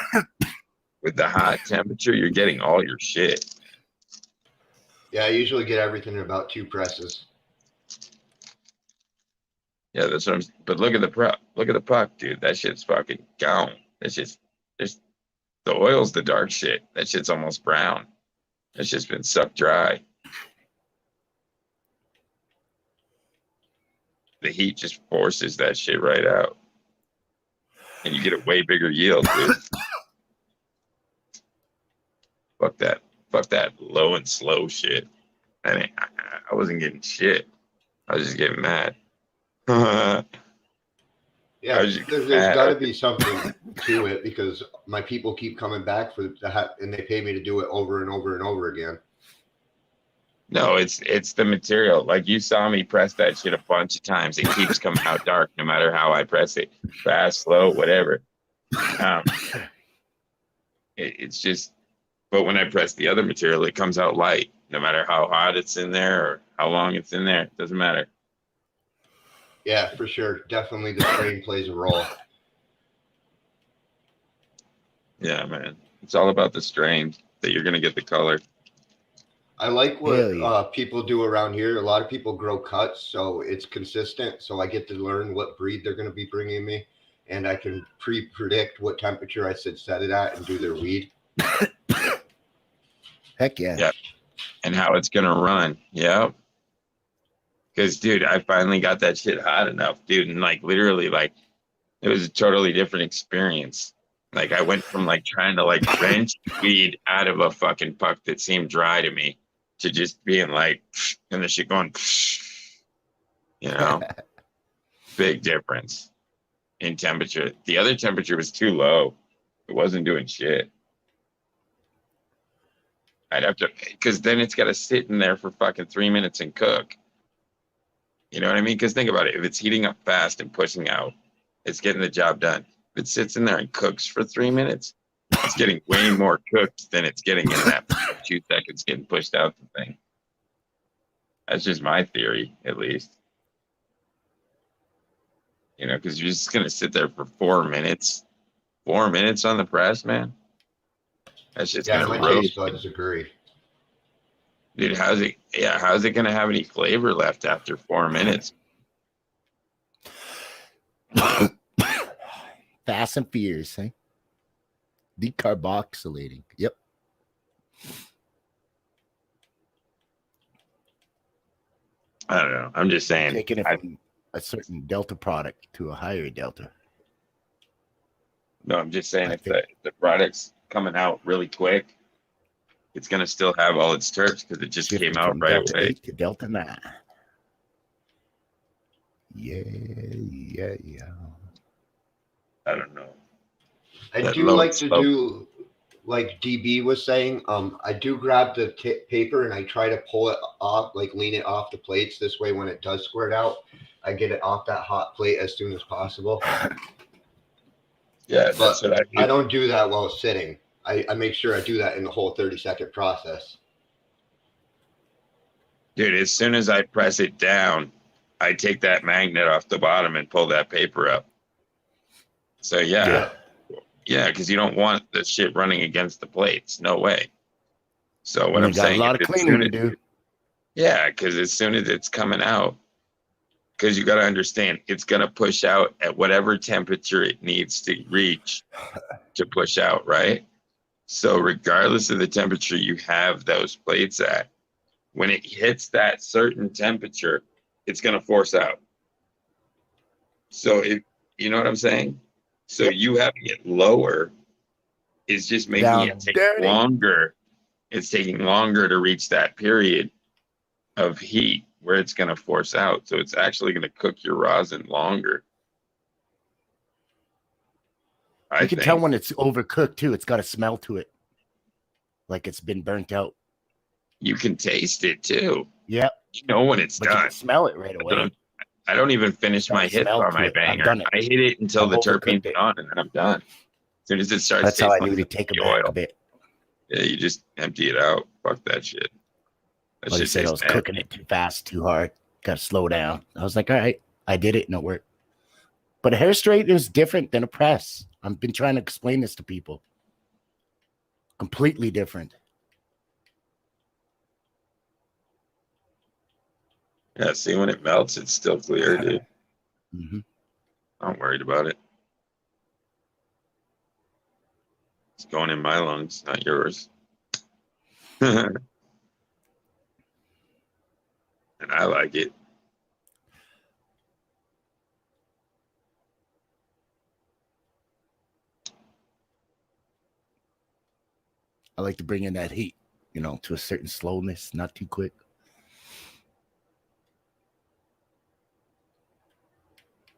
With the hot temperature, you're getting all your shit. Yeah, I usually get everything in about 2 presses. Yeah, that's what I'm. But look at the puck, dude. That shit's fucking gone. That's just the oil's the dark shit. That shit's almost brown. It's just been sucked dry. The heat just forces that shit right out, and you get a way bigger yield, dude. Fuck that low and slow shit. I wasn't getting shit. I was just getting mad. Yeah, there's got to be something to it because my people keep coming back and they pay me to do it over and over and over again. No, it's the material. Like you saw me press that shit a bunch of times. It keeps coming out dark no matter how I press it. Fast, slow, whatever. It's just, but when I press the other material, it comes out light. No matter how hot it's in there or how long it's in there, it doesn't matter. Yeah, for sure. Definitely the strain plays a role. Yeah, man. It's all about the strain that you're going to get the color. I like what people do around here. A lot of people grow cuts, so it's consistent. So I get to learn what breed they're going to be bringing me. and I can pre-predict what temperature I should set it at and do their weed. Heck yeah. Yep. And how it's gonna run. Yep. Because, dude, I finally got that shit hot enough, dude, and like literally, like it was a totally different experience. Like I went from like trying to like wrench weed out of a fucking puck that seemed dry to me to just being like, and the shit going, you know, big difference in temperature. The other temperature was too low. It wasn't doing shit. I'd have to, because then it's got to sit in there for fucking 3 minutes and cook. You know what I mean? Because think about it. If it's heating up fast and pushing out, it's getting the job done. If it sits in there and cooks for 3 minutes, it's getting way more cooked than it's getting in that 2 seconds getting pushed out the thing. That's just my theory, at least. You know, because you're just going to sit there for 4 minutes. 4 minutes on the press, man. That's just yeah, going my to taste buds agree. Dude, how's it going to have any flavor left after 4 minutes? Fast and furious, eh? Decarboxylating. Yep. I don't know. I'm just saying. Taking it from a certain delta product to a higher delta. No, I'm just saying if the product's coming out really quick, it's going to still have all its terps because it just came out right Delta away. 8 to Delta 9. Yeah. I don't know. I do like to do, like DB was saying, I do grab the paper and I try to pull it off, like lean it off the plates. This way, when it does squirt out, I get it off that hot plate as soon as possible. Yeah, but that's what I do. I don't do that while sitting. I make sure I do that in the whole 30-second process. Dude, as soon as I press it down, I take that magnet off the bottom and pull that paper up. So yeah, because you don't want the shit running against the plates. No way. So what I'm saying, a lot of cleaning to do. Yeah, because as soon as it's coming out, because you got to understand, it's going to push out at whatever temperature it needs to reach to push out, right? So regardless of the temperature you have those plates at, when it hits that certain temperature, it's going to force out. So you know what I'm saying? So you having it lower is just making it take longer. It's taking longer to reach that period of heat where it's going to force out. So it's actually going to cook your rosin longer. You can tell when it's overcooked too. It's got a smell to it, like it's been burnt out. You can taste it too. Yep. You know when it's done. You can smell it right away. I don't even finish my hits on my banger. I hit it until the terpene's gone, and then I'm done. As soon as it starts, that's how I need to take it back a bit. Yeah, you just empty it out. Fuck that shit. Like I said, I was cooking it too fast, too hard. Got to slow down. I was like, all right, I did it and it worked. But a hair straightener is different than a press. I've been trying to explain this to people. Completely different. Yeah, see, when it melts, it's still clear, dude. Mm-hmm. I'm not worried about it. It's going in my lungs, not yours. And I like it. I like to bring in that heat, to a certain slowness, not too quick.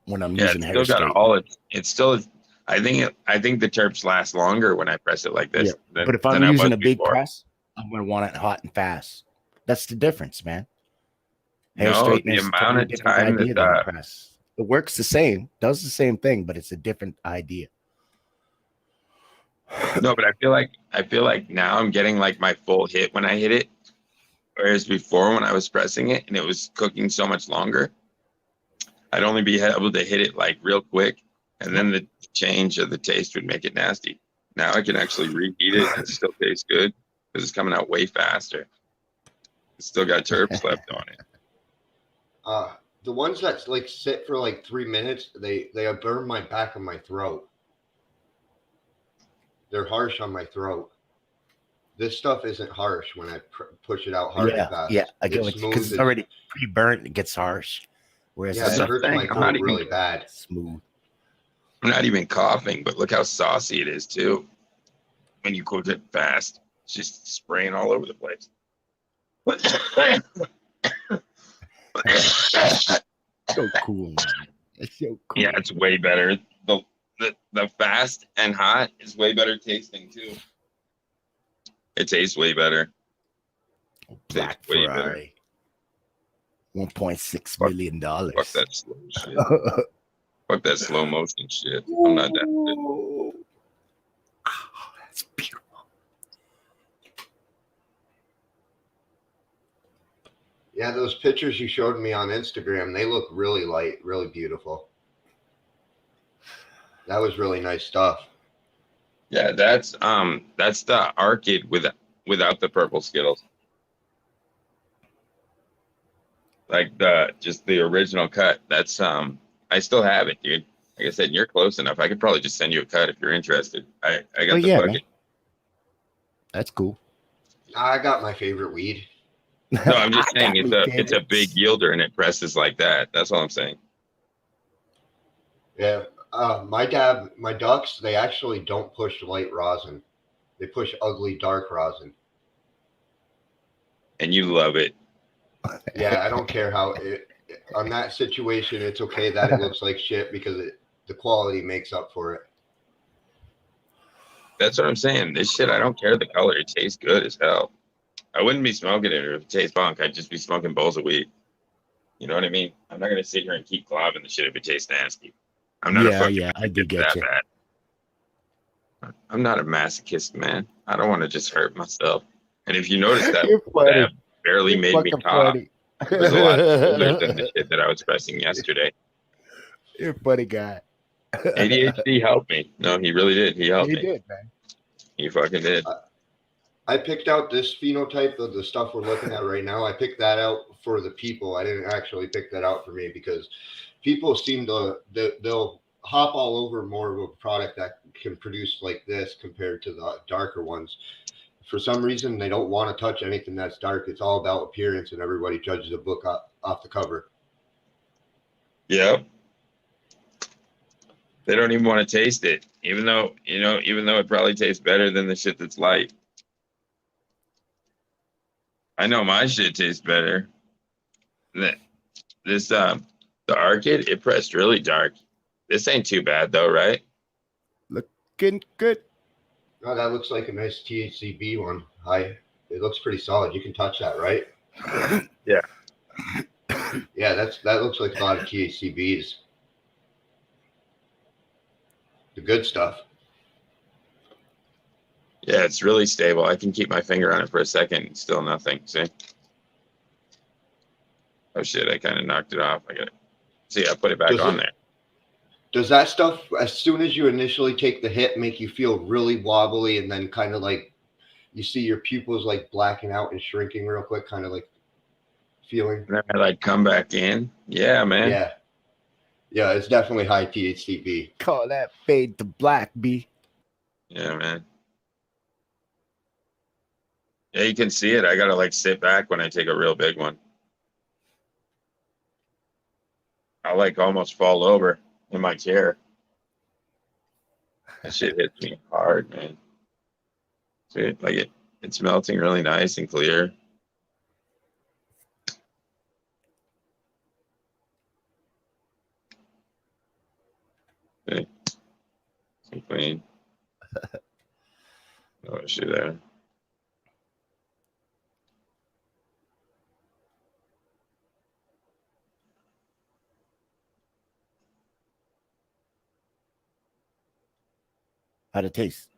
When I'm using hair still got all it's still. I think the terps last longer when I press it like this. Yeah. But if I'm using a big press, I'm gonna want it hot and fast. That's the difference, man. Hair straightener is amount of time that press. It works the same, does the same thing, but it's a different idea. No, but I feel like now I'm getting like my full hit when I hit it, whereas before when I was pressing it and it was cooking so much longer, I'd only be able to hit it like real quick, and then the change of the taste would make it nasty. Now I can actually reheat it and it still tastes good because it's coming out way faster. It's still got terps left on it. the ones that like sit for like 3 minutes, they burn my back of my throat. They're harsh on my throat. This stuff isn't harsh when I push it out hard and fast. Yeah, I get it because it's already pre-burnt. It gets harsh. Whereas it hurts my throat really bad. Smooth. I'm not even coughing, but look how saucy it is too. When you cook it fast, it's just spraying all over the place. So cool, man. It's so cool. Yeah, it's way better. The fast and hot is way better tasting too. It tastes way better. Black Ferrari. $1.6 million. Fuck that slow shit. Fuck that slow motion shit. I'm not that good. Oh, that's beautiful. Yeah, those pictures you showed me on Instagram, they look really light, really beautiful. That was really nice stuff. Yeah, that's the Arcade without the purple Skittles. Like the original cut. That's I still have it, dude. Like I said, you're close enough. I could probably just send you a cut if you're interested. I got the bucket. Man. That's cool. I got my favorite weed. No, I'm just saying it's a big yielder and it presses like that. That's all I'm saying. Yeah. My ducks, they actually don't push light rosin. They push ugly dark rosin. And you love it. Yeah, I don't care how on that situation, it's okay that it looks like shit because the quality makes up for it. That's what I'm saying. This shit, I don't care the color. It tastes good as hell. I wouldn't be smoking it if it tastes bunk. I'd just be smoking bowls of weed. You know what I mean? I'm not going to sit here and keep globbing the shit if it tastes nasty. I'm not I do get you. Bad. I'm not a masochist, man. I don't want to just hurt myself. And if you notice that barely made me cough, it was a lot cooler than the shit that I was pressing yesterday. You're a funny guy. ADHD helped me. No, he really did. He helped me. He did, man. He fucking did. I picked out this phenotype of the stuff we're looking at right now. I picked that out for the people. I didn't actually pick that out for me because people seem to they'll hop all over more of a product that can produce like this compared to the darker ones. For some reason, they don't want to touch anything that's dark. It's all about appearance, and everybody judges a book off the cover. Yeah. They don't even want to taste it, even though it probably tastes better than the shit that's light. I know my shit tastes better. This the Arcade, it pressed really dark. This ain't too bad though, right? Looking good. Oh, that looks like a nice THCB one. It looks pretty solid. You can touch that, right? Yeah. Yeah, that looks like a lot of THCBs. The good stuff. Yeah, it's really stable. I can keep my finger on it for a second. Still nothing. See? Oh shit! I kind of knocked it off. I got it. See, I put it back on there. Does that stuff, as soon as you initially take the hit, make you feel really wobbly, and then kind of like you see your pupils like blacking out and shrinking real quick, kind of like feeling? And then I like come back in. Yeah, man. Yeah. Yeah, it's definitely high THCB. Call that fade to black, B. Yeah, man. Yeah, you can see it. I gotta like sit back when I take a real big one. I like almost fall over in my chair. That shit hits me hard, man. See, like it's melting really nice and clear. Okay. So clean. No issue there. How'd it taste?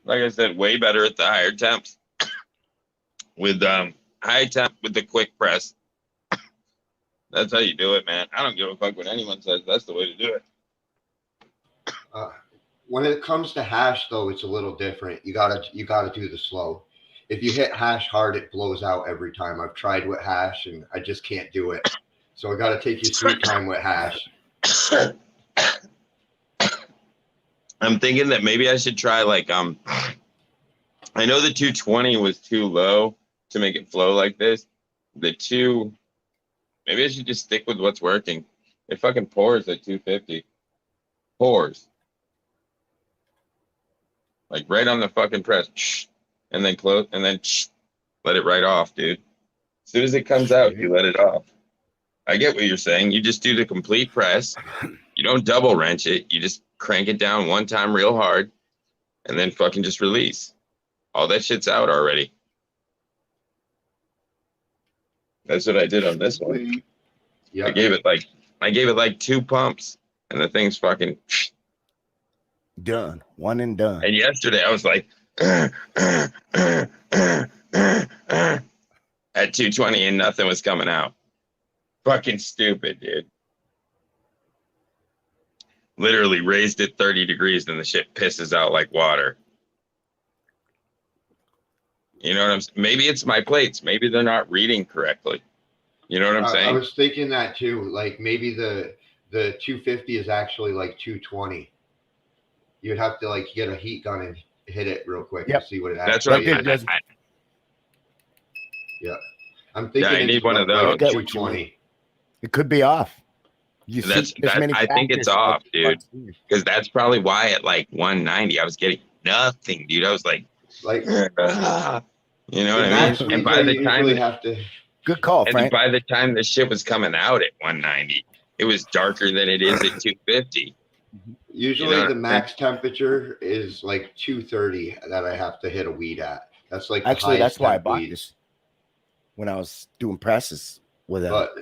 Like I said, way better at the higher temps. With high temp with the quick press. That's how you do it, man. I don't give a fuck what anyone says. That's the way to do it. when it comes to hash though, it's a little different. You gotta do the slow. If you hit hash hard, it blows out every time. I've tried with hash and I just can't do it. So I gotta take your sweet time with hash. I'm thinking that maybe I should try like I know the 220 was too low to make it flow like this. Maybe I should just stick with what's working. It fucking pours at 250. Pours. Like right on the fucking press. And then close and then let it right off, dude. As soon as it comes out, you let it off. I get what you're saying. You just do the complete press. You don't double wrench it. You just crank it down one time real hard and then fucking just release. All that shit's out already. That's what I did on this one. Yeah. I gave it like 2 pumps and the thing's fucking done. One and done. And yesterday I was like at 220 and nothing was coming out. Fucking stupid, dude. Literally raised it 30 degrees and the shit pisses out like water. You know what I'm saying? Maybe it's my plates. Maybe they're not reading correctly. You know what I'm saying? I was thinking that too. Like maybe the 250 is actually like 220. You'd have to like get a heat gun and hit it real quick to see what it actually is. Yeah. I'm thinking I need one of those. 220. It could be off. I think it's off, dude. Because that's probably why at like 190 I was getting nothing, dude. I was like you know what I mean? And by the time good call, and Frank. by the time the shit was coming out at 190, it was darker than it is at 250. Usually the max temperature is like 230 that I have to hit a weed at. That's like actually that's why I bought this when I was doing presses with it. But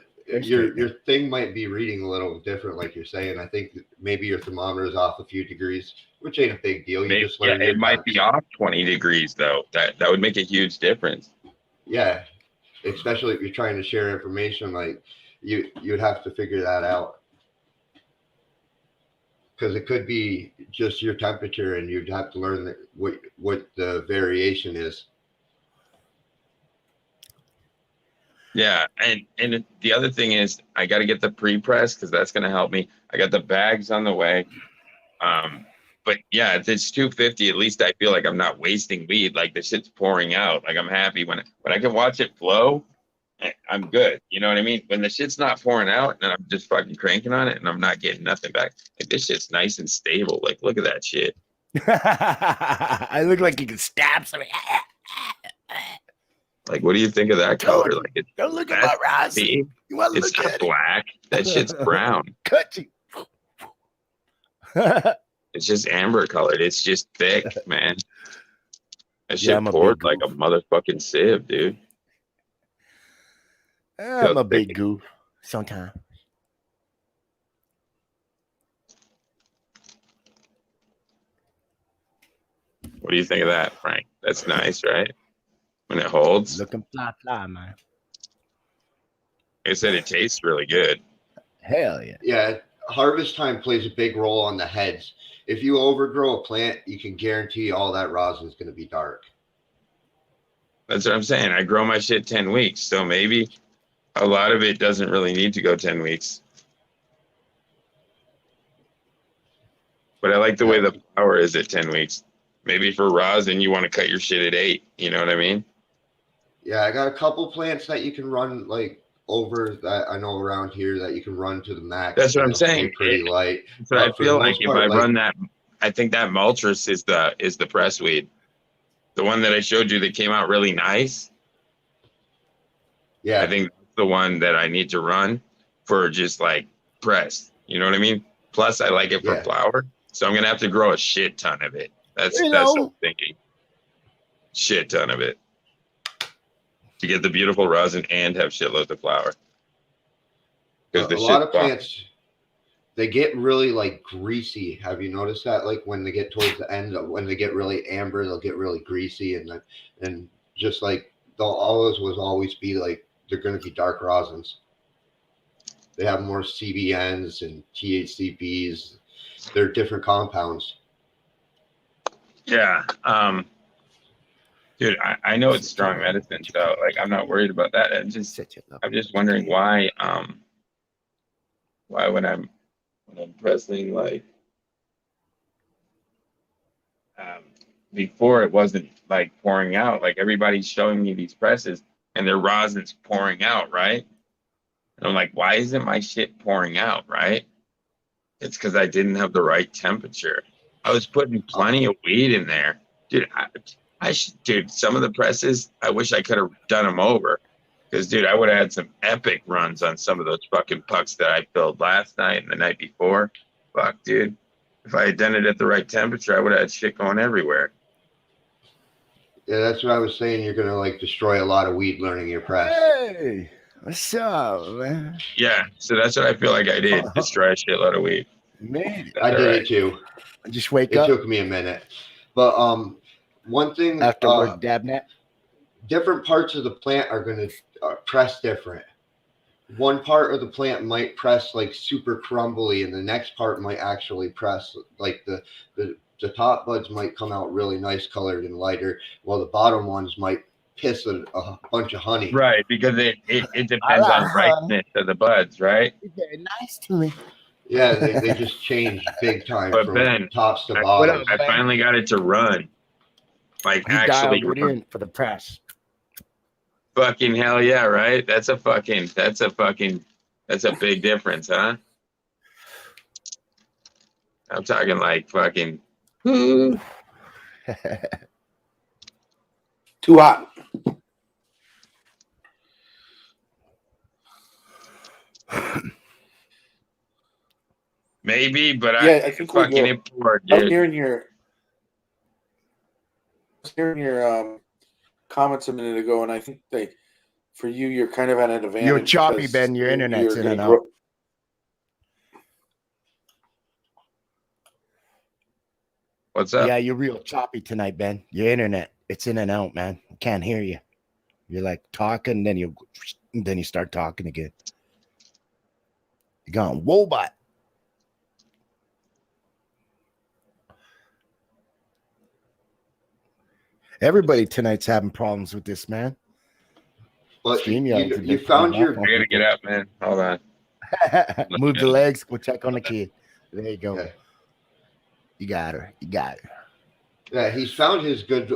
your thing might be reading a little different, like you're saying. I think maybe your thermometer is off a few degrees, which ain't a big deal. You just learn it might be off 20 degrees though. That would make a huge difference. Yeah, especially if you're trying to share information, like you'd have to figure that out. Because it could be just your temperature, and you'd have to learn what the variation is. Yeah, and the other thing is I got to get the pre-press because that's going to help me. I got the bags on the way. But yeah, if it's 250, at least I feel like I'm not wasting weed. Like the shit's pouring out. Like I'm happy when I can watch it flow. I'm good. You know what I mean? When the shit's not pouring out and I'm just fucking cranking on it and I'm not getting nothing back. Like this shit's nice and stable. Like look at that shit. I look like you can stab something. Like, what do you think of that color? Like, don't look at my rosin. It's not black. That shit's brown. Cut you. It's just amber colored. It's just thick, man. That shit poured like a motherfucking sieve, dude. I'm a big goof sometimes. What do you think of that, Frank? That's nice, right? When it holds. Looking fly, man. Like I said, it tastes really good. Hell yeah. Yeah, harvest time plays a big role on the heads. If you overgrow a plant, you can guarantee all that rosin is going to be dark. That's what I'm saying. I grow my shit 10 weeks, so maybe a lot of it doesn't really need to go 10 weeks. But I like the way the flower is at 10 weeks. Maybe for rosin, you want to cut your shit at 8. You know what I mean? Yeah, I got a couple plants that you can run like over that I know around here that you can run to the max. That's what I'm saying. Pretty light. But I feel like if I run that, I think that Multrus is the press weed. The one that I showed you that came out really nice. Yeah. I think that's the one that I need to run for just like press. You know what I mean? Plus I like it for flower. So I'm going to have to grow a shit ton of it. That's what I'm thinking. Shit ton of it. To get the beautiful rosin and have shitloads of flower. Because a lot of plants, they get really like greasy. Have you noticed that? Like when they get towards the end, when they get really amber, they'll get really greasy, and just like they'll always be like they're going to be dark rosins. They have more CBNs and THCPs. They're different compounds. Yeah. Dude, I know it's strong medicine, so like I'm not worried about that. I'm just wondering why when I'm pressing like before it wasn't like pouring out. Like everybody's showing me these presses and their rosin's pouring out, right? And I'm like, why isn't my shit pouring out, right? It's because I didn't have the right temperature. I was putting plenty of weed in there. Dude, dude, some of the presses, I wish I could have done them over. Because, dude, I would have had some epic runs on some of those fucking pucks that I filled last night and the night before. Fuck, dude. If I had done it at the right temperature, I would have had shit going everywhere. Yeah, that's what I was saying. You're going to, like, destroy a lot of weed learning your press. Hey, what's up, man? Yeah, so that's what I feel like I did. Destroy a shitload of weed. Man, I did it too. Just wake up. It took me a minute. But one thing after work, Dabnet. Different parts of the plant are going to press different. One part of the plant might press like super crumbly, and the next part might actually press like the top buds might come out really nice colored and lighter, while the bottom ones might piss a bunch of honey. Right, because it depends on ripeness of the buds, right? Very nice to me. Yeah, they just change big time but from Ben, tops to bottom. I finally got it to run. Like he actually dialed it in for the press. Fucking hell yeah, right? That's a big difference, huh? I'm talking like fucking too hot. Maybe, but I think fucking import, dude. I was hearing your comments a minute ago, and I think for you, you're kind of at an advantage. You're choppy, Ben. Your internet's in and out. What's up? Yeah, you're real choppy tonight, Ben. Your internet, it's in and out, man. I can't hear you. You're like talking, then you start talking again. You're going, Wobot. Everybody tonight's having problems with this, man. But you found your. I gotta get out, man. Hold on. Move the legs. Go check on the kid. There you go. Okay. You got her. Yeah, he's found his good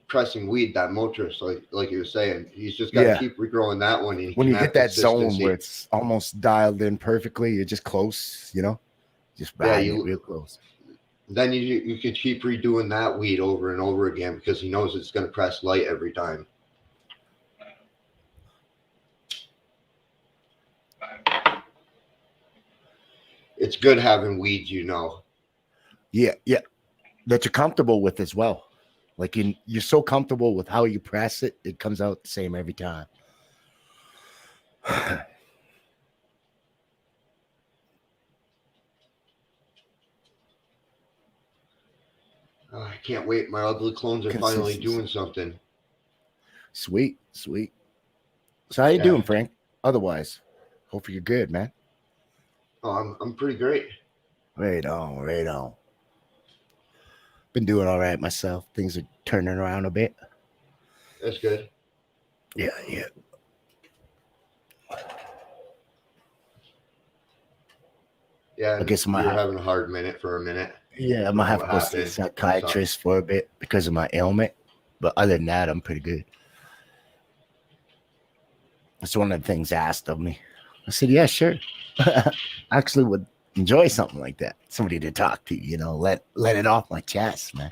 pressing weed, that Motris, like you were saying. He's just got to keep regrowing that one. When you hit that zone where it's almost dialed in perfectly, you're just close, just real close. Then you could keep redoing that weed over and over again because he knows it's going to press light every time. It's good having weeds, Yeah, that you're comfortable with as well. Like you're so comfortable with how you press it, it comes out the same every time. I can't wait. My ugly clones are finally doing something. Sweet. So how you doing, Frank? Otherwise, hopefully you're good, man. Oh, I'm pretty great. Right on. Been doing all right myself. Things are turning around a bit. That's good. Yeah. Yeah, I guess you're having a hard minute for a minute. Yeah, I might have to go see a psychiatrist for a bit because of my ailment. But other than that, I'm pretty good. That's one of the things asked of me. I said, yeah, sure. I actually would enjoy something like that. Somebody to talk to, let it off my chest, man.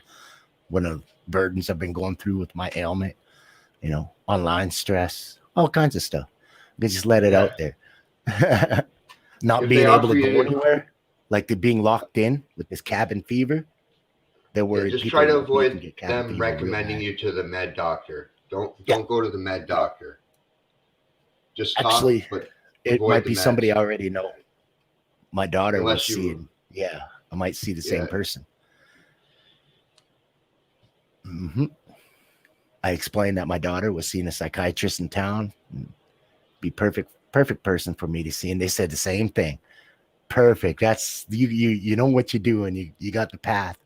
One of the burdens I've been going through with my ailment, online stress, all kinds of stuff. I could just let it out there. Not being able to go anywhere. Like they're being locked in with this cabin fever. They're worried. Just try to avoid them recommending you to the med doctor. Don't go to the med doctor. Just actually, it might be somebody I already know. My daughter was seeing. Yeah, I might see the same person. I explained that my daughter was seeing a psychiatrist in town. Be perfect person for me to see, and they said the same thing. Perfect. That's you know what you're doing. You got the path.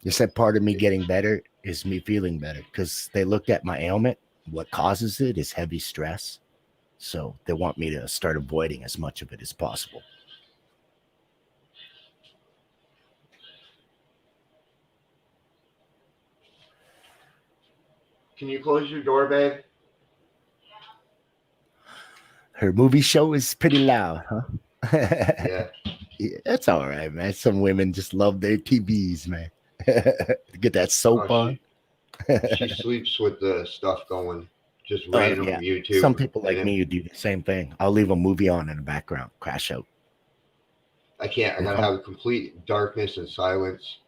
You said part of me getting better is me feeling better because they looked at my ailment. What causes it is heavy stress. So they want me to start avoiding as much of it as possible. Can you close your door, babe? Her movie show is pretty loud, huh? Yeah. Yeah, that's all right, man. Some women just love their TVs, man. Get that soap on. She sleeps with the stuff going, just random YouTube. Some people like me who do the same thing. I'll leave a movie on in the background, crash out. I can't. I gotta have complete darkness and silence.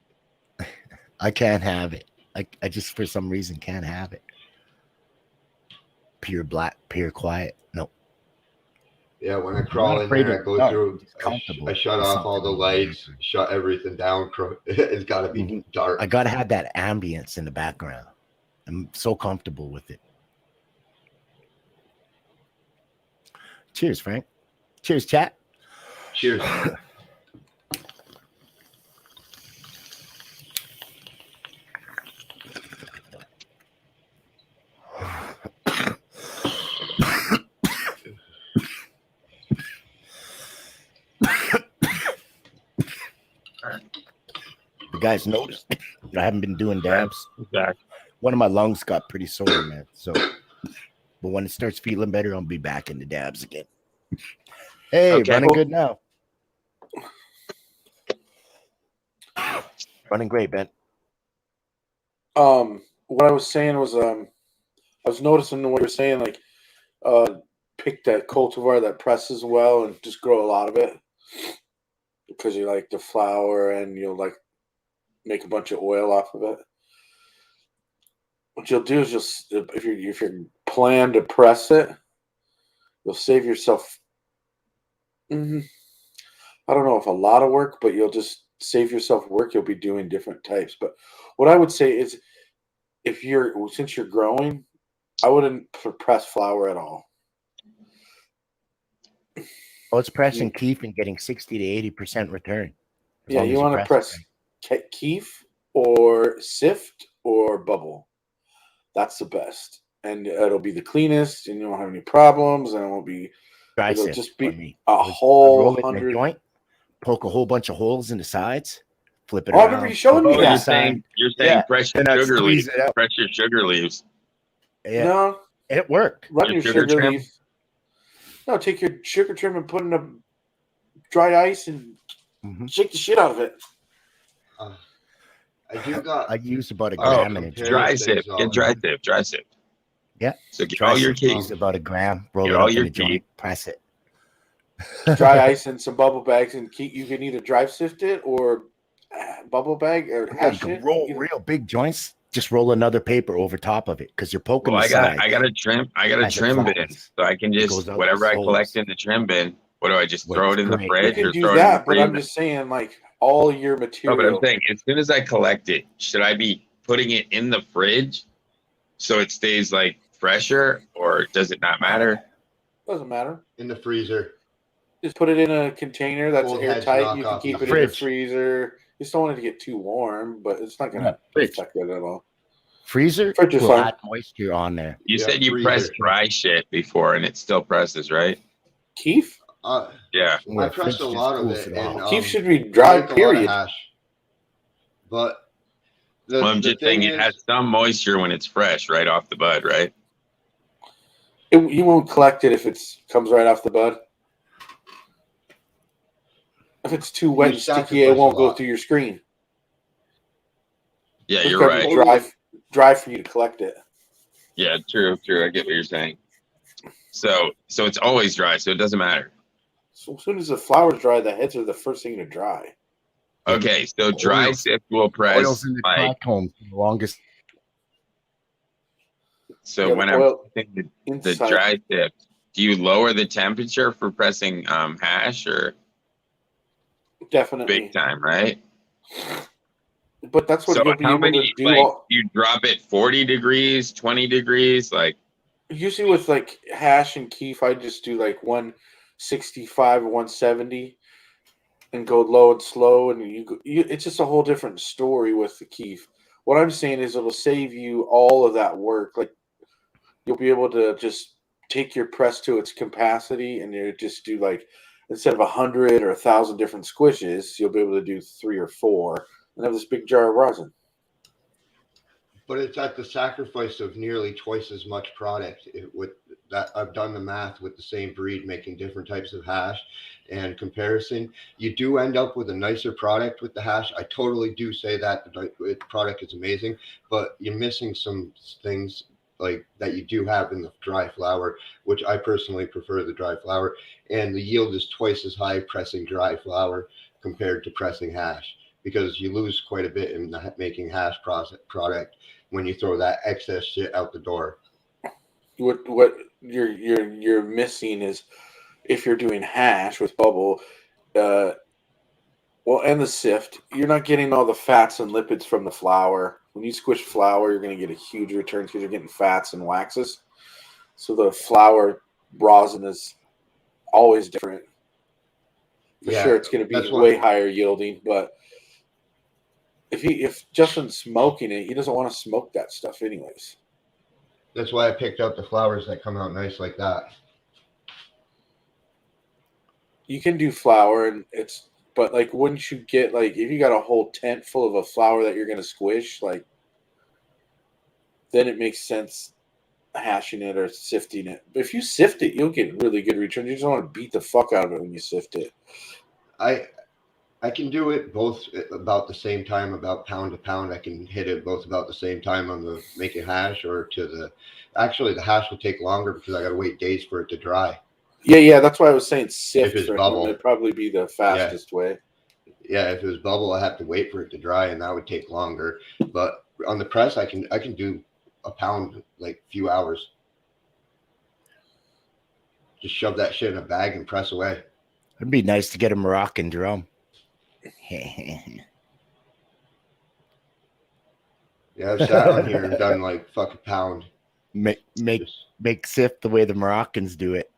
I can't have it. I just for some reason can't have it. Pure black, pure quiet. No. Yeah, when I crawl in there, I go through. I shut off all the lights, shut everything down. It's got to be dark. I got to have that ambience in the background. I'm so comfortable with it. Cheers, Frank. Cheers, chat. Cheers. The guys noticed I haven't been doing dabs. One of my lungs got pretty sore, man. So, but when it starts feeling better, I'll be back in the dabs again. Hey, okay, running good now. Running great, Ben. What I was saying was, I was noticing what you're saying, like, pick that cultivar that presses well and just grow a lot of it because you like the flower and you'll like make a bunch of oil off of it. What you'll do is just if you plan to press it, you'll save yourself. I don't know if a lot of work, but you'll just save yourself work. You'll be doing different types. But what I would say is, since you're growing, I wouldn't press flower at all. Well, it's pressing keef and getting 60 to 80% return. Yeah, you want to press keef or sift or bubble. That's the best, and it'll be the cleanest, and you won't have any problems, and it won't be. It'll just be a whole 100 joint. Poke a whole bunch of holes in the sides. Flip it. I remember you showing me that. You're saying press your sugar leaves. Press your sugar leaves. Yeah. No, it worked. Run your sugar leaf. No, take your sugar trim and put in a dry ice and shake the shit out of it. I use about a gram in it. Dry sip. Get dry sip. Yeah. So get all your keef. Use about a gram. Roll it up in a joint. Press it. Dry ice and some bubble bags, and you can either dry sift it or bubble bag or hash it. Roll real big joints. Just roll another paper over top of it because you're poking. Well, I got a trim bin, so I can just whatever I collect in the trim bin. What do I just throw it in the fridge or throw it in the freezer? But I'm just saying, like all your material. No, but I'm saying as soon as I collect it, should I be putting it in the fridge so it stays like fresher, or does it not matter? Doesn't matter. In the freezer. Just put it in a container that's airtight. You can keep it in the freezer. You just don't want it to get too warm, but it's not going to affect it at all. Freezer will add moisture on there. You said you pressed dry shit before, and it still presses, right? Keef? Yeah. I pressed a lot of it. And, Keef should be dry, period. But I'm just saying it has some moisture when it's fresh, right off the bud, right? You won't collect it if it comes right off the bud. If it's too wet and sticky, it won't go through your screen. Yeah, you're right. Dry for you to collect it. Yeah, true. I get what you're saying. So it's always dry, so it doesn't matter. So as soon as the flower's dry, the heads are the first thing to dry. Okay, so dry sift will press oils in the like home the longest. So when I'm pressing the dry sift, do you lower the temperature for pressing hash or? Definitely. Big time, right? But that's what you'll be able to do. Like, you drop it 40 degrees, 20 degrees, like. Usually with like hash and keef, I just do like 165, 170. and go low and slow, and it's just a whole different story with the Keef. What I'm saying is it'll save you all of that work. Like you'll be able to just take your press to its capacity, and you just do like instead of 100 or 1,000 different squishes, you'll be able to do 3 or 4 and have this big jar of rosin. But it's at the sacrifice of nearly twice as much product. With that, I've done the math with the same breed, making different types of hash and comparison. You do end up with a nicer product with the hash. I totally do say that the product is amazing, but you're missing some things like that you do have in the dry flour, which I personally prefer the dry flour. And the yield is twice as high pressing dry flour compared to pressing hash, because you lose quite a bit in the making hash product when you throw that excess shit out the door. What you're missing is if you're doing hash with bubble, and the sift, you're not getting all the fats and lipids from the flour. When you squish flour, you're going to get a huge return because you're getting fats and waxes. So the flour rosin is always different. For sure, it's going to be way higher yielding, but if Justin's smoking it, he doesn't want to smoke that stuff anyways. That's why I picked out the flowers that come out nice like that. You can do flour, but like, wouldn't you get like if you got a whole tent full of a flour that you're going to squish, like, then it makes sense hashing it or sifting it. But if you sift it, you'll get really good returns. You just don't want to beat the fuck out of it when you sift it. I can do it both about the same time, about pound to pound. I can hit it both about the same time on the making hash or actually the hash will take longer because I got to wait days for it to dry. Yeah, that's why I was saying sift. If it's bubble, it'd probably be the fastest way. Yeah, if it was bubble, I have to wait for it to dry, and that would take longer. But on the press, I can do a pound like a few hours. Just shove that shit in a bag and press away. It'd be nice to get a Moroccan drum. Yeah, I've sat on here and done like fucking pound. Make sift the way the Moroccans do it.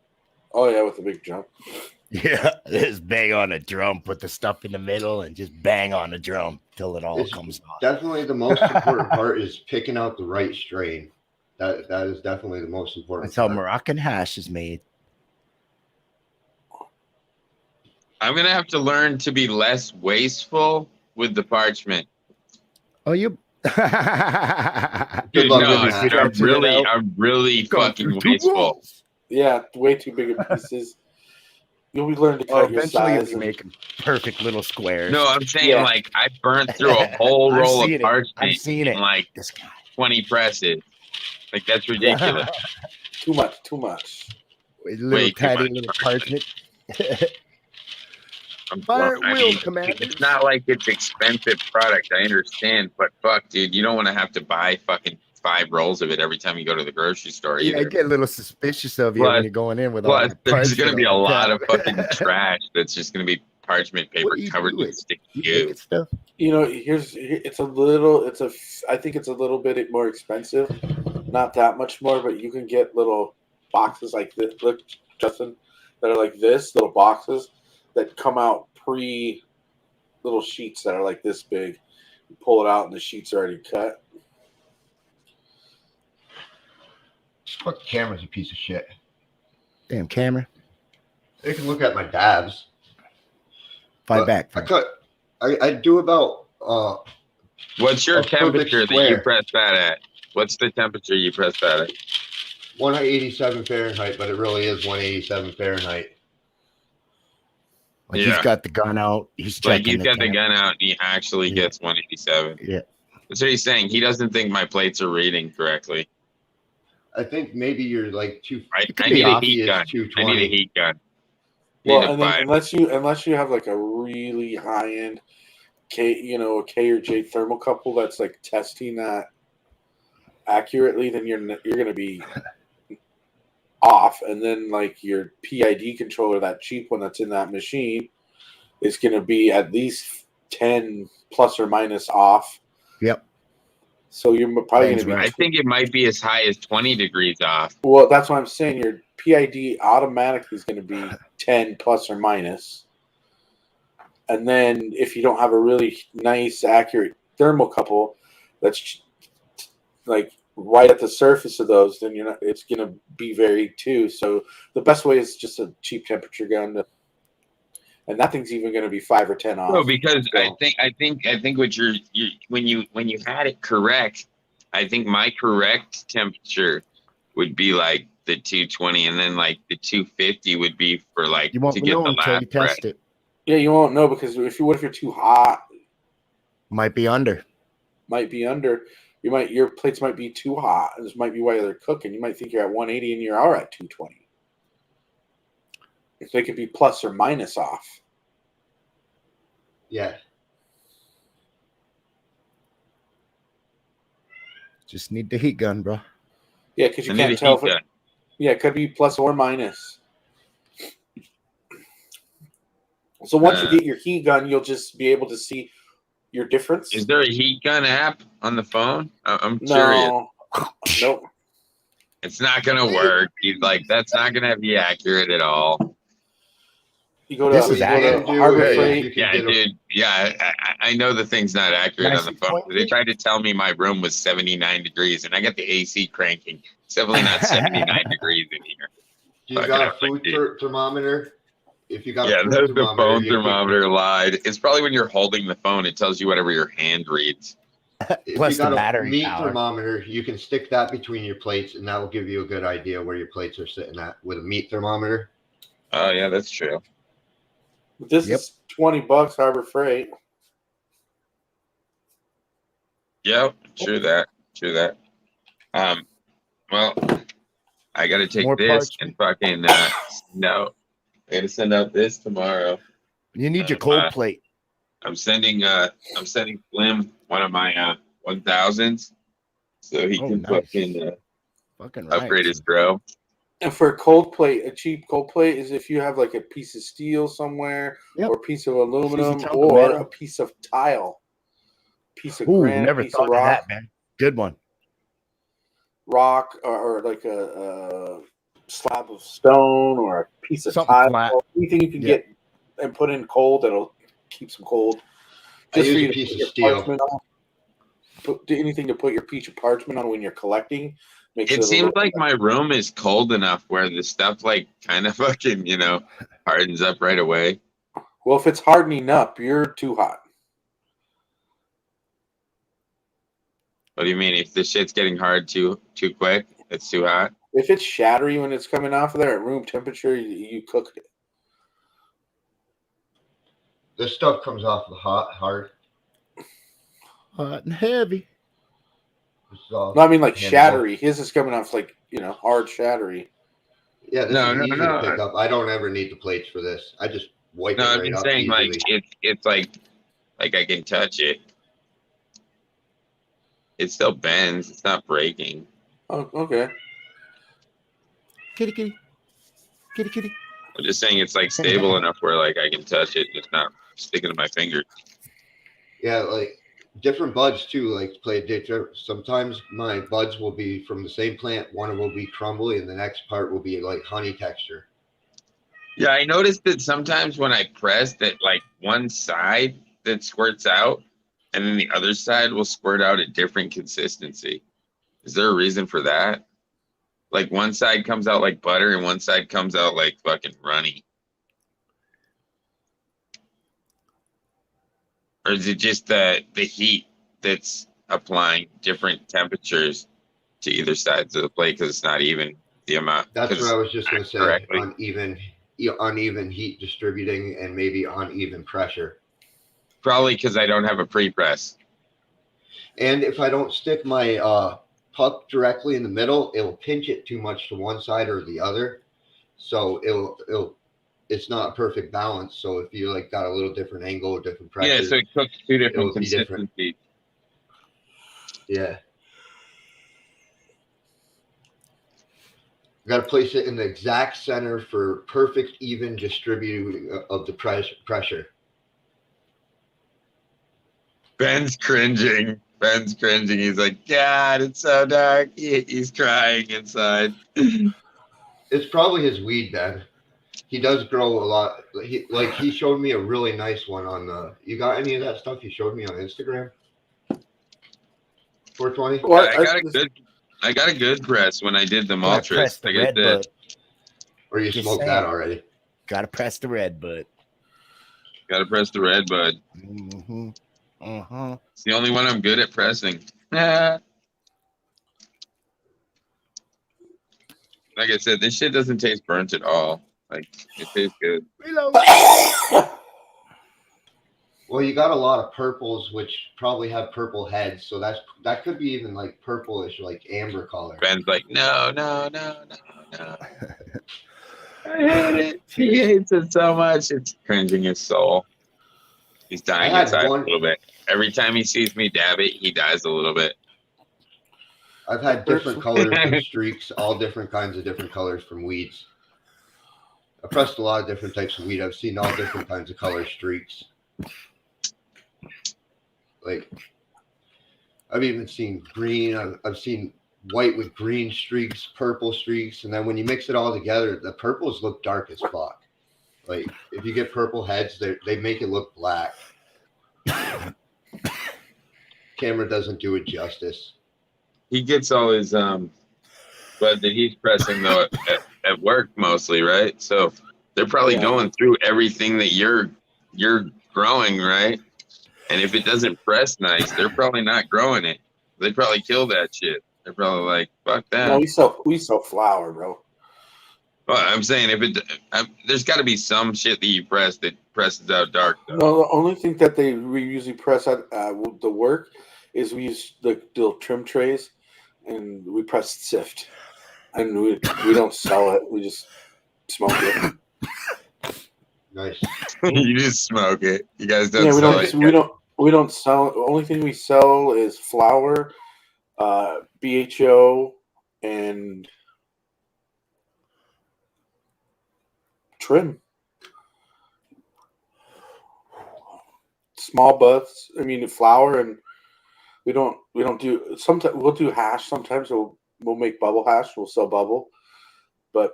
Oh yeah, with the big jump. Yeah, just bang on a drum, put the stuff in the middle, and just bang on the drum till it all comes off. Definitely the most important part is picking out the right strain. That is definitely the most important. That's how Moroccan hash is made. I'm gonna have to learn to be less wasteful with the parchment. Oh, you. Dude, no, I'm really fucking wasteful. Yeah, way too big of pieces. You'll be learning to cut your size. You'll be making perfect little squares. No, I'm saying like I burned through a whole roll of parchment in like 20 presses. Like that's ridiculous. Too much. Little tiny little parchment. It's not like it's expensive product. I understand, but fuck, dude, you don't want to have to buy fucking 5 rolls of it every time you go to the grocery store. Yeah, I get a little suspicious of you when you're going in with all that there's going to be a lot of fucking trash that's just going to be parchment paper covered with sticky goo. Stuff. I think it's a little bit more expensive. Not that much more, but you can get little boxes like this. Look, Justin, that are like this, little boxes that come out little sheets that are like this big. You pull it out and the sheets are already cut. Fuck, the camera's a piece of shit. Damn camera. You can look at my dabs. Fight back. I do about what's your temperature that you press that at? What's the temperature you press that at? 187 Fahrenheit, but it really is 187 Fahrenheit. Like he's got the gun out. He's checking. Like he's got the gun out and he actually gets 187. Yeah. That's what he's saying. He doesn't think my plates are reading correctly. I think maybe you're like I need a heat gun. I need a heat gun. Well, and then unless you have like a really high end a K or J thermocouple that's like testing that accurately, then you're going to be off. And then like your PID controller, that cheap one that's in that machine, is going to be at least 10 plus or minus off. Yep. So you're probably going to be. I think it might be as high as 20 degrees off. Well, that's what I'm saying. Your PID automatically is going to be 10 plus or minus. And then if you don't have a really nice, accurate thermocouple that's like right at the surface of those, then it's going to be varied too. So the best way is just a cheap temperature gun, and that thing's even going to be 5 or 10 off. No, because so. I think what you when you had it correct, I think my correct temperature would be like the 220, and then like the 250 would be for like you won't to get know the until you test it. Yeah, you won't know because what if you're too hot? Might be under. Your plates might be too hot. This might be why they're cooking. You might think you're at 180 and you are at 220. If they could be plus or minus off. Yeah. Just need the heat gun, bro. Yeah, because you can't tell if it could be plus or minus. So once you get your heat gun, you'll just be able to see your difference. Is there a heat gun app on the phone? I'm curious. Nope. It's not gonna work. He's like, that's not gonna be accurate at all. You go to Harbor Freight. Yeah, dude. Yeah, I know the thing's not accurate on the phone. They tried to tell me my room was 79 degrees, and I got the AC cranking. It's definitely not 79 degrees in here. You got a food thermometer? If you got the phone thermometer lied. It's probably when you're holding the phone, it tells you whatever your hand reads. Plus the battery a meat power. Thermometer, you can stick that between your plates, and that will give you a good idea where your plates are sitting at with a meat thermometer. Oh yeah, that's true. This is $20 Harbor Freight. Yep, true that. Well, I got to take More this parts. and fucking no. I got to send out this tomorrow. You need your cold plate. I'm sending Slim one of my 1000s, so he can fucking upgrade his grow. And for a cold plate, a cheap cold plate is if you have like a piece of steel somewhere, or a piece of aluminum, or a piece of tile, piece of granite, never piece thought of rock, of that, man. Good one. Rock, or like a slab of stone, or a piece of Something tile. flat. Anything you can get and put in cold that'll keep some cold. Just use a piece of steel. Do anything to put your piece of parchment on when you're collecting. It seems like my room is cold enough where the stuff like kind of fucking, hardens up right away. Well, if it's hardening up, you're too hot. What do you mean? If the shit's getting hard too quick, it's too hot? If it's shattery when it's coming off of there at room temperature, you cooked it. This stuff comes off the hard. Hot and heavy. No, I mean like shattery. His is coming off like, hard shattery. Yeah, this is easy to pick up. I don't ever need the plates for this. I just wipe it right up. No, I've been saying easily. It's like I can touch it. It still bends. It's not breaking. Oh, okay. Kitty. I'm just saying it's like stable enough where like I can touch it. It's not sticking to my finger. Yeah, like different buds too, like play different. Sometimes my buds will be from the same plant. One will be crumbly, and the next part will be like honey texture. Yeah, I noticed that sometimes when I press that, like one side that squirts out, and then the other side will squirt out a different consistency. Is there a reason for that? Like one side comes out like butter, and one side comes out like fucking runny. Or is it just the heat that's applying different temperatures to either sides of the plate because it's not even the amount? That's what I was just going to say. Uneven heat distributing and maybe uneven pressure. Probably because I don't have a pre-press. And if I don't stick my puck directly in the middle, it'll pinch it too much to one side or the other. So it's not a perfect balance. So if you like got a little different angle or different pressure. Yeah, so it cooks two different consistencies. Yeah. Got to place it in the exact center for perfect even distributing of the pressure. Ben's cringing. He's like, God, it's so dark. He's crying inside. It's probably his weed, Ben. He does grow a lot. He showed me a really nice one on the. You got any of that stuff he showed me on Instagram? 420. Well, I got a good press when I did the Maltras. The red bud. Or you Just smoked saying. that already? Gotta press the red bud. Gotta press the red bud. Mm-hmm. Uh-huh. It's the only one I'm good at pressing. Like I said, this shit doesn't taste burnt at all. Like, it tastes good. Well, you got a lot of purples, which probably have purple heads, so that could be even like purplish, like amber color. Ben's like, no. I hate it. He hates it so much. It's cringing his soul. He's dying inside a little bit. Every time he sees me dab it, he dies a little bit. I've had different colors of streaks, all different kinds of different colors from weeds. I pressed a lot of different types of weed. I've seen all different kinds of color streaks. Like, I've even seen green. I've seen white with green streaks, purple streaks, and then when you mix it all together, the purples look dark as fuck. Like, if you get purple heads, they make it look black. Camera doesn't do it justice. He gets all his bud that he's pressing though at work mostly, right? So they're probably going through everything that you're growing, right? And if it doesn't press nice, they're probably not growing it. They probably kill that shit. They're probably like, fuck that. No, we sell flour, bro. Well, I'm saying there's got to be some shit that you press that presses out dark. Though. No, the only thing that we usually press out the work is we use the little trim trays, and we press sift, and we don't sell it. We just smoke it. Nice. You just smoke it. You guys don't sell it. We don't sell it. The only thing we sell is flour, BHO, and trim. Small buds. I mean, flour, and we don't do. Sometimes we'll do hash. Sometimes we'll make bubble hash. We'll sell bubble, but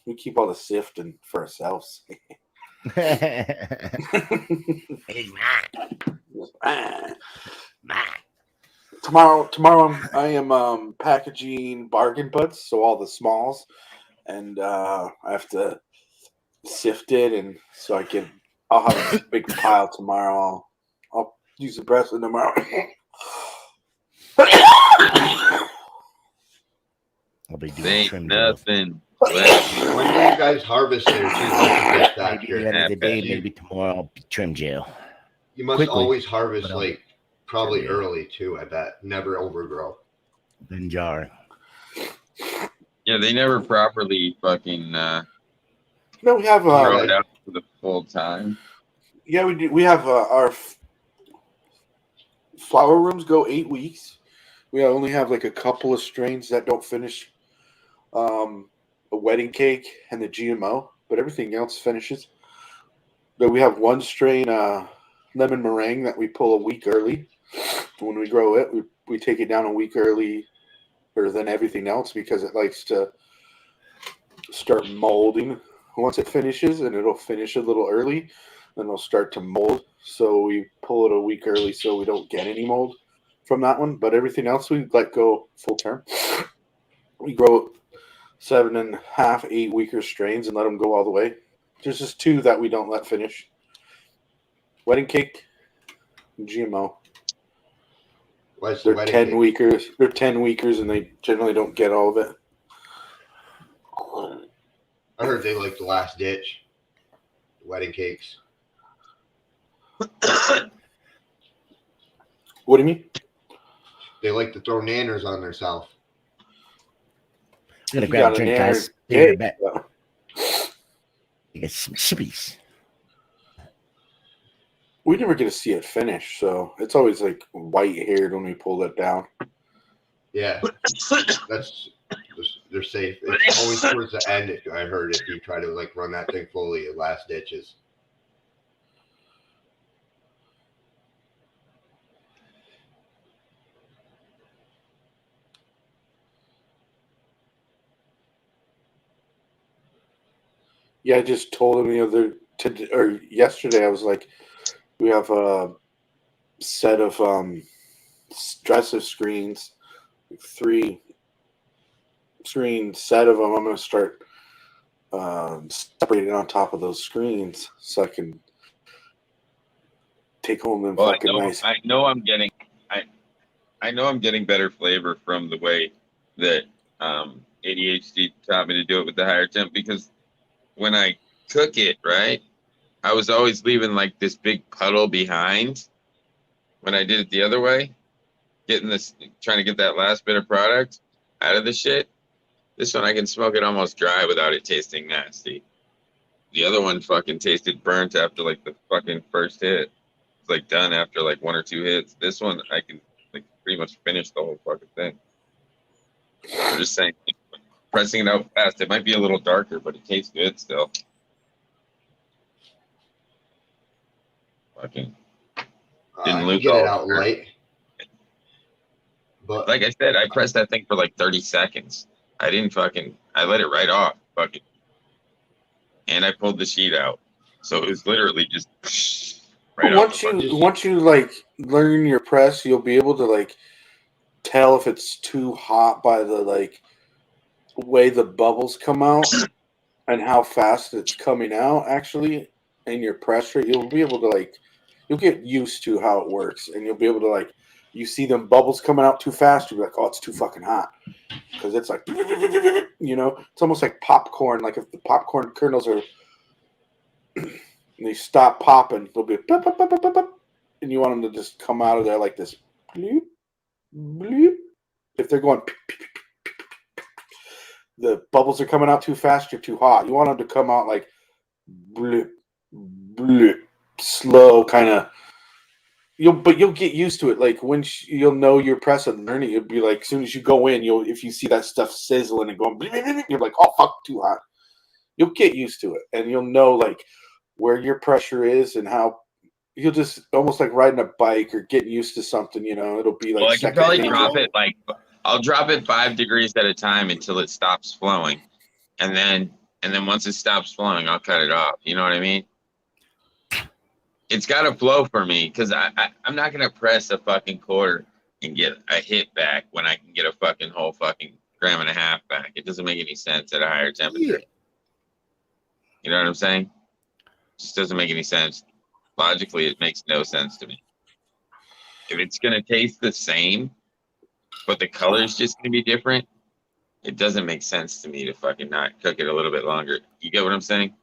we keep all the sifting for ourselves. Tomorrow I am packaging bargain buds, so all the smalls, and I have to sift it, and so I'll have a big pile tomorrow. I'll use the rest of tomorrow. I'll be doing trim nothing. When do you guys harvest there? Maybe at the end of the day, maybe tomorrow I'll be trim jail. You must Quickly, always harvest probably early too. I bet never overgrow. Then jar. Yeah, they never properly fucking. No, we have grow it out for the full time. Yeah, we do. We have our flower rooms go 8 weeks. We only have like a couple of strains that don't finish. A wedding cake and the GMO, but everything else finishes. But we have one strain, lemon meringue, that we pull a week early. When we grow it, we take it down a week early than everything else because it likes to start molding once it finishes, and it'll finish a little early, then it'll start to mold. So we pull it a week early so we don't get any mold from that one. But everything else we let go full term. We grow 7.5, 8 weeker strains and let them go all the way. There's just two that we don't let finish. Wedding cake and GMO. They're 10 weekers. They're 10 weekers, and they generally don't get all of it. I heard they like the last ditch. Wedding cakes. What do you mean? They like to throw nanners on themselves. I'm gonna grab a drink, guys. Be right back. Get some shippies. We never get to see it finish, so it's always like white haired when we pull it down. Yeah, they're safe. It's always towards the end. I heard if you try to like run that thing fully, the last ditches. Yeah, I just told him yesterday. I was like, we have a set of stressive screens, 3 screen set of them. I'm going to start separating on top of those screens so I can take home them fucking nice. I know I'm getting better flavor from the way that ADHD taught me to do it with the higher temp, because when I cook it, right, I was always leaving like this big puddle behind when I did it the other way, trying to get that last bit of product out of the shit. This one I can smoke it almost dry without it tasting nasty. The other one fucking tasted burnt after like the fucking first hit. It's like done after like 1 or 2 hits. This one I can like pretty much finish the whole fucking thing. I'm just saying, pressing it out fast, it might be a little darker, but it tastes good still. Fucking didn't lose get it out light. But like I said, I pressed that thing for like 30 seconds. I let it right off, fucking, and I pulled the sheet out. So it was literally just right off. Once you like learn your press, you'll be able to like tell if it's too hot by the like way the bubbles come out and how fast it's coming out actually, and your pressure. You'll be able to like, you'll get used to how it works, and you'll be able to like, you see them bubbles coming out too fast, you'll be like, oh, it's too fucking hot. Because it's like, you know, it's almost like popcorn. Like if the popcorn kernels are, and they stop popping, they'll be, pop, pop, pop, pop, pop, and you want them to just come out of there like this. Bleep, bleep. If they're going, the bubbles are coming out too fast, you're too hot. You want them to come out like, bleep, bleep, slow, kind of. You'll get used to it. Like when you'll know your press and learning, you'll be like, as soon as you go in, if you see that stuff sizzling and going, you're like, oh fuck, too hot. You'll get used to it, and you'll know like where your pressure is and how you'll just almost like riding a bike or getting used to something. You know, it'll be like. Well, I can probably drop it like I'll drop it 5 degrees at a time until it stops flowing, and then once it stops flowing, I'll cut it off. You know what I mean? It's got to flow for me, because I'm not going to press a fucking quarter and get a hit back when I can get a fucking whole fucking 1.5 grams back. It doesn't make any sense at a higher temperature. Yeah. You know what I'm saying? It just doesn't make any sense. Logically, it makes no sense to me. If it's going to taste the same, but the color is just going to be different, it doesn't make sense to me to fucking not cook it a little bit longer. You get what I'm saying?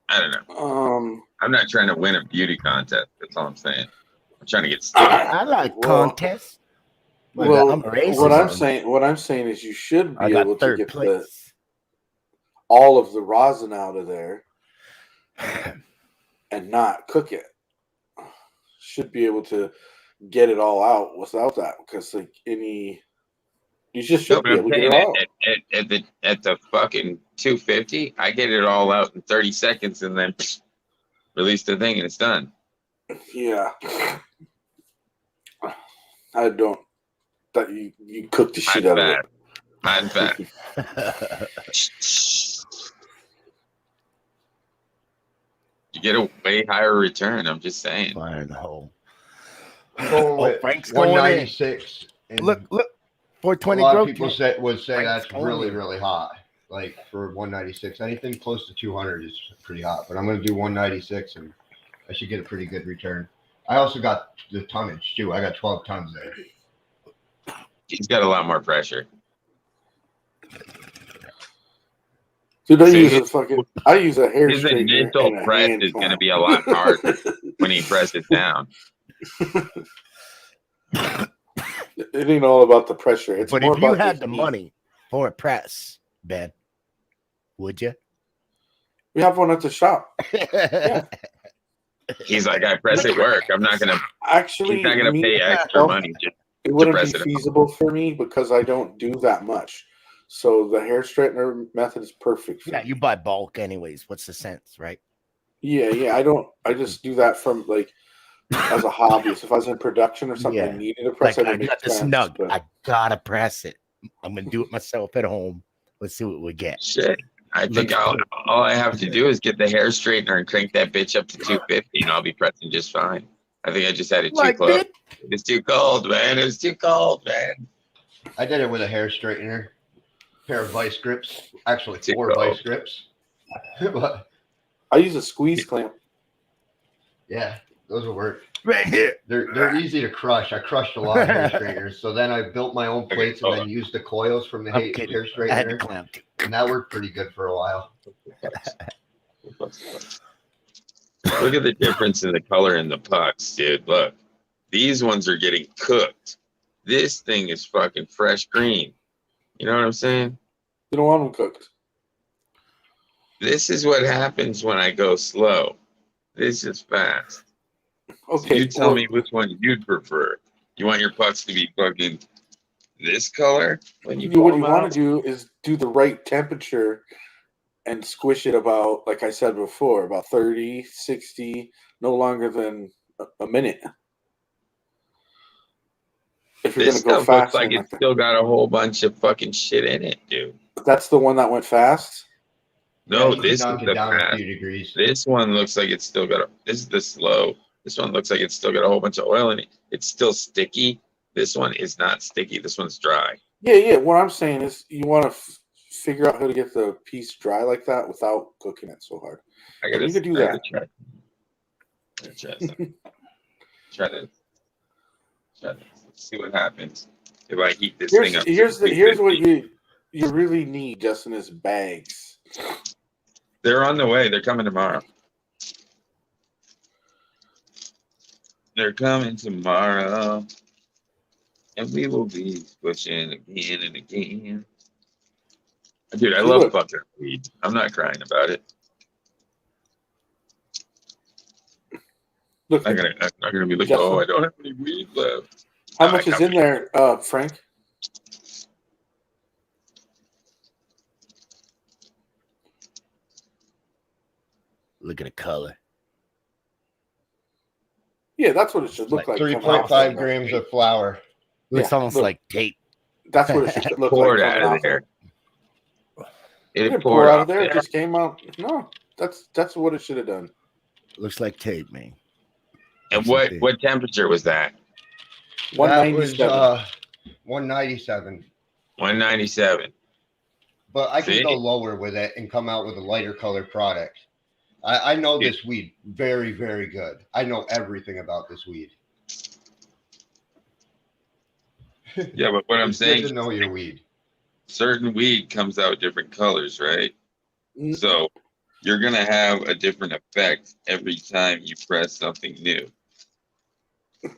I don't know. I'm not trying to win a beauty contest. That's all I'm saying. I'm trying to get started. I like contests. Well, what I'm saying is you should be able to get all of the rosin out of there and not cook it. Should be able to get it all out without that, because like you just should be able to get it out. At the fucking 250, I get it all out in 30 seconds and then release the thing and it's done. Yeah. I don't. That you cook the shit out of it. Hot and fat. You get a way higher return. I'm just saying. Fire in the hole. Frank's 196. Look. 420 a lot of people would say that's really, really hot. Like for 196, anything close to 200 is pretty hot. But I'm going to do 196, and I should get a pretty good return. I also got the tonnage too. I got 12 tons there. He's got a lot more pressure. Dude, I use a hair his straightener. His initial press is going to be a lot harder when he presses down. It ain't all about the pressure. It's but more if you about had the money for a press, Ben, would you? We have one at the shop. Yeah. He's like, I press at work. I'm not gonna. Actually, he's not gonna pay extra money. It wouldn't be feasible for me because I don't do that much. So the hair straightener method is perfect. Yeah, you buy bulk anyways. What's the sense, right? Yeah. I just do that from like. As a hobbyist, if I was in production or something, I needed to press it. I got the snug. But I gotta press it. I'm gonna do it myself at home. Let's see what we get. Shit. I think all I have to do is get the hair straightener and crank that bitch up to 250, and I'll be pressing just fine. I think I just had it too close. It's too cold, man. It's too cold, man. I did it with a hair straightener, pair of vice grips, actually 4 vice grips. I use a squeeze clamp. Yeah, those will work. Right here. They're easy to crush. I crushed a lot of hair straighteners, so then I built my own plates and then used the coils from the hair straightener, and that worked pretty good for a while. Look at the difference in the color in the pucks, dude. Look, these ones are getting cooked. This thing is fucking fresh green. You know what I'm saying? You don't want them cooked. This is what happens when I go slow. This is fast. Okay. So you tell me which one you'd prefer. You want your pucks to be fucking this color? What you want to do is do the right temperature and squish it about, like I said before, about 30, 60, no longer than a minute. If you're going to go fast. Looks like it's still got a whole bunch of fucking shit in it, dude. That's the one that went fast? No, this is the fast. This one looks like it's still got this is the slow. This one looks like it's still got a whole bunch of oil in it. It's still sticky. This one is not sticky. This one's dry. Yeah. What I'm saying is you want to figure out how to get the piece dry like that without cooking it so hard. You could do that. Try this. Let's see what happens if I heat this thing up. Here's what you really need, Justin, is bags. They're on the way. They're coming tomorrow. They're coming tomorrow. And we will be pushing again and again. Dude, I love fucking weed. I'm not crying about it. Look, I'm gonna be like, oh, I don't have any weed left. How much is in there, Frank? Look at the color. Yeah, that's what it should look like. 3.5 grams of flour. Looks almost like tape. That's what it should look poured like. Out of there. It didn't pour out of there. It just came out. No, that's what it should have done. Looks like tape, man. And what temperature was that? 197. That was 197. 197. But I can go lower with it and come out with a lighter colored product. I know this weed very, very good. I know everything about this weed. Yeah, but what I'm saying is to know your weed. Certain weed comes out different colors, right? So you're gonna have a different effect every time you press something new.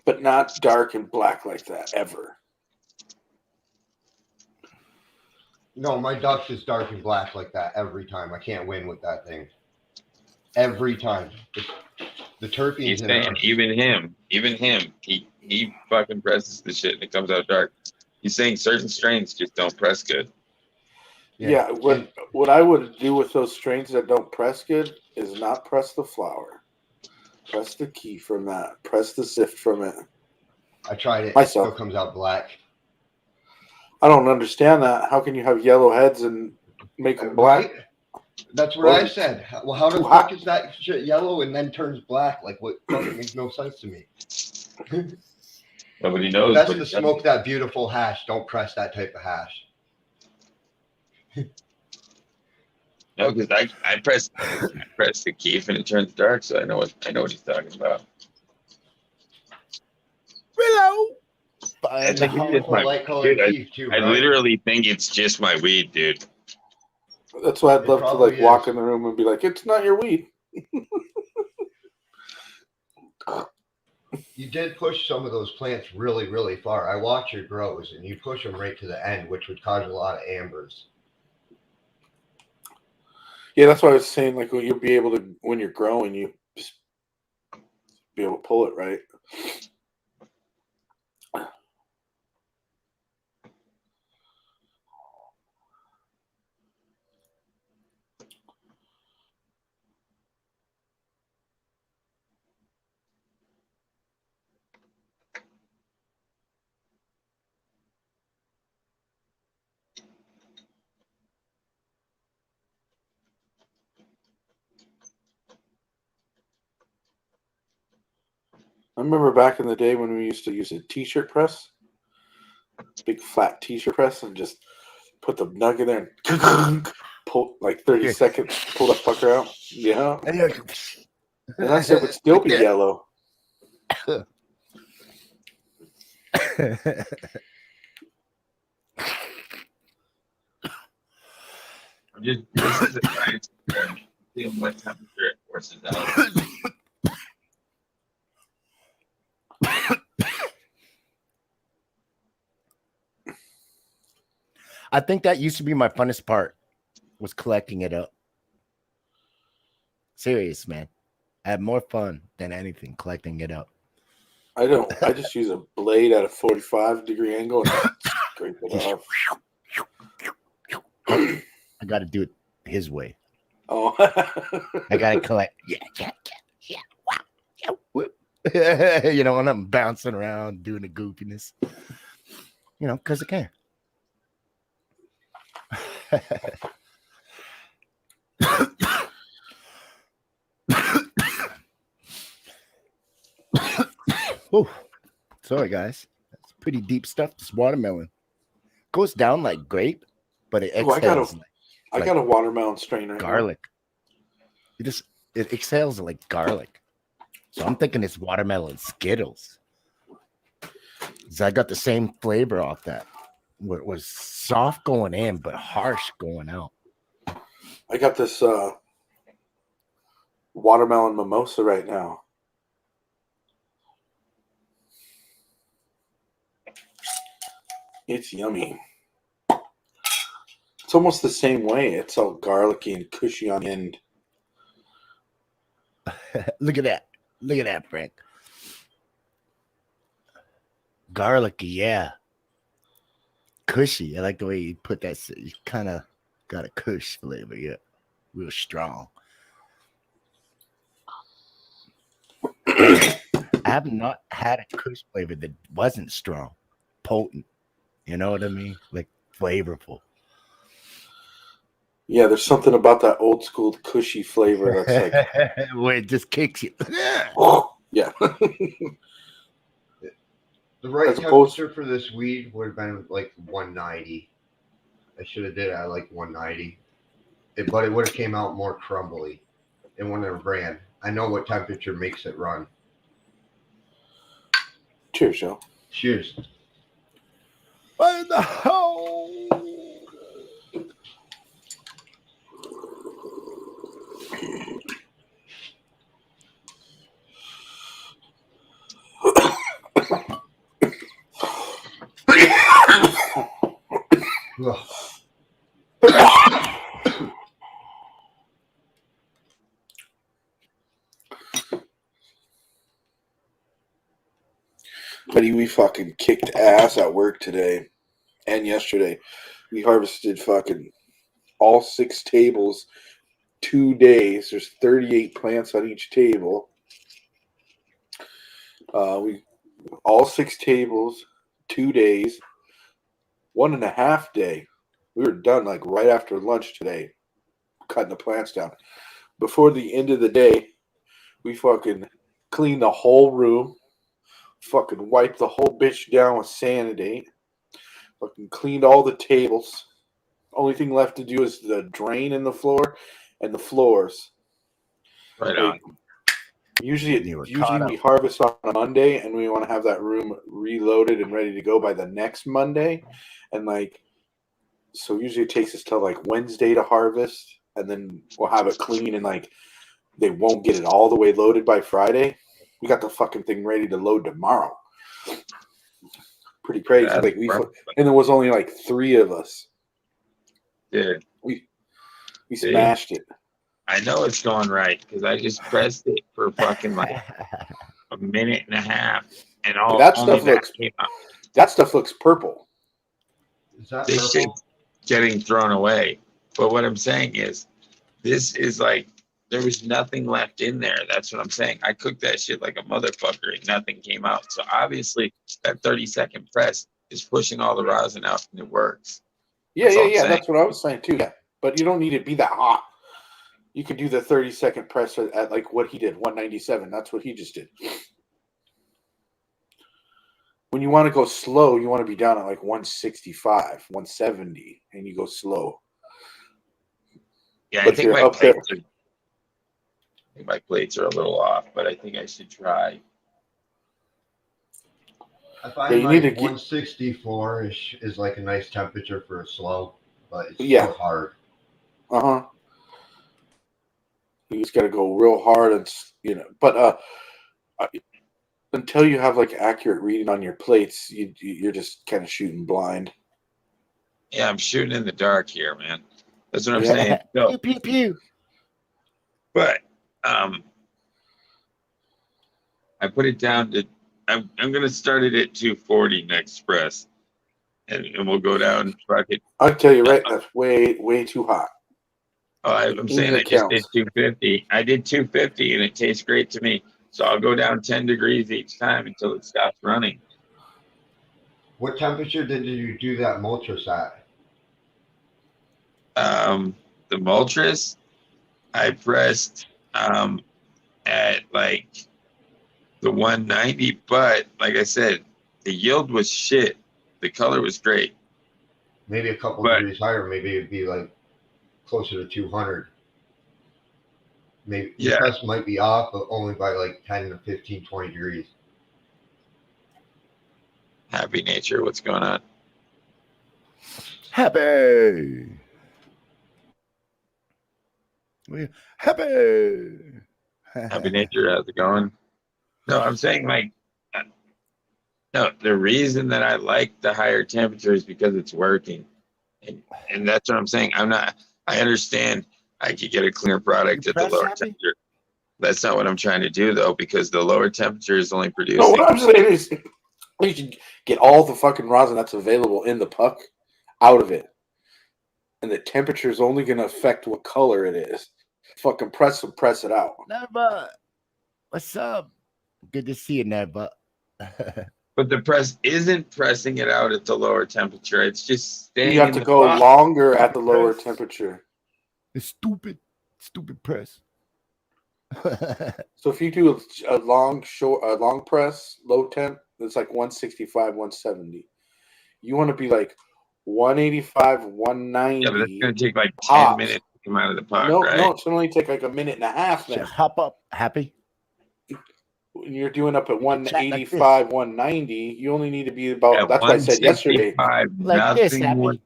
But not dark and black like that ever. No, my Dux is dark and black like that every time. I can't win with that thing. Every time. The terpenes in it. Even him, he fucking presses the shit and it comes out dark. He's saying certain strains just don't press good. Yeah, what I would do with those strains that don't press good is not press the flower. Press the key from that. Press the sift from it. I tried it. Myself. It still comes out black. I don't understand that. How can you have yellow heads and make them black? That's what I said. Well, how the fuck is that shit yellow and then turns black? Like, what fucking makes no sense to me. Nobody knows. That's to smoke that beautiful hash. Don't press that type of hash. No, because I press the key and it turns dark, so I know what he's talking about. Hello. I think it's just my dude, I literally think it's just my weed, dude. That's why I'd love to walk in the room and be like, "It's not your weed." You did push some of those plants really, really far. I watch your grows, and you push them right to the end, which would cause a lot of ambers. Yeah, that's why I was saying, like, you'll be able to, when you're growing, you just be able to pull it right. I remember back in the day when we used to use a t-shirt press, big flat t-shirt press, and just put the nug in there and pull like 30 seconds, pull that fucker out. Yeah. And that shit would still be yellow. This is a science experiment. See what temperature it forces out. I think that used to be my funnest part, was collecting it up. Serious, man. I had more fun than anything collecting it up. I don't. I just use a blade at a 45-degree angle and scrape it off. I got to do it his way. Oh. I got to collect. Yeah. Wow. You know, when I'm bouncing around doing the goofiness. You know, because I can. Oh, sorry guys, that's pretty deep stuff. This watermelon goes down like grape, but it exhales. I got a watermelon strain right garlic. Now. It exhales like garlic. So I'm thinking it's watermelon Skittles. So I got the same flavor off that. Where it was soft going in, but harsh going out. I got this watermelon mimosa right now. It's yummy. It's almost the same way. It's all garlicky and cushy on the end. Look at that. Look at that, Frank. Garlicky, yeah. Cushy. I like the way you put that. You kind of got a kush flavor, yeah. Real strong. I have not had a kush flavor that wasn't strong, potent. You know what I mean? Like flavorful. Yeah, there's something about that old school cushy flavor that's like where it just kicks you. Yeah. The right temperature for this weed would have been like 190. I should have did it at like 190. But it would have came out more crumbly. It wouldn't have ran. I know what temperature makes it run. Cheers, Joe. Cheers. What in the hell? Buddy, we fucking kicked ass at work today and yesterday. We harvested fucking all 6 tables 2 days. There's 38 plants on each table. We all 6 tables 2 days, 1.5 day. We were done like right after lunch today, cutting the plants down. Before the end of the day, we fucking cleaned the whole room, fucking wiped the whole bitch down with Sanidate, fucking cleaned all the tables. Only thing left to do is the drain in the floor and the floors. Right on. Usually we harvest on a Monday, and we want to have that room reloaded and ready to go by the next Monday. And so usually it takes us till like Wednesday to harvest, and then we'll have it clean, and like they won't get it all the way loaded by Friday. We got the fucking thing ready to load tomorrow. Pretty crazy. And there was only like 3 of us. Dude, we smashed it. I know it's going right because I just pressed it for fucking like a minute and a half, and all that stuff looks purple. Is that this shit getting thrown away? But what I'm saying is, this is like there was nothing left in there. That's what I'm saying. I cooked that shit like a motherfucker, and nothing came out. So obviously, that 30-second press is pushing all the rosin out, and it works. Yeah. That's what I was saying too. Yeah, but you don't need it to be that hot. You could do the 30-second press at like what he did, 197. That's what he just did. when you want to go slow, you want to be down at like 165, 170, and you go slow. Yeah, but I think my plates are a little off, but I think I should try. I find like 164 is like a nice temperature for a slow, but it's still hard. You just got to go real hard, and but until you have like accurate reading on your plates, you're just kind of shooting blind. Yeah, I'm shooting in the dark here, man. That's what I'm saying. So, pew pew pew. But I put it down to. I'm gonna start it at 240 next press, and we'll go down. I'll tell you right, that's way too hot. Oh, I'm saying I just did 250. I did 250, and it tastes great to me. So I'll go down 10 degrees each time until it stops running. What temperature did you do that Moltres at? The Moltres, I pressed at like the 190, but like I said, the yield was shit. The color was great. Maybe a couple degrees higher. Maybe it'd be like closer to 200. Maybe the press might be off, but only by like 10 to 15, 20 degrees. Happy Nature, what's going on? Happy. Happy Nature, how's it going? No, I'm saying like, no, the reason that I like the higher temperature is because it's working. And that's what I'm saying. I understand I could get a cleaner product at the lower temperature. That's not what I'm trying to do though, because the lower temperature is only producing. No, what I'm saying is you should get all the fucking rosin that's available in the puck out of it. And the temperature is only going to affect what color it is. Fucking press it out. Never. What's up? Good to see you, Never. But the press isn't pressing it out at the lower temperature. It's just staying. You have to go longer at the lower temperature. It's stupid press. So if you do a long press, low temp, it's like 165, 170. You want to be like 185, 190. Yeah, but that's going to take like 10 minutes to come out of the puck, right? No, it's going to only take like a minute and a half. Then hop up, Happy. When you're doing up at 185, 190, you only need to be about. That's what I said yesterday. Like this, Happy.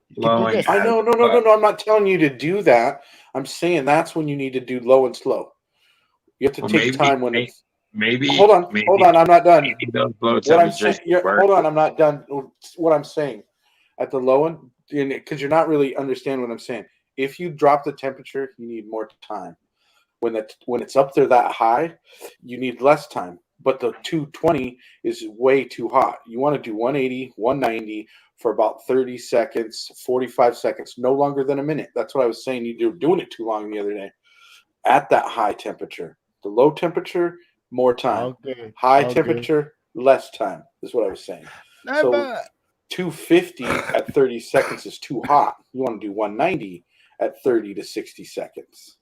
I know, no. I'm not telling you to do that. I'm saying that's when you need to do low and slow. You have to take time when it's. Maybe. Hold on. I'm not done. Hold on. I'm not done. What I'm saying at the low end, because you're not really understanding what I'm saying. If you drop the temperature, you need more time. When it's up there that high, you need less time. But the 220 is way too hot. You want to do 180, 190 for about 30 seconds, 45 seconds, no longer than a minute. That's what I was saying. You were doing it too long the other day. At that high temperature. The low temperature, more time. Okay. High temperature, less time. Is what I was saying. So 250 at 30 seconds is too hot. You want to do 190 at 30 to 60 seconds.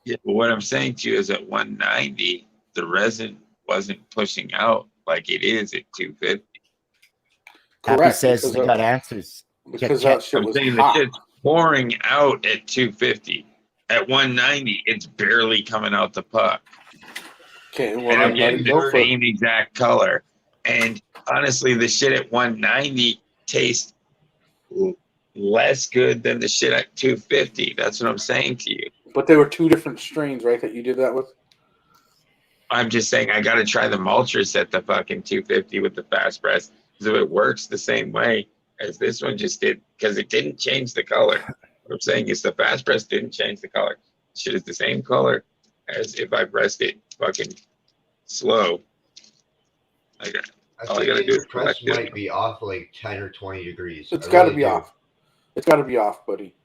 Yeah, but what I'm saying to you is at 190, the resin wasn't pushing out like it is at 250. Correct. Happy says they got answers. Because that shit I'm was saying hot. the shit's pouring out at 250. At 190, it's barely coming out the puck. Okay, well, and I'm getting the same exact color. And honestly, the shit at 190 tastes less good than the shit at 250. That's what I'm saying to you. But they were two different strains, right, that you did that with? I'm just saying I got to try the Moltres at the fucking 250 with the fast press. So it works the same way as this one just did, because it didn't change the color. What I'm saying is the fast press didn't change the color. Shit is the same color as if I pressed it fucking slow. All I got to do is press might be off like 10 or 20 degrees. It's got to be off. It's got to be off, buddy.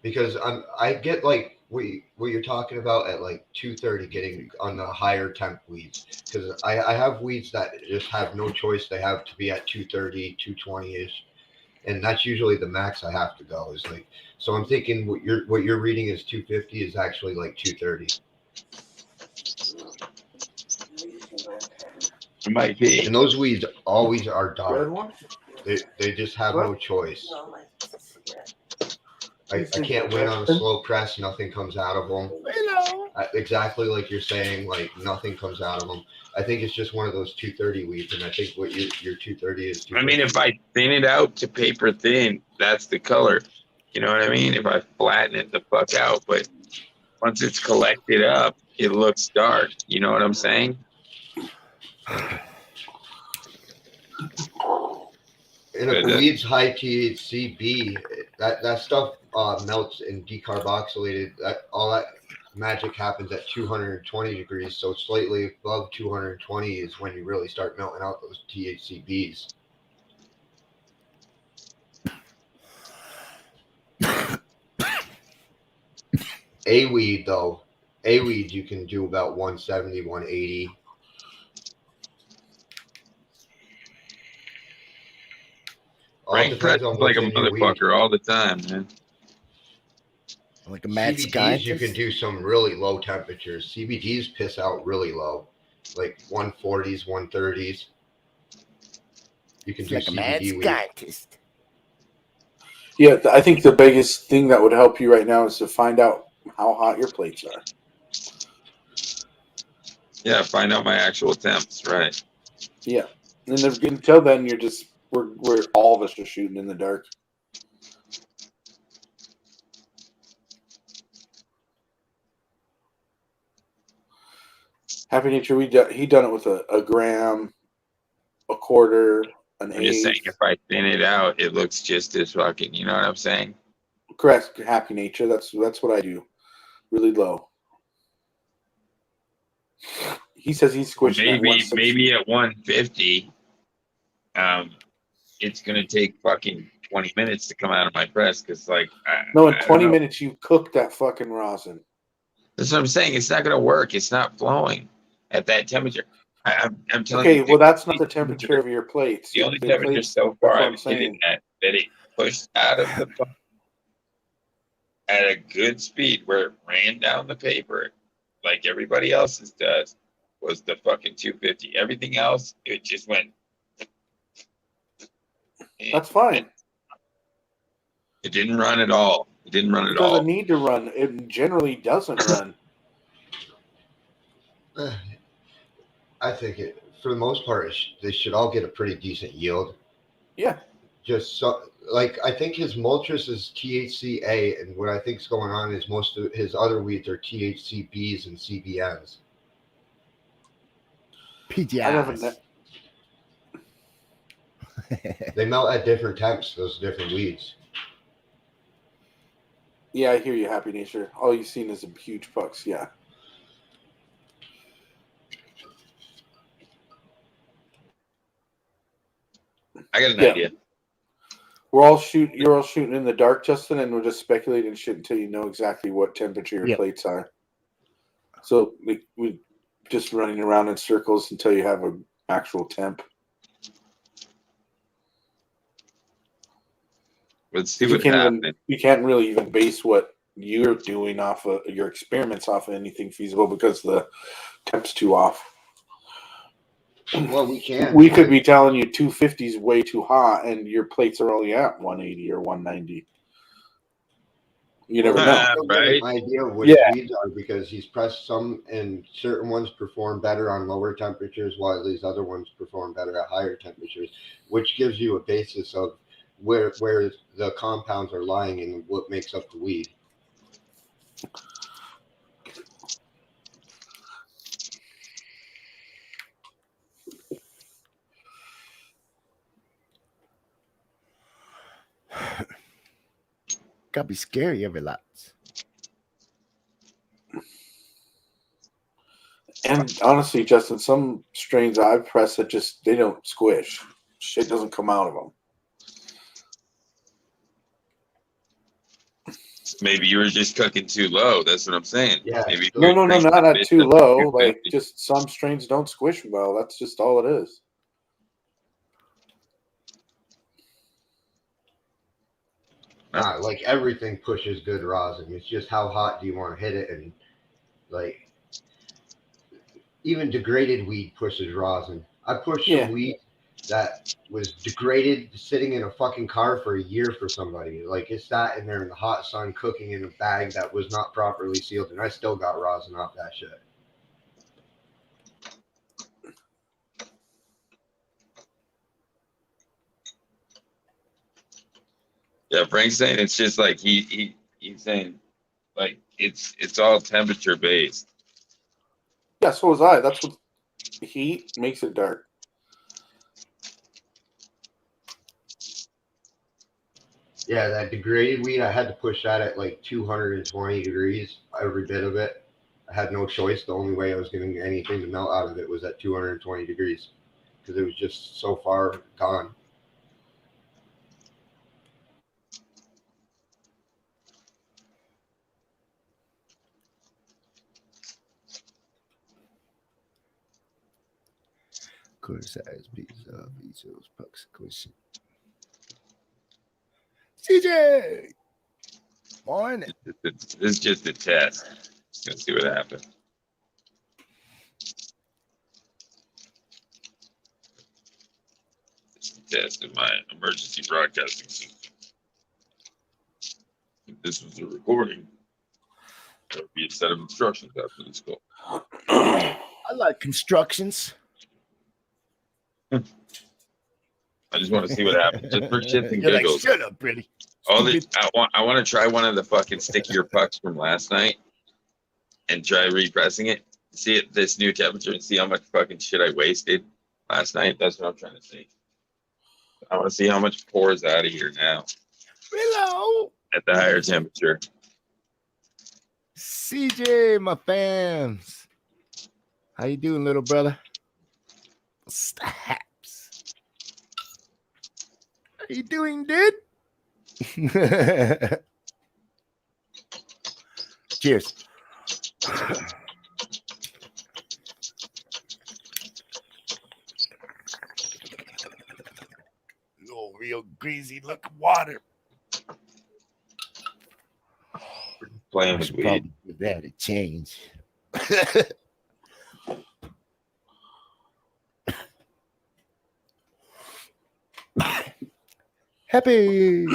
Because I get like what you're talking about at like 230 getting on the higher temp weeds. Because I have weeds that just have no choice. They have to be at 230, 220-ish. And that's usually the max I have to go. Is like, so I'm thinking what you're reading is 250 is actually like 230. It might be. And those weeds always are dark. They just have no choice. I can't win on a slow press. Nothing comes out of them. Exactly like you're saying, like nothing comes out of them. I think it's just one of those 230 weeds, and I think what your 230 is. I mean, if I thin it out to paper thin, that's the color. You know what I mean? If I flatten it the fuck out, but once it's collected up, it looks dark. You know what I'm saying? And if the weed's high THCB, that stuff melts and decarboxylated. All that magic happens at 220 degrees. So slightly above 220 is when you really start melting out those THCBs. A weed you can do about 170, 180. Rank press like a motherfucker all the time, man. Like a mad CBDs, scientist. you can do some really low temperatures. CBDs piss out really low, like 140s, 130s. You can do like CBD a mad scientist. Yeah, I think the biggest thing that would help you right now is to find out how hot your plates are. Yeah, find out my actual temps, right? Yeah, and until then, we're all of us are shooting in the dark. Happy Nature, he done it with a gram, a quarter, an eighth. I'm just saying, if I thin it out, it looks just as fucking. You know what I'm saying? Correct. Happy Nature. That's what I do. Really low. He says he's squishing. Maybe at 150. It's gonna take fucking 20 minutes to come out of my press because, like, in 20 minutes you cook that fucking rosin. That's what I'm saying. It's not gonna work. It's not flowing at that temperature. I'm telling you. Okay, well, that's not the temperature of your plates. The only temperature so far I've hit that it pushed out of the pump at a good speed where it ran down the paper like everybody else's does was the fucking 250. Everything else, it just went. That's fine. It didn't run at all. It didn't run at all. It doesn't need to run. It generally doesn't run. I think for the most part, they should all get a pretty decent yield. Yeah. Just I think his Moltres is THCA, and what I think is going on is most of his other weeds are THCBs and CBNs. PGIs. They melt at different temps, those different weeds. Yeah, I hear you, Happy Nature. All you've seen is a huge pucks, yeah. I got an idea. You're all shooting in the dark, Justin, and we're just speculating shit until you know exactly what temperature your plates are. So we just running around in circles until you have an actual temp. Let's see what happens. You can't really even base what you're doing off of your experiments off of anything feasible because the temp's too off. Well, we can. We could be telling you 250 is way too hot, and your plates are only at 180 or 190. You never know. Right? An idea of what his weeds are because he's pressed some, and certain ones perform better on lower temperatures, while these other ones perform better at higher temperatures, which gives you a basis of where the compounds are lying and what makes up the weed. Gotta be scary every lot. And honestly, Justin, some strains I've pressed that they don't squish. Shit doesn't come out of them. Maybe you were just cooking too low. That's what I'm saying. Yeah. Maybe No, not at too low. Like just some strains don't squish well. That's just all it is. Like everything pushes good rosin. It's just how hot do you want to hit it, and like even degraded weed pushes rosin. I pushed some weed that was degraded, sitting in a fucking car for a year for somebody. Like it sat in there in the hot sun, cooking in a bag that was not properly sealed, and I still got rosin off that shit. Yeah, Frank's saying it's just like he's saying like it's all temperature based. Yeah, so was I. That's what heat makes it dark. Yeah, that degraded weed, I had to push that at like 220 degrees, every bit of it. I had no choice. The only way I was getting anything to melt out of it was at 220 degrees because it was just so far gone. Size pizza, Bezos, pucks, question. CJ, morning. It's just a test. Just gonna see what happens. It's a test of my emergency broadcasting system. If this was a recording, there would be a set of instructions after this call. I like constructions. I just want to see what happens, just for shits and You're giggles. Like, shut up, Brady. I want to try one of the fucking stickier pucks from last night, and try repressing it, see it this new temperature, and see how much fucking shit I wasted last night. That's what I'm trying to see. I want to see how much pours out of here now. Hello. At the higher temperature. CJ, my fams. How you doing, little brother? Snaps. How you doing, dude? Cheers. Oh, real greasy looking water. Playing with weed. Give that a change. Happy.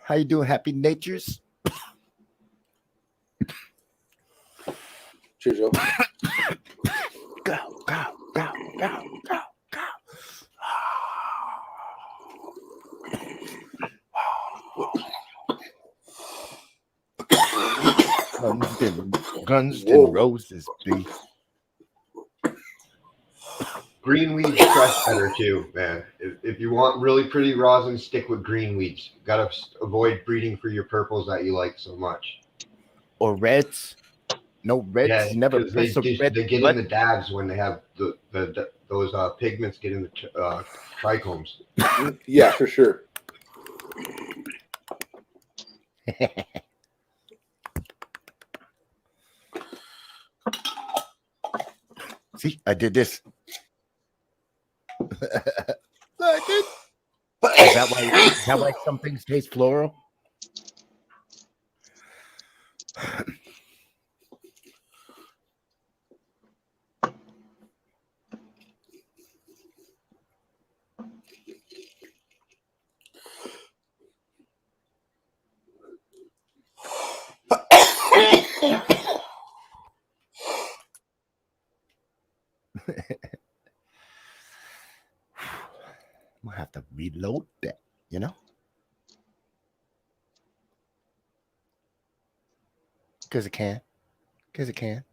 How you doing, Happy Natures? Cheers, Joe. Go, go, go, go, go, go. Guns and Roses, B. Green weeds press better too, man. If you want really pretty rosin, stick with green weeds. Gotta avoid breeding for your purples that you like so much. Or reds. No reds. Yeah, You never press a red. They get in the dabs when they have those pigments get in the trichomes. Yeah, for sure. See, I did this. I did. Is that why some things taste floral? I'm gonna have to reload that, you know? Because it can. Because it can.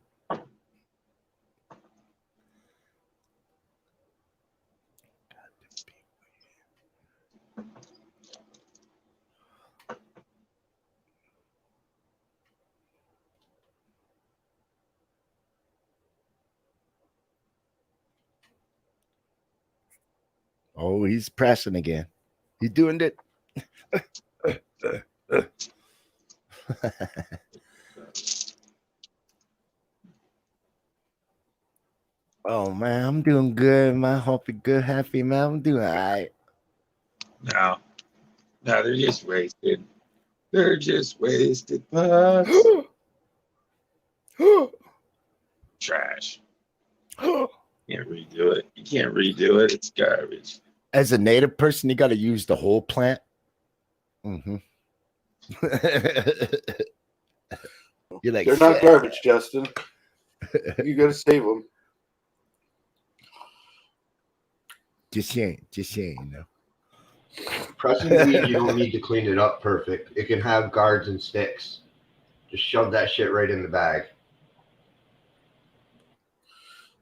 Oh, he's pressing again. He's doing it. Oh man, I'm doing good, man. Hope you're good, happy, man. I'm doing all right. No, they're just wasted. They're just wasted. trash. You can't redo it. You can't redo it. It's garbage. As a native person, you got to use the whole plant. Mm-hmm. You're like, they're not garbage, Justin. You got to save them. Just saying, you know. Pressing weed, you don't need to clean it up perfect. It can have guards and sticks. Just shove that shit right in the bag.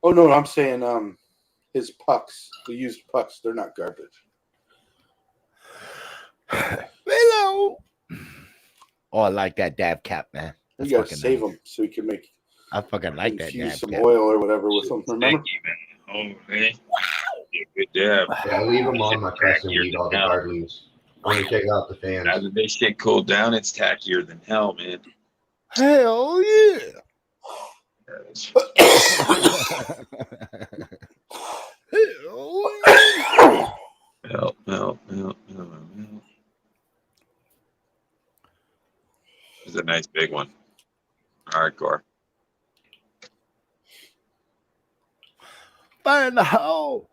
Oh no, I'm saying his pucks, the used pucks, they're not garbage. Hello. Oh, I like that dab cap, man. You gotta save them so you can make. I fucking like that. Infuse some oil or whatever with them. Remember? Oh man! Good dab. Yeah, leave them on my pressing weed. All the guard leaves. I'm gonna take out the fans. As this shit cooled down, it's tackier than hell, man. Hell yeah! Melt. This is a nice big one. Hardcore. Fire in the hole.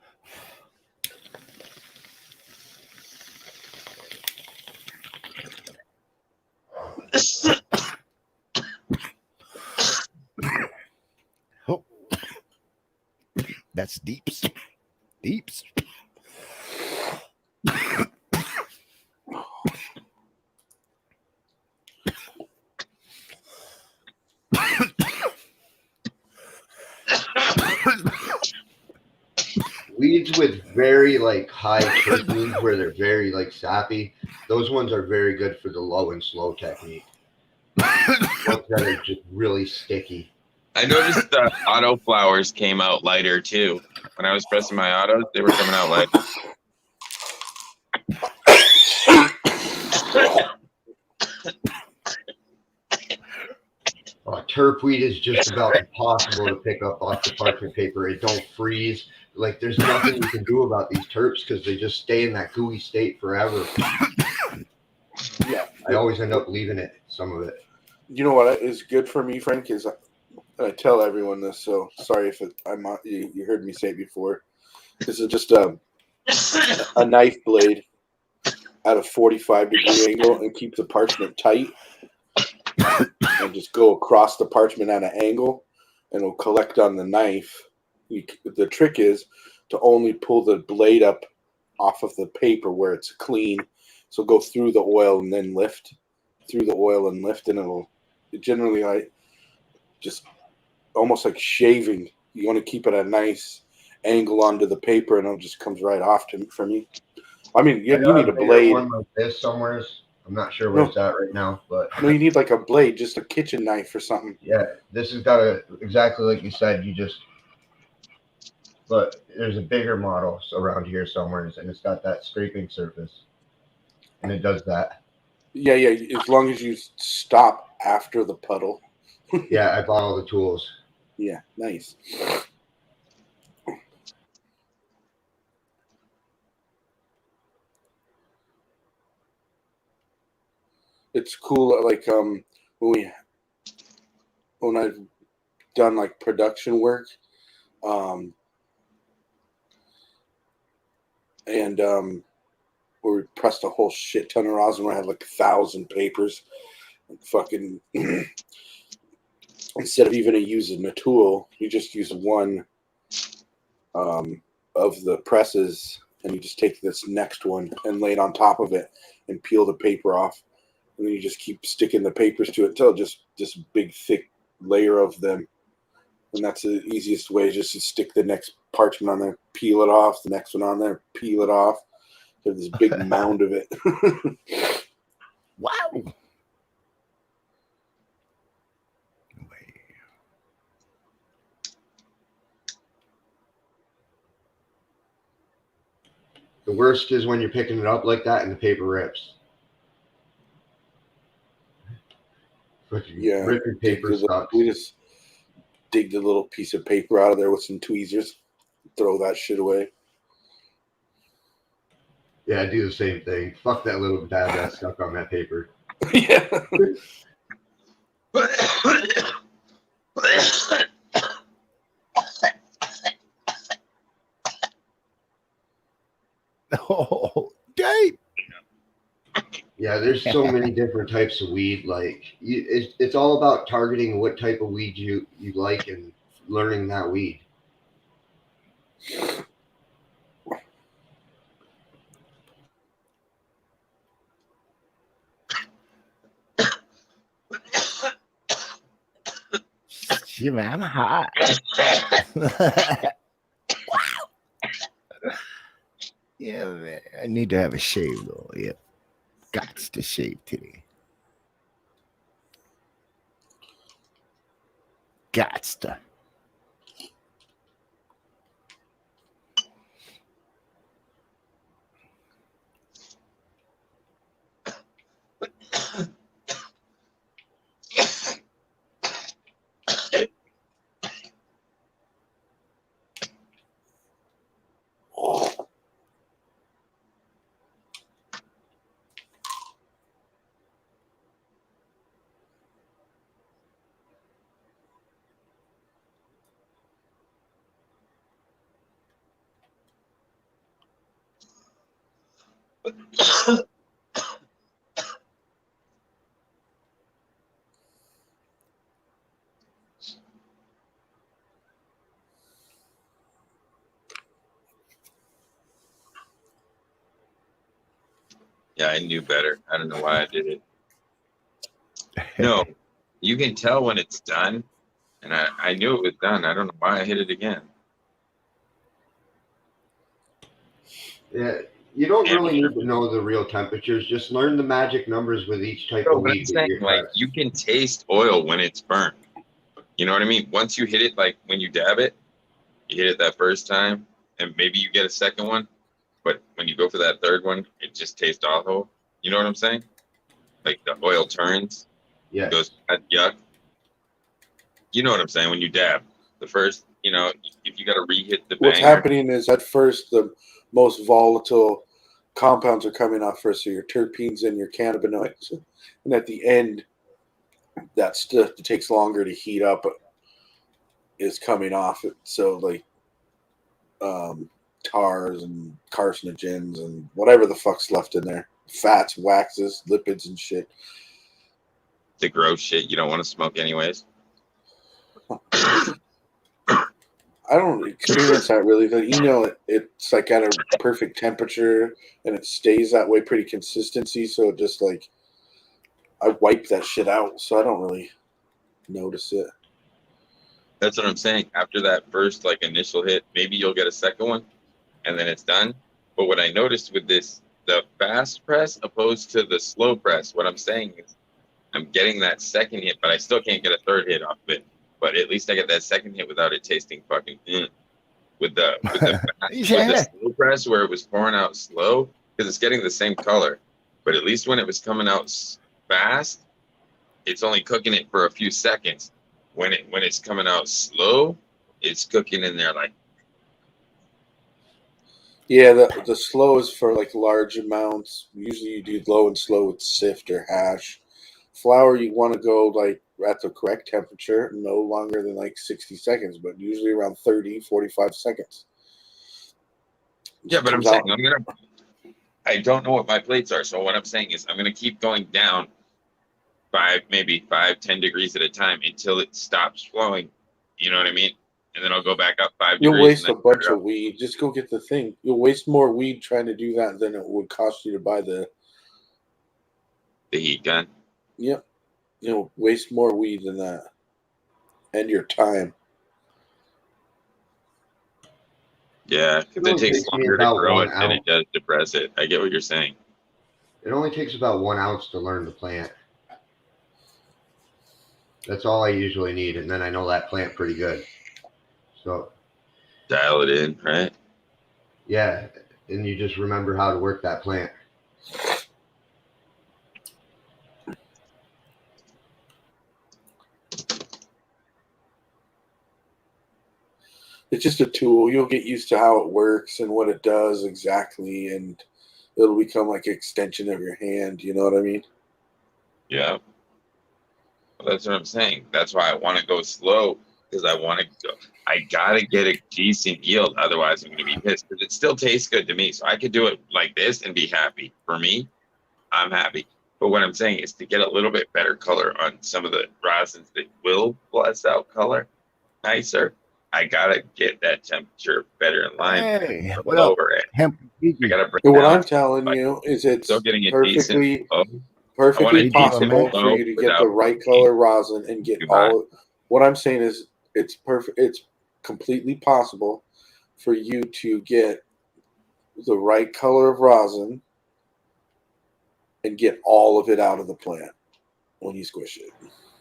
Oh. That's deeps. Weeds with very like high terpenes where they're very like sappy, those ones are very good for the low and slow technique. Ones that are just really sticky. I noticed the auto flowers came out lighter too. When I was pressing my autos, they were coming out lighter. Terp weed is just about impossible to pick up off the parchment paper. It don't freeze. Like there's nothing you can do about these terps because they just stay in that gooey state forever. Yeah, I always end up leaving it, some of it. You know what is good for me, Frank, is I tell everyone this, so sorry if you heard me say it before. This is just a knife blade at a 45-degree angle and keep the parchment tight. And just go across the parchment at an angle and it'll collect on the knife. The trick is to only pull the blade up off of the paper where it's clean. So go through the oil and then lift. Through the oil and lift, and it generally like just almost like shaving. You want to keep it at a nice angle onto the paper and it just comes right off for me. I mean, you need a blade. One like this somewhere. I'm not sure where it's at right now, but no, you need like a blade, just a kitchen knife or something. Yeah, this has got exactly like you said. But there's a bigger model around here somewhere, and it's got that scraping surface, and it does that. Yeah. As long as you stop after the puddle. Yeah, I bought all the tools. Yeah, nice. It's cool, like when I've done like production work, and where we pressed a whole shit ton of rosin, where I had like 1,000 papers, and fucking instead of even using a tool, you just use one of the presses, and you just take this next one and lay it on top of it and peel the paper off. And then you just keep sticking the papers to it until just a big thick layer of them. And that's the easiest way, just to stick the next parchment on there, peel it off, the next one on there, peel it off. You have this big mound of it. Wow. The worst is when you're picking it up like that and the paper rips. Yeah, ripping paper sucks. We just dig the little piece of paper out of there with some tweezers, throw that shit away. Yeah, I do the same thing. Fuck that little dab that's stuck on that paper. Yeah. Oh, dang. Yeah, there's so many different types of weed. Like, it's all about targeting what type of weed you like and learning that weed. Yeah, man, I'm hot. Yeah, man. I need to have a shave, though. Yeah. Got to shave today. Gots to. Yeah, I knew better. I don't know why I did it. No, you can tell when it's done, and I knew it was done. I don't know why I hit it again. Yeah, you don't really need to know the real temperatures. Just learn the magic numbers with each type of weed. Like, you can taste oil when it's burnt. You know what I mean? Once you hit it, like when you dab it, you hit it that first time, and maybe you get a second one. But when you go for that third one, it just tastes awful. You know what I'm saying? Like the oil turns. Yeah. It goes, yuck. You know what I'm saying? When you dab, the first, you know, if you got to re-hit the banger. What's happening is at first the most volatile compounds are coming off first, so your terpenes and your cannabinoids. And at the end, that stuff that takes longer to heat up is coming off. So like tars and carcinogens and whatever the fuck's left in there. Fats, waxes, lipids, and shit. The gross shit you don't want to smoke anyways. I don't experience that really. But you know, it's like at a perfect temperature and it stays that way pretty consistency. So it just like I wipe that shit out, so I don't really notice it. That's what I'm saying. After that first like initial hit, maybe you'll get a second one, and then it's done. But what I noticed with this, the fast press opposed to the slow press, what I'm saying is I'm getting that second hit, but I still can't get a third hit off of it. But at least I get that second hit without it tasting fucking with the with the slow press where it was pouring out slow, because it's getting the same color. But at least when it was coming out fast, it's only cooking it for a few seconds. When it's coming out slow, it's cooking in there like. Yeah, the slow is for like large amounts. Usually you do low and slow with sift or hash. Flour, you want to go like at the correct temperature, no longer than like 60 seconds, but usually around 30, 45 seconds. Yeah, but I'm saying I don't know what my plates are. So what I'm saying is I'm going to keep going down 5-10 degrees at a time until it stops flowing. You know what I mean? And then I'll go back up 5 degrees. You'll waste a bunch of weed. Just go get the thing. You'll waste more weed trying to do that than it would cost you to buy the heat gun. Yep. You'll waste more weed than that. And your time. Yeah, because it takes longer to grow it than it does to press it. I get what you're saying. It only takes about 1 ounce to learn the plant. That's all I usually need, and then I know that plant pretty good. So dial it in, right? Yeah, and you just remember how to work that plant. It's just a tool. You'll get used to how it works and what it does exactly, and it'll become like an extension of your hand. You know what I mean? Yeah. Well, that's what I'm saying. That's why I want to go slow because I want to go. I gotta get a decent yield, otherwise I'm gonna be pissed. Because it still tastes good to me, so I could do it like this and be happy. For me, I'm happy. But what I'm saying is to get a little bit better color on some of the rosins that will bless out color nicer. I gotta get that temperature better in line. Hey, what lower up? it. Hemp. I gotta bring What down, I'm telling like, you is it's still getting a perfectly decent. I want perfectly a decent possible for low you to get without the right color rosin and get too hot. all. What I'm saying is it's perfect. It's completely possible for you to get the right color of rosin and get all of it out of the plant when you squish it.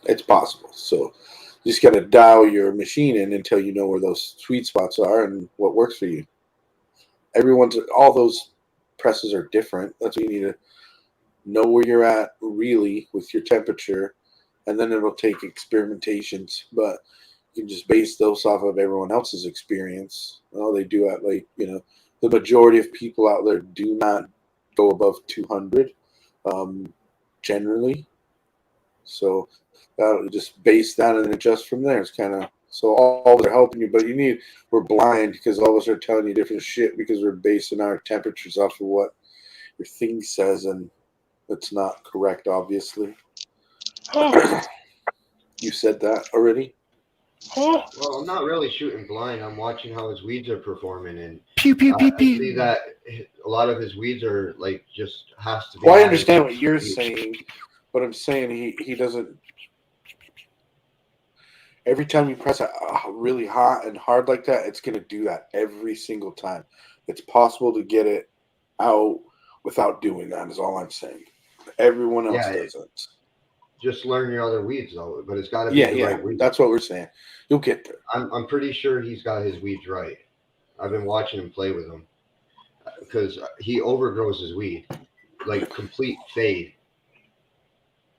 It's possible. So you just got to dial your machine in until you know where those sweet spots are and what works for you. All those presses are different. That's what you need to know where you're at really with your temperature, and then it'll take experimentations. But you can just base those off of everyone else's experience. Well, they do at the majority of people out there do not go above 200 generally. So just base that and adjust from there. It's kind of so all they're helping you, but we're blind because all of us are telling you different shit because we're basing our temperatures off of what your thing says, and it's not correct, obviously. You said that already. Well, I'm not really shooting blind. I'm watching how his weeds are performing, and pew pew pew I pew. see that a lot of his weeds are like just has to be. Well, I understand what you're saying, but I'm saying he doesn't. Every time you press it really hot and hard like that, it's going to do that every single time. It's possible to get it out without doing that, is all I'm saying. Everyone else doesn't. Just learn your other weeds, though, but it's got to be the right weed. That's what we're saying. You'll get there. I'm pretty sure he's got his weeds right. I've been watching him play with them because he overgrows his weed, like complete fade.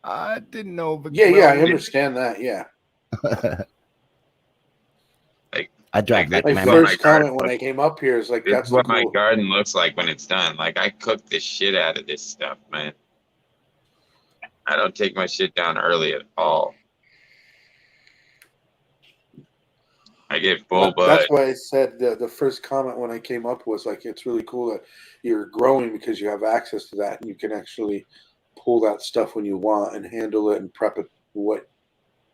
I didn't know. Yeah, I understand that. Yeah. I drive that. My first comment when I came up here is like, that's what my garden looks like when it's done. Like I cook the shit out of this stuff, man. I don't take my shit down early at all. I get full bud. That's why I said the first comment when I came up was like, it's really cool that you're growing because you have access to that and you can actually pull that stuff when you want and handle it and prep it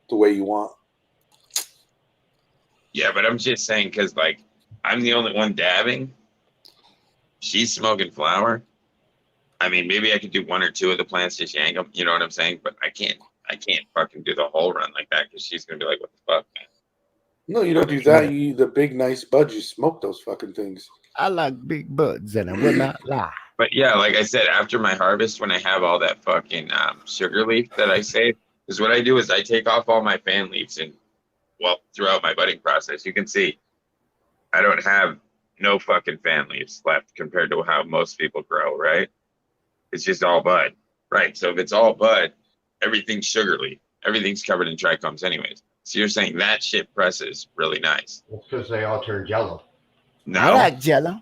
the way you want. Yeah, but I'm just saying because like I'm the only one dabbing. She's smoking flower. I mean, maybe I could do one or two of the plants, just yank them. You know what I'm saying? But I can't fucking do the whole run like that because she's gonna be like, "What the fuck, man?" No, you don't do that. You the big nice buds. You smoke those fucking things. I like big buds, and I will not lie. But yeah, like I said, after my harvest, when I have all that fucking sugar leaf that I save, because what I do is I take off all my fan leaves and throughout my budding process, you can see I don't have no fucking fan leaves left compared to how most people grow, right? It's just all bud, right? So if it's all bud, everything's sugar leaf. Everything's covered in trichomes anyways. So you're saying that shit presses really nice. It's because they all turned yellow. No. I like jello.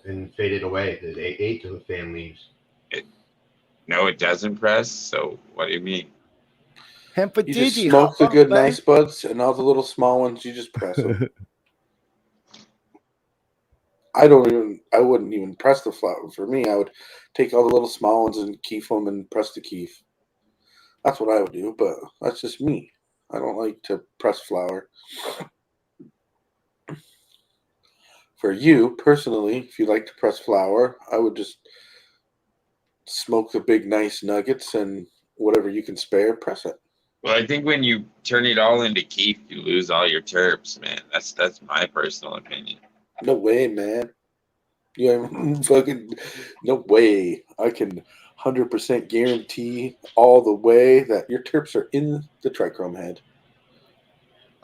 And faded away. They ate the fan leaves. No, it doesn't press. So what do you mean? You just smoke the good nice buds and all the little small ones. You just press them. I wouldn't even press the flower. For me, I would take all the little small ones and keef them and press the keef. That's what I would do, but that's just me. I don't like to press flower. For you, personally, if you like to press flower, I would just smoke the big nice nuggets and whatever you can spare, press it. Well, I think when you turn it all into keef, you lose all your terps, man. That's my personal opinion. No way, man. Yeah, fucking no way. I can 100% guarantee all the way that your terps are in the trichome head.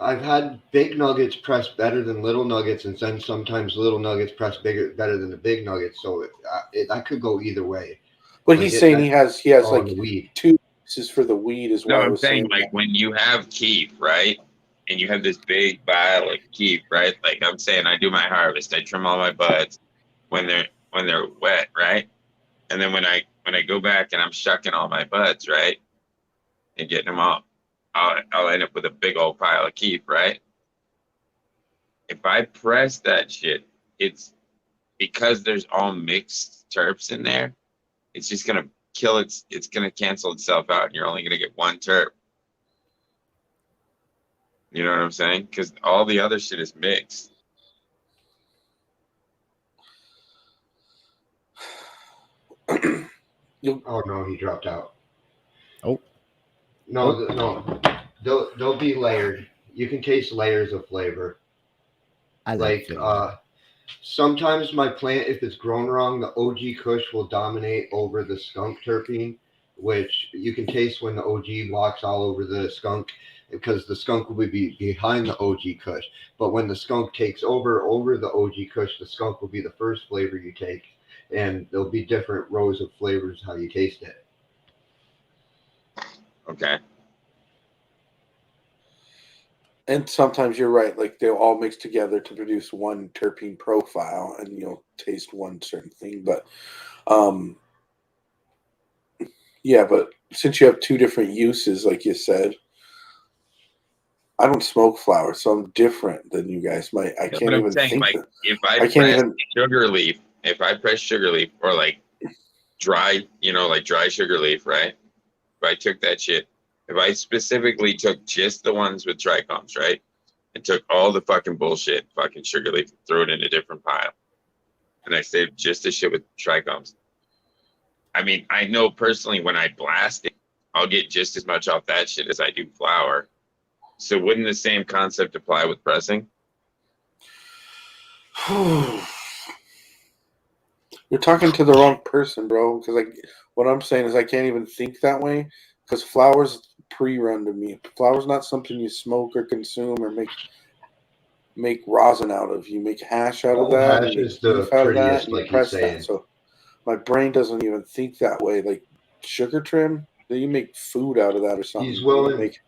I've had big nuggets press better than little nuggets, and then sometimes little nuggets press better than the big nuggets. So I could go either way. But he's saying he has like two pieces for the weed as well. No, I'm saying like when you have keef, right? And you have this big vial of keef, right? Like I'm saying, I do my harvest. I trim all my buds when they're wet, right? And then when I go back and I'm shucking all my buds, right, and getting them all, I'll end up with a big old pile of keef, right? if I press that shit, it's because there's all mixed terps in there. It's just gonna kill it. It's gonna cancel itself out, and you're only gonna get one terp. You know what I'm saying? Because all the other shit is mixed. Oh no, he dropped out. Oh. No. They'll be layered. You can taste layers of flavor. I like sometimes my plant, if it's grown wrong, the OG Kush will dominate over the skunk terpene, which you can taste when the OG walks all over the skunk, because the skunk will be behind the OG Kush. But when the skunk takes over the OG Kush, the skunk will be the first flavor you take, and there'll be different rows of flavors how you taste it. Okay. And sometimes you're right, like they'll all mix together to produce one terpene profile, and you'll taste one certain thing. But yeah, but since you have two different uses, like you said, I don't smoke flowers, so I'm different than you guys. I can't even think. Like, if I press sugar leaf, or like dry, like dry sugar leaf, right? If I took that shit, if I specifically took just the ones with trichomes, right, and took all the fucking bullshit, fucking sugar leaf, throw it in a different pile, and I saved just the shit with trichomes. I mean, I know personally when I blast it, I'll get just as much off that shit as I do flour. So wouldn't the same concept apply with pressing? You're talking to the wrong person, bro. Because what I'm saying is I can't even think that way. Because flour's pre-run to me. Flour's not something you smoke or consume or make rosin out of. You make hash out of that. Hash is the prettiest, like he's saying. So my brain doesn't even think that way. Like sugar trim, then you make food out of that or something. He's willing to make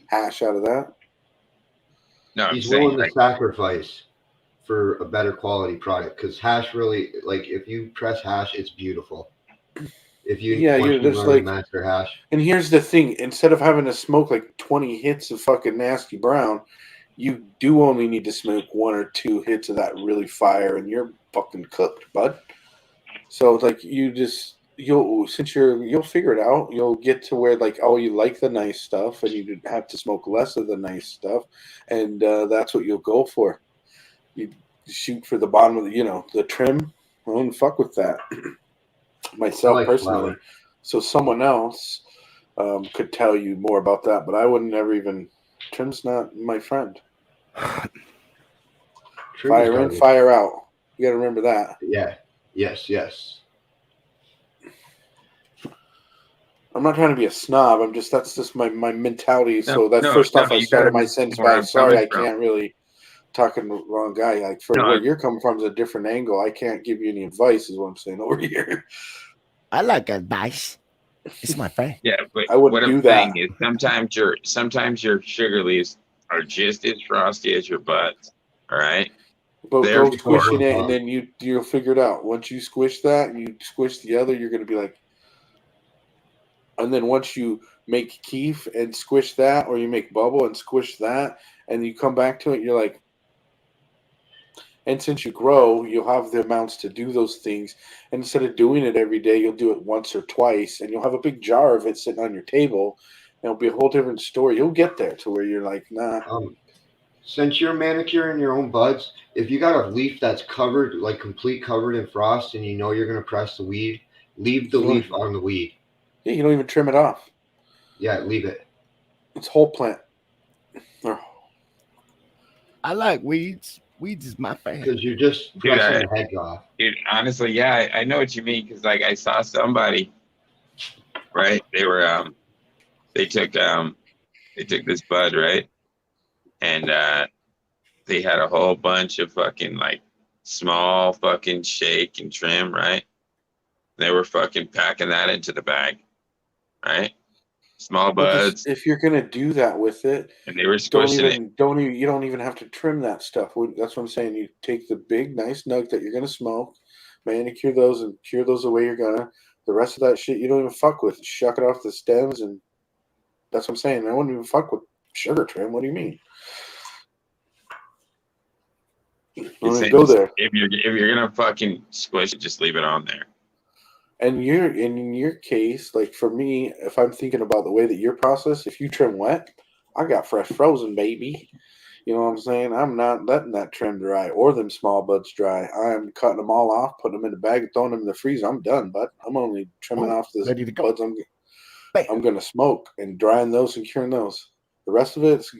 hash out of that. No, he's willing to sacrifice for a better quality product, because hash really, like, if you press hash, it's beautiful. If you you're just like master hash. And here's the thing: instead of having to smoke like 20 hits of fucking nasty brown, you do only need to smoke 1 or 2 hits of that really fire, and you're fucking cooked, bud. So like you'll figure it out. You'll get to where like, oh, you like the nice stuff, and you have to smoke less of the nice stuff, and that's what you'll go for. You shoot for the bottom of the trim. I wouldn't fuck with that myself personally. Flour. So someone else could tell you more about that, but I wouldn't ever even. Trim's not my friend. Fire in, fire out. You got to remember that. Yeah. Yes. I'm not trying to be a snob. That's just my mentality. So first off, I started my sentence by sorry, I can't really talking to the wrong guy. Like where you're coming from is a different angle. I can't give you any advice, is what I'm saying over here. I like advice. It's my friend. Yeah, but I wouldn't do that. Is sometimes your sugar leaves are just as frosty as your buds. All right. But go squishing it, and then you'll figure it out. Once you squish that, and you squish the other, you're gonna be like. And then once you make keef and squish that, or you make bubble and squish that, and you come back to it, you're like. And since you grow, you'll have the amounts to do those things. And instead of doing it every day, you'll do it once or twice, and you'll have a big jar of it sitting on your table. And it'll be a whole different story. You'll get there to where you're like, nah. Since you're manicuring your own buds, if you got a leaf that's covered, like complete covered in frost, and you know you're going to press the weed, leave the leaf on the weed. Yeah, you don't even trim it off. Yeah, leave it. It's whole plant. I like weeds. Weeds is my fan. Because you're just pressing the head off. Dude, honestly, yeah, I know what you mean. Because like I saw somebody, right? They were they took this bud, right, and they had a whole bunch of fucking like small fucking shake and trim, right? They were fucking packing that into the bag, right? Small buds. If you're gonna do that with it, and they were squishing it. You don't even have to trim that stuff. That's what I'm saying. You take the big, nice nug that you're gonna smoke, manicure those, and cure those the way you're gonna. The rest of that shit you don't even fuck with. Shuck it off the stems, and that's what I'm saying. I wouldn't even fuck with sugar trim. What do you mean? Go there. If you're gonna fucking squish it, just leave it on there. And in your case, like for me, if I'm thinking about the way that you're processed, if you trim wet, I got fresh frozen, baby. You know what I'm saying? I'm not letting that trim dry or them small buds dry. I'm cutting them all off, putting them in the bag, and throwing them in the freezer. I'm done, bud. I'm only trimming off the buds I'm going to smoke and drying those and curing those. The rest of it's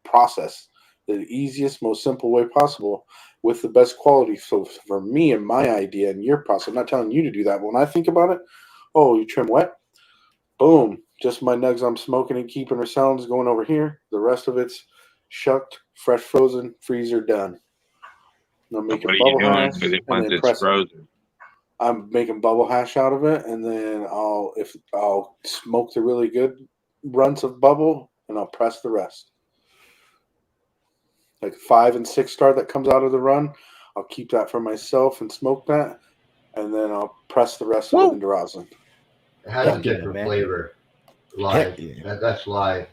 processed the easiest, most simple way possible with the best quality. So for me and my idea and your process, I'm not telling you to do that. But when I think about it, you trim wet, boom, just my nugs I'm smoking and keeping or selling is going over here. The rest of it's shucked, fresh frozen, freezer done. I'm making bubble hash with it once it's frozen? I'm making bubble hash out of it, and then I'll smoke the really good runs of bubble, and I'll press the rest. Like 5 and 6 star that comes out of the run, I'll keep that for myself and smoke that, and then I'll press the rest of it into rosin. It has a different flavor. Live. That's live.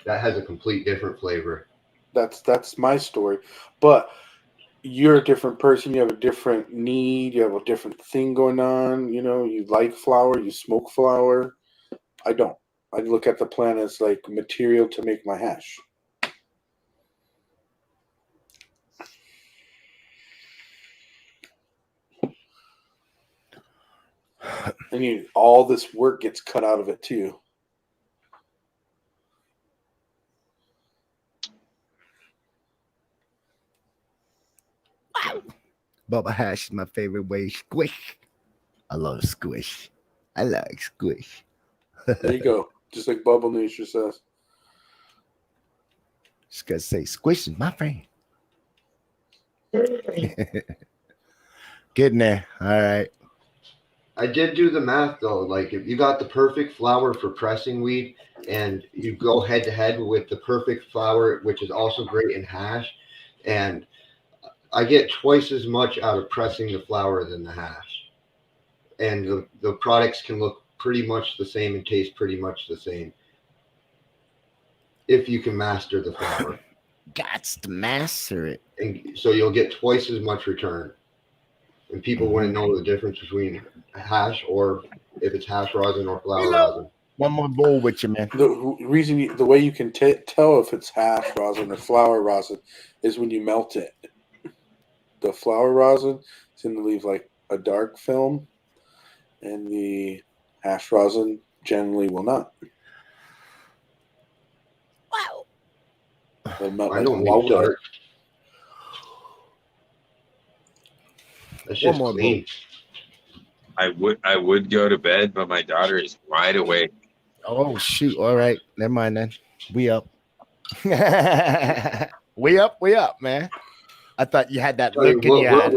That has a complete different flavor. That's my story. But you're a different person. You have a different need. You have a different thing going on. You know, you like flour. You smoke flour. I don't. I look at the plant as like material to make my hash. And all this work gets cut out of it too. Wow. Bubble hash is my favorite way. Squish. I love squish. I like squish. There you go. Just like Bubble Nature says. Just gotta say, squish is my friend. Getting there. All right. I did do the math though. Like if you got the perfect flour for pressing weed and you go head to head with the perfect flour, which is also great in hash, and I get twice as much out of pressing the flour than the hash. And the products can look pretty much the same and taste pretty much the same. If you can master the flour. Gots to master it. And so you'll get twice as much return. And people wouldn't know the difference between hash or if it's hash rosin or flour rosin. One more bowl with you, man. The way you can tell if it's hash rosin or flour rosin is when you melt it. The flour rosin is going to leave like a dark film, and the hash rosin generally will not. Wow. I don't need dark. That's just clean. I would go to bed, but my daughter is wide awake. Oh shoot! All right, never mind then. We up. we up, man. I thought you had that look in your eye.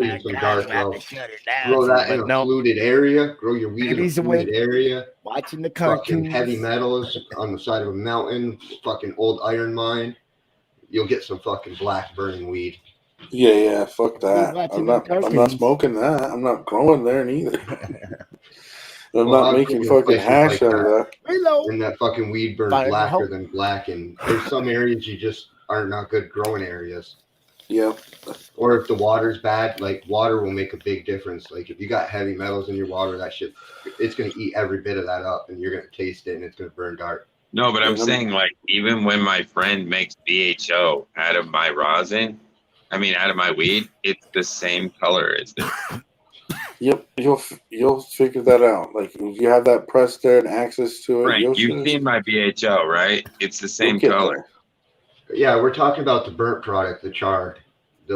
Grow that in a fluted area. Grow your weed in a fluted area. Watching the fucking heavy metals on the side of a mountain. Fucking old iron mine. You'll get some fucking black burning weed. Yeah, fuck that. I'm not smoking that. I'm not growing there neither. I'm not making fucking hash out of that. And that fucking weed burns blacker than black. And there's some areas you just are not good growing areas. Yeah. Or if the water's bad, like water will make a big difference. Like if you got heavy metals in your water, that shit, it's going to eat every bit of that up and you're going to taste it and it's going to burn dark. No, but I'm saying like even when my friend makes BHO out of my rosin, out of my weed, it's the same color as this. Yep, you'll figure that out. Like if you have that press there and access to it. Frank, you've seen my BHO, right? It's the same color. Yeah, we're talking about the burnt product, the char. I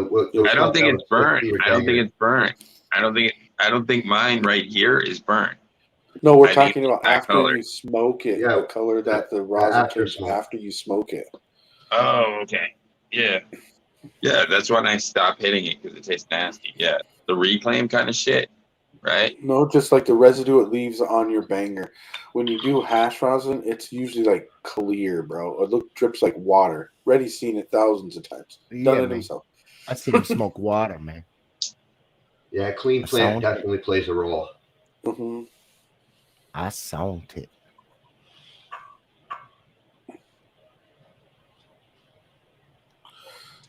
don't think it's burnt. I don't think it's burnt. I don't think mine right here is burnt. No, we're talking about after you smoke it. Yeah, the color that the rosin takes after you smoke it. Oh, okay. Yeah. Yeah, that's when I stop hitting it because it tastes nasty. Yeah, the reclaim kind of shit, right? No, just like the residue it leaves on your banger. When you do hash rosin, it's usually like clear, bro. It drips like water. Reddy's seen it thousands of times. Done it himself. I see him smoke water, man. Yeah, clean plant definitely plays a role. Mm-hmm. I sound it.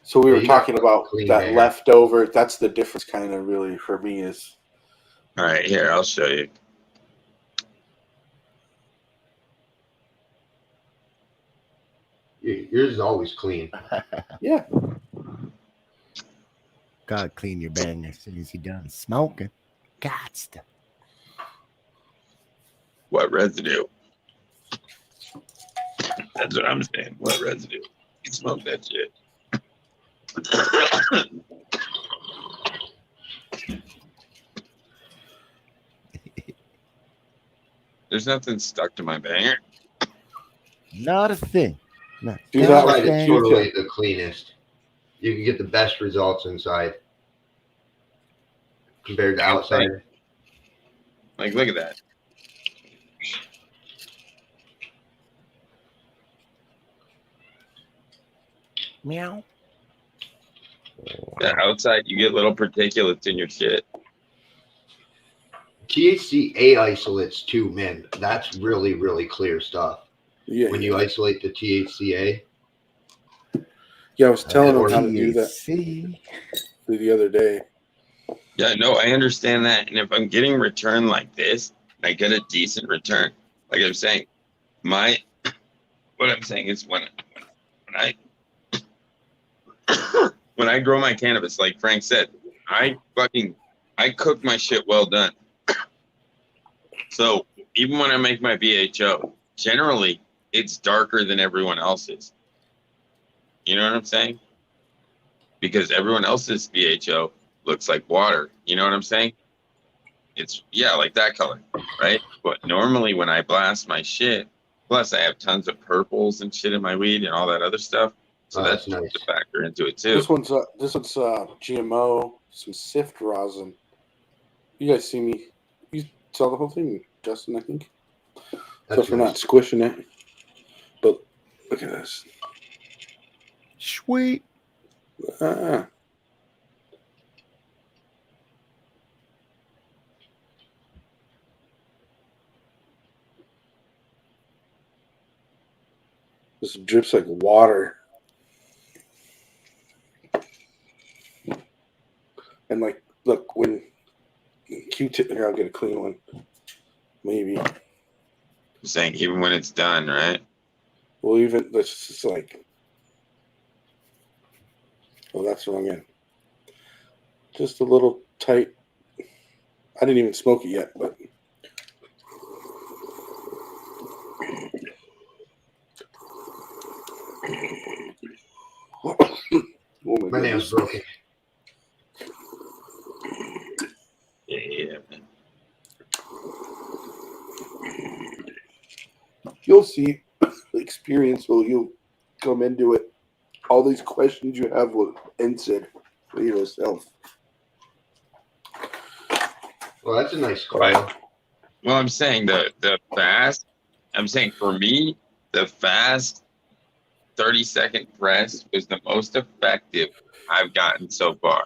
So we were talking about that leftover. That's the difference, kind of, really, for me is. All right, here, I'll show you. Yours is always clean. Yeah. Gotta clean your bang as soon as you're done smoking. Gots to. What residue? That's what I'm saying. What residue? You smoke that shit. There's nothing stuck to my banger. Not a thing. Not It's totally the cleanest. You can get the best results inside compared to outside. Like, look at that. Meow. Yeah, outside you get little particulates in your shit. THCA isolates too, man. That's really, really clear stuff. Yeah. When you isolate the THCA. Yeah, I was telling them how to do that the other day. Yeah, no, I understand that. And if I'm getting return like this, I get a decent return. Like I'm saying, what I'm saying is when I grow my cannabis, like Frank said, I cook my shit well done. So even when I make my VHO, generally it's darker than everyone else's. You know what I'm saying? Because everyone else's VHO looks like water. You know what I'm saying? It's, yeah, like that color, right? But normally when I blast my shit, plus I have tons of purples and shit in my weed and all that other stuff. So that's nice to factor into it too. This one's GMO, some sift rosin. You guys see me? You saw the whole thing, Justin, I think. So if we're not squishing it. But look at this. Sweet. This drips like water. And like, look, when Q-tip, here, I'll get a clean one. Maybe. I'm saying even when it's done, right? Well, even, let's just like, oh, that's wrong end. Just a little tight. I didn't even smoke it yet, but. Oh my nail's broken. Yeah, man. You'll see experience will you come into it. All these questions you have will answer for yourself. Well, that's a nice coil. Well, I'm saying the fast. I'm saying for me, the fast 30-second press was the most effective I've gotten so far.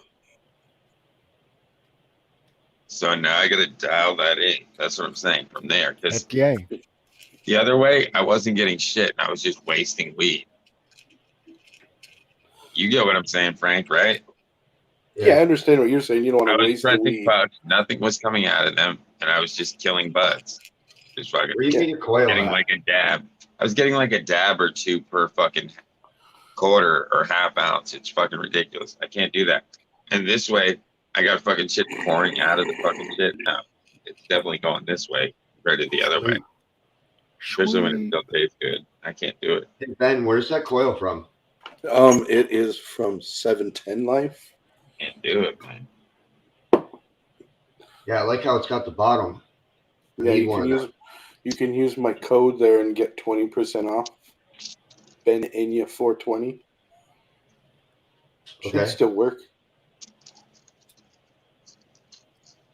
So now I got to dial that in. That's what I'm saying from there. Because the other way, I wasn't getting shit. I was just wasting weed. You get what I'm saying, Frank, right? Yeah, I understand what you're saying. You don't want to waste the weed. Buds, nothing was coming out of them, and I was just killing buds. Just fucking getting like a dab. I was getting like a dab or two per fucking quarter or half ounce. It's fucking ridiculous. I can't do that. And this way, I got fucking shit pouring out of the fucking shit. No, it's definitely going this way compared to the other way. Especially when it still tastes good. I can't do it. Hey Ben, where's that coil from? It is from 710 Life. Can't do it, man. Yeah, I like how it's got the bottom. Yeah, you can use my code there and get 20% off. Ben Enya 420. Okay. Should still work.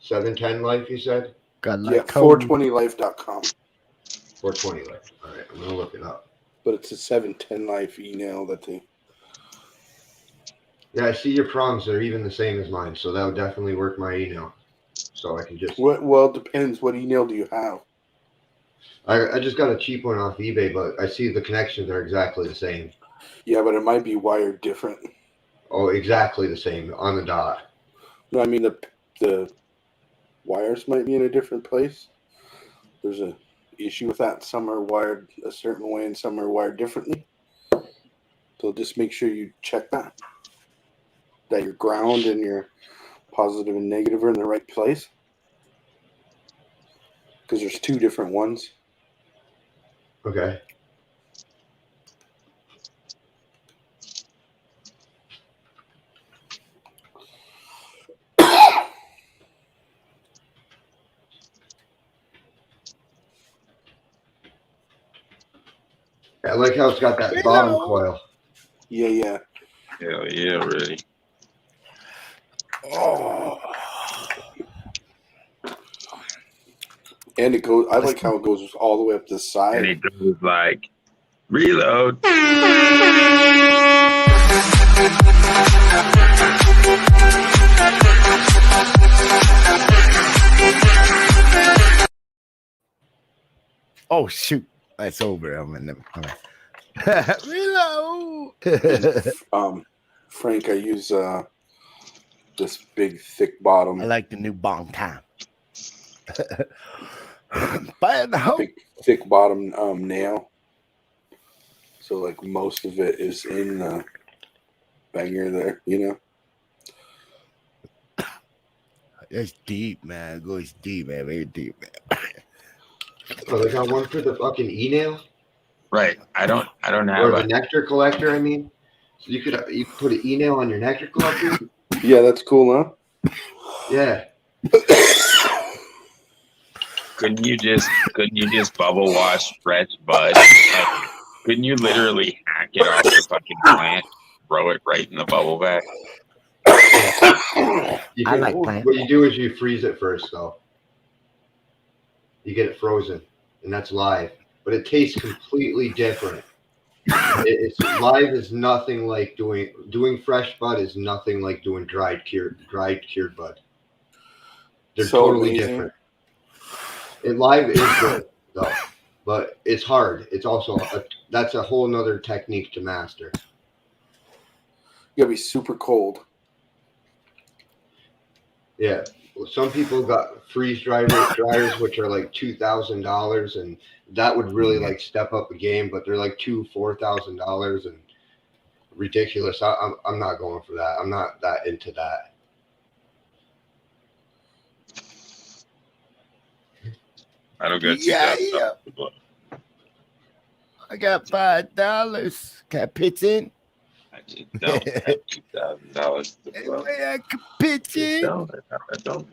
710 Life, you said? Yeah, 420life.com. 420 Life. All right, I'm gonna look it up. But it's a 710 Life email that they. Yeah, I see your prongs are even the same as mine, so that would definitely work my email. So I can just. Well, it depends. What email do you have? I just got a cheap one off eBay, but I see the connections are exactly the same. Yeah, but it might be wired different. Oh, exactly the same on the dot. No, I mean the wires might be in a different place. There's a issue with that. Some are wired a certain way and some are wired differently. So just make sure you check that your ground and your positive and negative are in the right place. Because there's two different ones. Okay. I like how it's got that bottom coil. Yeah. Hell yeah, really. Oh. And it goes. I like how it goes all the way up the side. And it goes like reload. Oh shoot, that's over. I'm in them. Reload. Frank, I use this big thick bottom. I like the new bong time. Thick bottom nail. So like most of it is in the banger there, you know. It's deep, man. It goes deep, man. Very deep, man. So they got one for the fucking e-nail? Right. I don't have or the nectar collector, I mean. So you could put an e-nail on your nectar collector? Yeah, that's cool, huh? Yeah. Couldn't you just bubble wash fresh bud? Like, couldn't you literally hack it off the fucking plant, throw it right in the bubble bag? What you do is you freeze it first, though. You get it frozen, and that's live. But it tastes completely different. It's live is nothing like doing fresh bud is nothing like doing dried cured bud. They're so totally amazing. Different. It live is good though, but it's hard. It's also that's a whole nother technique to master. You gotta be super cold. Yeah. Well, some people got freeze dryers which are like $2,000, and that would really like step up the game. But they're like $4,000 and ridiculous. I'm not going for that. I'm not that into that. I don't get yeah. I got $5. Can I pitch in? I just don't have $2,000 to blow. I can pitch in. I don't.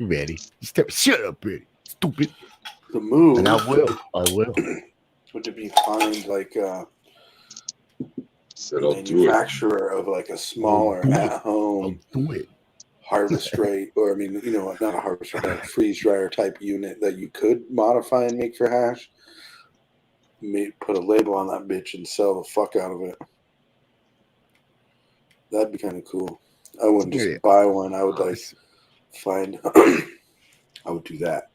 Ready? Shut up, Ready. Stupid. The move. And I will. Would to be find like a so manufacturer of like a smaller at-home harvest rate, or I mean, you know, not a harvest rate, but a freeze dryer type unit that you could modify and make for hash. Put a label on that bitch and sell the fuck out of it. That'd be kind of cool. I wouldn't just buy one. I would like find. I would do that.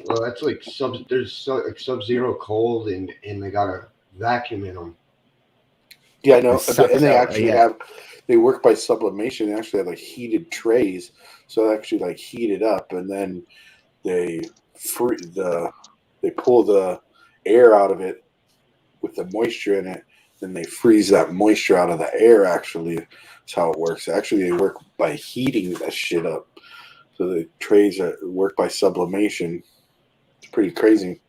Well, that's like Sub-Zero cold, and they got a vacuum in them. Yeah, I know. And they actually have. They work by sublimation. They actually have like heated trays, so they actually like heat it up, and then they pull the air out of it with the moisture in it, then they freeze that moisture out of the air. Actually, that's how it works. Actually, they work by heating that shit up. So the trays work by sublimation. It's pretty crazy.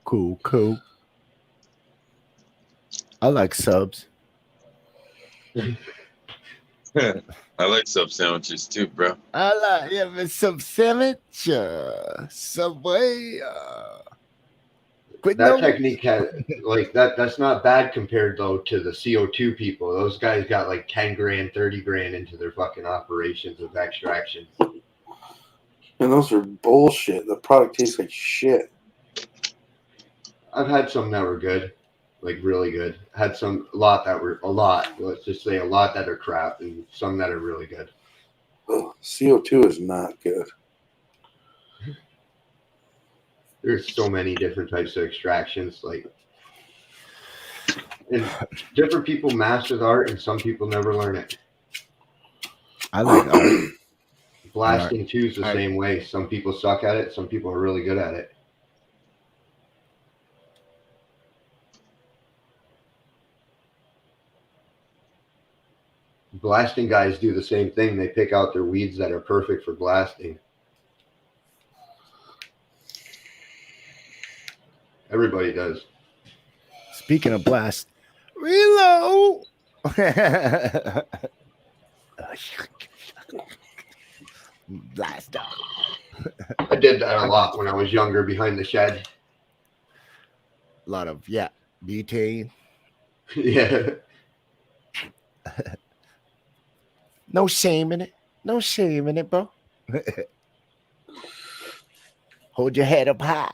Cool. I like subs. I like sub sandwiches too, bro. I like sub sandwich, Subway. That technique has like that's not bad compared though to the CO2 people. Those guys got like 10 grand, 30 grand into their fucking operations of extraction. And those are bullshit. The product tastes like shit. I've had some that were good, like really good. Had let's just say a lot that are crap, and some that are really good. Oh, CO2 is not good. There's so many different types of extractions, like, and different people master the art, and some people never learn it. I like art. Blasting too is the same way. Some people suck at it. Some people are really good at it. Blasting guys do the same thing. They pick out their weeds that are perfect for blasting. Everybody does. Speaking of blast, reload. Blast out. I did that a lot when I was younger behind the shed. A lot of butane. Yeah. No shame in it. No shame in it, bro. Hold your head up high.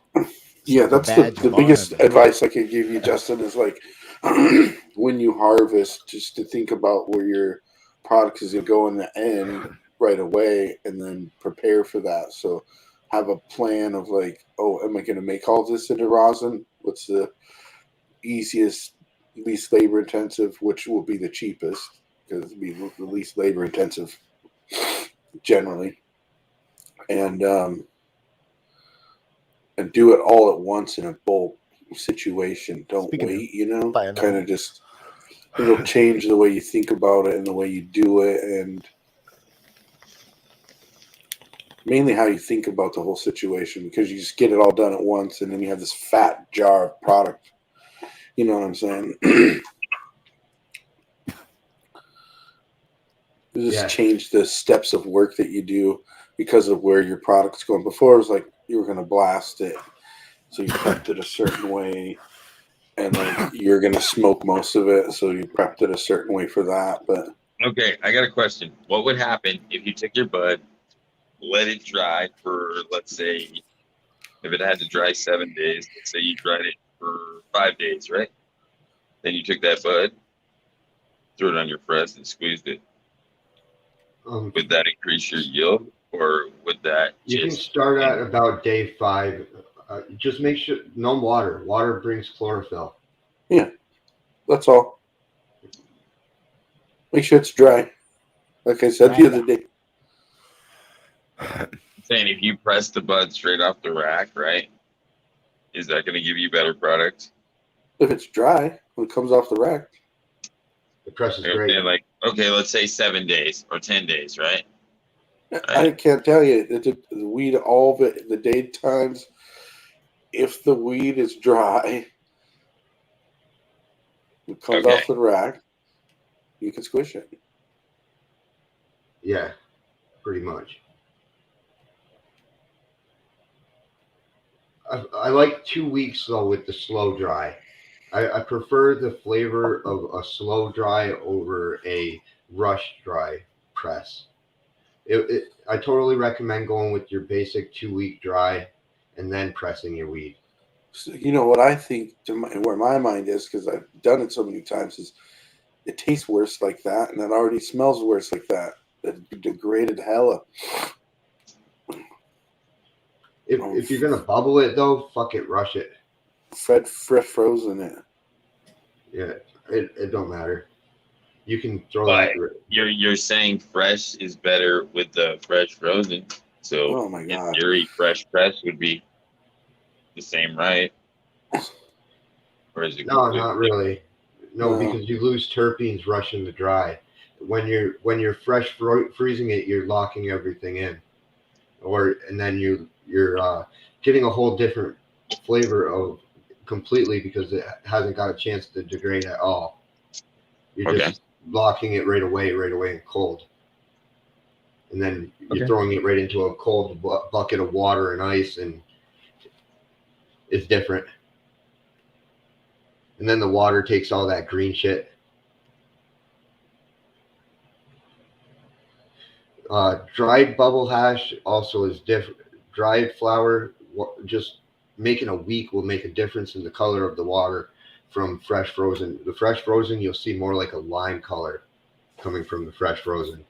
Yeah, that's the biggest advice I could give you, Justin, is like when you harvest, just to think about where your product is going to go in the end right away and then prepare for that. So have a plan of like, oh, am I going to make all this into rosin? What's the easiest, least labor intensive, which will be the cheapest because it'll be the least labor intensive generally. And do it all at once in a bulk situation. Don't wait, kind of just, it'll change the way you think about it and the way you do it, and mainly how you think about the whole situation, because you just get it all done at once and then you have this fat jar of product. You know what I'm saying? You just change the steps of work that you do because of where your product's going. Before it was like you were going to blast it, so you prepped it a certain way, and like you're going to smoke most of it, so you prepped it a certain way for that. But okay, I got a question. What would happen if you took your bud, let it dry for, let's say, if it had to dry 7 days, let's say you dried it for 5 days, right? Then you took that bud, threw it on your press, and squeezed it. Would that increase your yield, or would that you can start at about day 5. Just make sure no water. Water brings chlorophyll. Yeah, that's all. Make sure it's dry. Like I said the other day. Saying if you press the bud straight off the rack, right? Is that going to give you better product? If it's dry when it comes off the rack, the press is great. Like, okay, let's say 7 days or 10 days, right? I can't tell you. The weed, all of it, the daytimes, if the weed is dry, it comes off the rack, you can squish it. Yeah, pretty much. I like 2 weeks, though, with the slow dry. I prefer the flavor of a slow dry over a rush dry press. I totally recommend going with your basic 2 week dry and then pressing your weed. So, you know what I think, where my mind is, because I've done it so many times, is it tastes worse like that, and it already smells worse like that. That degraded hella. If you're gonna bubble it though, fuck it, rush it. Frozen it. Yeah, it don't matter. You can throw that. But you're saying fresh is better with the fresh frozen. So oh my God. in theory, fresh press would be the same, right? Or is it no, not really. No, because you lose terpenes rushing the dry. When you're fresh freezing it, you're locking everything in, and then you're getting a whole different flavor of completely because it hasn't got a chance to degrade at all. You're just locking it right away in cold, and then you're throwing it right into a cold bucket of water and ice, and it's different. And then the water takes all that green shit. Dried bubble hash also is different. Dried flower, just making a week will make a difference in the color of the water from fresh frozen. The fresh frozen, you'll see more like a lime color coming from the fresh frozen.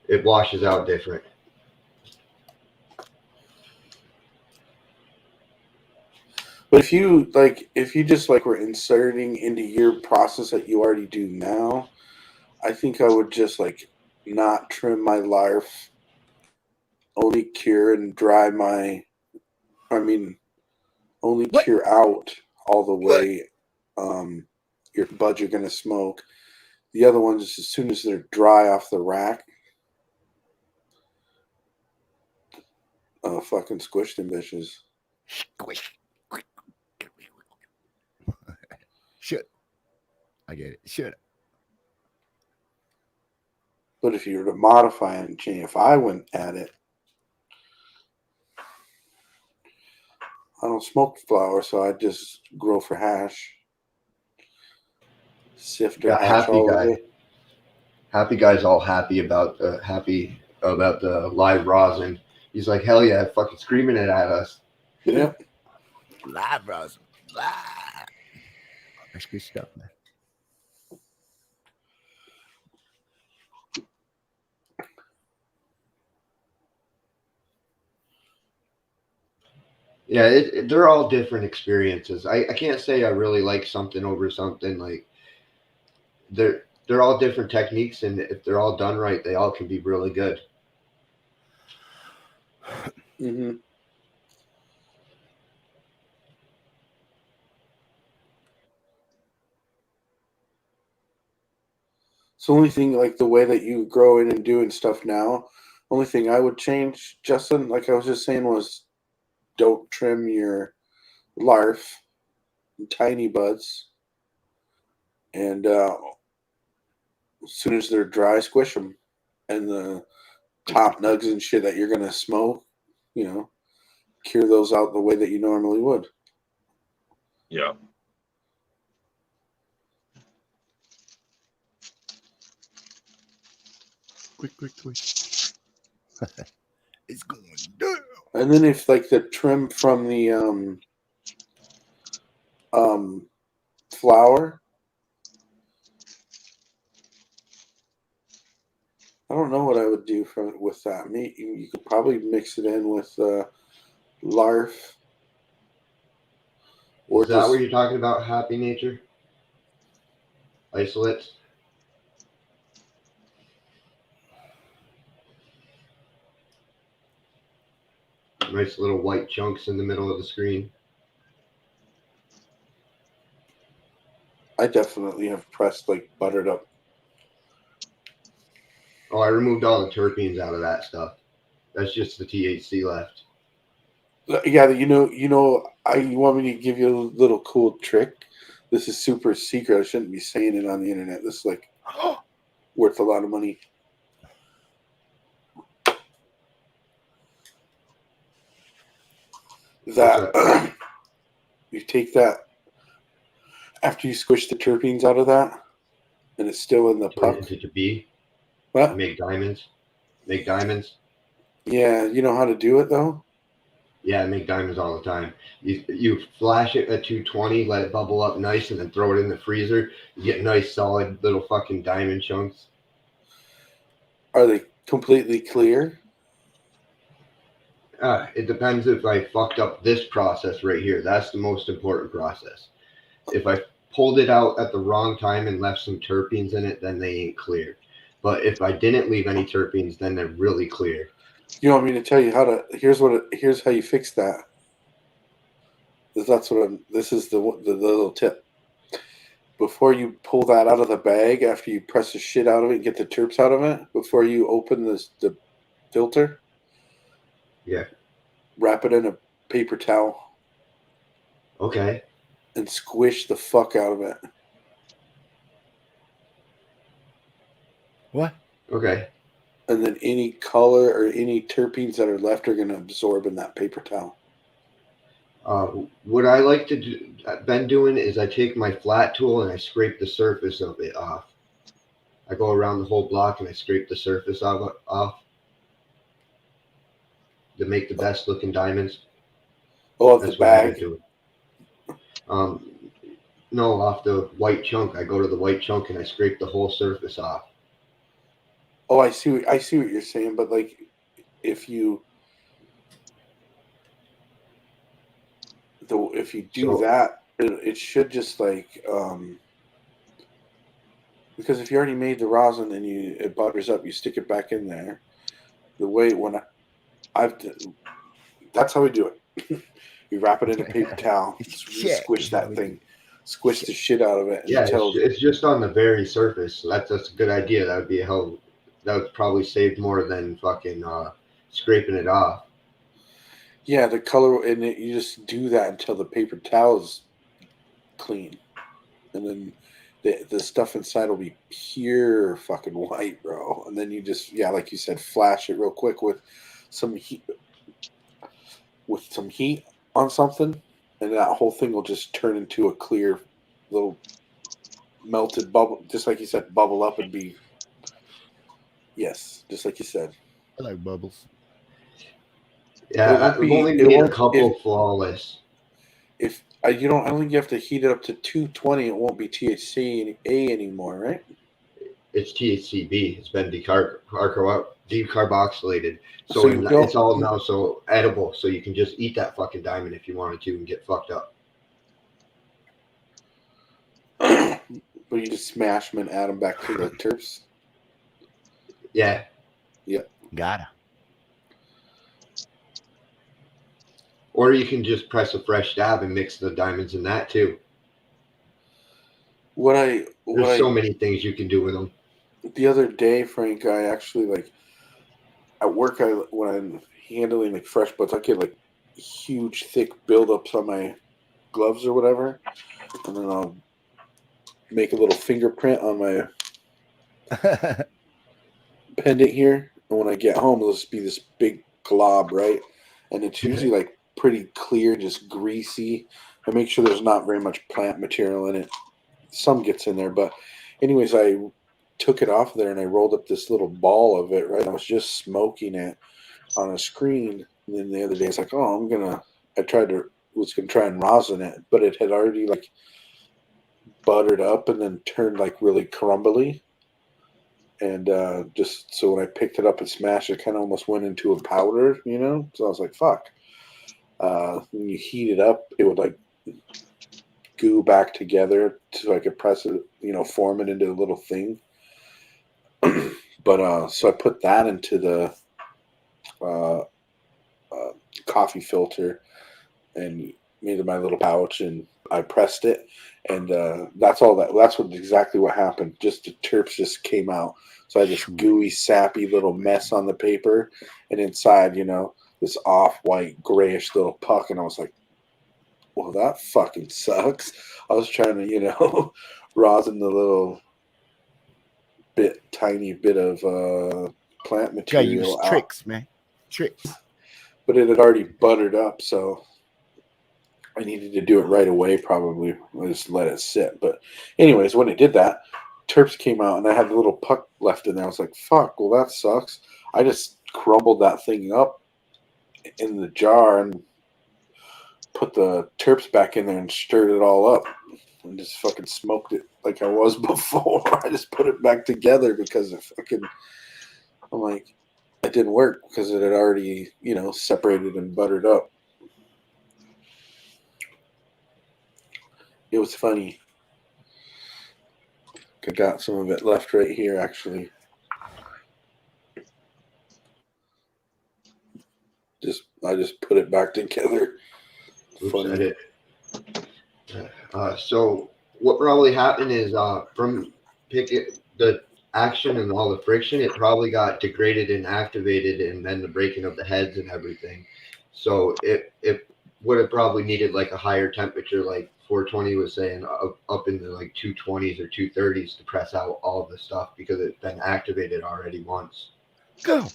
It washes out different. But if you just like were inserting into your process that you already do now, I think I would just like not trim my larf, only cure and dry only cure out all the way your buds are going to smoke. The other ones, as soon as they're dry off the rack, fucking squish them bitches. Squish. Should. I get it. Should. But if you were to modify it and change, if I went at it, I don't smoke flower, so I just grow for hash. Sift or hash all of it. Happy guy's all happy about the live rosin. He's like, hell yeah, fucking screaming it at us. Yeah. Live rosin. That's good stuff, man. Yeah, they're all different experiences. I can't say I really like something over something. Like they're all different techniques, and if they're all done right, they all can be really good. Mm-hmm. It's the only thing, like the way that you grow in and doing stuff now. Only thing I would change, Justin, like I was just saying, was don't trim your larf in tiny buds, and as soon as they're dry, squish them, and the top nugs and shit that you're gonna smoke, cure those out the way that you normally would. Yeah. Quick. It's going down. And then if like the trim from the flour, I don't know what I would do with that. You could probably mix it in with larf. Or is that what you're talking about? Happy nature isolates. Nice little white chunks in the middle of the screen. I definitely have pressed like buttered up. Oh, I removed all the terpenes out of that stuff. That's just the THC left. Yeah, you want me to give you a little cool trick? This is super secret. I shouldn't be saying it on the internet. This is like worth a lot of money. That you take that after you squish the terpenes out of that, and it's still in the puck. Into B. What? Make diamonds. Make diamonds. Yeah, you know how to do it though. Yeah, I make diamonds all the time. You flash it at 220, let it bubble up nice, and then throw it in the freezer. You get nice, solid little fucking diamond chunks. Are they completely clear? It depends if I fucked up this process right here. That's the most important process. If I pulled it out at the wrong time and left some terpenes in it, then they ain't clear. But if I didn't leave any terpenes, then they're really clear. You want me to tell you how to? Here's how you fix that. This is the little tip. Before you pull that out of the bag, after you press the shit out of it, get the terps out of it, before you open the filter. Yeah. Wrap it in a paper towel. Okay. And squish the fuck out of it. What? Okay. And then any color or any terpenes that are left are going to absorb in that paper towel. What I like to do, been doing is I take my flat tool and I scrape the surface of it off. I go around the whole block and I scrape the surface off to make the best looking diamonds. Oh, off the bag? No, off the white chunk. I go to the white chunk and I scrape the whole surface off. Oh, I see what you're saying, but like if you if you do that, it should just like because if you already made the rosin and it butters up, you stick it back in there. The way that's how we do it. You wrap it in a paper towel, squish that thing, squish the shit out of it. Yeah, it's just on the very surface. So that's a good idea. That would be that would probably save more than fucking scraping it off. Yeah, the color, and you just do that until the paper towel is clean, and then the stuff inside will be pure fucking white, bro. And then you just, like you said, flash it real quick with some heat, on something, and that whole thing will just turn into a clear little melted bubble, just like you said, bubble up and be. Yes, just like you said. I like bubbles. Yeah, I've only made a couple flawless. I don't think you have to heat it up to 220. It won't be THC A anymore, right? It's THCB. It's been decarboxylated, so it's all now so edible. So you can just eat that fucking diamond if you wanted to and get fucked up. But you just smash them and add them back to the terps. Yeah. Gotta. Or you can just press a fresh dab and mix the diamonds in that too. There's so many things you can do with them. The other day, Frank, I actually at work. When I'm handling like fresh buds, I get like huge, thick buildups on my gloves or whatever, and then I'll make a little fingerprint on my pendant here. And when I get home, it'll just be this big glob, right? And it's usually like pretty clear, just greasy. I make sure there's not very much plant material in it. Some gets in there, but anyways, I took it off there and I rolled up this little ball of it, right? I was just smoking it on a screen. And then the other day, it's like, I was gonna try and rosin it, but it had already like buttered up and then turned like really crumbly. And just so when I picked it up and smashed it, kind of almost went into a powder, So I was like, fuck. When you heat it up, it would like goo back together so I could press it, form it into a little thing. But so I put that into the coffee filter and made my little pouch, and I pressed it, and that's exactly what happened. Just the terps just came out. So I had this gooey, sappy little mess on the paper, and inside, this off-white, grayish little puck, and I was like, well, that fucking sucks. I was trying to, rosin the little tiny bit of plant material. Use tricks, man. Tricks. But it had already buttered up, so I needed to do it right away, probably. I just let it sit. But anyways, when it did that, terps came out, and I had a little puck left in there. I was like, fuck, well, that sucks. I just crumbled that thing up in the jar and put the terps back in there and stirred it all up and just fucking smoked it like I was before. I just put it back together because it didn't work because it had already, separated and buttered up. It was funny. I got some of it left right here, actually. I just put it back together. Funny. So what probably happened is from the action and all the friction, it probably got degraded and activated, and then the breaking of the heads and everything. So it would have probably needed like a higher temperature, like 420 was saying, up in the like 220s or 230s to press out all of the stuff because it's been activated already once. Go.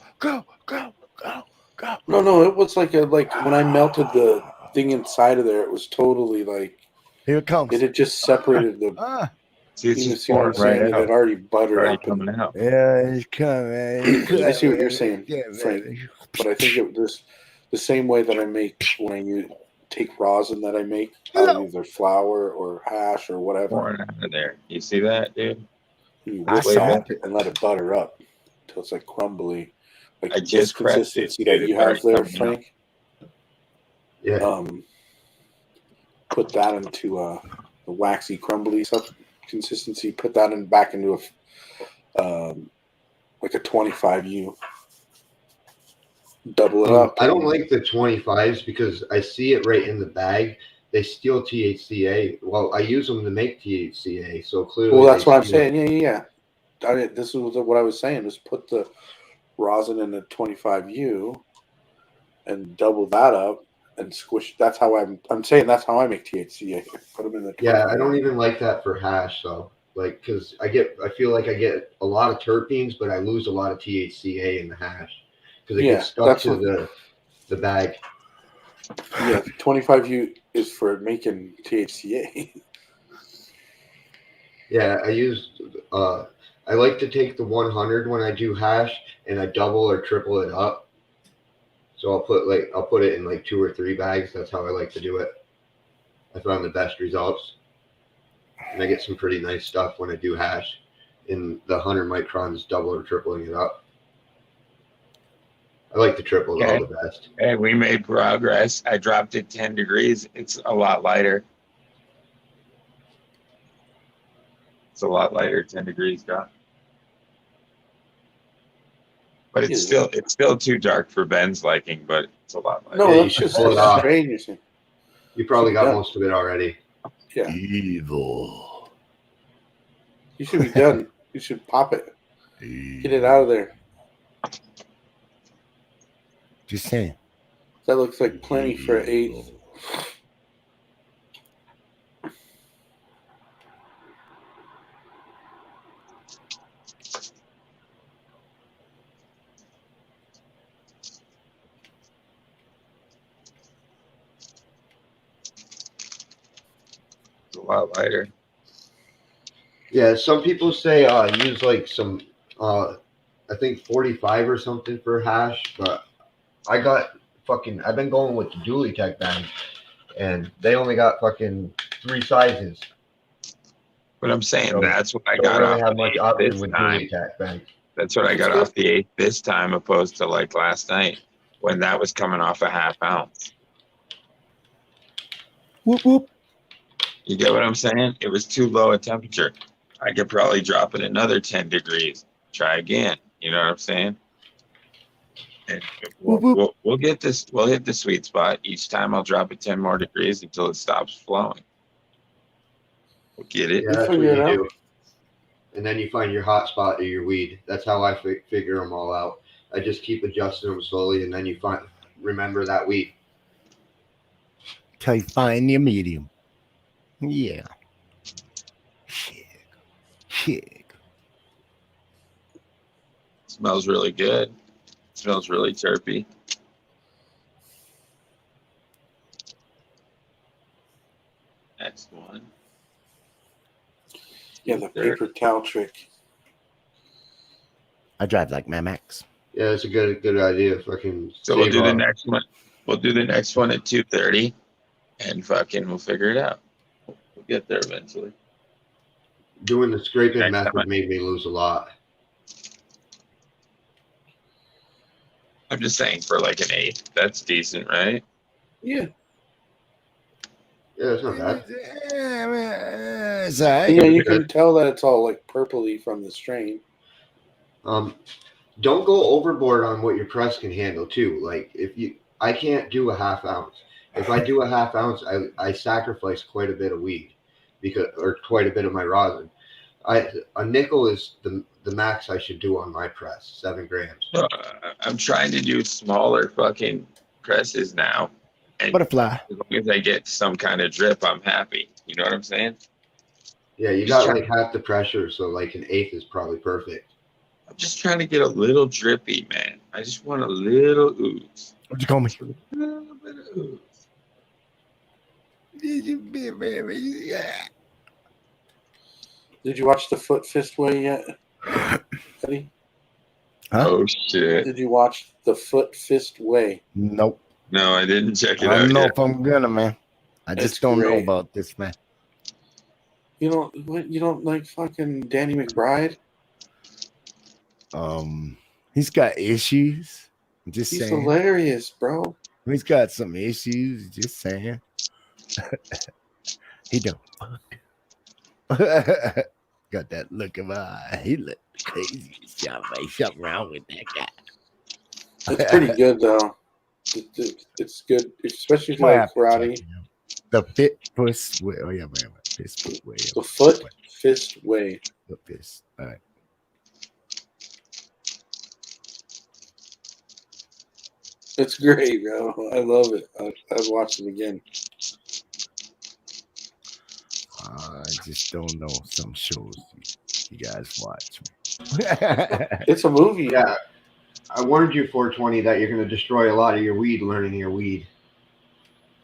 No, it was like when I melted the thing inside of there, it was totally like, here it comes. It had just separated the. See, it's just pouring right out. It had already buttered up. Coming out. Yeah, it's coming. I see what you're saying, Frank. But I think it was the same way that I make when you take rosin that I make out of either flour or hash or whatever. Pouring out of there. You see that, dude? You whisk it and let it butter up until it's like crumbly. Like I just pressed it. That you have there, Frank. Yeah. put that into the waxy, crumbly consistency. Put that back into like a 25U. Double it up. I don't like the 25s because I see it right in the bag. They steal THCA. Well, I use them to make THCA, so clearly. Well, that's what I'm saying. Yeah. This is what I was saying. Just put the rosin in the 25U and double that up and squish. That's how I'm saying. That's how I make THCA. Put them in the 25U. Yeah, I don't even like that for hash though. Like, because I feel like I get a lot of terpenes, but I lose a lot of THCA in the hash because it gets stuck to the bag. Yeah, 25U is for making THCA. Yeah, I like to take the 100 when I do hash, and I double or triple it up. So I'll put it in like 2 or 3 bags. That's how I like to do it. I found the best results, and I get some pretty nice stuff when I do hash. In the 100 microns, double or tripling it up. I like the triple all the best. Hey, we made progress. I dropped it 10 degrees. It's a lot lighter. It's a lot lighter, 10 degrees down. But it's still too dark for Ben's liking, but it's a lot lighter. No, you that's should just pull it off. strange. You probably got most of it already. Yeah. Evil. You should be done. You should pop it. Get it out of there. Just saying. That looks like plenty for an 8th. It's a lot lighter. Yeah, some people say use like some I think 45 or something for hash, but I've been going with the Dually Tech bag, and they only got fucking 3 sizes. But I'm saying that's what I got really off have much option with Dually Tech bag. That's what I got off the 8th this time, opposed to like last night when that was coming off a half ounce. Whoop whoop. You get what I'm saying? It was too low a temperature. I could probably drop it another 10 degrees. Try again. You know what I'm saying? And we'll get this. We'll hit the sweet spot. Each time I'll drop it 10 more degrees until it stops flowing. We'll get it. Yeah, that's what you do. And then you find your hot spot or your weed. That's how I figure them all out. I just keep adjusting them slowly, and then you remember that weed. Till you find your medium. Yeah. Shit. Smells really good. Smells really terpy. Next one. Yeah, the paper towel trick. I drive like Mad Max. Yeah, it's a good idea. So we'll do the next one. We'll do the next one at 2:30, and we'll figure it out. We'll get there eventually. Doing the scraping method made me lose a lot. I'm just saying for like an 8, that's decent, right? Yeah. Yeah, it's not bad. Yeah, you can tell that it's all like purpley from the strain. Don't go overboard on what your press can handle too. Like I can't do a half ounce. If I do a half ounce, I sacrifice quite a bit of weed or quite a bit of my rosin. A nickel is the max I should do on my press, 7 grams. I'm trying to do smaller fucking presses now. And Butterfly. As long as I get some kind of drip, I'm happy. You know what I'm saying? Yeah, you got like half the pressure, so like an 1/8 is probably perfect. I'm just trying to get a little drippy, man. I just want a little ooze. What'd you call me? A little bit of ooze. Yeah. Did you watch the Foot Fist Way yet, Eddie? Huh? Oh shit! Did you watch the Foot Fist Way? Nope. No, I didn't check it out. I don't know yet. if I'm gonna, man. I just don't know about this, man. You don't like fucking Danny McBride? He's got issues. I'm just He's saying. hilarious, bro. He's got some issues. Just saying. He don't fuck. Got that look in my eye. He look crazy. Something wrong with that guy. It's pretty good though. It's good, especially if you like karate. The fit fist way. Oh yeah, man. Fist way. The foot fist way. The fist. All right. It's great, bro. I love it. I'd watch it again. I just don't know some shows you guys watch. It's a movie. Yeah. I warned you, 420, that you're going to destroy a lot of your weed learning your weed.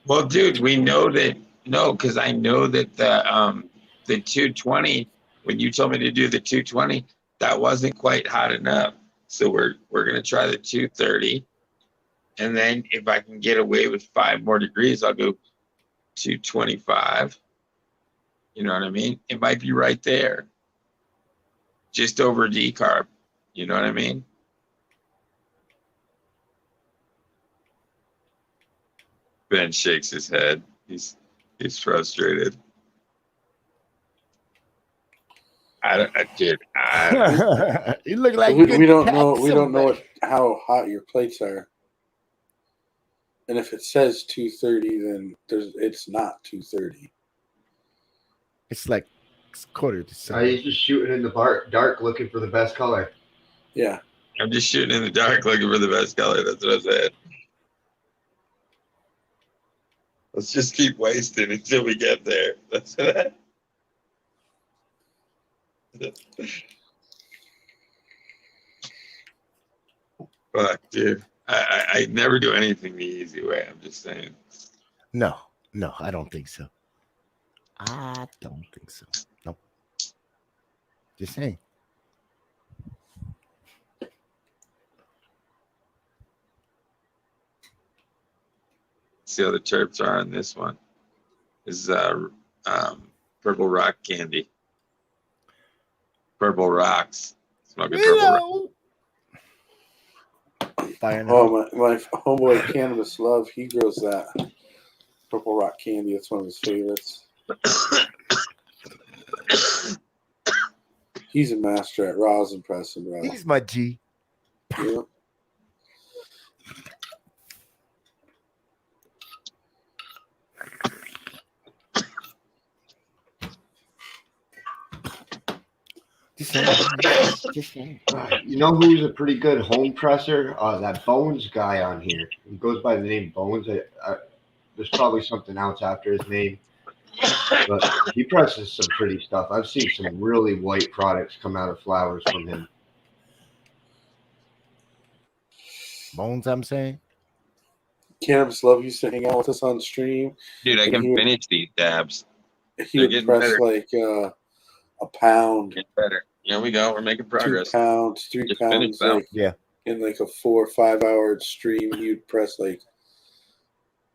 Well, dude, we know that. No, because I know that the 220, when you told me to do the 220, that wasn't quite hot enough. So we're gonna try the 230, and then if I can get away with 5 more degrees, I'll go 225. You know what I mean? It might be right there, just over decarb. You know what I mean? Ben shakes his head. He's frustrated. You look like we don't know how hot your plates are. And if it says 230, then it's not 230. It's like quarter to 7. He's just shooting in the dark, looking for the best color. Yeah, I'm just shooting in the dark, looking for the best color. That's what I said. Let's just keep wasting until we get there. That's it. Fuck, dude. I never do anything the easy way. I'm just saying. No, I don't think so. I don't think so. Nope. Just saying. See how the terps are on this one. This is Purple Rock candy. Purple Rocks. Smoking Purple Rock. Oh, my homeboy Cannabis Love, he grows that Purple Rock candy. It's one of his favorites. He's a master at rosin pressing, bro. He's my G. Yeah. You know who's a pretty good home presser? That Bones guy on here. He goes by the name Bones. There's probably something else after his name. But he presses some pretty stuff. I've seen some really white products come out of flowers from him. Bones, I'm saying. Cannabis Love used to hang out with us on stream. Dude, I can finish these dabs. He would press like a pound. Get better. Here we go. We're making progress. 2 pounds, 3 pounds. Like, yeah. In like a 4 or 5 hour stream, he would press like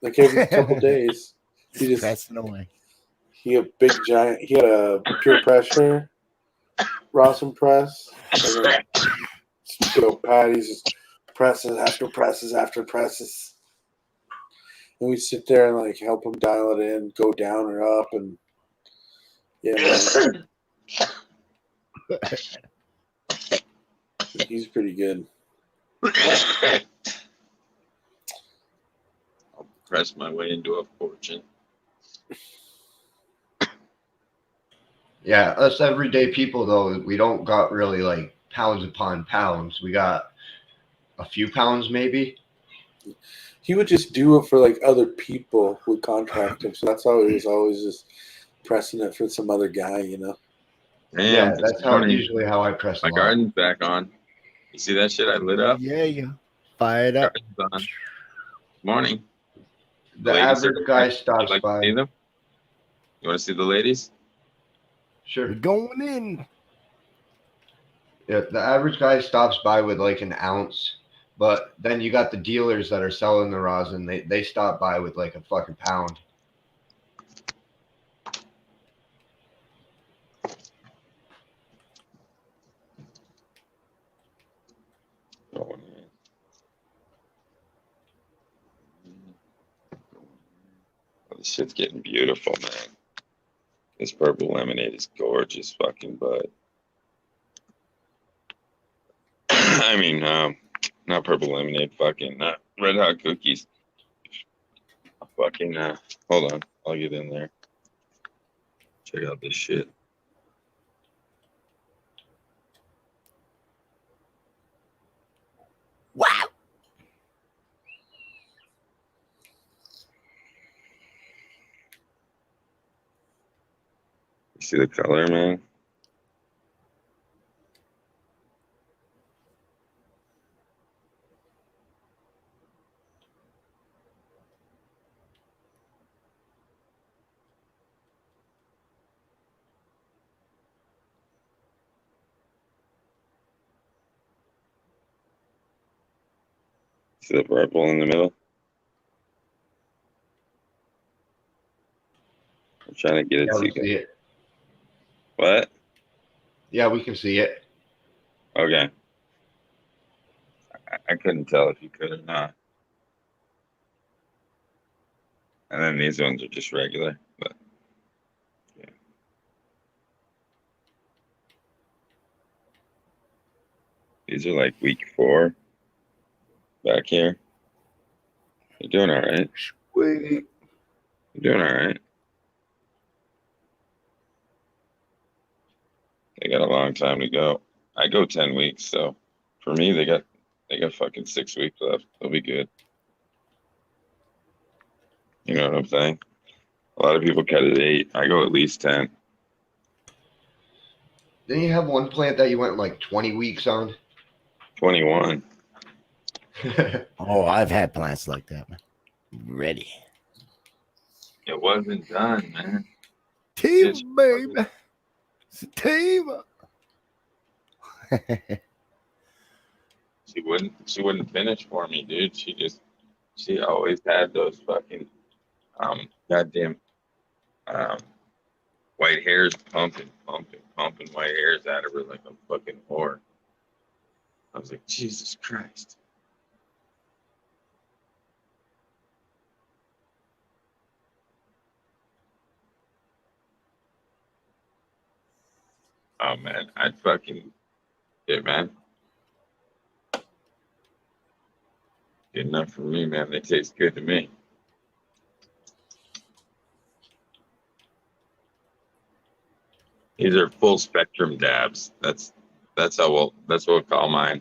every couple days. He just pressing away. He had a big giant. He had a pure pressure rosin press. So patties, just presses after presses after presses. And we sit there and like help him dial it in, go down or up, and yeah. He's pretty good. I'll press my way into a fortune. Yeah, us everyday people, though, we don't got really like pounds upon pounds. We got a few pounds, maybe. He would just do it for like other people who would contract him. So that's how he was always just pressing it for some other guy, you know? Damn, yeah, that's usually how I press my garden's back on. You see that shit I lit up? Yeah. Fired up. Morning. The average guy stops by. See them? You want to see the ladies? Sure. We're going in. Yeah, the average guy stops by with like an ounce, but then you got the dealers that are selling the rosin. They stop by with like a fucking pound. This shit's getting beautiful, man. This purple lemonade is gorgeous, fucking bud. I mean, not purple lemonade, fucking Red Hot cookies. Fucking, hold on, I'll get in there. Check out this shit. Wow. You see the color, man? See the purple in the middle? I'm trying to get it Yeah, we to see it. What? Yeah, we can see it. Okay. I couldn't tell if you could or not. And then these ones are just regular, but yeah. These are like week 4 back here. You're doing all right. Sweet. You're doing all right. They got a long time to go. I go 10 weeks, so for me, they got fucking 6 weeks left. They'll be good. You know what I'm saying? A lot of people cut it 8. I go at least 10. Didn't you have one plant that you went like 20 weeks on? 21. Oh, I've had plants like that, man. Ready. It wasn't done, man. Sativa, baby. Sativa. She wouldn't finish for me, dude. She always had those fucking goddamn white hairs pumping white hairs out of her like a fucking whore. I was like, Jesus Christ. Oh man, I'd fucking man. Good enough for me, man. They taste good to me. These are full spectrum dabs. That's what we'll call mine.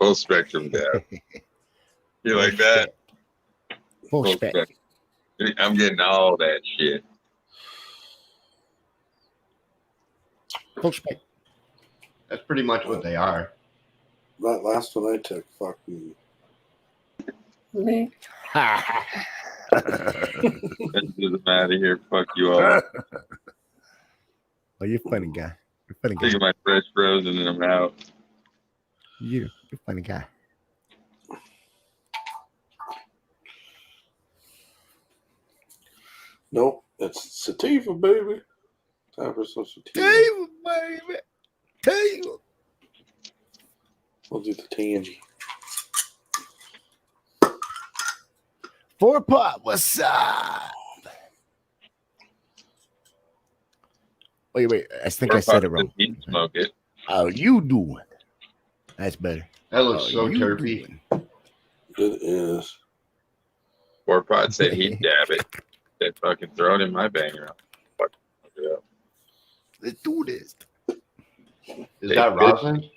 Full spectrum dab. You like that? Full spectrum. I'm getting all that shit. Full spectrum. That's pretty much what they are. That last one I took, fucking me. Let's get them out of here. Fuck you all. Oh, you're a funny guy. You're a funny guy. Taking my fresh frozen and I'm out. You're a funny guy. Nope, it's sativa, baby. Time for some sativa. Sativa, baby. Sativa. We'll do the tangy. 4-pot, what's up? Wait. I think I said it wrong. Smoke it. How you doing? That's better. That looks so terpy. It is. 4-pot said he'd dab it. Said fucking throw it in my banger. Fuck it up. Let's do this. Is that rosin?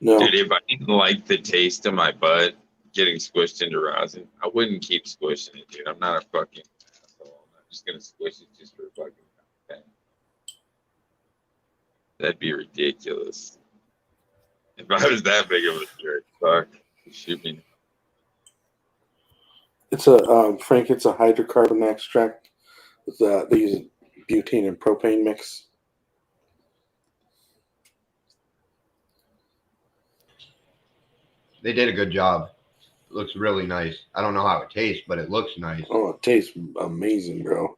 No. Dude, if I didn't like the taste of my butt getting squished into rosin, I wouldn't keep squishing it, dude. I'm not a fucking asshole. I'm not just gonna squish it just for fucking content. That'd be ridiculous. If I was that big of a jerk, fuck, shoot me. It's a Frank. It's a hydrocarbon extract. They use butane and propane mix. They did a good job. It looks really nice. I don't know how it tastes, but it looks nice. Oh, it tastes amazing, bro.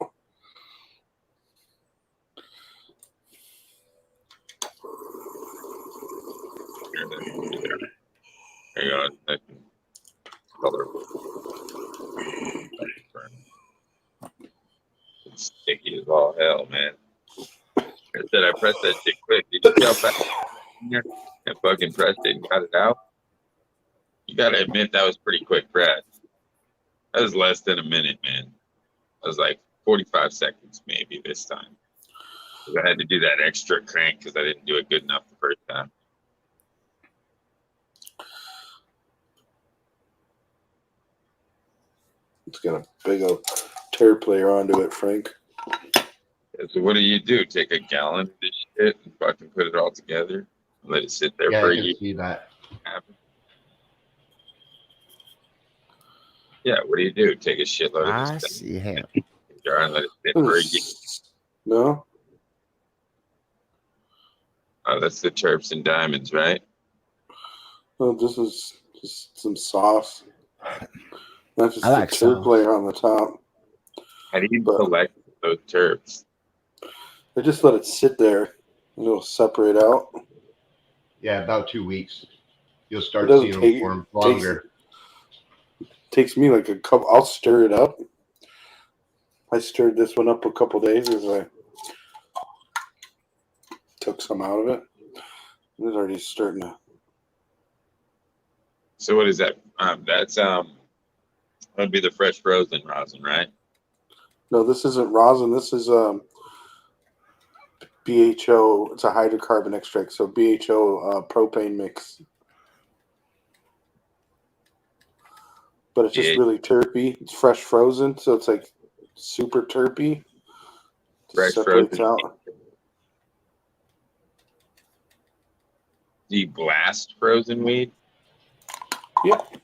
Hang on. Color. It's sticky as all hell, man. that I pressed that shit quick. Did you see how fast I fucking pressed it and got it out? You gotta admit that was pretty quick, Brad. That was less than a minute, man. That was like 45 seconds maybe this time. I had to do that extra crank because I didn't do it good enough the first time. It's got a big old tear player onto it, Frank. Yeah, so what do? Take a gallon of this shit and fucking put it all together and let it sit there Yeah, for I a can year? see that. Yeah, what do? Take a shitload I of this see him. jar and let it sit for a year. No? Oh, that's the Terps and Diamonds, right? Well, this is just some sauce. Not just I like the tear sauce. player on the top. How do you select those Terps? They just let it sit there and it'll separate out. Yeah, about 2 weeks. You'll start It doesn't seeing take- them form longer. Takes me like a couple. I'll stir it up. I stirred this one up a couple days as I took some out of it. It's already starting to. So what is that? That's that'd be the fresh frozen rosin, right? No, this isn't rosin. This is BHO. It's a hydrocarbon extract. So BHO propane mix. But it's just really terpy. It's fresh frozen, so it's like super terpy. Fresh Separates frozen. out. Do you blast frozen weed? Yep.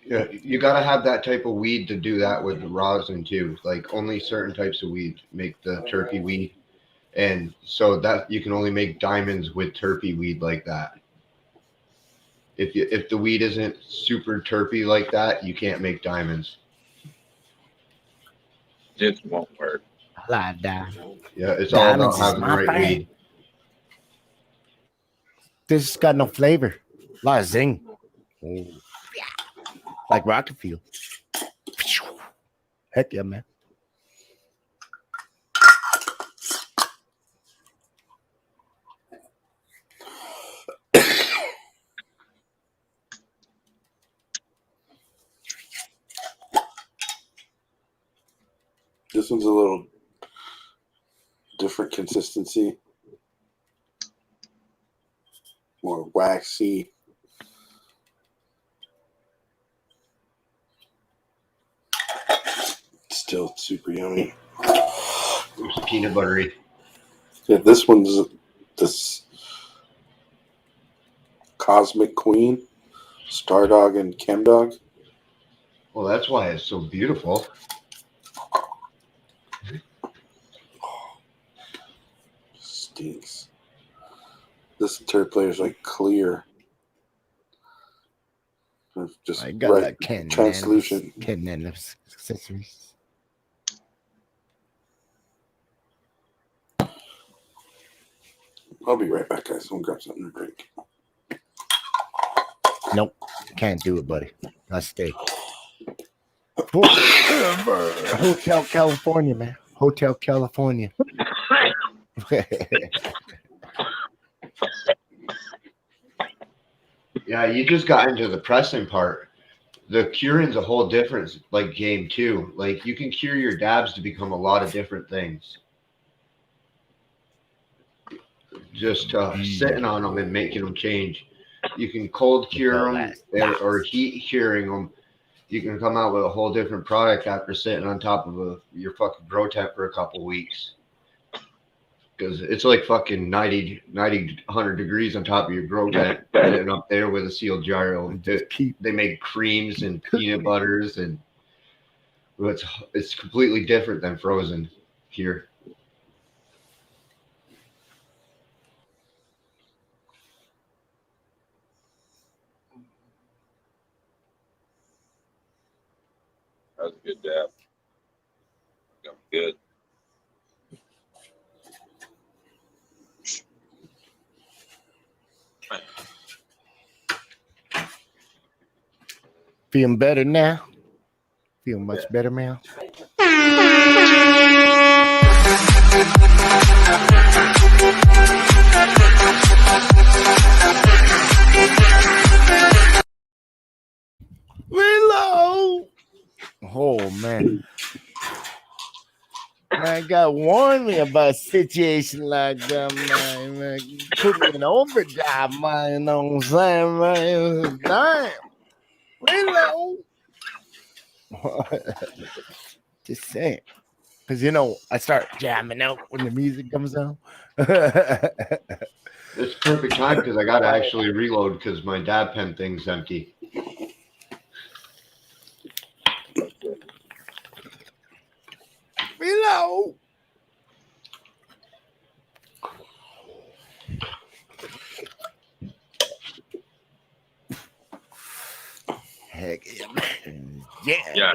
Yeah, you got to have that type of weed to do that with rosin too. Like only certain types of weed make the terpy weed, and so that you can only make diamonds with terpy weed like that. If the weed isn't super terpy like that, you can't make diamonds. Just won't work. I like that. Yeah, it's all Diamonds about is having the my right thing. weed. This got no flavor. A lot of zing. Oh. Like rocket fuel. Heck yeah, man. This one's a little different consistency. More waxy. Still super yummy. It's peanut buttery. Yeah, this one's this Cosmic Queen, Stardog and Chemdog. Well, that's why it's so beautiful. Stinks. This turd player is like clear. Just I got that Ken translucent. Ken Nanos accessories. I'll be right back, guys. I'm gonna grab something to drink. Nope, can't do it, buddy. I stay. Hotel California, man. Hotel California. Yeah, you just got into the pressing part. The curing's a whole different like game too. Like you can cure your dabs to become a lot of different things. Just sitting on them and making them change. You can cold cure them or heat curing them. You can come out with a whole different product after sitting on top of your fucking grow tent for a couple weeks. Because it's like fucking 90, 100 degrees on top of your grow tent, sitting up there with a sealed gyro. They make creams and peanut butters, and it's completely different than frozen here. That was a good dab. That was good. Feeling better now? Feel much better, man? man. God warned me about a situation like that, man. Put me in overdrive, man. You know what I'm saying, man? It was damn. Just saying. Because, I start jamming out when the music comes on. It's perfect time because I got to actually reload because my dab pen thing's empty. Reload. Heck yeah. Yeah,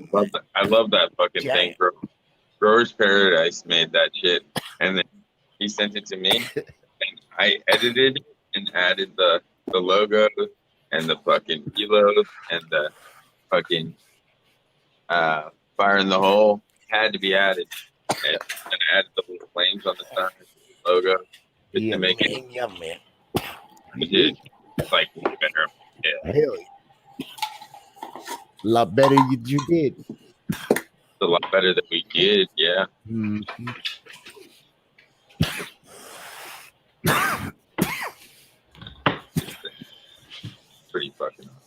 I love that fucking thing, bro. Growers Paradise made that shit, and then he sent it to me, and I edited and added the logo and the fucking reload and the fucking fire in the hole had to be added, and I added the little flames on the side, the logo, just to make it. Yeah, man. It did like better. Yeah. Hell yeah. A lot better you did. It's a lot better than we did, yeah. Mm-hmm. Pretty fucking awesome.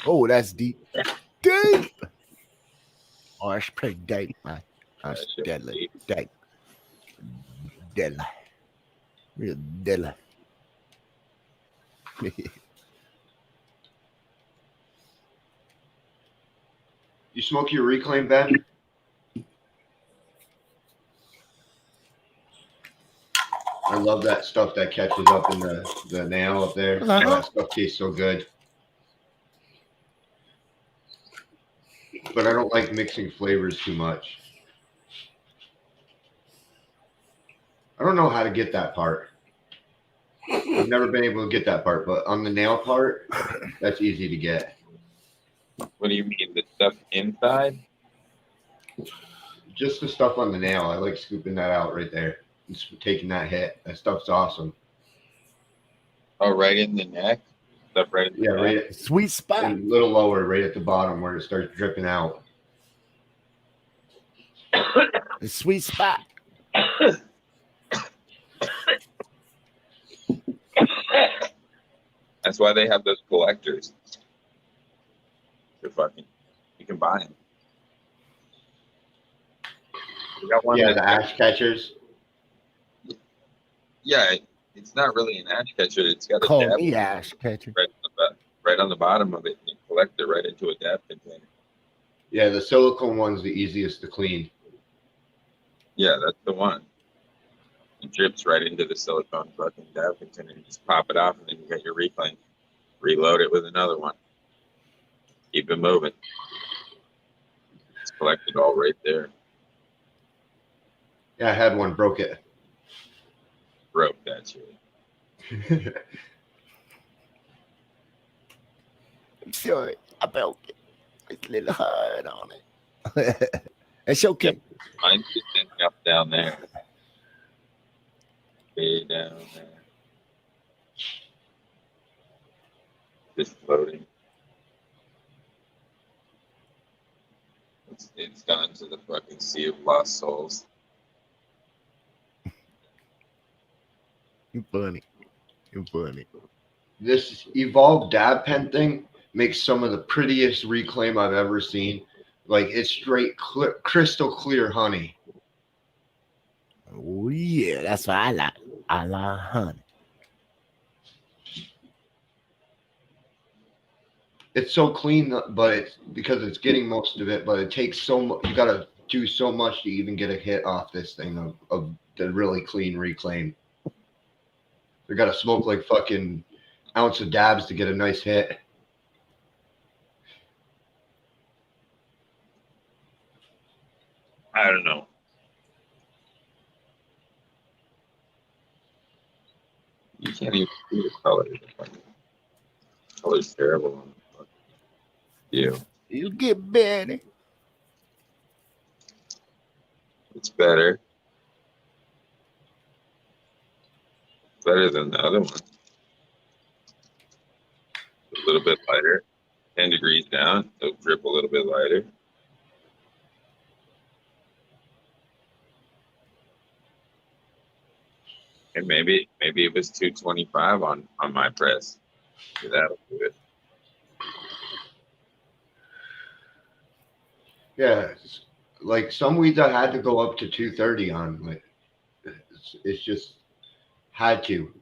Oh, that's deep. Deep. Oh, that's pretty deep, man. That's deadly. Deep. Deadly. Real deadly. You smoke your Reclaim, Ben? I love that stuff that catches up in the nail up there. Uh-huh. That stuff tastes so good. But I don't like mixing flavors too much. I don't know how to get that part. I've never been able to get that part, but on the nail part, that's easy to get. What do you mean, the stuff inside? Just the stuff on the nail. I like scooping that out right there. Just taking that hit. That stuff's awesome. Oh, right in the neck? Stuff right in the neck? Right. Sweet spot. A little lower, right at the bottom where it starts dripping out. The sweet spot. That's why they have those collectors. You can buy them. We got one. Yeah, the ash catchers. Yeah, it's not really an ash catcher. It's got a Call dab me ash catcher. right on the bottom of it. You collect it right into a dab container. Yeah, the silicone one's the easiest to clean. Yeah, that's the one. It drips right into the silicone fucking dab container. You just pop it off, and then you got your Reclaim. Reload it with another one. Keep it moving. It's collected all right there. Yeah, I had one, broke it. Broke that shit. I'm sorry, I broke it. It's a little hard on it. It's okay. Yep. Mine's just ending up down there. Way down there. Just floating. It's gone to the fucking sea of lost souls. You're funny. You're funny. This Evolve dab pen thing makes some of the prettiest Reclaim I've ever seen. Like, it's straight crystal clear honey. Oh yeah, that's what I like. I like honey. It's so clean, but it's because it's getting most of it. But it takes so much. You gotta do so much to even get a hit off this thing of the really clean Reclaim. You gotta smoke like fucking ounce of dabs to get a nice hit. I don't know. You can't even see the color. The color's terrible. You get better. It's better. better than the other one. A little bit lighter. 10 degrees down. It'll drip a little bit lighter. And maybe it was 225 on my press. So that'll do it. Yeah, like some weeds I had to go up to 230 on. Like it's just had to.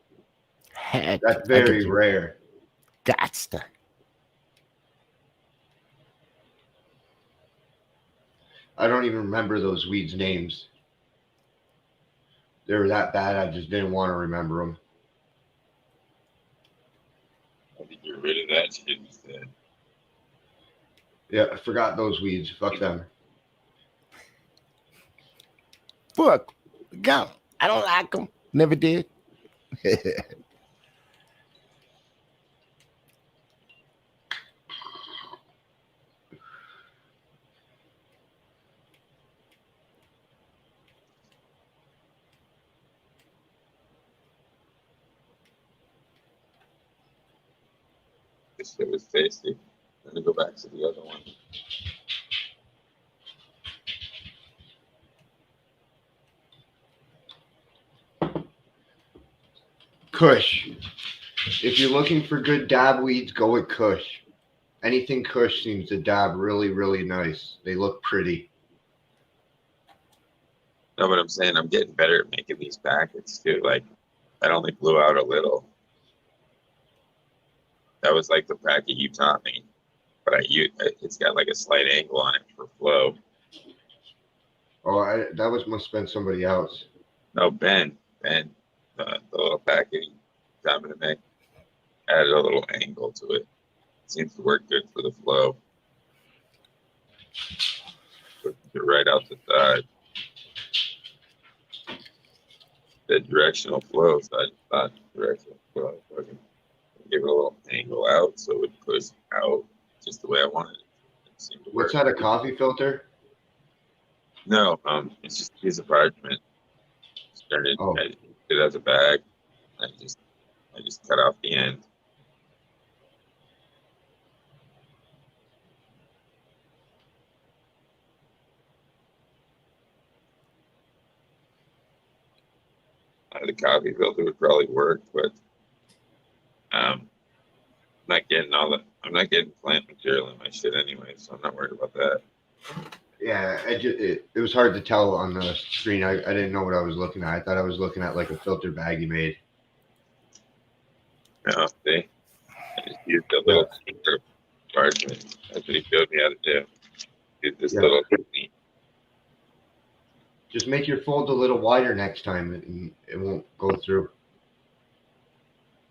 That's very rare. That's the. I don't even remember those weeds' names. They were that bad. I just didn't want to remember them. I think you're rid of that shit instead. Yeah, I forgot those weeds. Fuck them. Fuck. Go. I don't like them. Never did. This shit was tasty. Let me go back to the other one. Kush. If you're looking for good dab weeds, go with Kush. Anything Kush seems to dab really, really nice. They look pretty. No, but I'm saying I'm getting better at making these packets too. Like, that only blew out a little. That was like the packet you taught me, but it's got like a slight angle on it for flow. Oh, that must have been somebody else. No, Ben, the little packet he taught me to make, added a little angle to it. Seems to work good for the flow. Right out the side. The directional flow, so I just thought directional flow. So I can give it a little angle out so it would push out just the way I wanted it. It seemed to work. What's that, a coffee filter? No, it's just a piece of parchment. Just turned it, I did it as a bag. I just cut off the end. The coffee filter would probably work, but I'm not getting plant material in my shit anyway, so I'm not worried about that. Yeah, it was hard to tell on the screen. I didn't know what I was looking at. I thought I was looking at like a filter bag he made. No, see? I just used a little parchment. That's what he showed me how to do. Use this little technique. Just make your fold a little wider next time and it won't go through.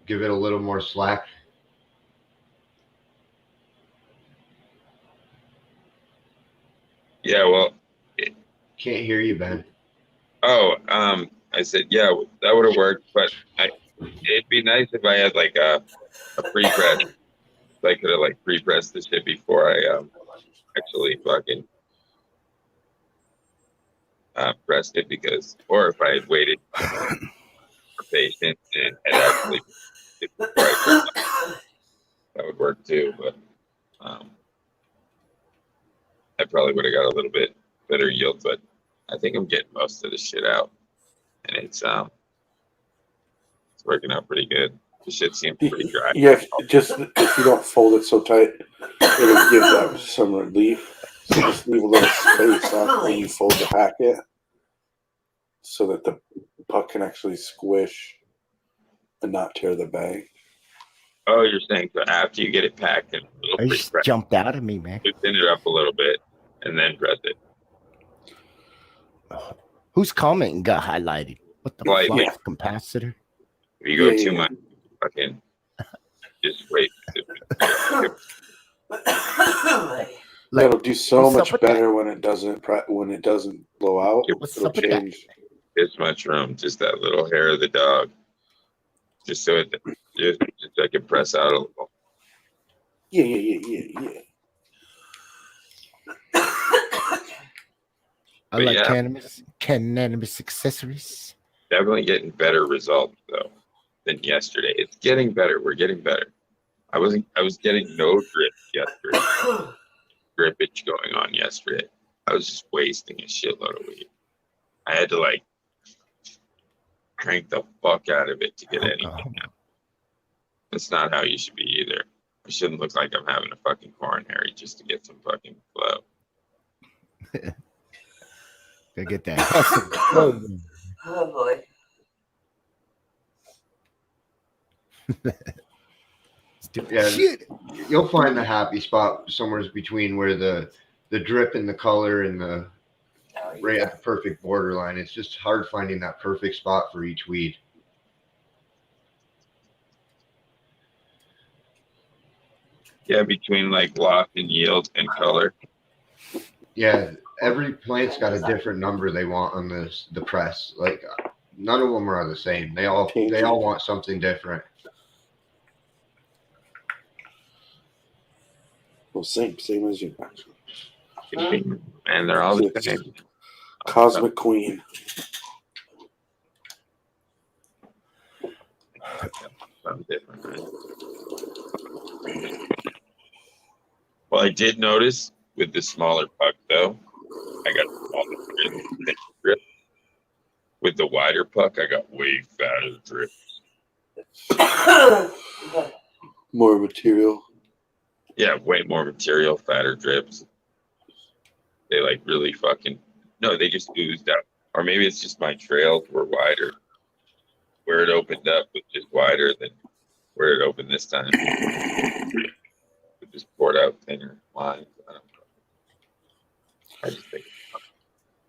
Give it a little more slack. Yeah, well. Can't hear you, Ben. Oh, I said, yeah, that would have worked, but it'd be nice if I had like a pre-press. I could have like pre-pressed the shit before I actually fucking pressed it, because, or if I had waited for patience and had actually that would work too, but I probably would have got a little bit better yield, but I think I'm getting most of the shit out, and it's working out pretty good. The shit seems pretty dry. Yeah, just if you don't fold it so tight, it'll give that some relief. So just leave a little space after you fold the packet, so that the puck can actually squish and not tear the bag. Oh, you're saying so after you get it packed and a little just jumped out of me, man. Thin it up a little bit and then press it. Whose comment got highlighted? What the fuck? Yeah. Capacitor? If you go too much, fucking just wait. It'll do so much better when it doesn't blow out. It'll change this much room, just that little hair of the dog, just so just I can press out a little. Yeah. I like cannabis accessories. Definitely getting better results though. than yesterday. It's getting better. We're getting better. I was getting no drip yesterday. Drippage going on yesterday. I was just wasting a shitload of weed. I had to like crank the fuck out of it to get anything out. That's not how you should be either. I shouldn't look like I'm having a fucking coronary just to get some fucking flow. Go get that hustle. Oh boy. Yeah, you'll find the happy spot somewhere between where the drip and the color and the right at the perfect borderline. It's just hard finding that perfect spot for each weed. Yeah, between like loft and yield and color. Yeah, every plant's got a different number they want on the press. Like none of them are the same. They all want something different. Well, same as you actually. And they're all the same. Cosmic Queen. Well, I did notice with the smaller puck though, I got smaller drip. With the wider puck, I got way fatter drip. More material. Yeah, way more material, fatter drips. They like really fucking no, they just oozed out. Or maybe it's just my trails were wider. Where it opened up was just wider than where it opened this time. It just poured out thinner lines. I don't know. I just think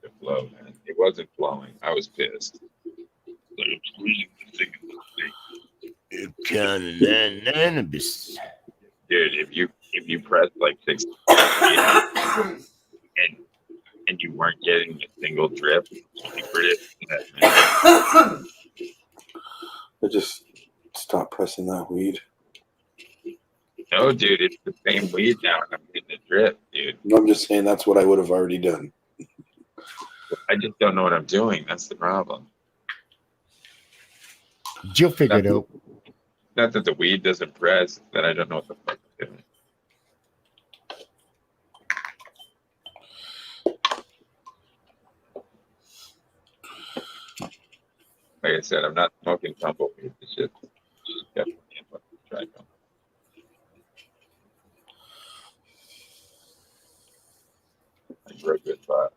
the flow, man. It wasn't flowing. I was pissed. Like, it was really dude, if you press like 6 and you weren't getting a single drip, I just stopped pressing that weed. No, dude, it's the same weed now. I'm getting a drip, dude. No, I'm just saying that's what I would have already done. I just don't know what I'm doing. That's the problem. You'll figure it out. Not that the weed doesn't press, that I don't know what the fuck I'm doing. Like I said, I'm not smoking tumbleweed. It's just definitely a fucking trichome. Like real good spot.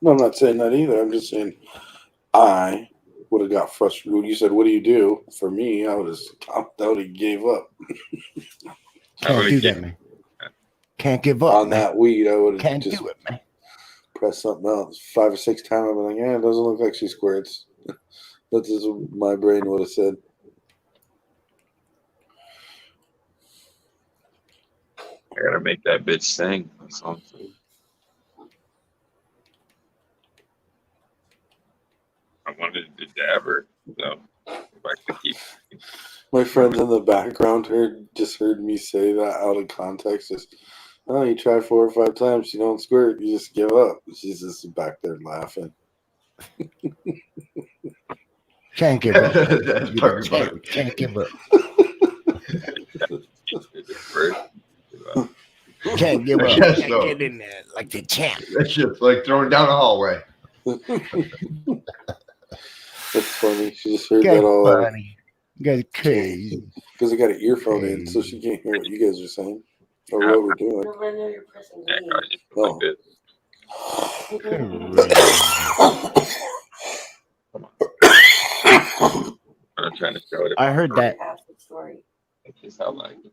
No, I'm not saying that either. I'm just saying I would have got frustrated. When you said, "What do you do?" For me, I would have topped out and gave up. Can't do that, man. Can't give up on that weed. I would have just do it, man. Press something else 5 or 6 times. I'm like, yeah, it doesn't look like she squirts. That's just what my brain would have said. I gotta make that bitch sing. That's all. I wanted to dab her, so if I could keep. My friends in the background heard me say that out of context. Just, oh, you try 4 or 5 times, you don't squirt, you just give up. She's just back there laughing. Can't give up. Can't give up. Can't give up. Yes, Can't get in there like the champ. That's just like throwing down a hallway. That's funny. She just heard that all. Funny. You guys are crazy. Because I got an earphone in, so she can't hear what you guys are saying or what we're doing. Oh. I'm trying to show it. I heard that. That's just how like it.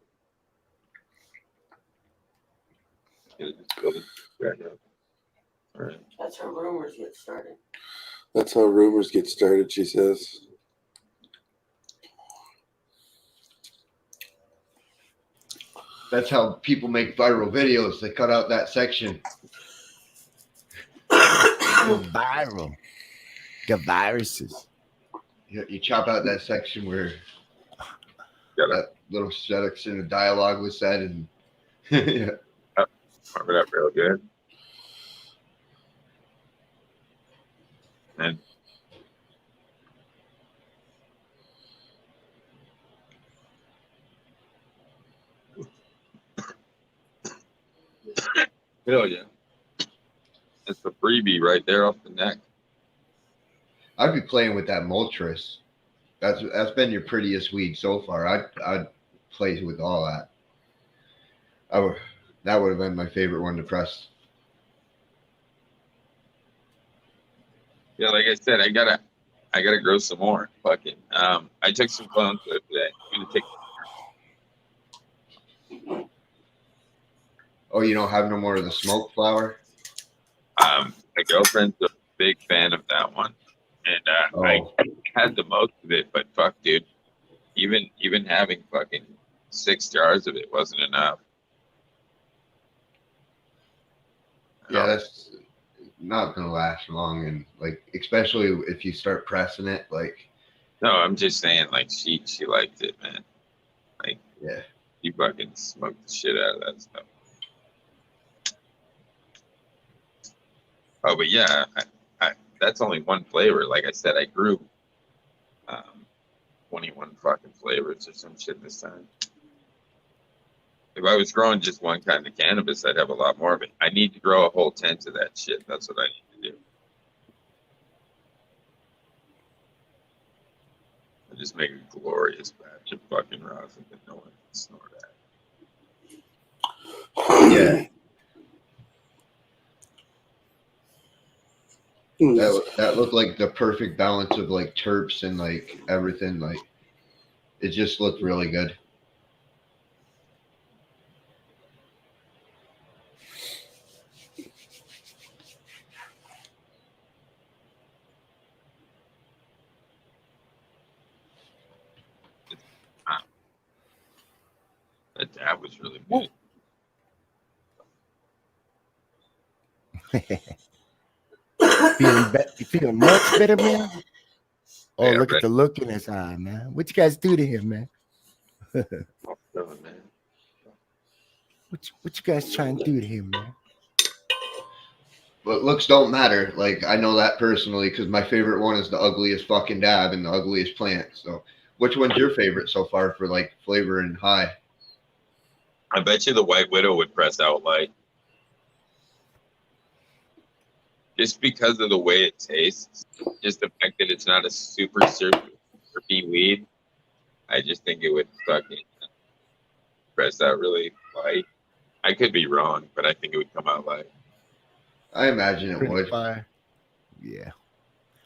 That's how rumors get started. That's how rumors get started, she says. That's how people make viral videos. They cut out that section. Viral. The viruses. You chop out that section where that little section of dialogue was said, and yeah. Remember that real good. And Hell yeah. It's the freebie right there off the neck. I'd be playing with that Moltres. That's been your prettiest weed so far. I'd play with all that. That would have been my favorite one to press. Yeah, like I said, I gotta grow some more. Fucking I took some clones today. I'm gonna take. Oh, you don't have no more of the smoke flower? My girlfriend's a big fan of that one. And I had the most of it, but fuck, dude. Even having fucking 6 jars of it wasn't enough. Yeah, that's not gonna last long, and like especially if you start pressing it, like. No, I'm just saying, like she liked it, man. Like, yeah, you fucking smoked the shit out of that stuff. Oh, but yeah, I that's only one flavor. Like I said, I grew 21 fucking flavors or some shit this time. If I was growing just one kind of cannabis, I'd have a lot more of it. I need to grow a whole tent of that shit. That's what I need to do. I just make a glorious batch of fucking rosin that no one can snort at. Yeah. That looked like the perfect balance of like terps and like everything. Like it just looked really good. That dab was really good. You feeling much better, man? Oh, Yeah, look at the look in his eye, man. What you guys do to him, man? What you guys trying to do to him, man? But looks don't matter. Like I know that personally because my favorite one is the ugliest fucking dab and the ugliest plant. So, which one's your favorite so far for like flavor and high? I bet you the White Widow would press out light. Just because of the way it tastes, just the fact that it's not a super syrupy weed, I just think it would fucking press out really light. I could be wrong, but I think it would come out light. I imagine it would. Fire. Yeah.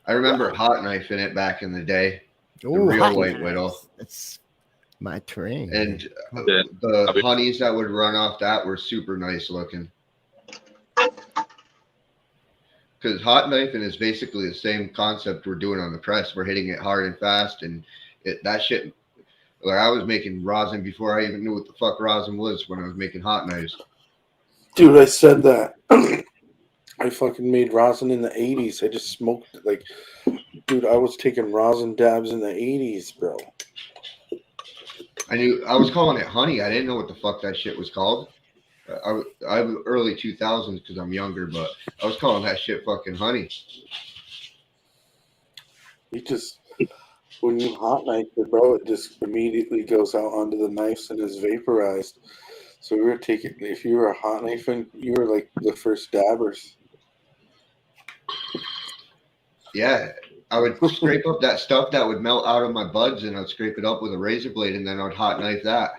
I remember hot knife in it back in the day. The Ooh, real hot White knife. Widow. That's my terrain. And the honeys that would run off that were super nice looking. Because hot knifing is basically the same concept we're doing on the press. We're hitting it hard and fast, and that shit. Like I was making rosin before I even knew what the fuck rosin was when I was making hot knives. Dude, I said that. I fucking made rosin in the 80s. I just smoked it. Like, dude, I was taking rosin dabs in the 80s, bro. I was calling it honey. I didn't know what the fuck that shit was called. I'm early 2000s because I'm younger, but I was calling that shit fucking honey. You just, when you hot knife it, bro, it just immediately goes out onto the knives and is vaporized. So we were taking, if you were a hot knifing, you were like the first dabbers. Yeah, I would scrape up that stuff that would melt out of my buds, and I'd scrape it up with a razor blade, and then I'd hot knife that.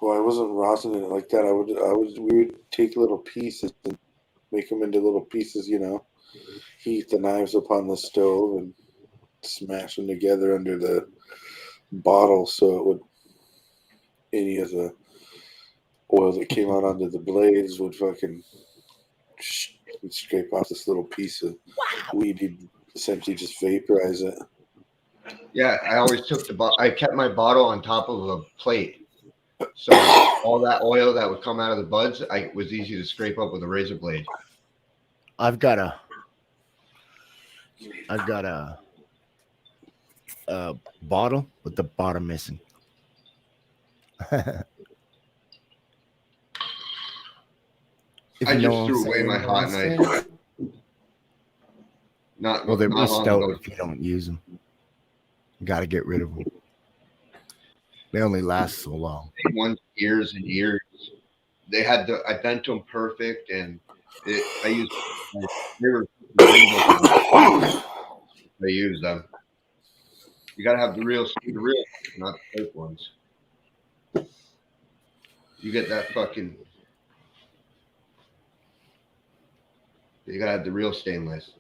Well, I wasn't rosining it like that. We would take little pieces and make them into little pieces, you know, heat the knives up on the stove and smash them together under the bottle so it would, any of the oil that came out onto the blades would fucking scrape off this little piece of weed. You'd essentially just vaporize it. Yeah, I always took I kept my bottle on top of a plate. So all that oil that would come out of the buds, it was easy to scrape up with a razor blade. I've got a bottle with the bottom missing. I just threw away my hot knife. Well, they're missed out if you don't use them. You got to get rid of them. They only last so long. Ones years and years. they had the I bent them perfect, and I used they were I used them. You gotta have the real, not the fake ones. You get that fucking. You gotta have the real stainless.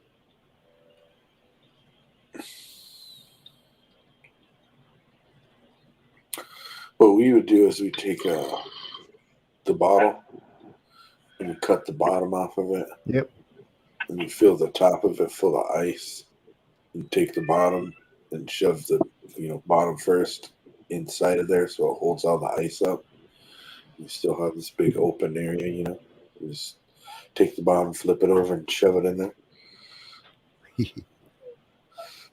What we would do is we take the bottle and we cut the bottom off of it. Yep. And we fill the top of it full of ice. And take the bottom and shove the bottom first inside of there so it holds all the ice up. You still have this big open area, You just take the bottom, flip it over, and shove it in there.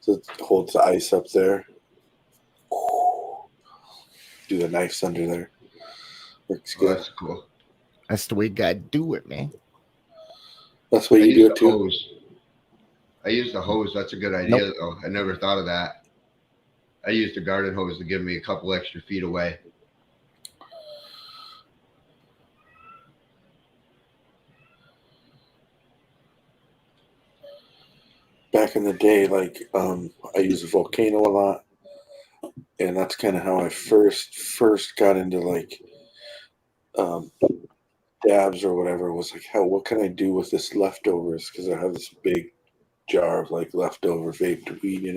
So it holds the ice up there. Do the knives under there. Works good. That's cool. That's the way you gotta do it, man. That's the way you do it too. Hose. I used the hose. That's a good idea, though. I never thought of that. I used the garden hose to give me a couple extra feet away. Back in the day, I used a Volcano a lot, and that's kind of how I first got into dabs or whatever. Was like, what can I do with this leftovers? Because I have this big jar of leftover vaped weed,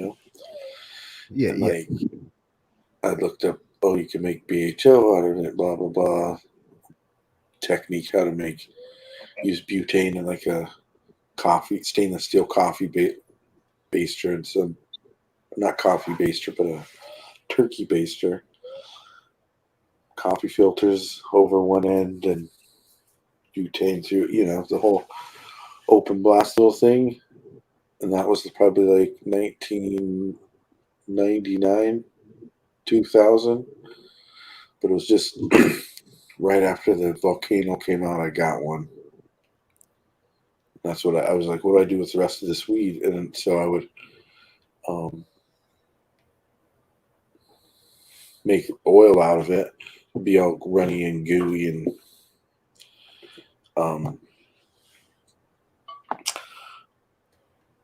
Yeah, and, I looked up, you can make BHO out of it, blah blah blah. Technique how to use butane in a stainless steel coffee baster and some, not coffee baster, but a turkey baster. Coffee filters over one end and butane through, the whole open blast little thing. And that was probably 1999, 2000. But it was just right after the Volcano came out, I got one. That's what I was like, what do I do with the rest of this weed? And so I would make oil out of it. It'd be all runny and gooey and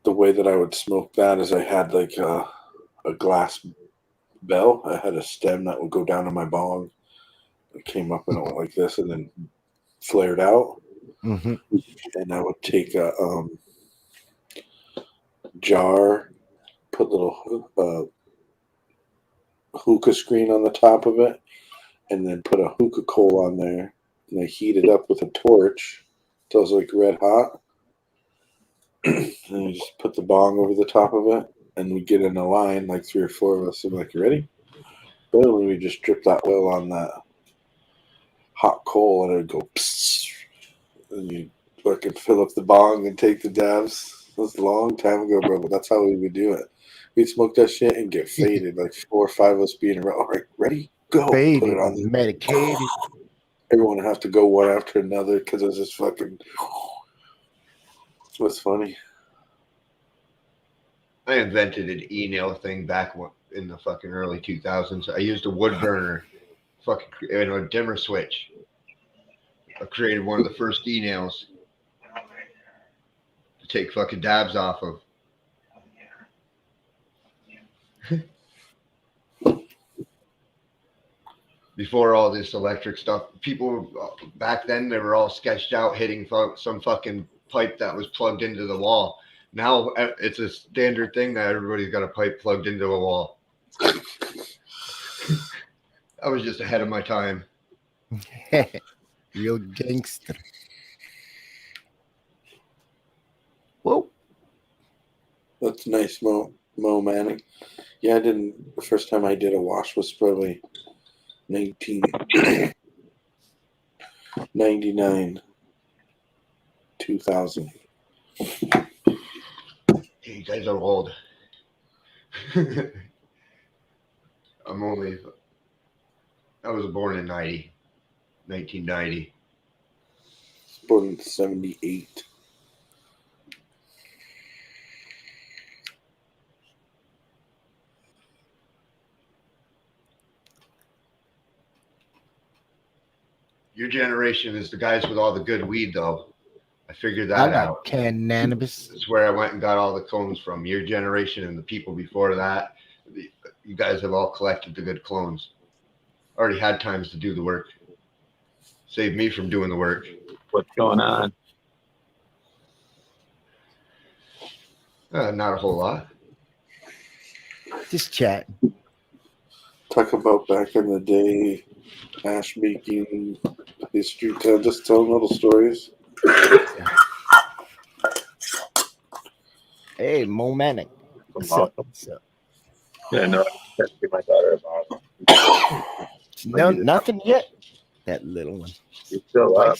the way that I would smoke that is I had a glass bell. I had a stem that would go down to my bong. It came up and it went like this and then flared out. Mm-hmm. And I would take a jar, put little hookah screen on the top of it, and then put a hookah coal on there. And I heat it up with a torch until it's red hot. And I just put the bong over the top of it, and we get in a line, 3 or 4 of us. I'm like, you ready? Boom, and we just drip that oil on that hot coal, and it would go psst, and you fucking fill up the bong and take the dabs. That was a long time ago, bro, but that's how we would do it. We'd smoke that shit and get faded, 4 or 5 of us being around. All right, ready? Go. Faded, put it on the medicated. Everyone would have to go one after another because it was just fucking. It was funny. I invented an e-nail thing back in the fucking early 2000s. I used a wood burner, and a dimmer switch. I created one of the first e-nails to take fucking dabs off of. Before all this electric stuff, people back then, they were all sketched out hitting some fucking pipe that was plugged into the wall. Now it's a standard thing that everybody's got a pipe plugged into a wall. I was just ahead of my time. Real gangster. Whoa. That's nice, Mo Manning. Yeah, the first time I did a wash was probably 1999, 2000. You guys are old. I was born in 1990. Born in 78. Your generation is the guys with all the good weed, though. I figured that out. Cannabis. That's where I went and got all the clones from. Your generation and the people before that, you guys have all collected the good clones. Already had times to do the work. Saved me from doing the work. What's going on? Not a whole lot. Just chat. Talk about back in the day, hash making history, just telling little stories. Hey, Mo Manic. What's up? What's up? Yeah, no, I can't see my daughter about it. No, nothing yet. That little one. She's still up.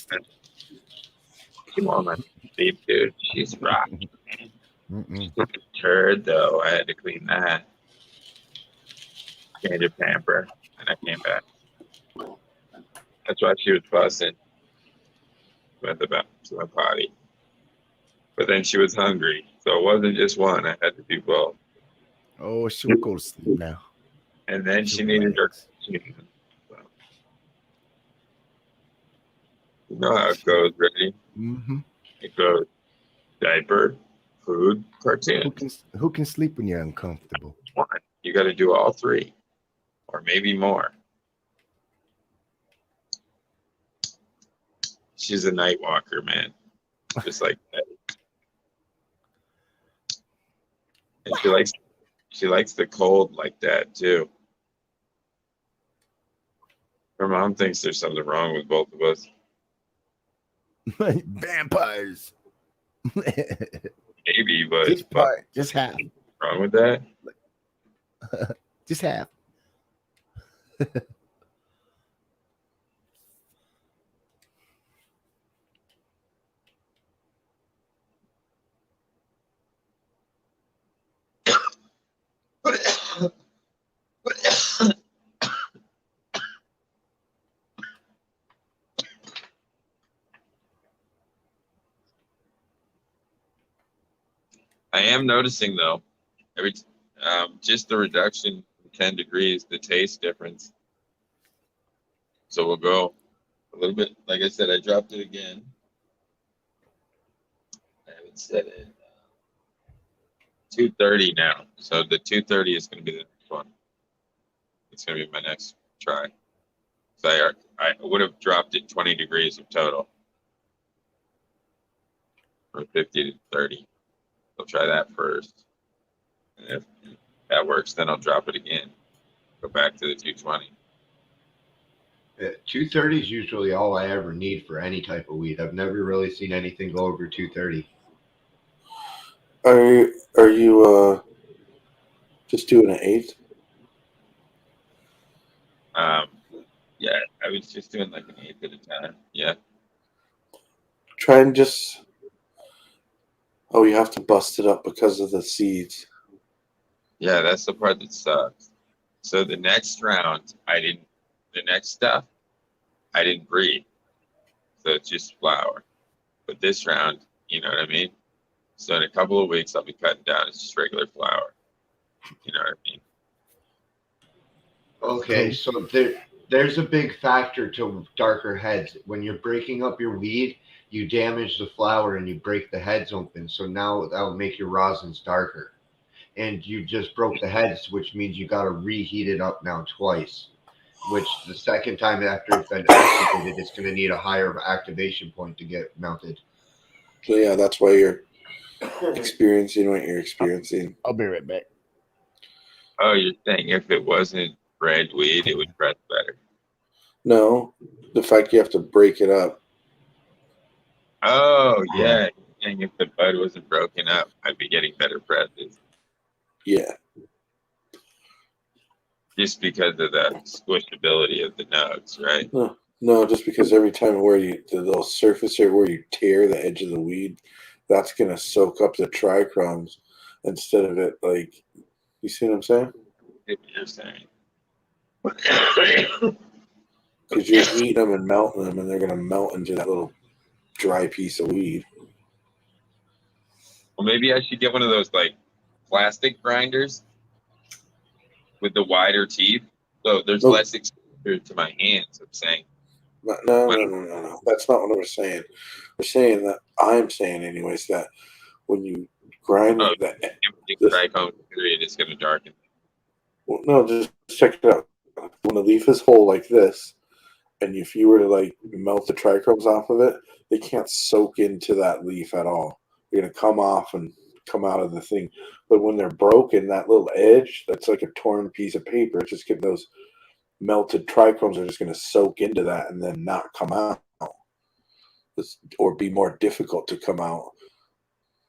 Come on, my babe, dude. She's rotten. She's a turd, though. I had to clean that. Change her pamper, and I came back. That's why she was fussing. Went about to my potty. But then she was hungry, so it wasn't just one. I had to do both. Oh, she'll go to sleep now. And then she needed her. You know how it goes, ready? Mm-hmm. It goes diaper, food, cartoon. Who can sleep when you're uncomfortable? One. You got to do all three, or maybe more. She's a night walker, man. Just like that. And she likes the cold like that too. Her mom thinks there's something wrong with both of us. Vampires. Maybe, but just half. Wrong with that? Just half. I am noticing though, just the reduction 10 degrees, the taste difference. So we'll go a little bit. Like I said, I dropped it again. I haven't set it. 230 now. So the 230 is going to be the next one. It's going to be my next try. So I would have dropped it 20 degrees of total. From 50 to 30. I'll try that first. And if that works, then I'll drop it again. Go back to the 220. 230 is usually all I ever need for any type of weed. I've never really seen anything go over 230. Are you just doing an 8? Yeah, I was just doing like an 8 at a time. Yeah. Try and just. Oh, you have to bust it up because of the seeds. Yeah, that's the part that sucks. So the next round, the next stuff, I didn't breed. So it's just flour. But this round, you know what I mean? So in a couple of weeks, I'll be cutting down. It's just regular flour. You know what I mean? Okay, so there's a big factor to darker heads. When you're breaking up your weed, you damage the flour and you break the heads open. So now that'll make your rosins darker. And you just broke the heads, which means you got to reheat it up now twice. Which the second time after it's been activated, it's going to need a higher activation point to get melted. So yeah, that's why you're experiencing what you're experiencing. I'll be right back. Oh, you're saying if it wasn't red weed, it would press better? No, the fact you have to break it up. Oh, yeah. And if the bud wasn't broken up, I'd be getting better presses. Yeah. Just because of the squishability of the nugs, right? No, just because every time the little surface area where you tear the edge of the weed, that's going to soak up the trichromes instead of it, like, you see what I'm saying? You're saying. Because you're eating them and melting them, and they're going to melt into that little dry piece of weed. Well, maybe I should get one of those like plastic grinders with the wider teeth, so there's less exposure to my hands. I'm saying, No. That's not what we're saying. We're saying that I'm saying, anyways, that when you grind the trichome period is going to darken. Well, no, just check it out. When the leaf is whole like this, and if you were to like melt the trichomes off of it, they can't soak into that leaf at all. They're going to come off and come out of the thing. But when they're broken, that little edge, that's like a torn piece of paper. It's just getting those melted trichomes are just going to soak into that and then not come out, or be more difficult to come out.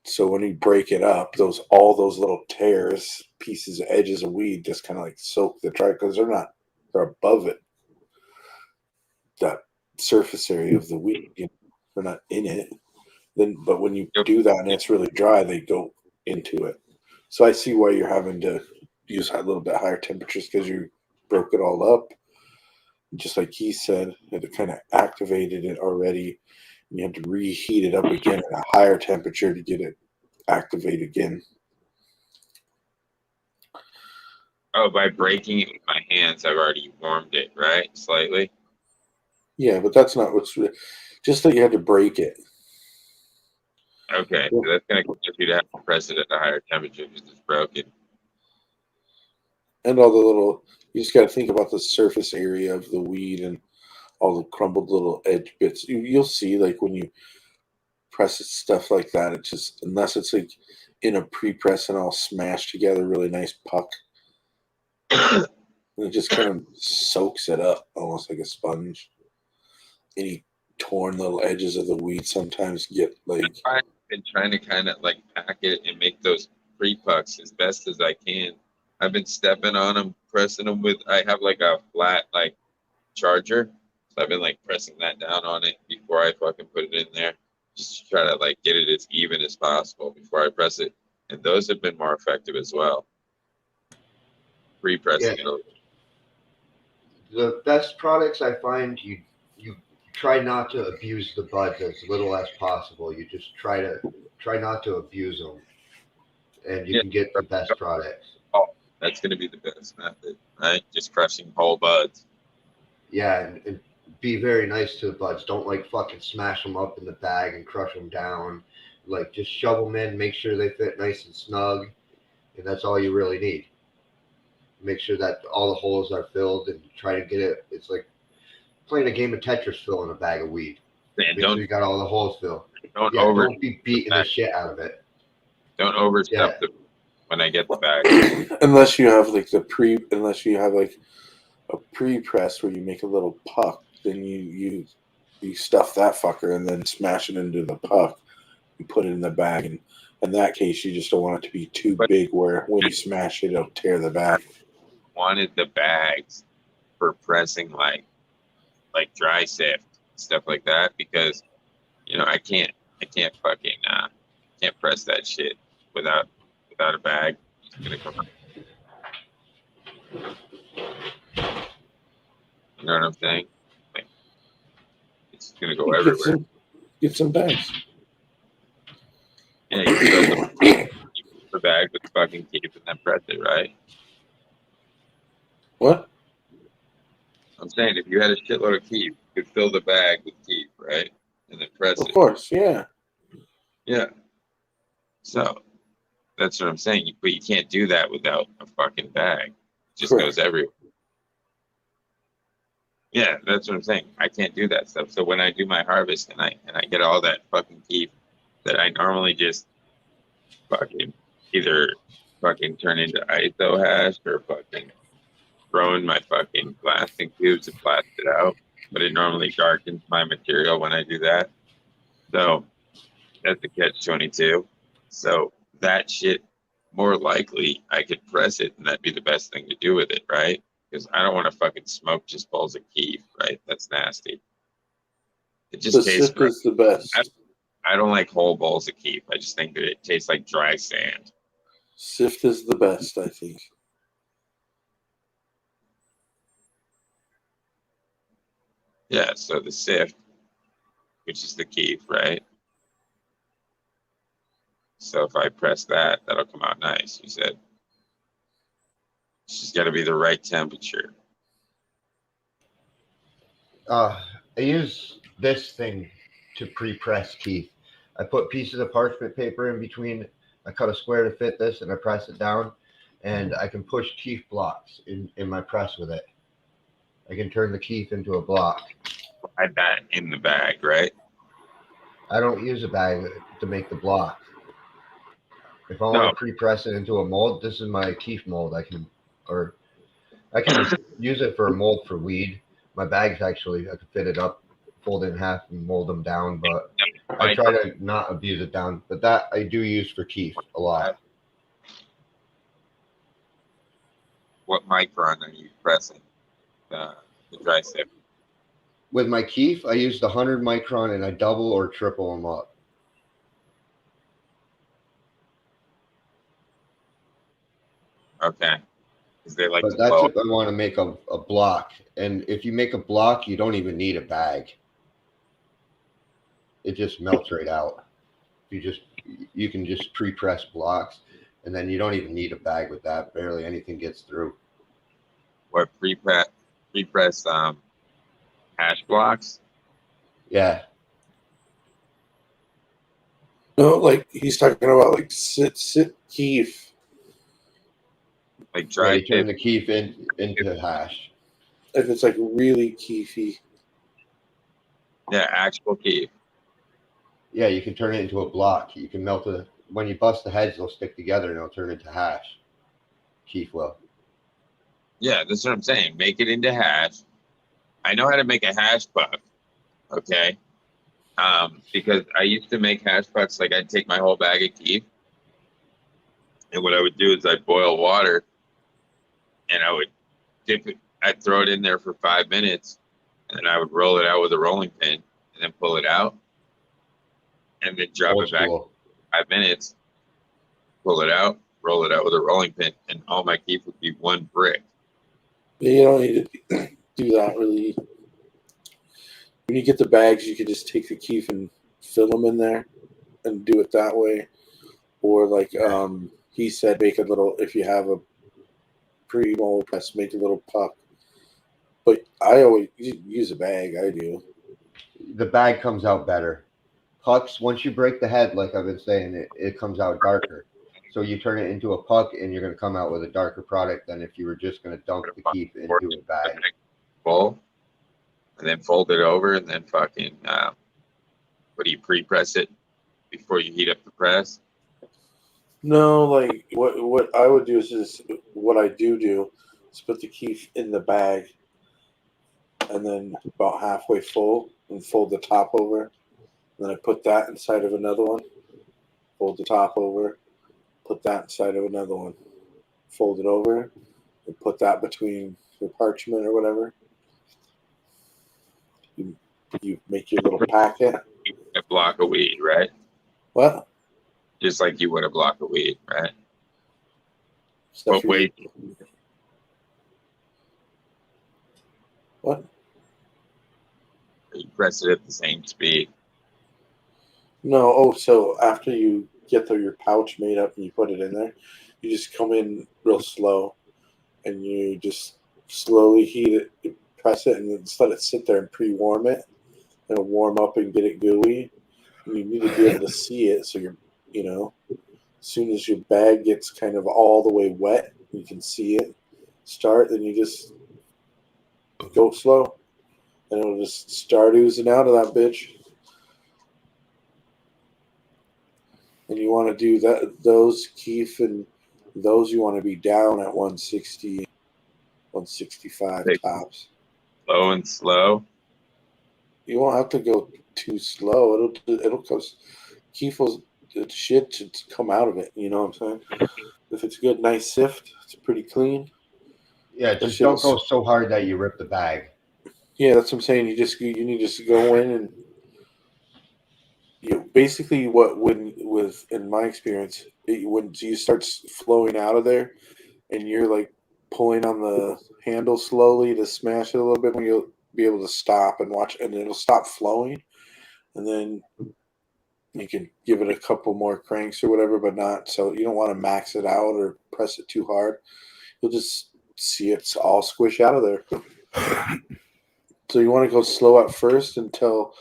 So when you break it up, all those little tears, pieces, edges of weed just kind of like soak the trichomes. They're above it. That surface area of the weed, they're not in it. But when you do that and it's really dry, they go into it. So I see why you're having to use a little bit higher temperatures, because you broke it all up. Just like he said, it kind of activated it already. And you have to reheat it up again at a higher temperature to get it activated again. Oh, by breaking it with my hands, I've already warmed it, right? Slightly. Yeah, but that's not what's just that you had to break it. Okay, so that's going to cause you to have to press it at a higher temperature because it's broken. And all the little, you just got to think about the surface area of the weed and all the crumbled little edge bits. You'll see, like when you press it, stuff like that, it just, unless it's like in a pre-press and all smashed together, really nice puck, and it just kind of soaks it up almost like a sponge. Any torn little edges of the weed sometimes get like. I've been trying to kind of like pack it and make those pre-pucks as best as I can. I've been stepping on them, pressing them with, I have like a flat like charger. So I've been like pressing that down on it before I fucking put it in there. Just to try to like get it as even as possible before I press it. And those have been more effective as well. Pre-pressing it. The best products I find, you try not to abuse the buds as little as possible. You just try not to abuse them, and you can get the best products. Oh, that's going to be the best method, right? Just crushing whole buds. Yeah, and be very nice to the buds. Don't like fucking smash them up in the bag and crush them down. Like just shove them in, make sure they fit nice and snug, and that's all you really need. Make sure that all the holes are filled and try to get it. It's like playing a game of Tetris filling a bag of weed. Make sure you got all the holes filled. Don't be beating the shit out of it. Don't overstuff when I get the bag. Unless you have like a pre-press where you make a little puck, then you stuff that fucker and then smash it into the puck. You put it in the bag, and in that case, you just don't want it to be too big where when you smash it, it'll tear the bag. Wanted the bags for pressing like dry sift, stuff like that, because I can't fucking can't press that shit without a bag. It's gonna come out. You know what I'm saying? Like, it's gonna go everywhere. Get some bags. Yeah, you fill the bag with fucking keep and then press it, right? What? I'm saying if you had a shitload of keep, you could fill the bag with keep, right? And then press it. Of course, yeah. Yeah. So that's what I'm saying. But you can't do that without a fucking bag. It just goes everywhere. Yeah, that's what I'm saying. I can't do that stuff. So when I do my harvest and I get all that fucking keep that I normally just fucking either fucking turn into ISO hash or fucking throw in my fucking blasting tubes and blast it out. But it normally darkens my material when I do that. So that's the catch-22. So that shit, more likely I could press it and that'd be the best thing to do with it, right? Because I don't want to fucking smoke just balls of keef, right? That's nasty. It just tastes gross. Is the best. I don't like whole balls of keef. I just think that it tastes like dry sand. Sift is the best, I think. Yeah, so the sift, which is the keef, right? So if I press that, that'll come out nice, you said. It's just got to be the right temperature. I use this thing to pre-press teeth. I put pieces of parchment paper in between. I cut a square to fit this, and I press it down, and I can push teeth blocks in my press with it. I can turn the teeth into a block. Slide that in the bag, right? I don't use a bag to make the block. If I want to pre-press it into a mold, this is my teeth mold. I can use it for a mold for weed. My bags actually, I can fit it up, fold it in half, and mold them down. But I try to not abuse it down. But that I do use for teeth a lot. What micron are you pressing the dry sip? With my keef, I use the 100 micron, and I double or triple them up. Okay. Like, but that's if I want to make a block. And if you make a block, you don't even need a bag. It just melts right out. You can just pre-press blocks, and then you don't even need a bag with that. Barely anything gets through. What pre-press hash blocks? Yeah. No, like he's talking about like sit keef. Like dry. You turn the keef into hash. If it's like really keefy. Yeah, actual keef. Yeah, you can turn it into a block. You can melt it. When you bust the heads, they'll stick together and it'll turn into hash. Keef will. Yeah, that's what I'm saying. Make it into hash. I know how to make a hash puck. Okay. Because I used to make hash pucks. Like I'd take my whole bag of keef, and what I would do is I'd boil water, and I would dip it. I'd throw it in there for 5 minutes, and then I would roll it out with a rolling pin, and then pull it out, and then drop it back 5 minutes, pull it out, roll it out with a rolling pin, and all my keef would be one brick. You don't need to do that really. When you get the bags, you can just take the keef and fill them in there and do it that way. Or like he said, make a little, if you have a pre-mold press, make a little puck. But I always use a bag, I do. The bag comes out better. Pucks, once you break the head, like I've been saying, it comes out darker. So you turn it into a puck, and you're going to come out with a darker product than if you were just going to dunk the keef into a bag. Full, and then fold it over, and then fucking, what do you pre-press it before you heat up the press? No, like what I would do is what I do is put the keef in the bag, and then about halfway full, and fold the top over. And then I put that inside of another one, fold the top over, put that inside of another one, fold it over, and put that between your parchment or whatever. You make your little packet. A block of weed, right? What? Just like you would a block of weed, right? Stuff but wait. What? You press it at the same speed. No, so after you get your pouch made up and you put it in there, you just come in real slow and you just slowly heat it, press it, and then just let it sit there and pre-warm it. It'll warm up and get it gooey. And you need to be able to see it so you're, as soon as your bag gets kind of all the way wet, you can see it start, then you just go slow. And it'll just start oozing out of that bitch. And you want to do those keef, and those you want to be down at 160, 165 tops. Low and slow. You won't have to go too slow. It'll cause keef will shit to come out of it. You know what I'm saying? If it's good, nice sift, it's pretty clean. Yeah, just don't go so hard that you rip the bag. Yeah, that's what I'm saying. You need to go in and basically in my experience, when you start flowing out of there, and you're like pulling on the handle slowly to smash it a little bit, when you'll be able to stop and watch, and it'll stop flowing, and then you can give it a couple more cranks or whatever, but not so you don't want to max it out or press it too hard. You'll just see it's all squish out of there. So you want to go slow at first until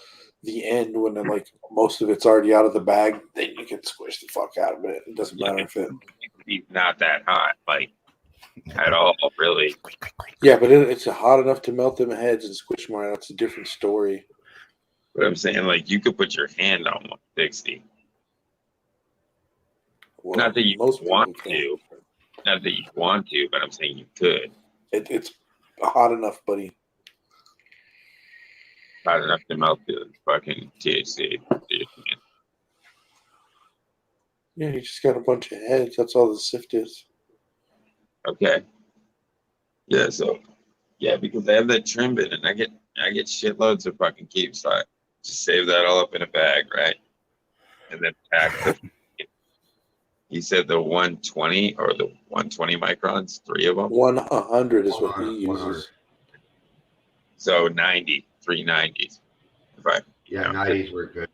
the end when like most of it's already out of the bag. Then you can squish the fuck out of it. It doesn't matter if it's not that hot, like at all, really. Yeah, but it's hot enough to melt them heads and squish them around. It's a different story. But I'm saying, like, you could put your hand on 160. Well, not that you want to. Not that you want to, but I'm saying you could. It's hot enough, buddy. Hot enough to melt the fucking THC. Yeah, you just got a bunch of heads. That's all the sift is. Okay. Yeah, so yeah, because I have that trim bin and I get shitloads of fucking keeps. So I just save that all up in a bag, right? And then pack the. He said the 120 or the 120 microns, 3 of them. 100 is what he uses. So 90, 390s. If I 90s were good.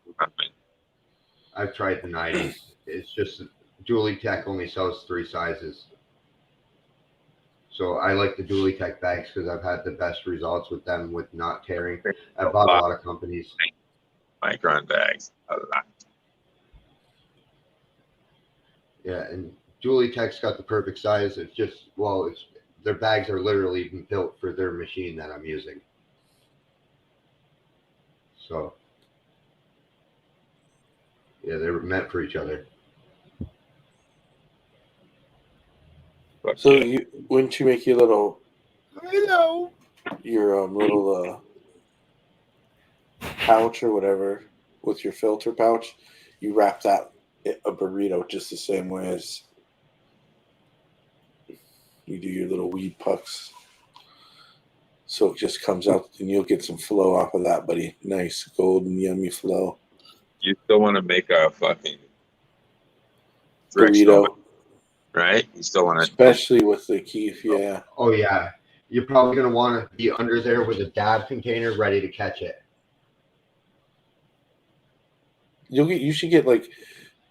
I've tried the 90s. It's just Dually Tech only sells 3 sizes. So I like the Dually Tech bags because I've had the best results with them with not tearing. I've bought a lot of companies. Micron bags, a lot. Yeah, and Dually Tech's got the perfect size. It's just, their bags are literally built for their machine that I'm using. So, yeah, they were meant for each other. So wouldn't you make your little pouch or whatever with your filter pouch? You wrap that a burrito just the same way as you do your little weed pucks. So it just comes out and you'll get some flow off of that, buddy. Nice golden yummy flow. You still want to make a fucking burrito, right? You still want to, especially with the keef, yeah. Oh yeah, you're probably gonna want to be under there with a dab container ready to catch it. You should get like,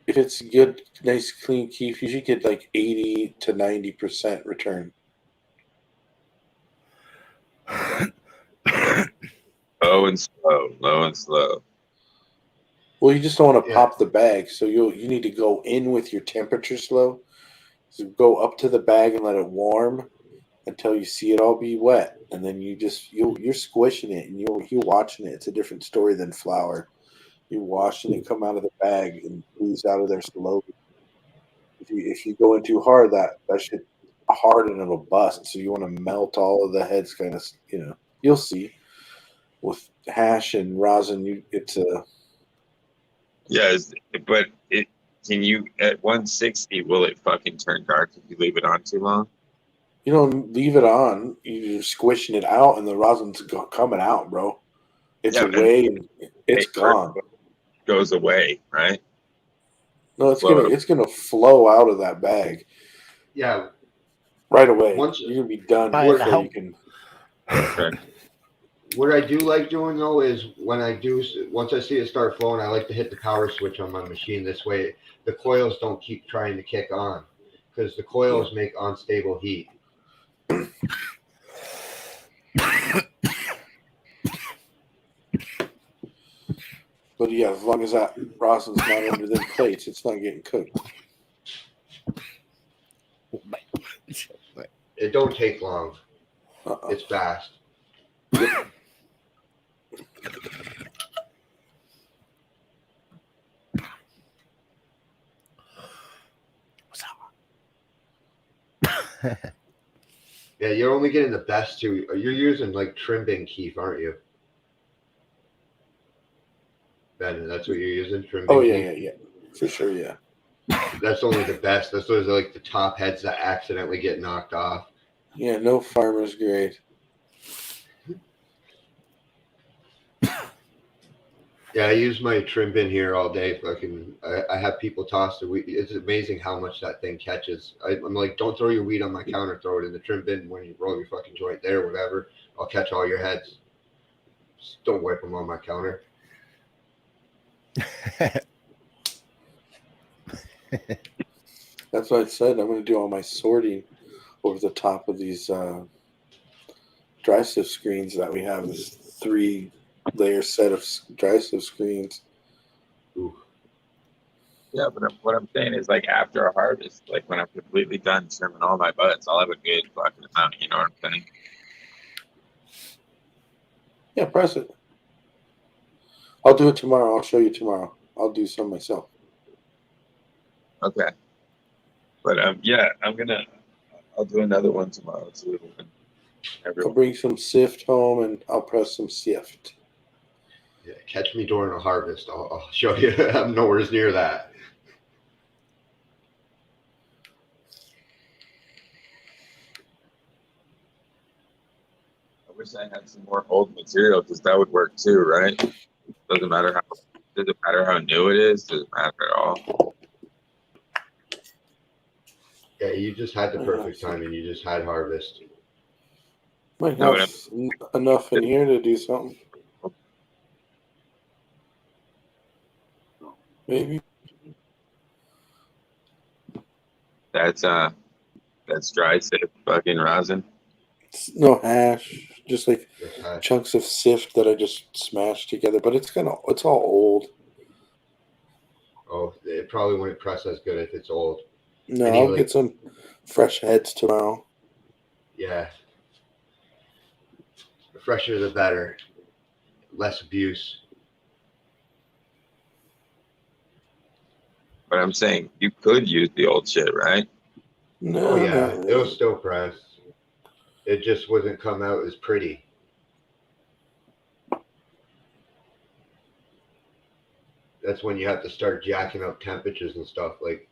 if it's good, nice clean keef, you should get like 80 to 90% return. Low and slow. Well, you just don't want to pop the bag, so you need to go in with your temperature slow. So go up to the bag and let it warm until you see it all be wet, and then you're squishing it and you're watching it. It's a different story than flour. You're watching it come out of the bag and ooze out of there slowly. If you go in too hard, that shit hard and it'll bust. So you want to melt all of the heads, kind of. You'll see. With hash and rosin, it's a. Yeah, but can you at 160? Will it fucking turn dark if you leave it on too long? You don't leave it on. You're squishing it out, and the rosin's coming out, bro. It's away, and it's gone. Goes away, right? No, it's gonna flow out of that bag. Yeah, right away. You're gonna be done before you can. Okay. What I do like doing though is once I see it start flowing, I like to hit the power switch on my machine. This way, the coils don't keep trying to kick on, because the coils make unstable heat. But yeah, as long as that rosin's not under them plates, it's not getting cooked. It don't take long. It's fast. Yeah, you're only getting the best too. You're using like trim bin keef, aren't you? Ben, that's what you're using? Trim bin keef? Yeah. For sure, yeah. That's only the best. That's those like the top heads that accidentally get knocked off. Yeah, no farmer's grade. Yeah, I use my trim bin here all day. I have people toss the weed. It's amazing how much that thing catches. I'm like, don't throw your weed on my counter. Throw it in the trim bin when you roll your fucking joint there, whatever. I'll catch all your heads. Just don't wipe them on my counter. That's what I said. I'm going to do all my sorting over the top of these dry sift screens that we have. This 3-layer set of dry sieve screens. Ooh. Yeah, but what I'm saying is, like, after a harvest, like when I'm completely done trimming all my buds, I'll have a good fucking amount. You know what I'm saying? Yeah, press it. I'll do it tomorrow. I'll show you tomorrow. I'll do some myself. Okay. But yeah, I'll do another one tomorrow too. I'll bring some sift home and I'll press some sift. Yeah, catch me during a harvest. I'll show you. I'm nowhere near that. I wish I had some more old material because that would work too, right? Doesn't matter how new it is. Doesn't matter at all. Yeah, you just had the perfect timing. You just had harvest. Might have enough in here to do something. Maybe. That's dry sift fucking rosin. No hash, just like chunks of sift that I just smashed together. But it's all old. Oh, it probably wouldn't press as good if it's old. No, I'll get some fresh heads tomorrow. Yeah. The fresher the better. Less abuse. But I'm saying you could use the old shit, right? No, oh yeah, it'll still press. It just wouldn't come out as pretty. That's when you have to start jacking up temperatures and stuff. Like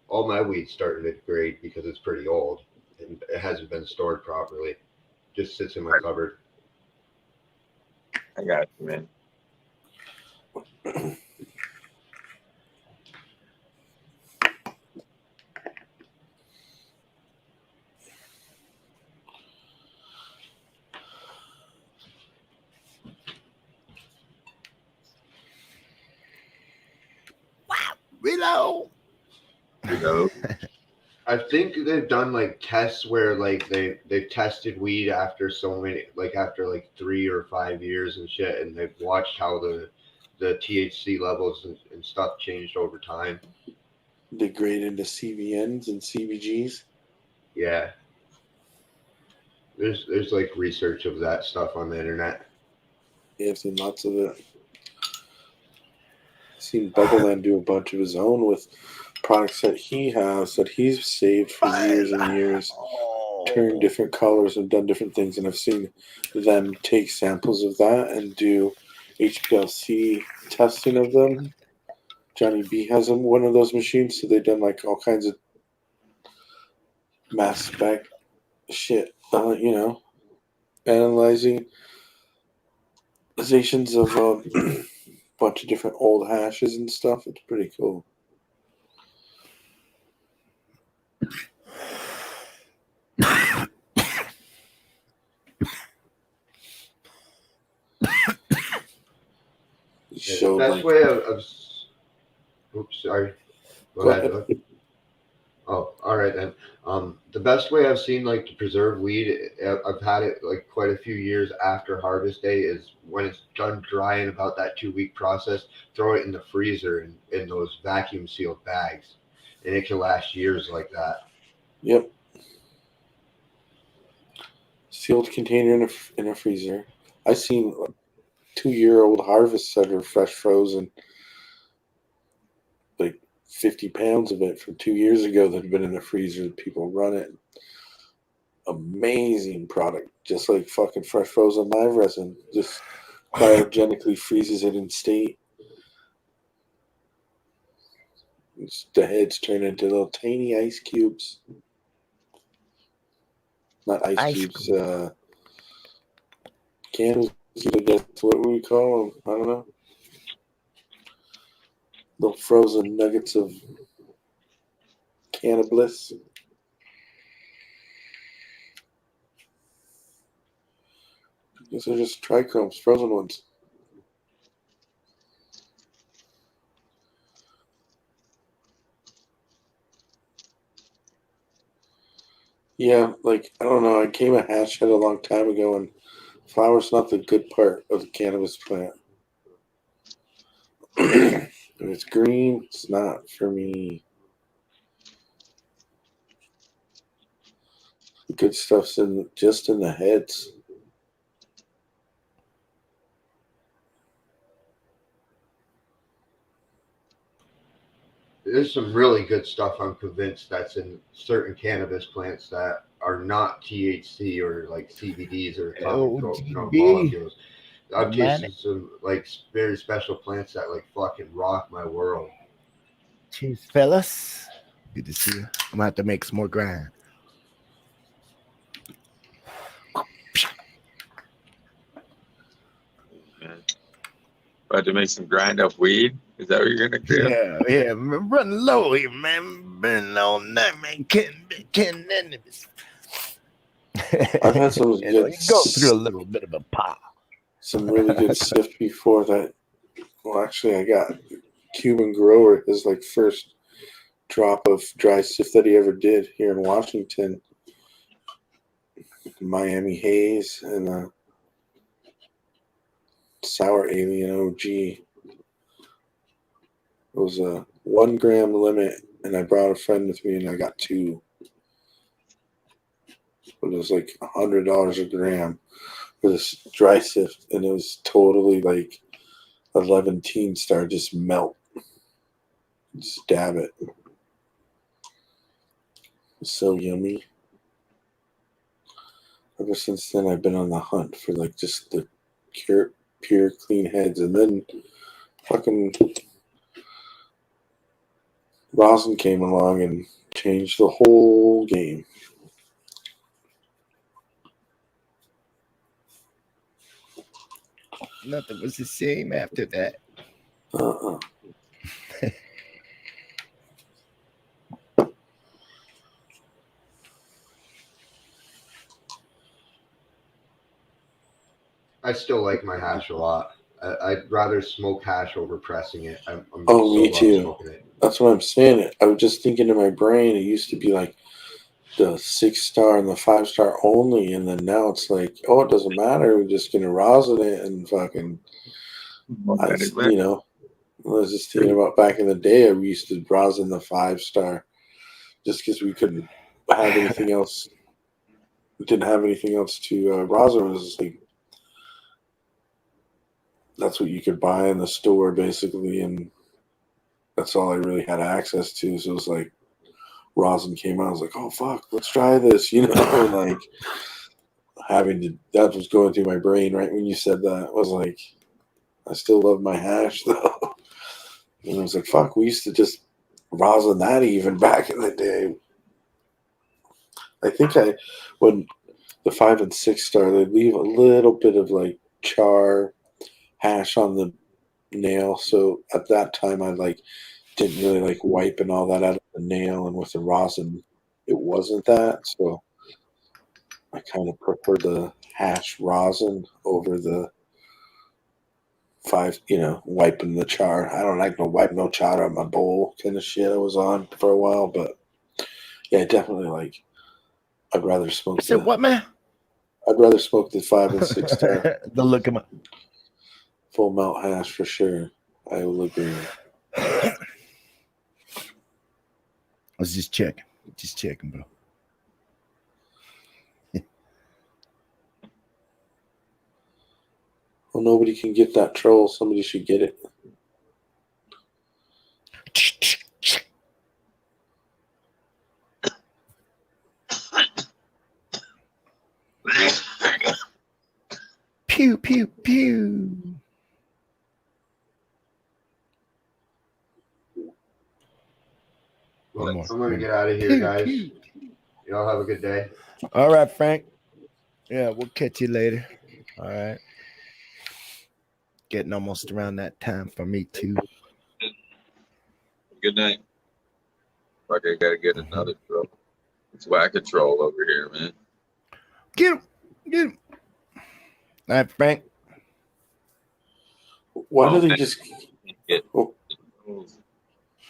all my weeds starting to degrade because it's pretty old and it hasn't been stored properly. Just sits in my cupboard. I got you, man. Reload. I think they've done like tests where like they've tested weed after so many, like after like 3 or 5 years and shit, and they've watched how the THC levels and stuff changed over time. Degrade into CBNs and CBGs. Yeah. There's like research of that stuff on the internet. Yeah, I've seen lots of it. I've seen Bubbleland do a bunch of his own with products that he has that he's saved for years and years, turned different colors and done different things. And I've seen them take samples of that and do HPLC testing of them. Johnny B has one of those machines, so they've done like all kinds of mass spec shit, analyzing of a bunch of different old hashes and stuff. It's pretty cool. The best way of oops, sorry. Go ahead. Oh, all right then. The best way I've seen like to preserve weed, I've had it like quite a few years after harvest day, is when it's done drying, about that 2-week process, throw it in the freezer in those vacuum sealed bags, and it can last years like that. Yep. Sealed container in a freezer. I've seen 2-year-old harvests that are fresh frozen, like 50 pounds of it from 2 years ago that have been in the freezer. People run it. Amazing product, just like fucking fresh frozen live resin. Just cryogenically freezes it in state. The heads turn into little tiny ice cubes. Not ice cubes. Candles, I guess. What would we call them? I don't know. Little frozen nuggets of cannabis. These are just trichomes, frozen ones. Yeah, like, I don't know. I came a hash head a long time ago and Flower's not the good part of the cannabis plant. If it's green, it's not for me. The good stuff's just in the heads. There's some really good stuff, I'm convinced, that's in certain cannabis plants that are not THC or like CBDs or molecules. I've tasted some like very special plants that like fucking rock my world. Cheers, fellas. Good to see you. I'm gonna have to make some more grind. About to make some grind up weed? Is that what you're gonna do? Yeah, I'm running low here, man. Been all night, man. Can't I've had some good, go through a little bit of a pop. Some really good stuff before that. Well, actually, I got Cuban Grower, his like first drop of dry sift that he ever did here in Washington. Miami Haze and Sour Alien OG. It was a 1 gram limit, and I brought a friend with me, and I got 2. But it was like $100 a gram for this dry sift, and it was totally like 11 Teen Star, just melt. Just dab it. It's so yummy. Ever since then, I've been on the hunt for like just the pure clean heads, and then fucking rosin came along and changed the whole game. Nothing was the same after that. I still like my hash a lot. I'd rather smoke hash over pressing it. Me too. That's what I'm saying. I was just thinking in my brain, it used to be like the 6-star and the 5-star only, and then now it's like, oh, it doesn't matter. We're just gonna rosin it and fucking, you know. I was just thinking about back in the day. We used to rosin the 5-star just because we couldn't have anything else. We didn't have anything else to rosin. It was like that's what you could buy in the store basically, and that's all I really had access to. So it was like rosin came out, I was like, oh fuck, let's try this, you know. Like having to, that was going through my brain right when you said that. I was like, I still love my hash though. And I was like, fuck, we used to just rosin that even back in the day. I think when the 5 and 6-star, they leave a little bit of like char hash on the nail, so at that time I like didn't really like wiping all that out of the nail, and with the rosin it wasn't that, so I kind of prefer the hash rosin over the 5, you know, wiping the char. I don't like no wipe no char on my bowl kind of shit I was on for a while, but yeah, definitely like I'd rather smoke what, man? I'd rather smoke the 5 and 6-star. The look of my full melt hash for sure. I will agree. I was just checking, bro. Well, nobody can get that troll. Somebody should get it. Pew, pew, pew. Well, I'm going to get out of here, guys. Y'all have a good day. All right, Frank. Yeah, we'll catch you later. All right. Getting almost around that time for me, too. Good night. Fuck, I got to get another troll. It's whack a troll over here, man. Get him. Get him. All right, Frank. Why do they just get the trolls?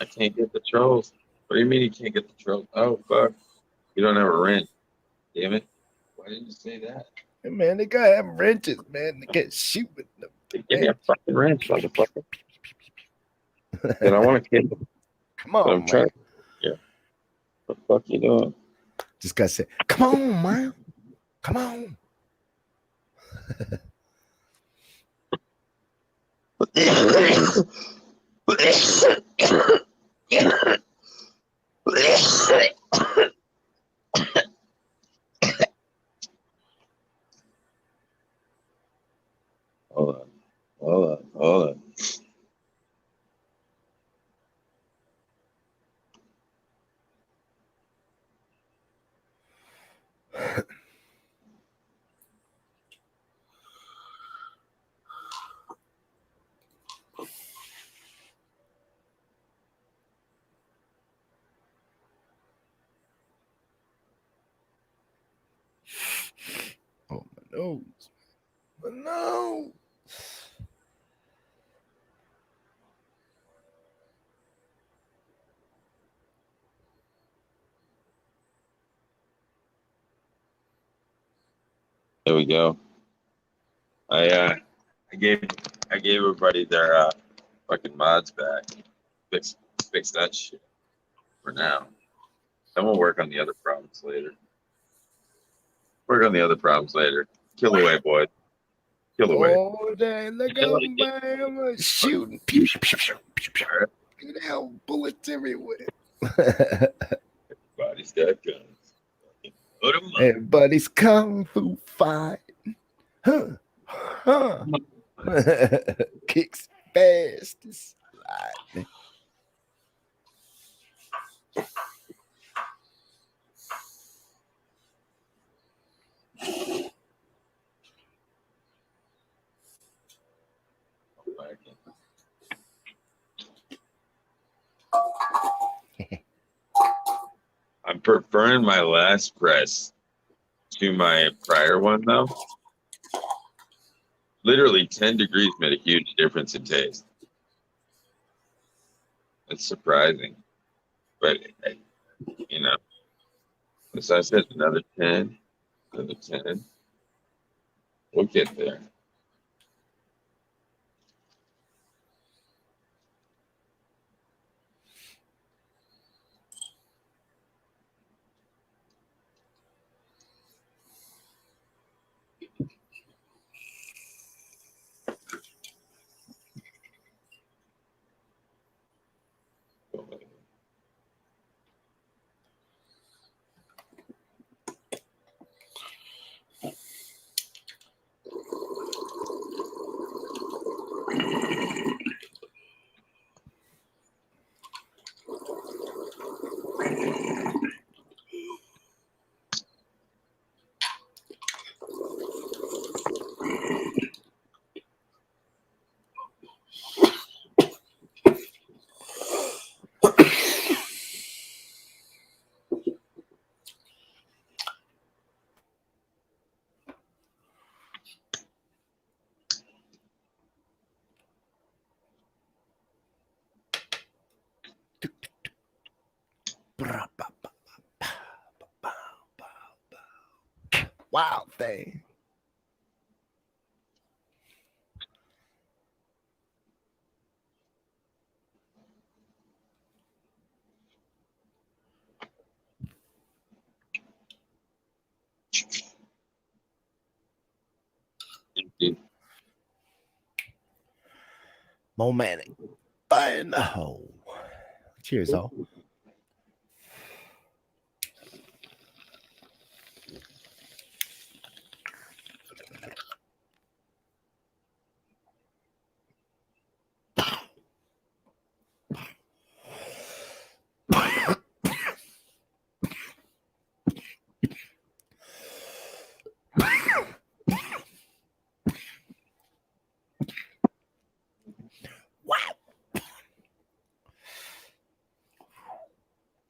I can't get the trolls. What do you mean you can't get the trolls? Oh, fuck. You don't have a rent. Damn it. Why didn't you say that? Hey, man, they gotta have wrenches, man. They can't shoot with them. Give me a fucking wrench, motherfucker. Then I want to kill him. Come on, I'm trying. Yeah. What the fuck you doing? Just gotta say, come on, man. Come on. Hold on. Hold on. Hold on. Oh, my nose. My nose. There we go. I gave everybody their fucking mods back. Fix that shit for now. Then we'll work on the other problems later. Work on the other problems later. Kill away, boys. Kill away. Oh, dang, look out, man. Shooting. Pew, pew, pew, pew, pew, pew. Get out, bullets everywhere. Everybody's got guns. Put 'em up. Everybody's kung fu fight. Huh. Huh. Kicks fast as lightning. I'm preferring my last press to my prior one though. Literally 10 degrees made a huge difference in taste. It's surprising. But, you know, as I said, another 10, another 10. We'll get there. Wild thing. Momentic. Fire in the hole. Cheers, all.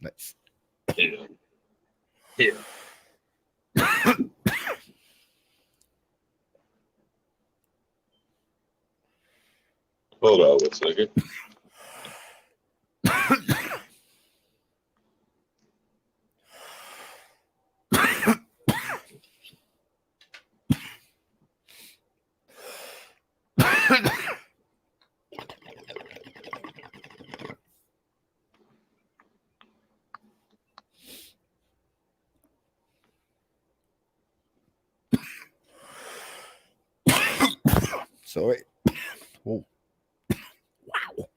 Nice. Here. Hold on 1 second. Sorry. Oh. Wow.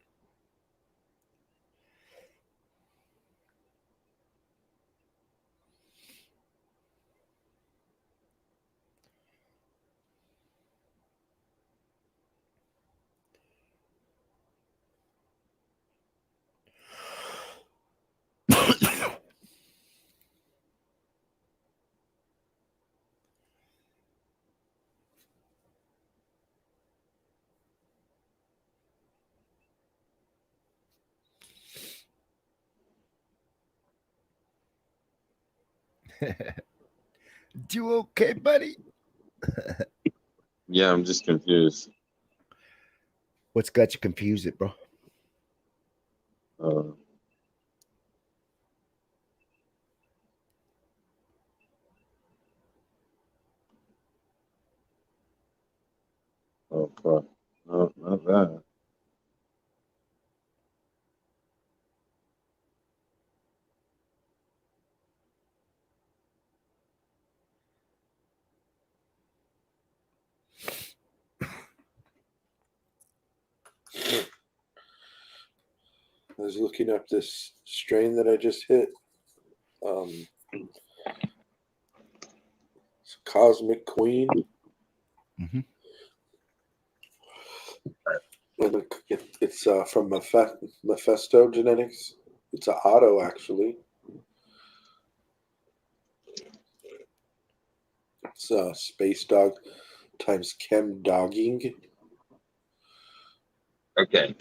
You okay, buddy? Yeah, I'm just confused. What's got you confused, bro? Oh, fuck. No, not that. I was looking up this strain that I just hit. It's Cosmic Queen. Mm-hmm. And it's from Mephisto Genetics. It's an auto, actually. It's Space Dog times Chem Dogging. Okay.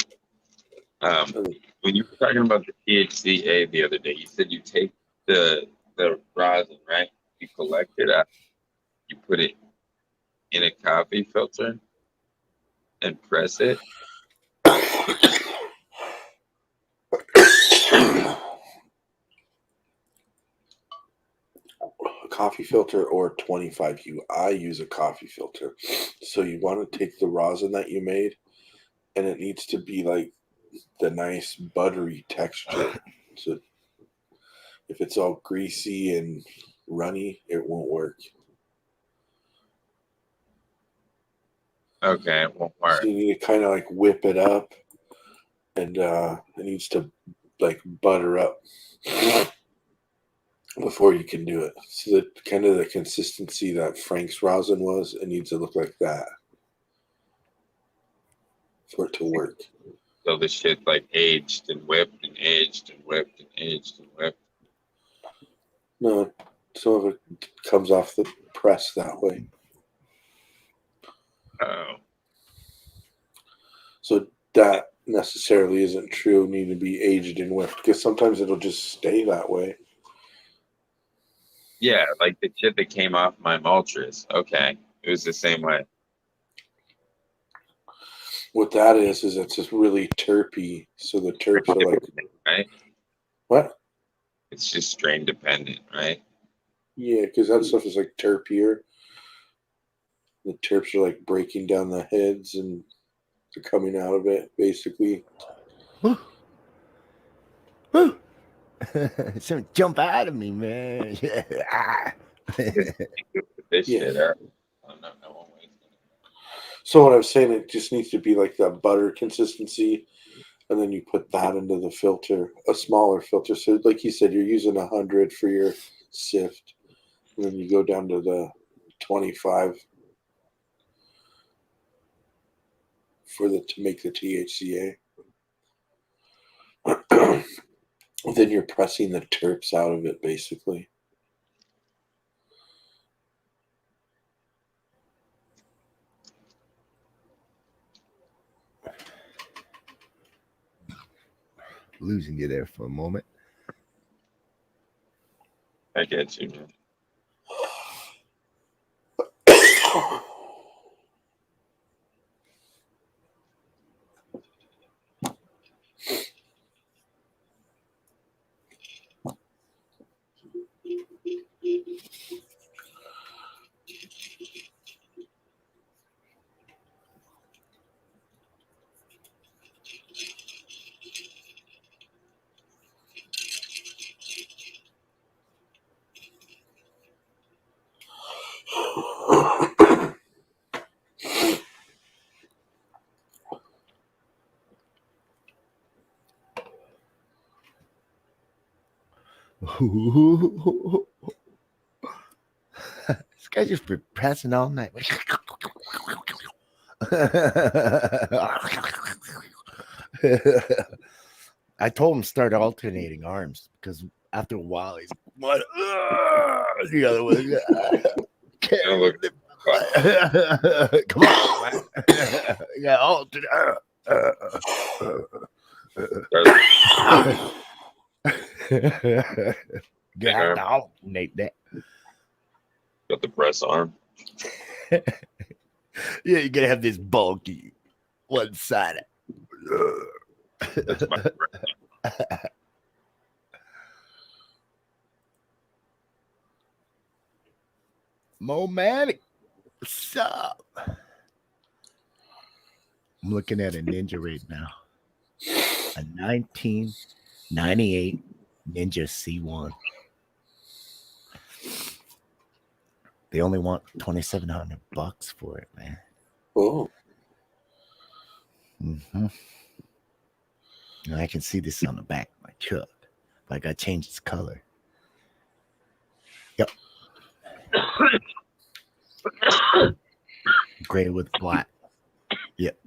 When you were talking about the THCA the other day, you said you take the rosin, right? You collect it up, you put it in a coffee filter and press it. A coffee filter or 25U. I use a coffee filter. So you want to take the rosin that you made, and it needs to be like the nice buttery texture. So if it's all greasy and runny, it won't work. Okay, it won't work. So you need to kind of like whip it up, and it needs to like butter up before you can do it. So that kind of the consistency that Frank's rosin was, it needs to look like that for it to work. So the shit's like aged and whipped and aged and whipped and aged and whipped. No, some of it comes off the press that way. Oh. So that necessarily isn't true. Need to be aged and whipped, because sometimes it'll just stay that way. Yeah, like the shit that came off my Maltras. Okay, it was the same way. What that is it's just really terpy. So the terps are like, right? What? It's just strain dependent, right? Yeah, because that stuff is like terpier. The terps are like breaking down the heads and they're coming out of it, basically. Woo. Woo. Something jump out of me, man. Yeah. So what I was saying, it just needs to be like that butter consistency, and then you put that into the filter, a smaller filter. So like you said, you're using 100 for your sift, and then you go down to the 25 to make the THCA. Then you're pressing the terps out of it, basically. Losing you there for a moment. I get you, man. This guy just been pressing all night. I told him start alternating arms because after a while he's what the other one. Come on, you got alternate. You have to alternate that. Got the press arm. Yeah, you're gonna have this bulky one-sided. That's my Momatic, what's up? I'm looking at a Ninja right now. A 1998 Ninja C1. They only want $2,700 for it, man. Oh. Mm-hmm. And I can see this on the back of my truck. But I got to change its color. Yep. Gray with black. Yep.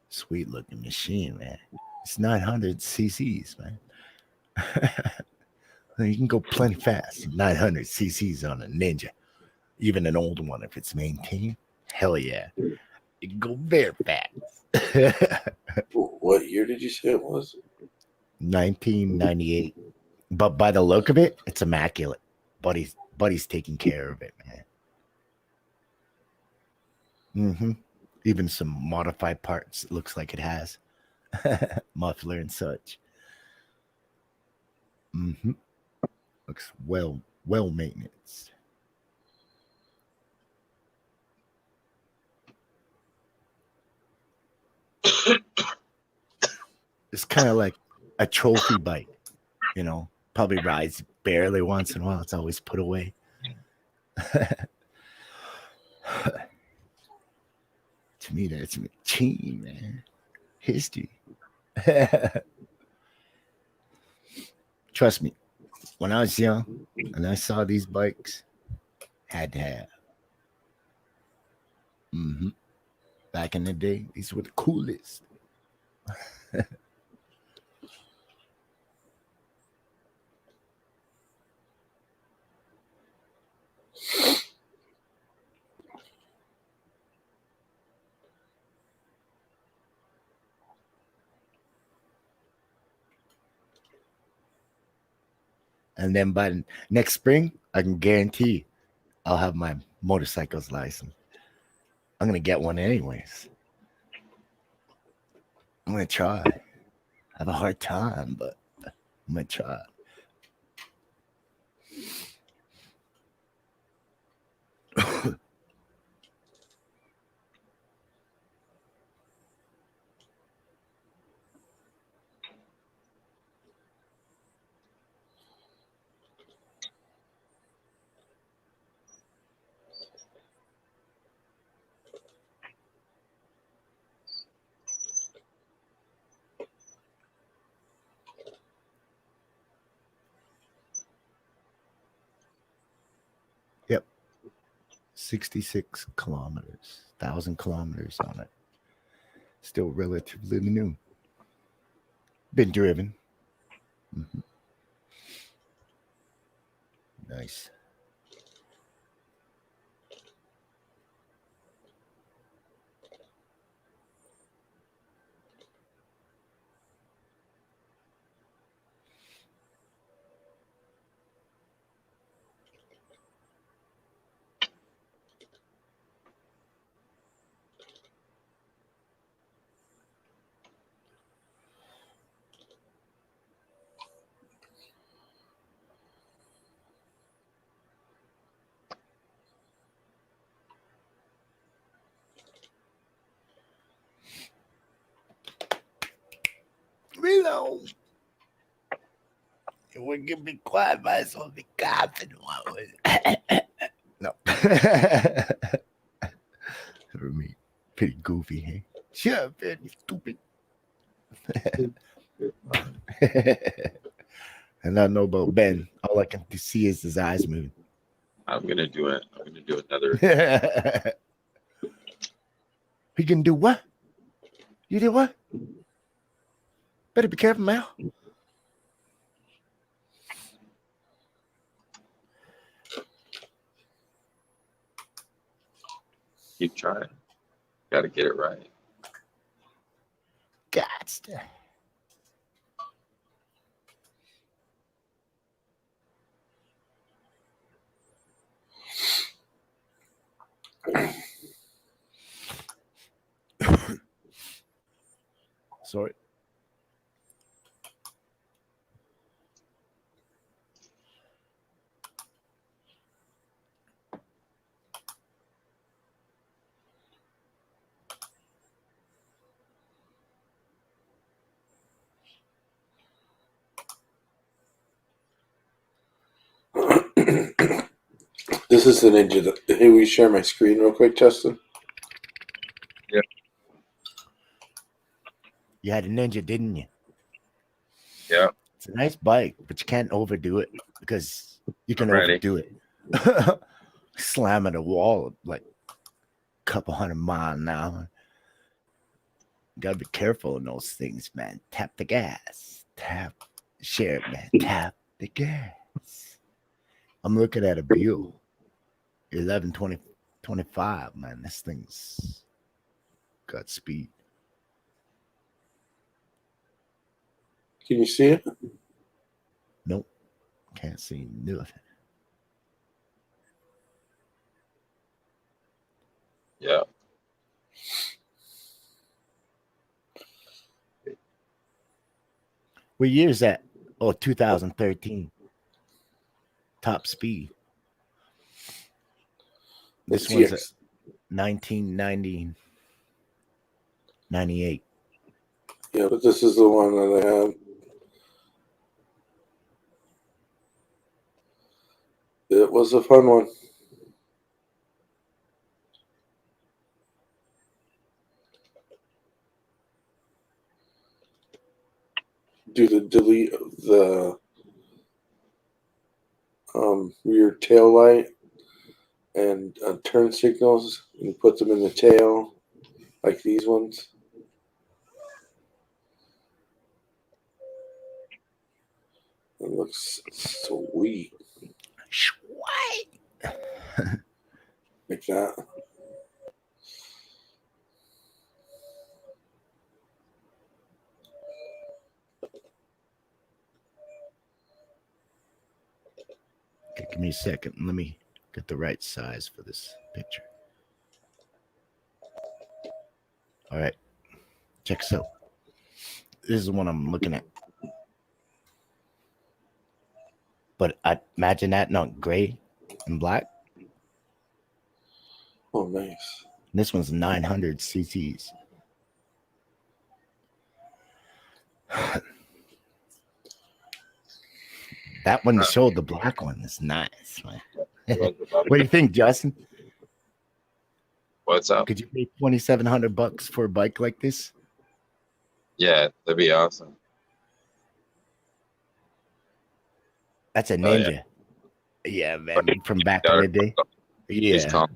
Sweet looking machine, man. It's 900 cc's, man. You can go plenty fast. 900 cc's on a Ninja. Even an old one, if it's maintained. Hell yeah. You can go very fast. What year did you say it was? 1998. But by the look of it, it's immaculate. Buddy's taking care of it, man. Mm-hmm. Even some modified parts, it looks like it has. Muffler and such. Mm-hmm. Looks well maintenance. It's kind of like a trophy bike, you know. Probably rides barely once in a while. It's always put away. To me, that's a machine, man. History. Trust me, when I was young and I saw these bikes, had to have. Mm-hmm. Back in the day, these were the coolest. And then by next spring, I can guarantee I'll have my motorcycle's license. I'm going to get one anyways. I'm going to try. I have a hard time, but I'm going to try. Yep. 66 kilometers, 1,000 kilometers on it. Still relatively new. Been driven. Mm-hmm. Nice. Reload. It wouldn't be quiet, but it's only coughing. No. For me, pretty goofy, hey? Shut up, man, you stupid. And I know about Ben. All I can see is his eyes moving. I'm gonna do it. I'm gonna do another. He can do what? You did what? Better be careful, Mal. Keep trying. Got to get it right. Gots to. Sorry. This is the Ninja. Hey, will you share my screen real quick, Justin? Yeah. You had a Ninja, didn't you? Yeah. It's a nice bike, but you can't overdo it because you can overdo it. Slamming a wall like a couple 100 miles an hour. You gotta be careful in those things, man. Tap the gas. Tap. Share it, man. Tap the gas. I'm looking at a Buell 11-20-25, man. This thing's got speed. Can you see it? Nope. Can't see nothing. Yeah. What year is that? Oh, 2013. Top speed. This one's at 1990, 98. Yeah, but this is the one that I have. It was a fun one. Do the delete of the rear tail light and turn signals and put them in the tail like these ones. It looks sweet. Sweet. Like that. Okay, give me a second. Let me get the right size for this picture. All right. Check this out. This is the one I'm looking at. But I imagine that not gray and black. Oh, nice. This one's 900 cc's. That one showed the black one. Is nice, man. What do you think, Justin? What's up? Could you pay $2,700 for a bike like this? Yeah, that'd be awesome. That's a Ninja. Yeah, man. From back in the day. Yeah.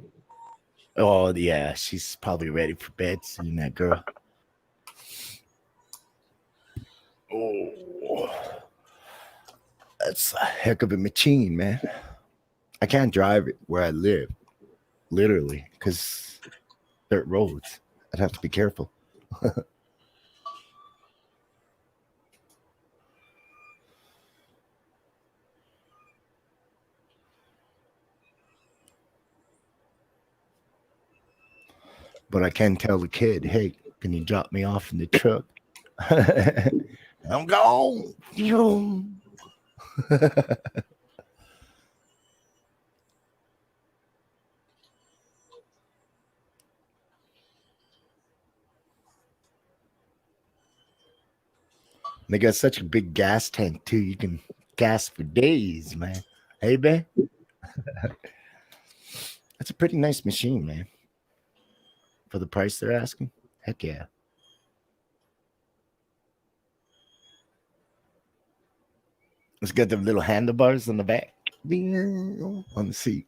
Oh, yeah. She's probably ready for bed soon, that girl. Oh. That's a heck of a machine, man. I can't drive it where I live, literally, because dirt roads. I'd have to be careful. But I can tell the kid, hey, can you drop me off in the truck? I'm gone. They got such a big gas tank too. You can gas for days, man. Hey, man. That's a pretty nice machine, man. For the price they're asking. Heck yeah. It's got the little handlebars on the back. On the seat.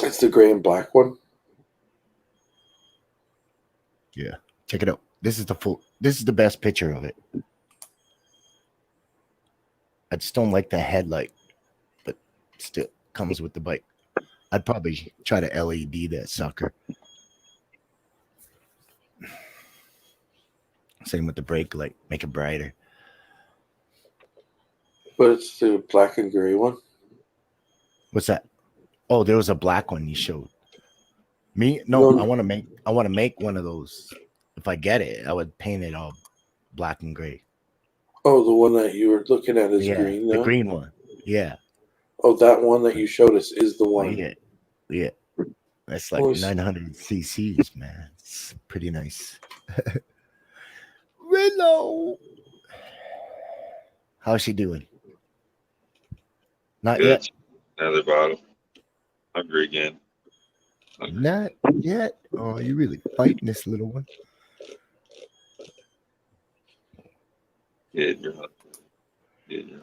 It's the gray and black one. Yeah, check it out. This is the best picture of it. I just don't like the headlight, but still comes with the bike. I'd probably try to LED that sucker. Same with the brake light, make it brighter. But it's the black and gray one. What's that? Oh, there was a black one you showed. Me? No, I want to make one of those. If I get it, I would paint it all black and gray. Oh, the one that you were looking at is green now? The green one. Yeah. Oh, that one that you showed us is the one. Yeah. That's like 900 cc's, man. It's pretty nice. Willow. How's she doing? Not yet. Another bottle. Hungry again. Not yet. Oh, you really fighting this little one? Yeah,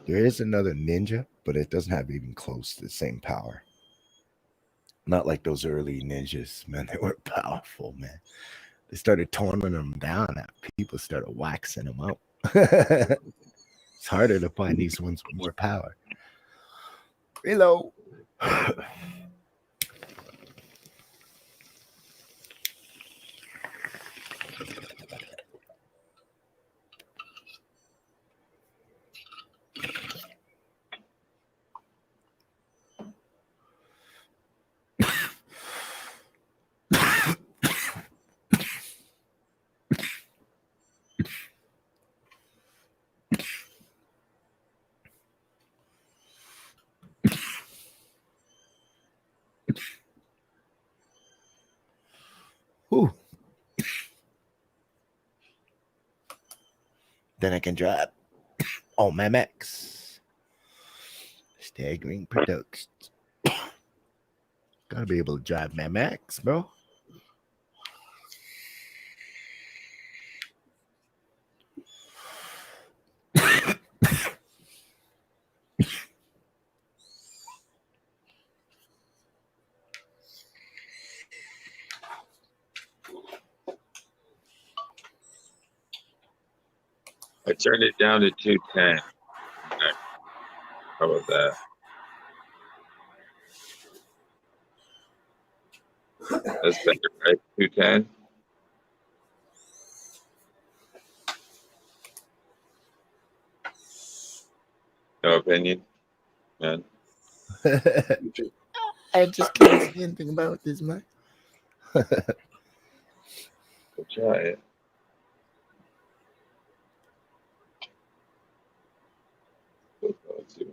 there is another ninja, but it doesn't have even close to the same power. Not like those early ninjas, man. They were powerful, man. They started toning them down. People started waxing them out. It's harder to find these ones with more power. Hello. Ooh. Then I can drive. Oh, my Max. Staggering Productions. Gotta be able to drive my Max, bro. I turned it down to 210. How about that? That's better, right? 210. No opinion, man. I just can't say anything about this, man. We'll try it. Let's see.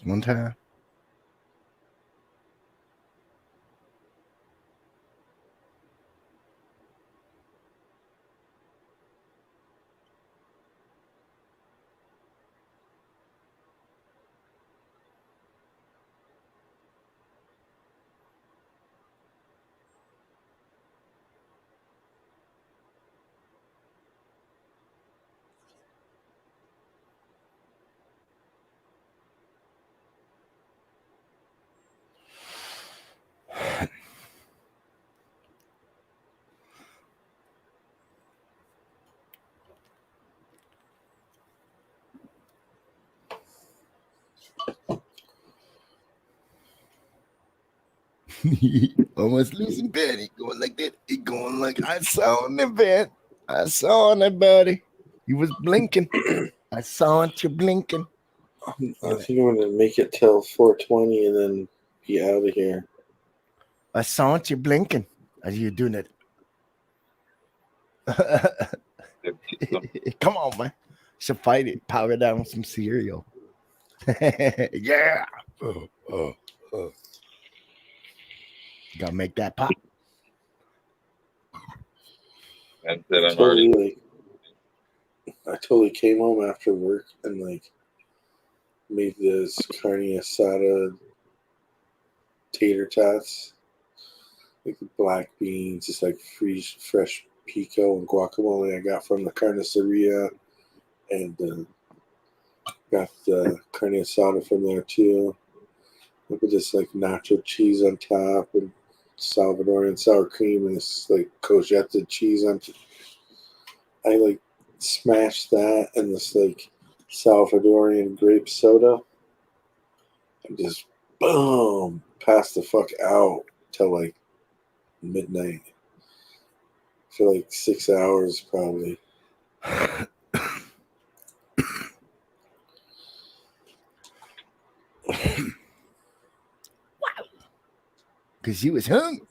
One time. Almost losing bed. He going like that. He going like I saw on the bed. I saw on it, buddy. He was blinking. I saw it. You blinking. I think I'm gonna make it till 4:20 and then be out of here. I saw it. You blinking. Are you doing it? Come on, man. Should fight it. Power down some cereal. Yeah. Gotta make that pop. That's it. I'm already. I totally came home after work and like made this carne asada tater tots, like black beans, just like fresh pico and guacamole I got from the carniceria, and got the carne asada from there too. Look at this like nacho cheese on top and Salvadorian sour cream and this like courgette cheese on top. I like smashed that and this like Salvadorian grape soda and just boom, passed the fuck out till like midnight for like 6 hours probably. Because you was hungry.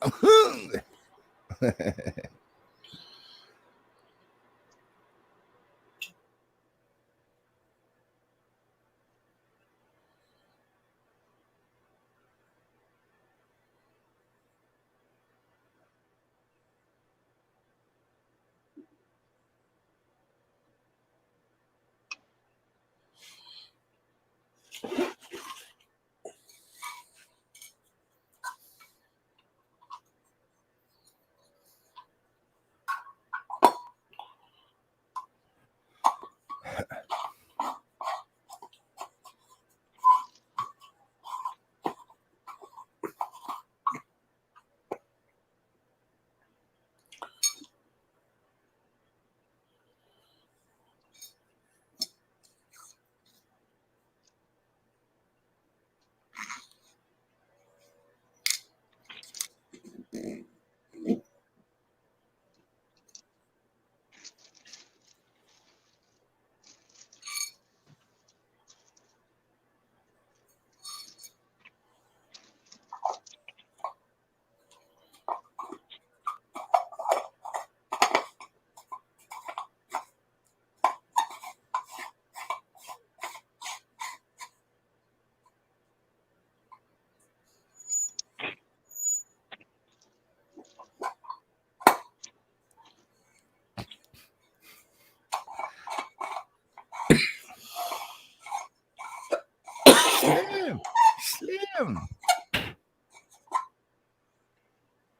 Slim.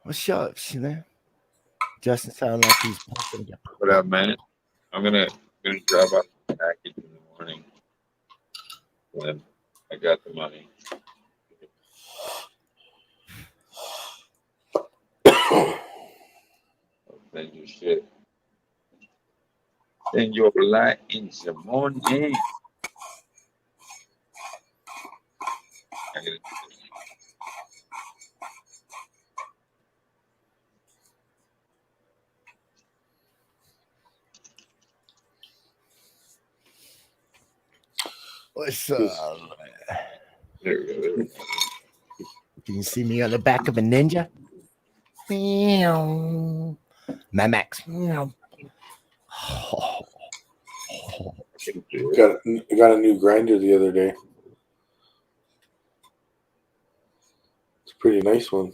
What's up, Slim? Justin sounds like he's pumping. What up, man? I'm gonna drop off the package in the morning when I got the money. Send your shit. Send your light in the morning. What's up? There we go. Can you see me on the back of a ninja? Meow. Max. Meow. Got a new grinder the other day. It's a pretty nice one.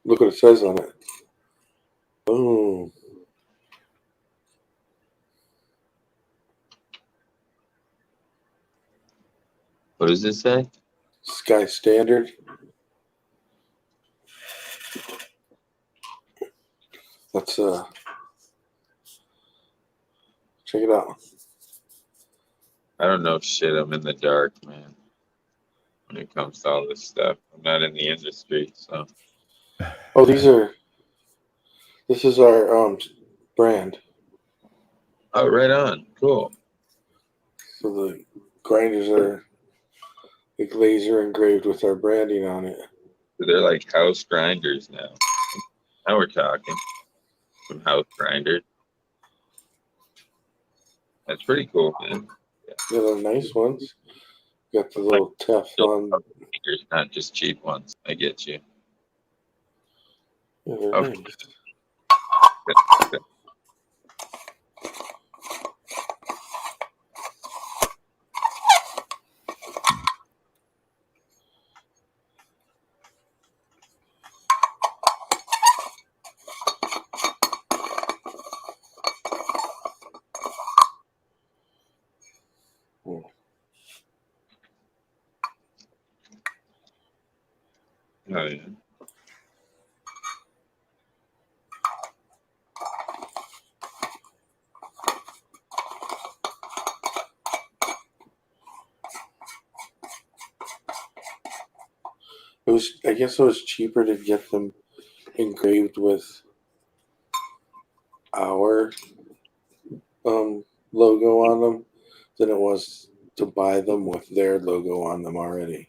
Look what it says on it. Boom. What does this say? Sky Standard. Let's check it out. I don't know shit. I'm in the dark, man. When it comes to all this stuff, I'm not in the industry, so. Oh, this is our brand. Oh, right on. Cool. So the grinders are like laser engraved with our branding on it. They're like house grinders now. Now we're talking. Some house grinders. That's pretty cool, man. Yeah, they're nice ones. Got the little Teflon. Not just cheap ones. I get you. Yeah, they're nice. Oh, yeah. I guess it was cheaper to get them engraved with our logo on them than it was to buy them with their logo on them already.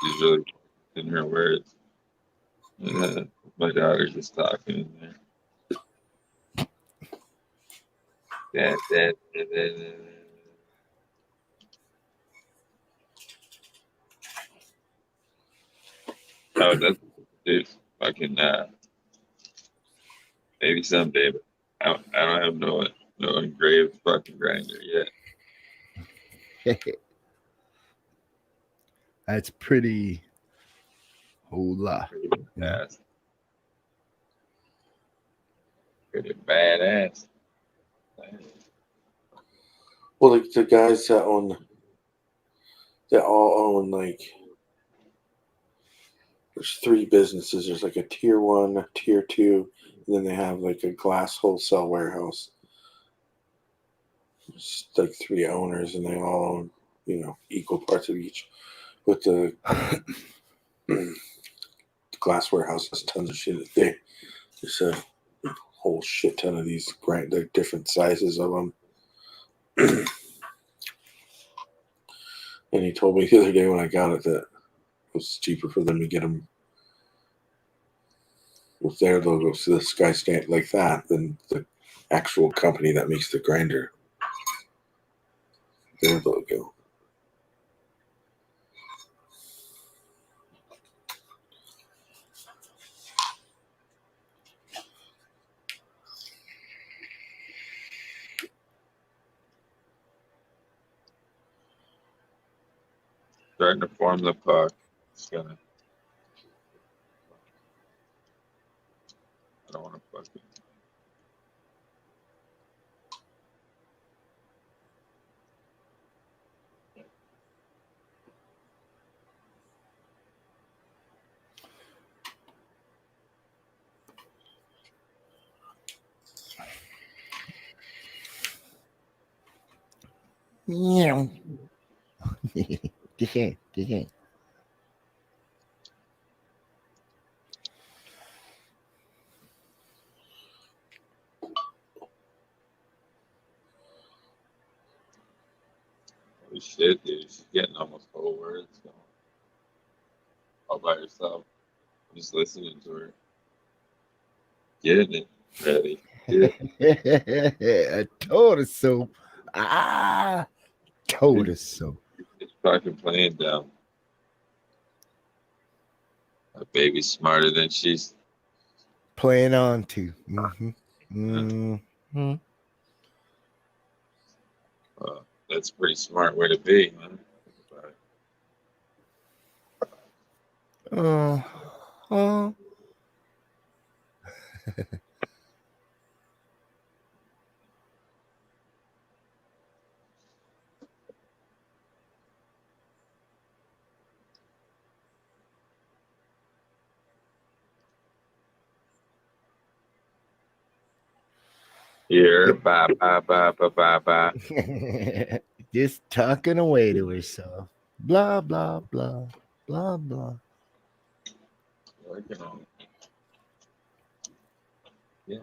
She's really in her words. My daughter's just talking in there. Oh, that's dude. Fucking maybe someday, but I don't have no engraved fucking grinder yet. That's pretty. Hola. Badass. Pretty badass. Well, like the guys that all own like, there's 3 businesses. There's like a tier 1, a tier 2, and then they have like a glass wholesale warehouse. It's like 3 owners, and they all own, equal parts of each. But the glass warehouse has tons of shit. They just a whole shit ton of these like different sizes of them. And he told me the other day when I got it that it was cheaper for them to get them with their logo, so the sky stamp like that, than the actual company that makes the grinder. Their logo. Starting to form the puck. It's gonna. I don't want to fuck it. Yeah. Holy shit, dude. She's getting almost whole words going. All by herself. I'm just listening to her. Getting it ready. I told her so. Told her so. It's fucking playing down. A baby's smarter than she's playing on to. Mm-hmm. That's a pretty smart way to be, man. Oh. Here, bye. Just talking away to herself. Blah, blah, blah, blah, blah. Working on it. Yeah.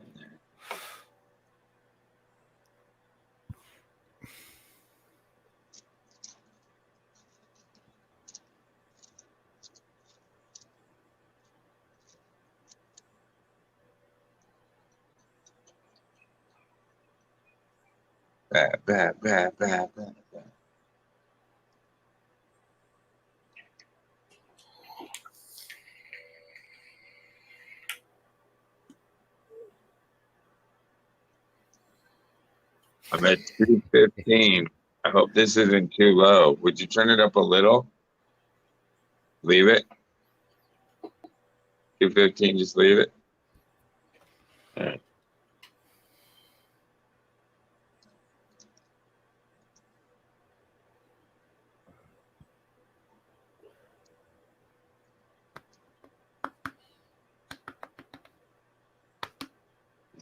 I'm at 215. I hope this isn't too low. Would you turn it up a little? Leave it. 215, just leave it. All right.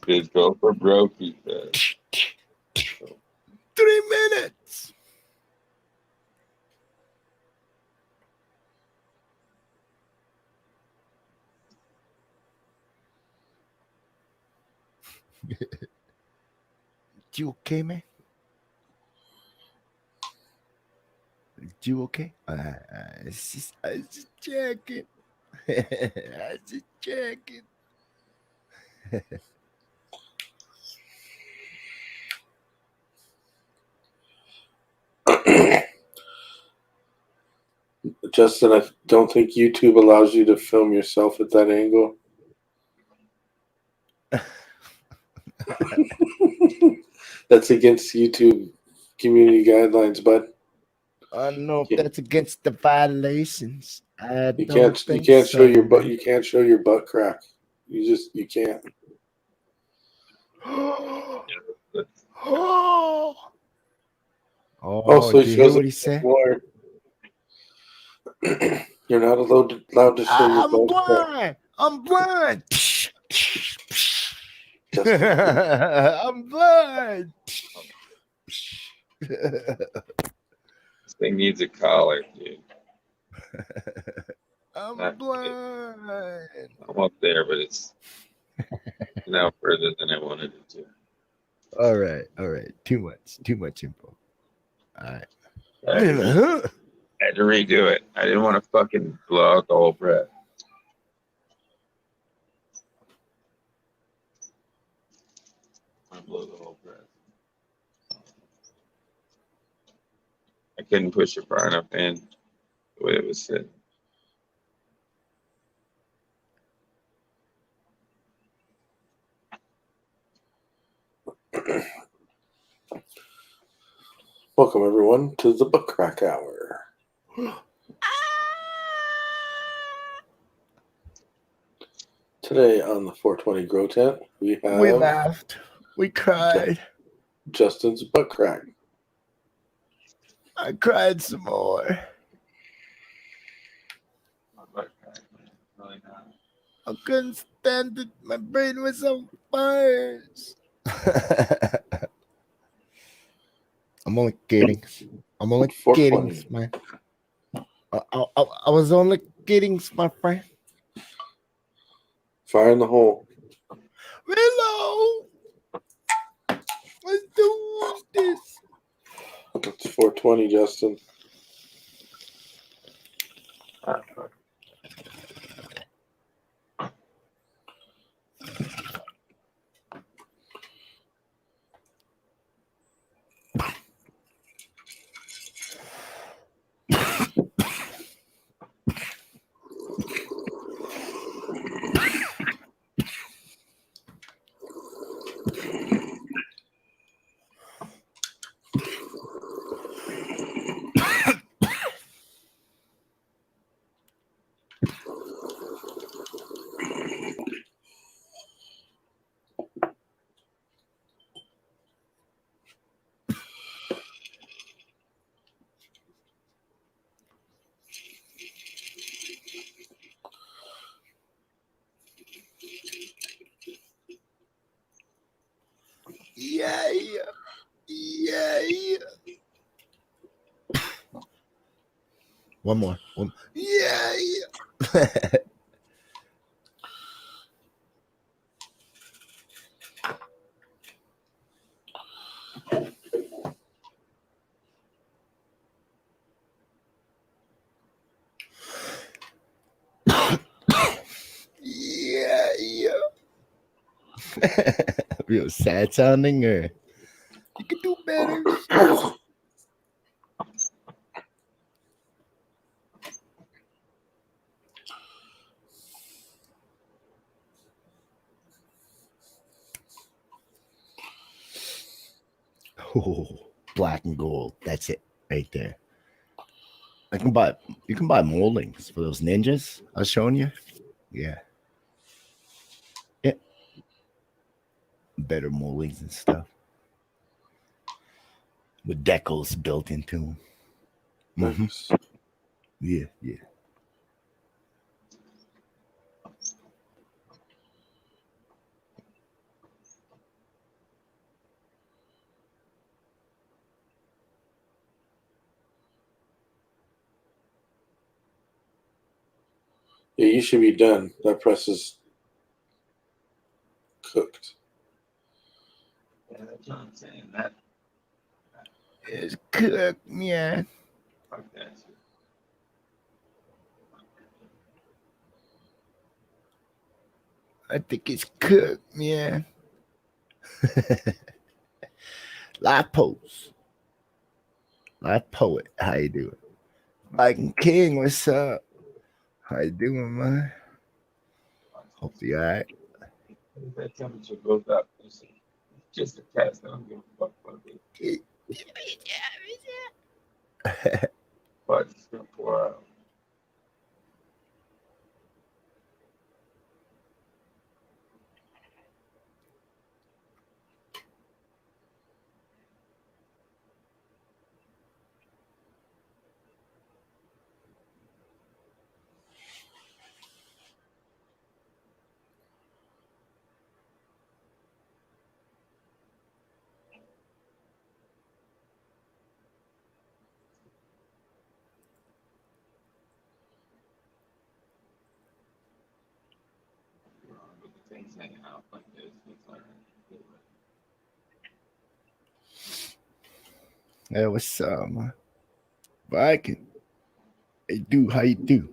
Just go for broke, he says. 3 minutes. You okay, man? You okay? I was just checking. I was just checking. Justin, I don't think YouTube allows you to film yourself at that angle. That's against YouTube community guidelines, bud. I don't know if that's against the violations. You can't show your butt. You can't show your butt crack. You can't. So did you hear what he said? You're not allowed to show your butt crack. I'm blind. I'm blind. This thing needs a collar, dude. I'm blind. I'm up there, but it's now further than I wanted it to. All right. Too much info. All right. I had to redo it. I didn't want to fucking blow out the whole breath. I blew the whole breath. I couldn't push it far enough in the way it was sitting. Welcome, everyone, to the Butt Crack Hour. Today on the 420 Grow Tent, we laughed. We cried. Justin's butt crack. I cried some more. I couldn't stand it. My brain was on fire. I'm only kidding. Kidding, man. I was only kidding, my friend. Fire in the hole. Hello. Let's do this. It's 420, Justin. Yeah. One more. Yeah. Real sad sounding, or You can do better. Oh, black and gold. That's it right there. You can buy moldings for those ninjas I was showing you. Yeah. Yeah. Better moldings and stuff. With decals built into them. Mm-hmm. Yeah, yeah. Yeah, you should be done. That press is cooked. Yeah, that's what I'm saying. That is cooked, man. Fuck that. I think it's cooked, man. Live post. Live poet. How you doing? Mike and King, what's up? How you doing, man? Hope you all right. That temperature goes up. It's just a test. I don't give a fuck about it. But it's gonna pour out. Things hanging out like this. It's like, Hey, what's up, man? Viking. Hey, do how you do?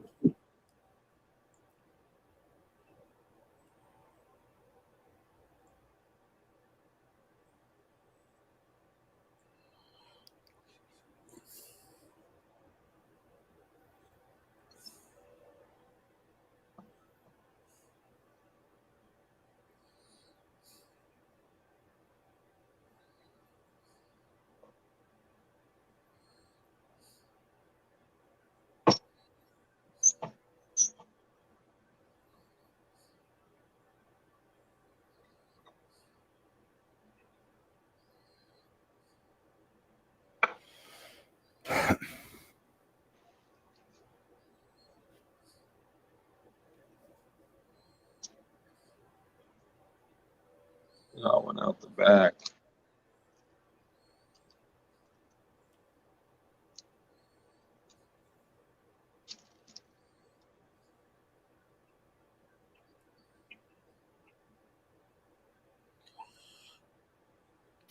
I went out the back.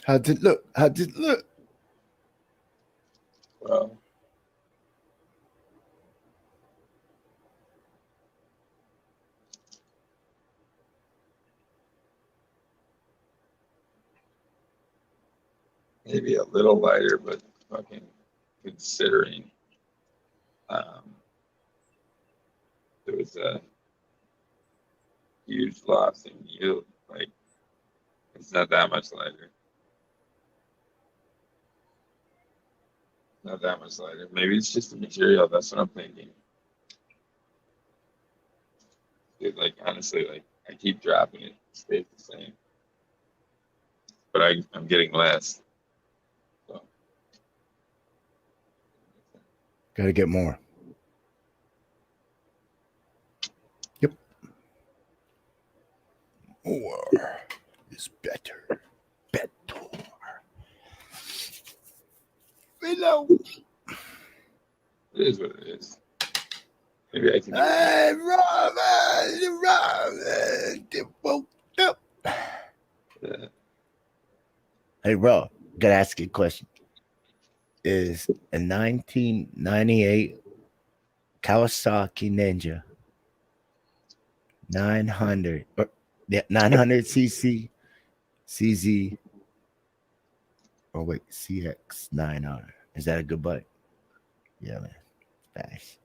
How'd it look? How'd it look? Well, maybe a little lighter, but fucking considering there was a huge loss in yield, like it's not that much lighter. Not that much lighter. Maybe it's just the material. That's what I'm thinking. Dude, like honestly, like I keep dropping it. It stays the same. But I'm getting less. So. Gotta get more. Yep. More is better. Better. Hello. It is what it is. Maybe I can. Hey, Robert, up. Yeah. Hey, Rob, gotta ask you a question. Is a 1998 Kawasaki Ninja 900 cc CZ Oh wait, CX9R. Is that a good bike? Yeah, man. Nice.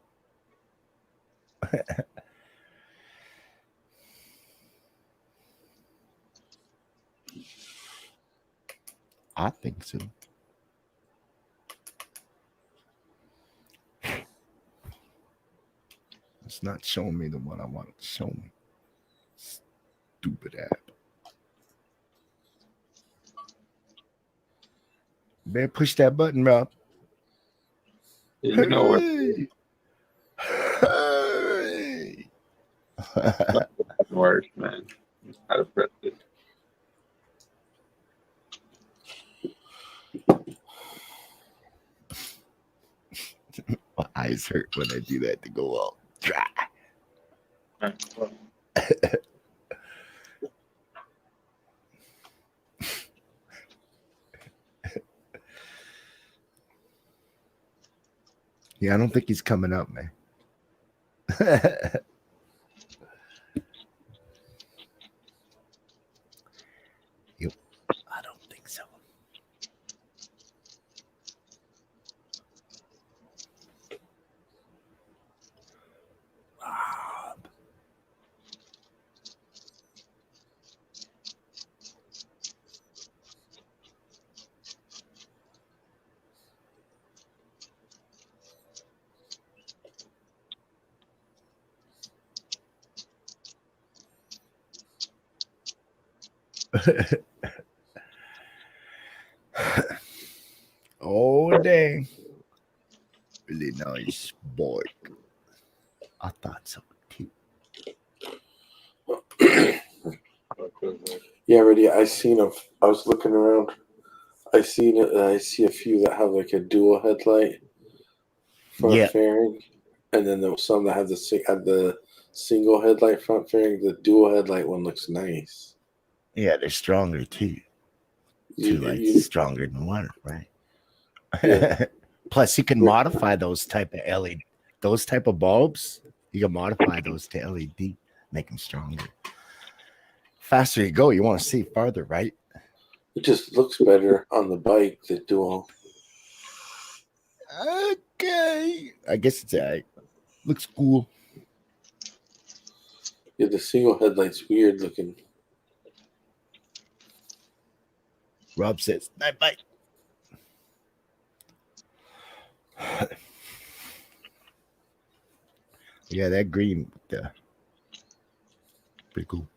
I think so. It's not showing me the one I want it to show me. Stupid app. Better push that button, Rob. You know what? Hey. Worse, man. How to press it. My eyes hurt when I do that to go all dry. Yeah, I don't think he's coming up, man. Yep, I don't think so. Rob. Oh, dang. Really nice boy. I thought so too. Yeah, Reddy, I was looking around. I see a few that have like a dual headlight front fairing, and then there was some that have the single headlight front fairing. The dual headlight one looks nice. Yeah, they're stronger too. Two lights stronger than one, right? Yeah. Plus, you can modify those type of LED, those type of bulbs. You can modify those to LED, make them stronger. Faster you go, you want to see farther, right? It just looks better on the bike, the dual. Okay, I guess it's looks cool. Yeah, the single headlight's weird looking. Rob says, night bye. Yeah, that green, pretty cool.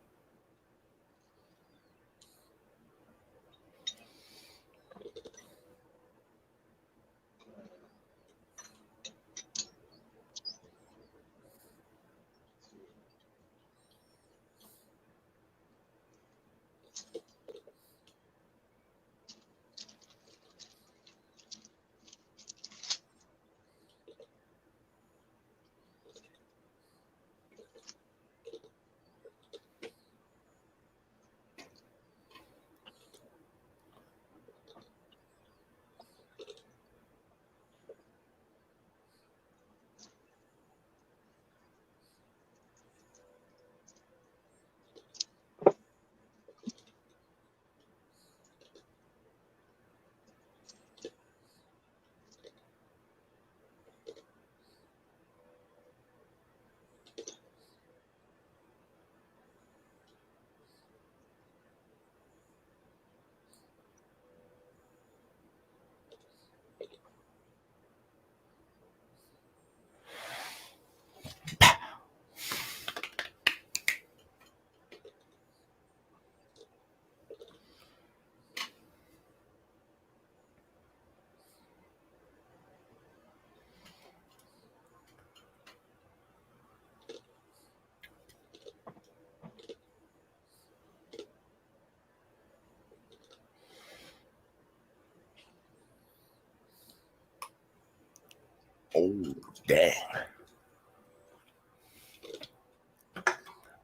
Oh, dang.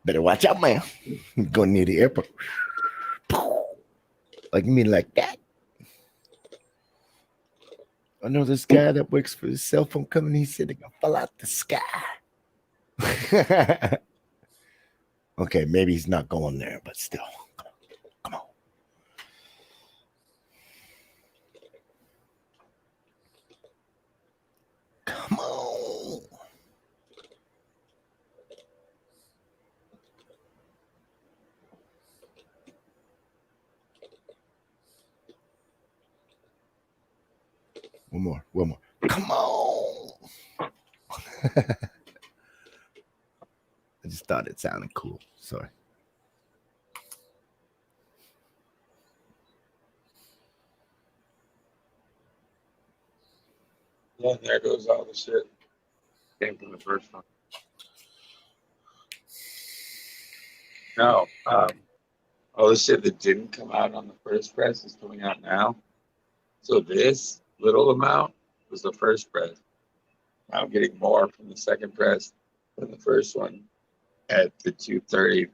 Better watch out, man. Going near the airport. Like me like that. I know this guy that works for the cell phone company. He said they're going to fall out the sky. Okay, maybe he's not going there, but still. Come on. One more. Come on. I just thought it sounded cool. Sorry. Yeah, there goes all the shit. Came from the first one. No. All the shit that didn't come out on the first press is coming out now. So this little amount was the first press. I'm getting more from the second press than the first one at the 230.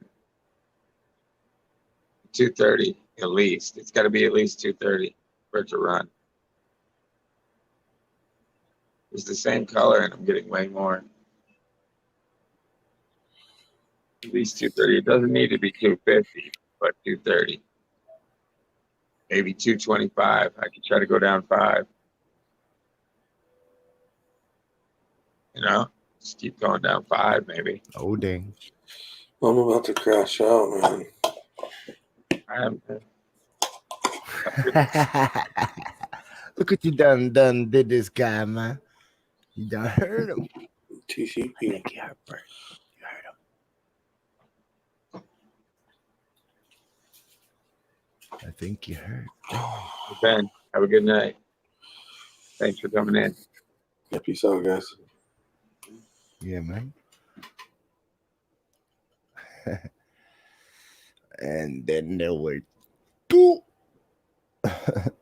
230 at least. It's got to be at least 230 for it to run. It's the same color and I'm getting way more. At least 230. It doesn't need to be 250, but 230. Maybe 225. I could try to go down 5. You know, just keep going down 5 maybe. Oh, dang. I'm about to crash out, man. I am. Look what you done did this guy, man. You done hurt him. TCP. I think you hurt him. You hurt him. I think you hurt. Ben, have a good night. Thanks for coming in. Yeah, peace out, guys. Yeah, man. And then there were 2. But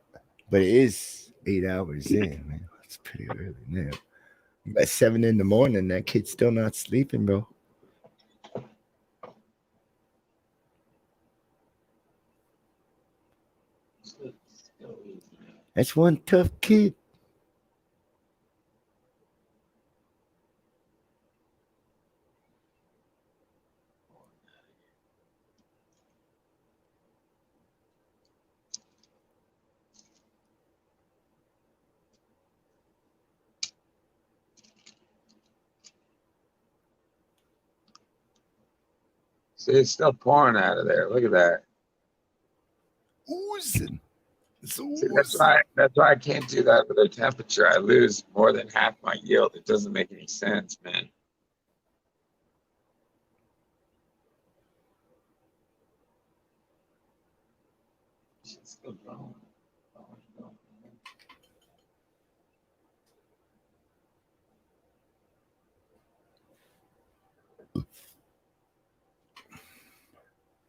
it is 8 hours in, man. It's pretty early now. By 7 in the morning, that kid's still not sleeping, bro. That's one tough kid. See, it's still pouring out of there. Look at that. Oozing. See, that's why I can't do that with the temperature. I lose more than half my yield. It doesn't make any sense, man. It's still growing.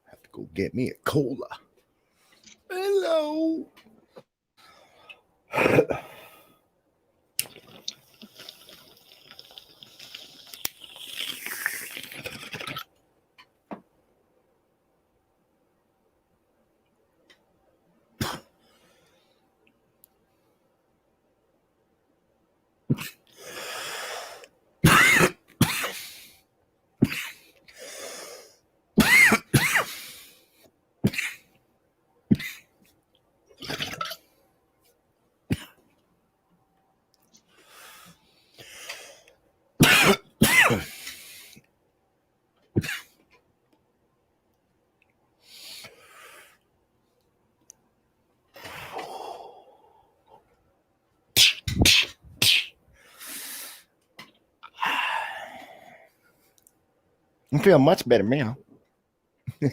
Have to go get me a cola. Hello. I feel much better now. Wow.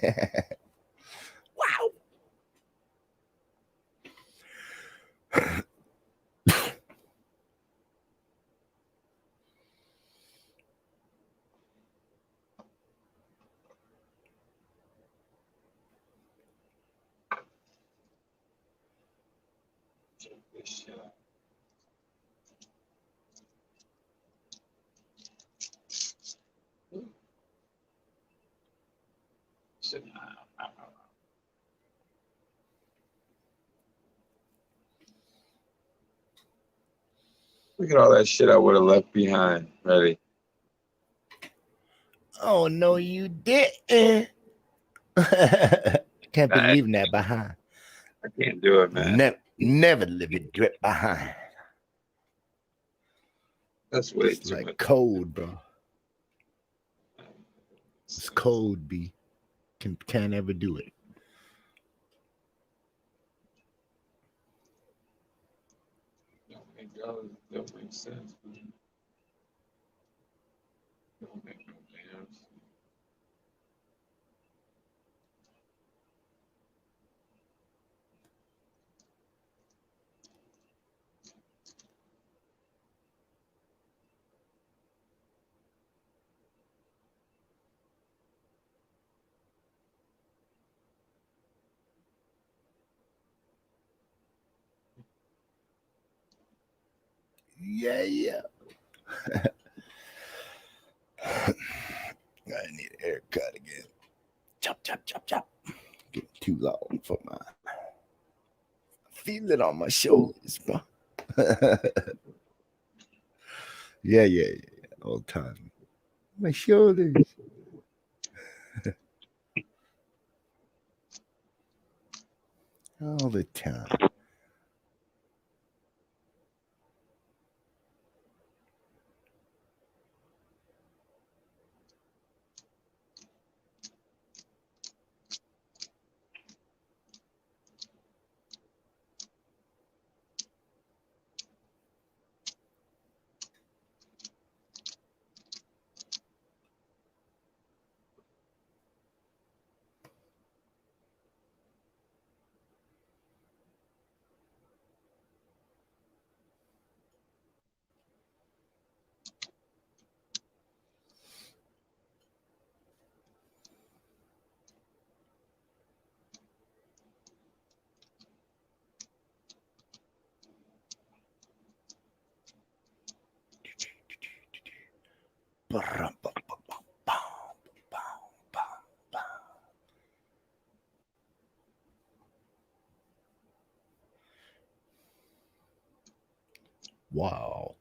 Look at all that shit I would have left behind. Ready? Oh no, you didn't. Can't be leaving that behind. I can't do it, man. Never leave it drip behind. That's way it's too like much. cold, bro. It's cold, B. Can't ever do it. It does. That makes sense. Don't make no damn sense. Yeah. I need a haircut again. Chop. Getting too long for my. I feel it on my shoulders, bro. Yeah. All the time. My shoulders. All the time. Wow.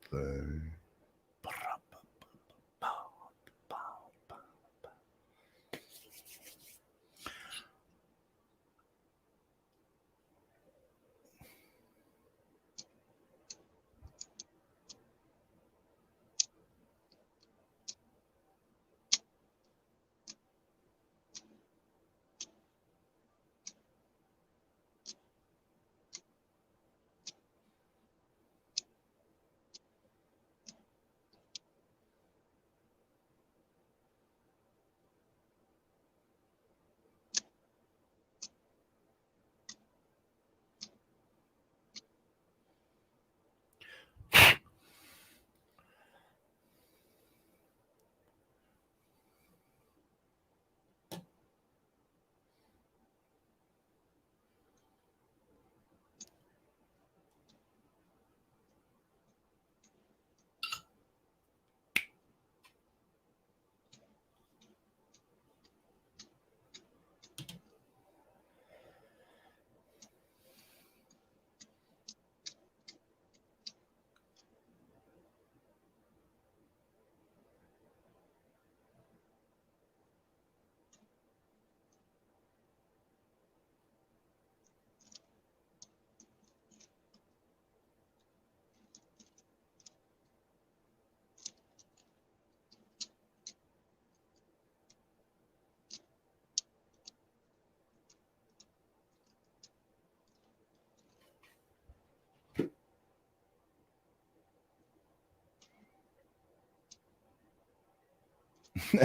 I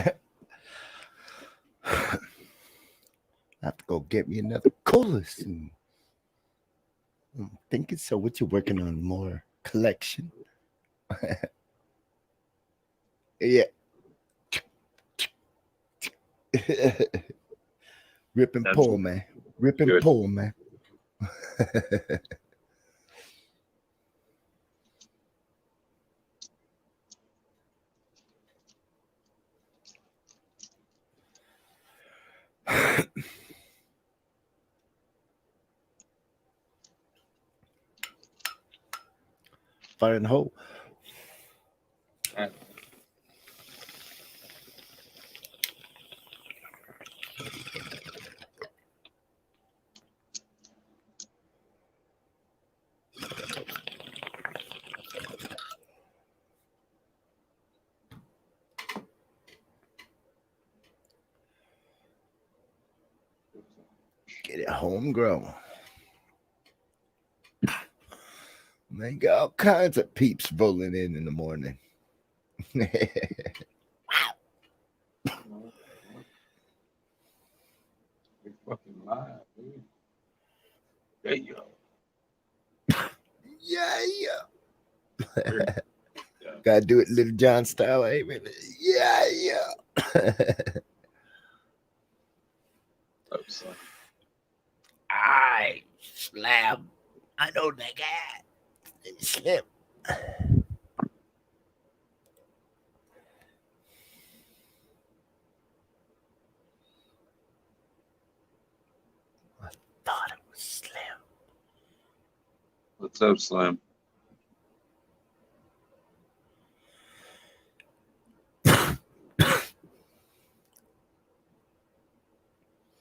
have to go get me another cola soon. I'm thinking so. What you working on? More collection? Yeah. Rip and pull, man. Rip and pull, man. Fire in the hole. Get it homegrown. They got all kinds of peeps rolling in the morning. Fucking live, dude. There you go. Yeah. Gotta do it Little John style, amen. Yeah. I Slam. I know that guy. Slim. I thought it was Slim. What's up, Slim?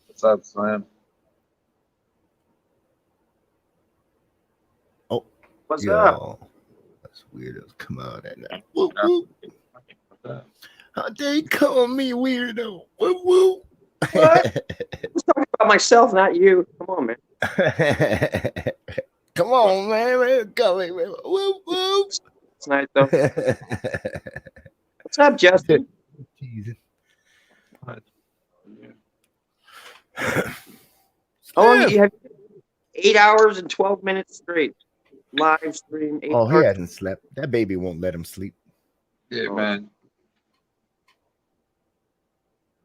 What's up, Slim? Oh, what's up? That's weirdos come out at night. Woo, woo. How they call me weirdo? Woo, woo. What? I was talking about myself, not you. Come on, man. Come on, man. Call me, man. Woo, woo. It's nice, though. What's up, Justin? Jesus. How long you have? 8 hours and 12 minutes straight. Live stream. He hasn't slept. That baby won't let him sleep. Yeah, man.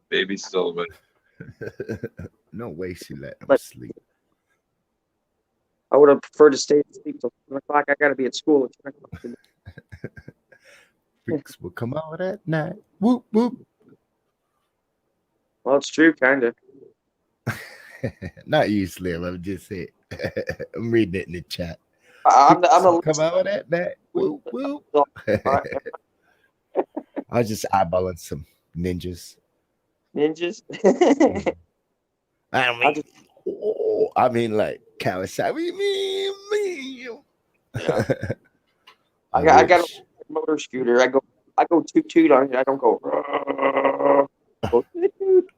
Baby's still awake. No way she let him sleep. I would have preferred to stay asleep till 7 o'clock. I got to be at school at 10 o'clock. Freaks will come out at night. Whoop, whoop. Well, it's true, kind of. Not you, Slim. I'm just saying. I'm reading it in the chat. I'm the come out at night. Whoop, whoop. I was just eyeballing some ninjas. Ninjas? I mean, like Kawasaki. Me. I got a motor scooter. I go toot on it. I don't go.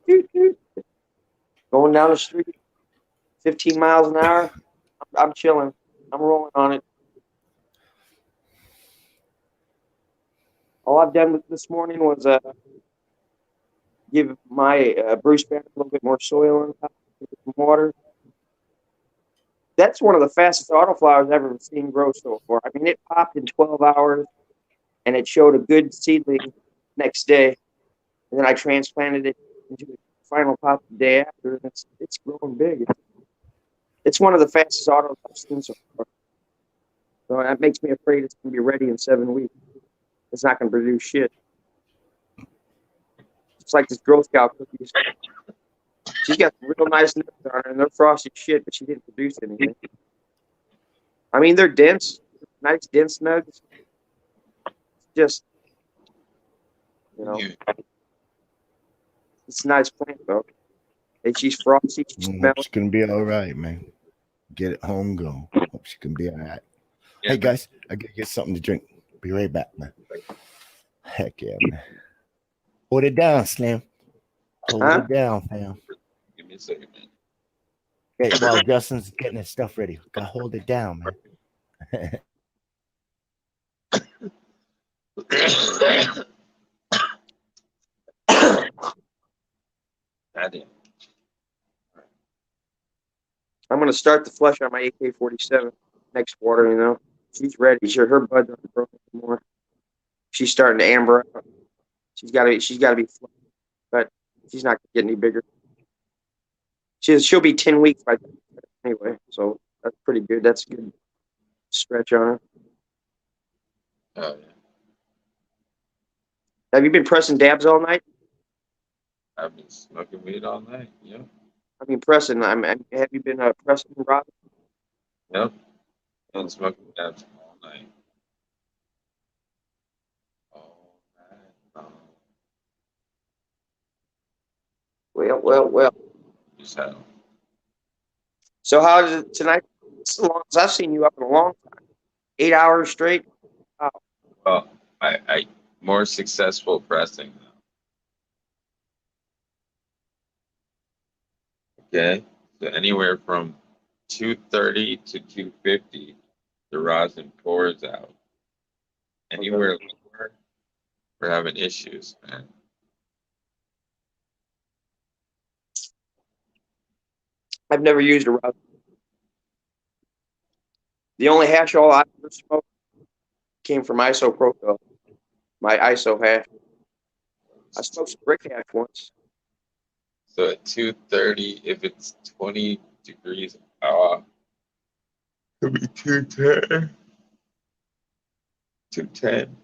Toot. Going down the street, 15 miles an hour. I'm chilling. I'm rolling on it. All I've done this morning was give my Bruce Banner a little bit more soil on top, some water. That's one of the fastest autoflowers I've ever seen grow so far. I mean, it popped in 12 hours, and it showed a good seedling next day. And then I transplanted it into the final pop the day after, and it's growing big. It's one of the fastest autos I've seen so far. So that makes me afraid it's going to be ready in 7 weeks. It's not going to produce shit. It's like this Girl Scout cookies. She's got some real nice nuts on her, and they're frosty shit, but she didn't produce anything. I mean, they're dense, nice dense nugs. Just, it's a nice plant, though. And she's frosty. She's gonna be all right, man. Get it home, go. Hope she can be all right. Yeah. Hey guys, I gotta get something to drink. Be right back, man. Heck yeah, man. Hold it down, Slim. Hold it down, fam. Give me a second, man. Hey, while Justin's getting his stuff ready, gotta hold it down, man. I'm going to start the flush on my AK-47 next quarter, She's ready. Her buds aren't broken anymore. She's starting to amber out. She's got to be flushed, but she's not going to get any bigger. She'll be 10 weeks by anyway, so that's pretty good. That's a good stretch on her. Oh, yeah. Have you been pressing dabs all night? I've been smoking weed all night. Yeah. I mean, pressing. Have you been pressing, Rob? Yep. Been smoking dabs all night. Well. So how is it tonight? It's the longest I've seen you up in a long time. 8 hours straight. Wow. Well, I more successful pressing now. Okay, so anywhere from 230 to 250 the rosin pours out. Anywhere lower, we're having issues, man. I've never used a rosin. The only hash oil I ever smoked came from isopropyl, my ISO hash. I smoked some brick hash once. So at 230, if it's 20 degrees, it'll be 210. 210.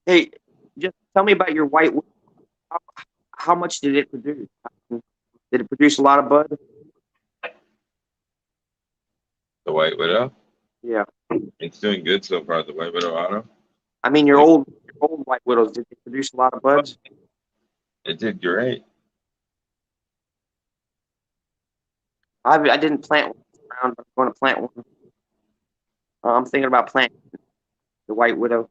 Hey, just tell me about your white. How much did it produce? Did it produce a lot of bud? The White Widow? Yeah. It's doing good so far, the White Widow Auto. I mean, your old White Widows, did they produce a lot of buds? It did great. I didn't plant one around, but I'm going to plant one. I'm thinking about planting the White Widow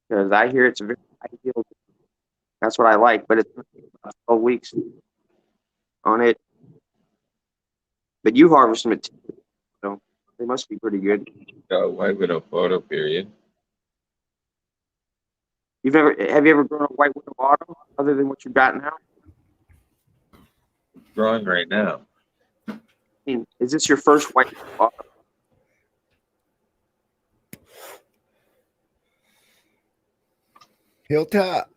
because I hear it's a very high yield. That's what I like, but it's about 12 weeks on it. But you harvest them at 2, so they must be pretty good. White Widow photo period. Have you ever grown a White Widow Auto other than what you got now? Growing right now. I mean, is this your first White Widow Auto? Hilltop.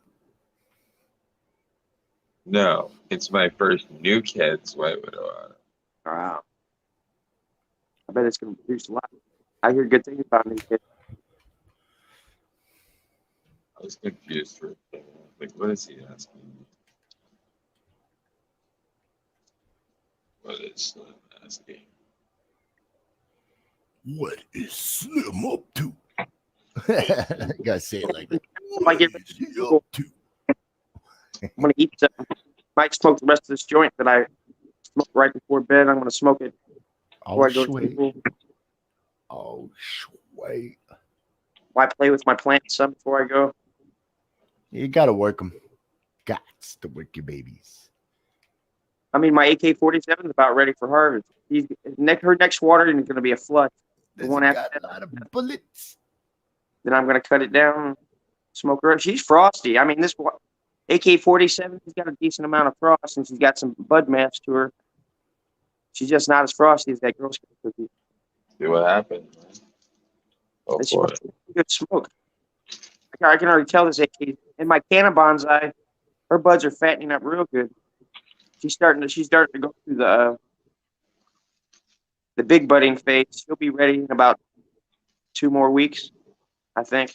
No, it's my first New Kids White Widow Auto. Wow. I bet it's going to produce a lot. I hear good things about New Kids. I was confused for a second. Like, what is he asking? What is Slim asking? What is Slim up to? You gotta say it like that. What is he up to? I'm going to eat some. Might smoke the rest of this joint that I smoked right before bed. I'm going to smoke it before I go to school. Oh, sweet. Why play with my plants some before I go? You gotta work them. Gots to work your babies. I mean, my AK-47 is about ready for harvest. Her next watering is going to be a flood. The one after a lot of bullets. Then I'm going to cut it down, smoke her up. She's frosty. I mean, this AK-47, she's got a decent amount of frost, and she's got some bud mass to her. She's just not as frosty as that Girl Scout cookie. See what happens, man. Oh, boy. Good smoke. I can already tell this AK. In my Canna Bonsai, her buds are fattening up real good. She's starting to go through the big budding phase. She'll be ready in about 2 more weeks, I think.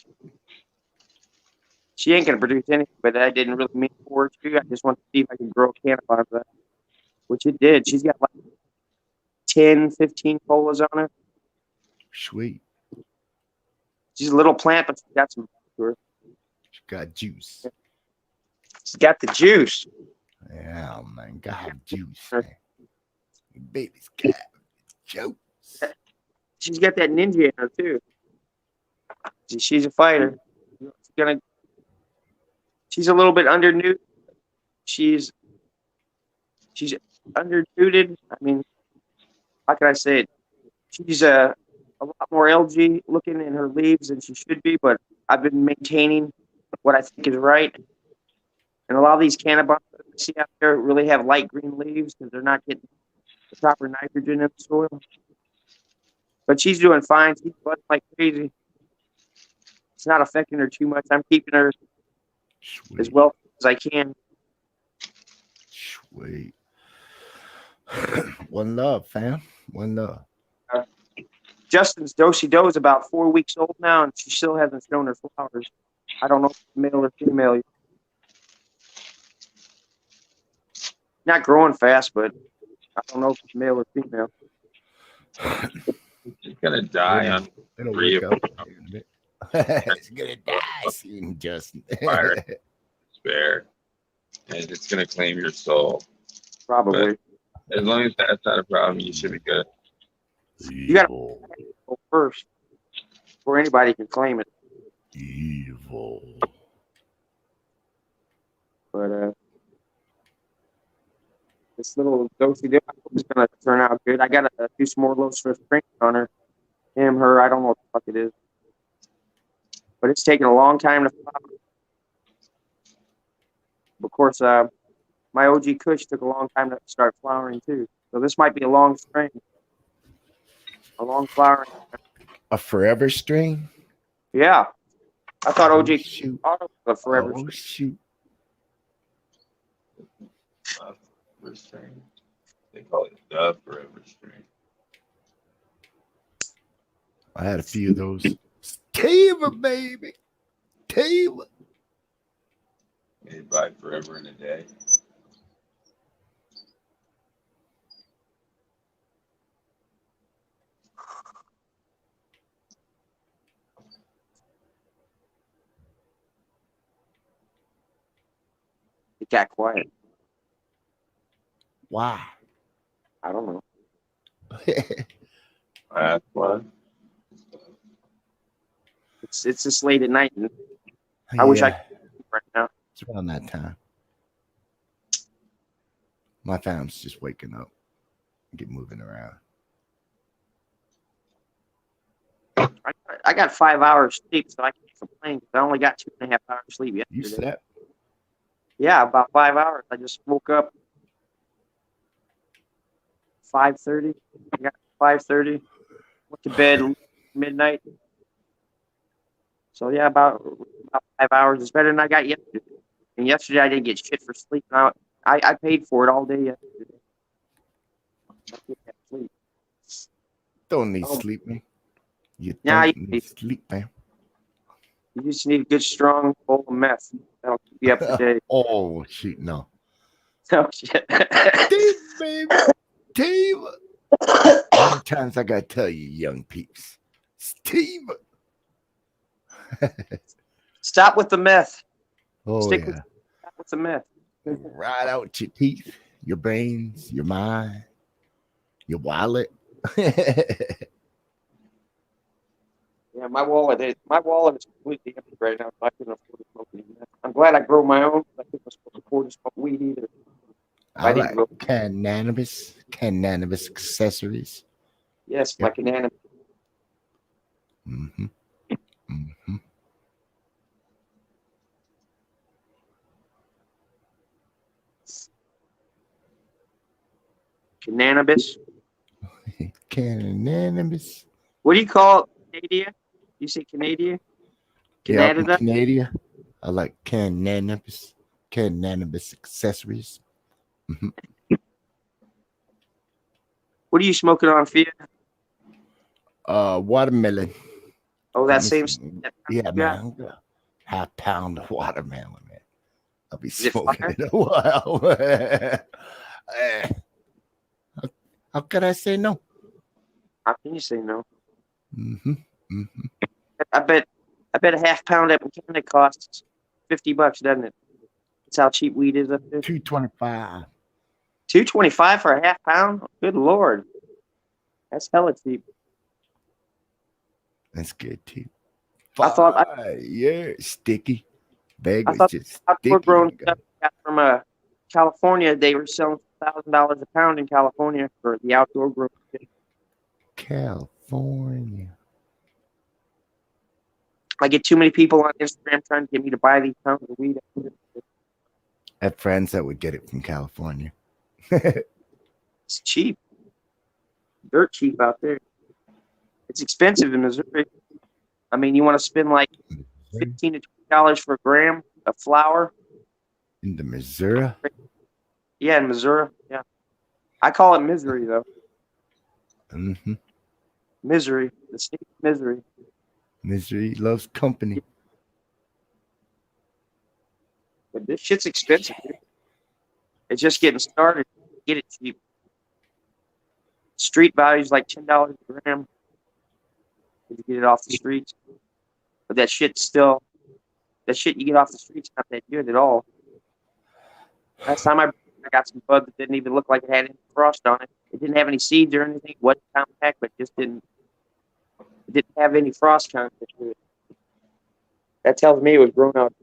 She ain't gonna produce anything, but I didn't really mean for her to. I just wanted to see if I could grow a Canna Bonsai, which it did. She's got like 10, 15 colas on her. Sweet. She's a little plant, but she's got some to her. She got juice. She's got the juice. Yeah, man. Got juice, man. Baby's got juice. She's got that ninja in her, too. She's a fighter. She's a little bit undernewt. She's undernewted. I mean, how can I say it? She's a lot more LG looking in her leaves than she should be, but I've been maintaining what I think is right. And a lot of these Canna Bonsai I see out there really have light green leaves because they're not getting the proper nitrogen in the soil. But she's doing fine. She's budding like crazy. It's not affecting her too much. I'm keeping her as well as I can. Sweet. One love, fam. One love. Justin's Do-si-do is about 4 weeks old now, and she still hasn't shown her flowers. I don't know if it's male or female yet. Not growing fast, but I don't know if it's male or female. She's gonna die on 3 of them. It's gonna die soon, Justin. Spare. And it's gonna claim your soul. Probably. But as long as that's not a problem, you should be good. You gotta go first before anybody can claim it. Evil. But This little dosey dip is gonna turn out good. I gotta do some more low stress training on her. Him, her, I don't know what the fuck it is. But it's taking a long time to flower. Of course, my OG Kush took a long time to start flowering too. So this might be a long string. A long flowering. A forever string? Yeah. I thought OG was a forever string. Shoot. Forever string. They call it the forever string. I had a few of those. Taylor, baby. Taylor. Made by forever in a day. It got quiet. Why? I don't know. That's why. It's just late at night. And I wish I could right now. It's around that time. My family's just waking up and get moving around. I got 5 hours sleep, so I can't complain because I only got 2.5 hours sleep yesterday. You slept? Yeah, about 5 hours. I just woke up 5:30. I got 5:30. Went to bed midnight. So yeah, about 5 hours. It's better than I got yesterday. And yesterday I didn't get shit for sleep. I paid for it all day yesterday. I didn't have sleep. Don't need sleep, man. You Nah, don't need sleep, man. You just need a good, strong bowl of meth. That'll keep you up to date. Oh, shoot, no. Oh, shit. Baby. Steve. How many times I got to tell you, young peeps? Steve. Stop with the meth. Oh, Stop with the meth. Right out your teeth, your brains, your mind, your wallet. Yeah, my wallet is completely empty right now. I couldn't afford to smoke any meth. I'm glad I grow my own. I couldn't afford to smoke weed either. I like cannabis accessories. Yes, my cannabis. Mm-hmm. Mm-hmm. Cannabis. Cannabis. What do you call it? Canada? You say Canada? Canada? Yeah, Canada. I like cannabis accessories. Mm-hmm. What are you smoking on, Fia? Watermelon. Oh, that same. Yeah, man. Half pound of watermelon, man. I'll be smoking it a while. How could I say no? How can you say no? Mm-hmm. Mm-hmm. I bet a half pound at McKenna costs $50, doesn't it? That's how cheap weed is up there. $2.25. $2.25 for a half pound? Good Lord. That's hella cheap. That's good too. Yeah, sticky. Bag I was thought just outdoor sticky. grown stuff got from California. They were selling $1,000 a pound in California for the outdoor grown shit. California. I get too many people on Instagram trying to get me to buy these pounds of weed. I have friends that would get it from California. It's cheap. Dirt cheap out there. It's expensive in Missouri. I mean, you want to spend like $15 to $20 for a gram of flour. In the Missouri? Yeah, in Missouri. Yeah. I call it misery, though. Mm-hmm. Misery. The state of misery. Misery loves company. But this shit's expensive, dude. It's just getting started. Get it cheap. Street value is like $10 a gram. If you get it off the streets. But that shit you get off the streets not that good at all. Last time I got some bud that didn't even look like it had any frost on it. It didn't have any seeds or anything. It wasn't compact, but it didn't have any frost content to it. That tells me it was grown out.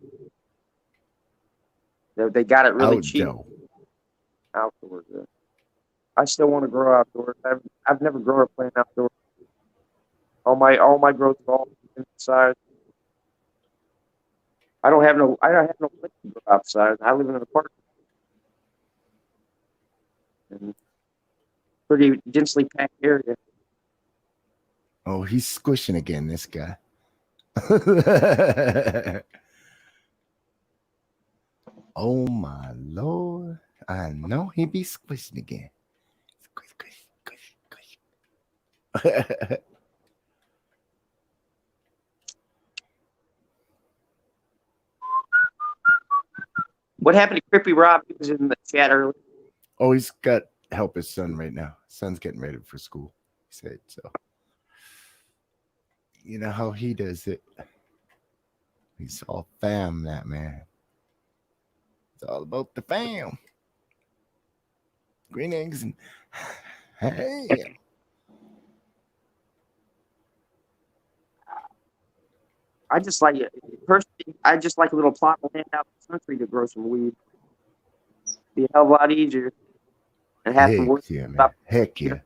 They got it really cheap. outdoors. I still want to grow outdoors. I've never grown up playing outdoors. All my growth is all inside. I don't have no place to go outside. I live in an apartment. And pretty densely packed area. Oh, he's squishing again, this guy. Oh my Lord. I know he be squishing again. Squish, squish, squish, squish. What happened to Crippy Rob? He was in the chat earlier. Oh, he's got help his son right now. Son's getting ready for school, he said. So you know how he does it. He's all fam, that man. It's all about the fam. Green eggs and hey. I just like it. Personally, I just like a little plot of land out in the country to grow some weed. Be a hell of a lot easier. And have to work. Yeah, man. Heck yeah.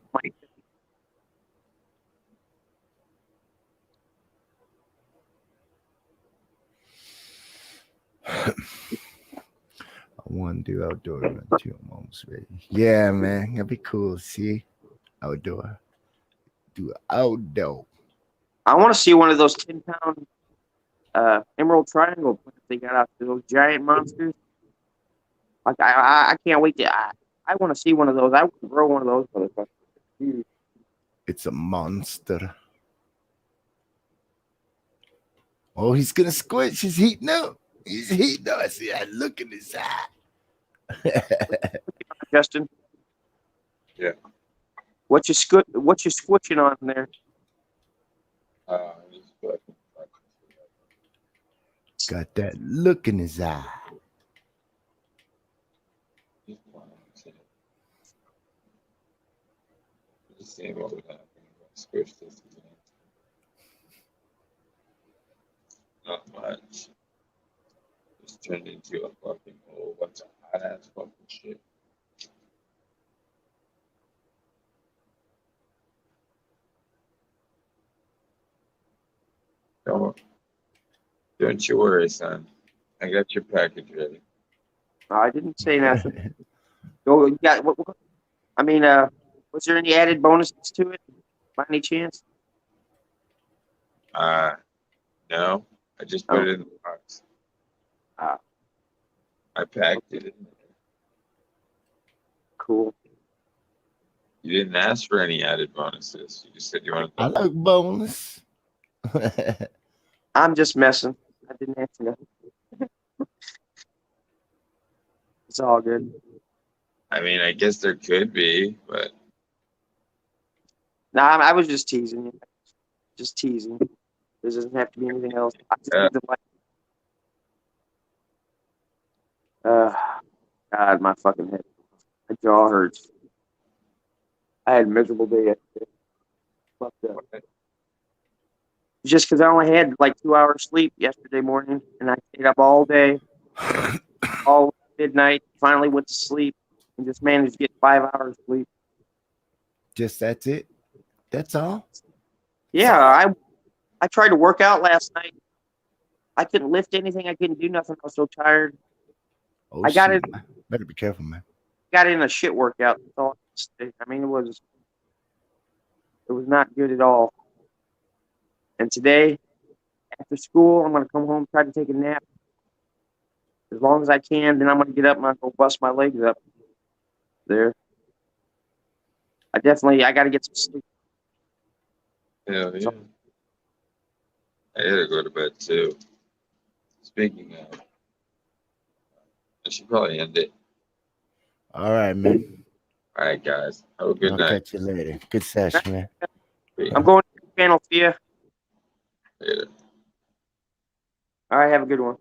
I want to do outdoor run too. I'm almost ready. Yeah, man. That'd be cool. See? Outdoor. Do outdoor. I want to see one of those 10-pound emerald triangle plants they got out there, those giant monsters. Like I can't wait to. I want to see one of those. I want to grow one of those motherfuckers. It's a monster. Oh, he's gonna squish. He's heating up. He's heating up. I see that look in his eye. Justin. Yeah. What you squishing on there? Got that look in his eye. Just seeing what would happen if I squish this again. Not much. Just turned into a fucking whole bunch of hot ass fucking shit. Don't you worry, son. I got your package ready. I didn't say nothing. Was there any added bonuses to it by any chance? No. I just put it in the box. I packed it in there. Cool. You didn't ask for any added bonuses. You just said you wanted. I like bonus. I'm just messing. I didn't answer nothing. It's all good. I mean, I guess there could be, but. No, I was just teasing you. Just teasing. There doesn't have to be anything else. I just need to God, my fucking head. My jaw hurts. I had a miserable day yesterday. Fucked up. Just because I only had like 2 hours sleep yesterday morning, and I stayed up all day, all midnight. Finally went to sleep, and just managed to get 5 hours sleep. Just that's it. That's all. Yeah, I tried to work out last night. I couldn't lift anything. I couldn't do nothing. I was so tired. Oh, I got it. Better be careful, man. Got in a shit workout. That's all I can say. I mean, it was not good at all. And today, after school, I'm going to come home, try to take a nap as long as I can. Then I'm going to get up and I'm going to bust my legs up there. I got to get some sleep. Hell yeah. I gotta go to bed too. Speaking of, I should probably end it. All right, man. All right, guys. Have a good night. Catch you later. Good session, man. I'm going to the panel for you. Later. All right, have a good one.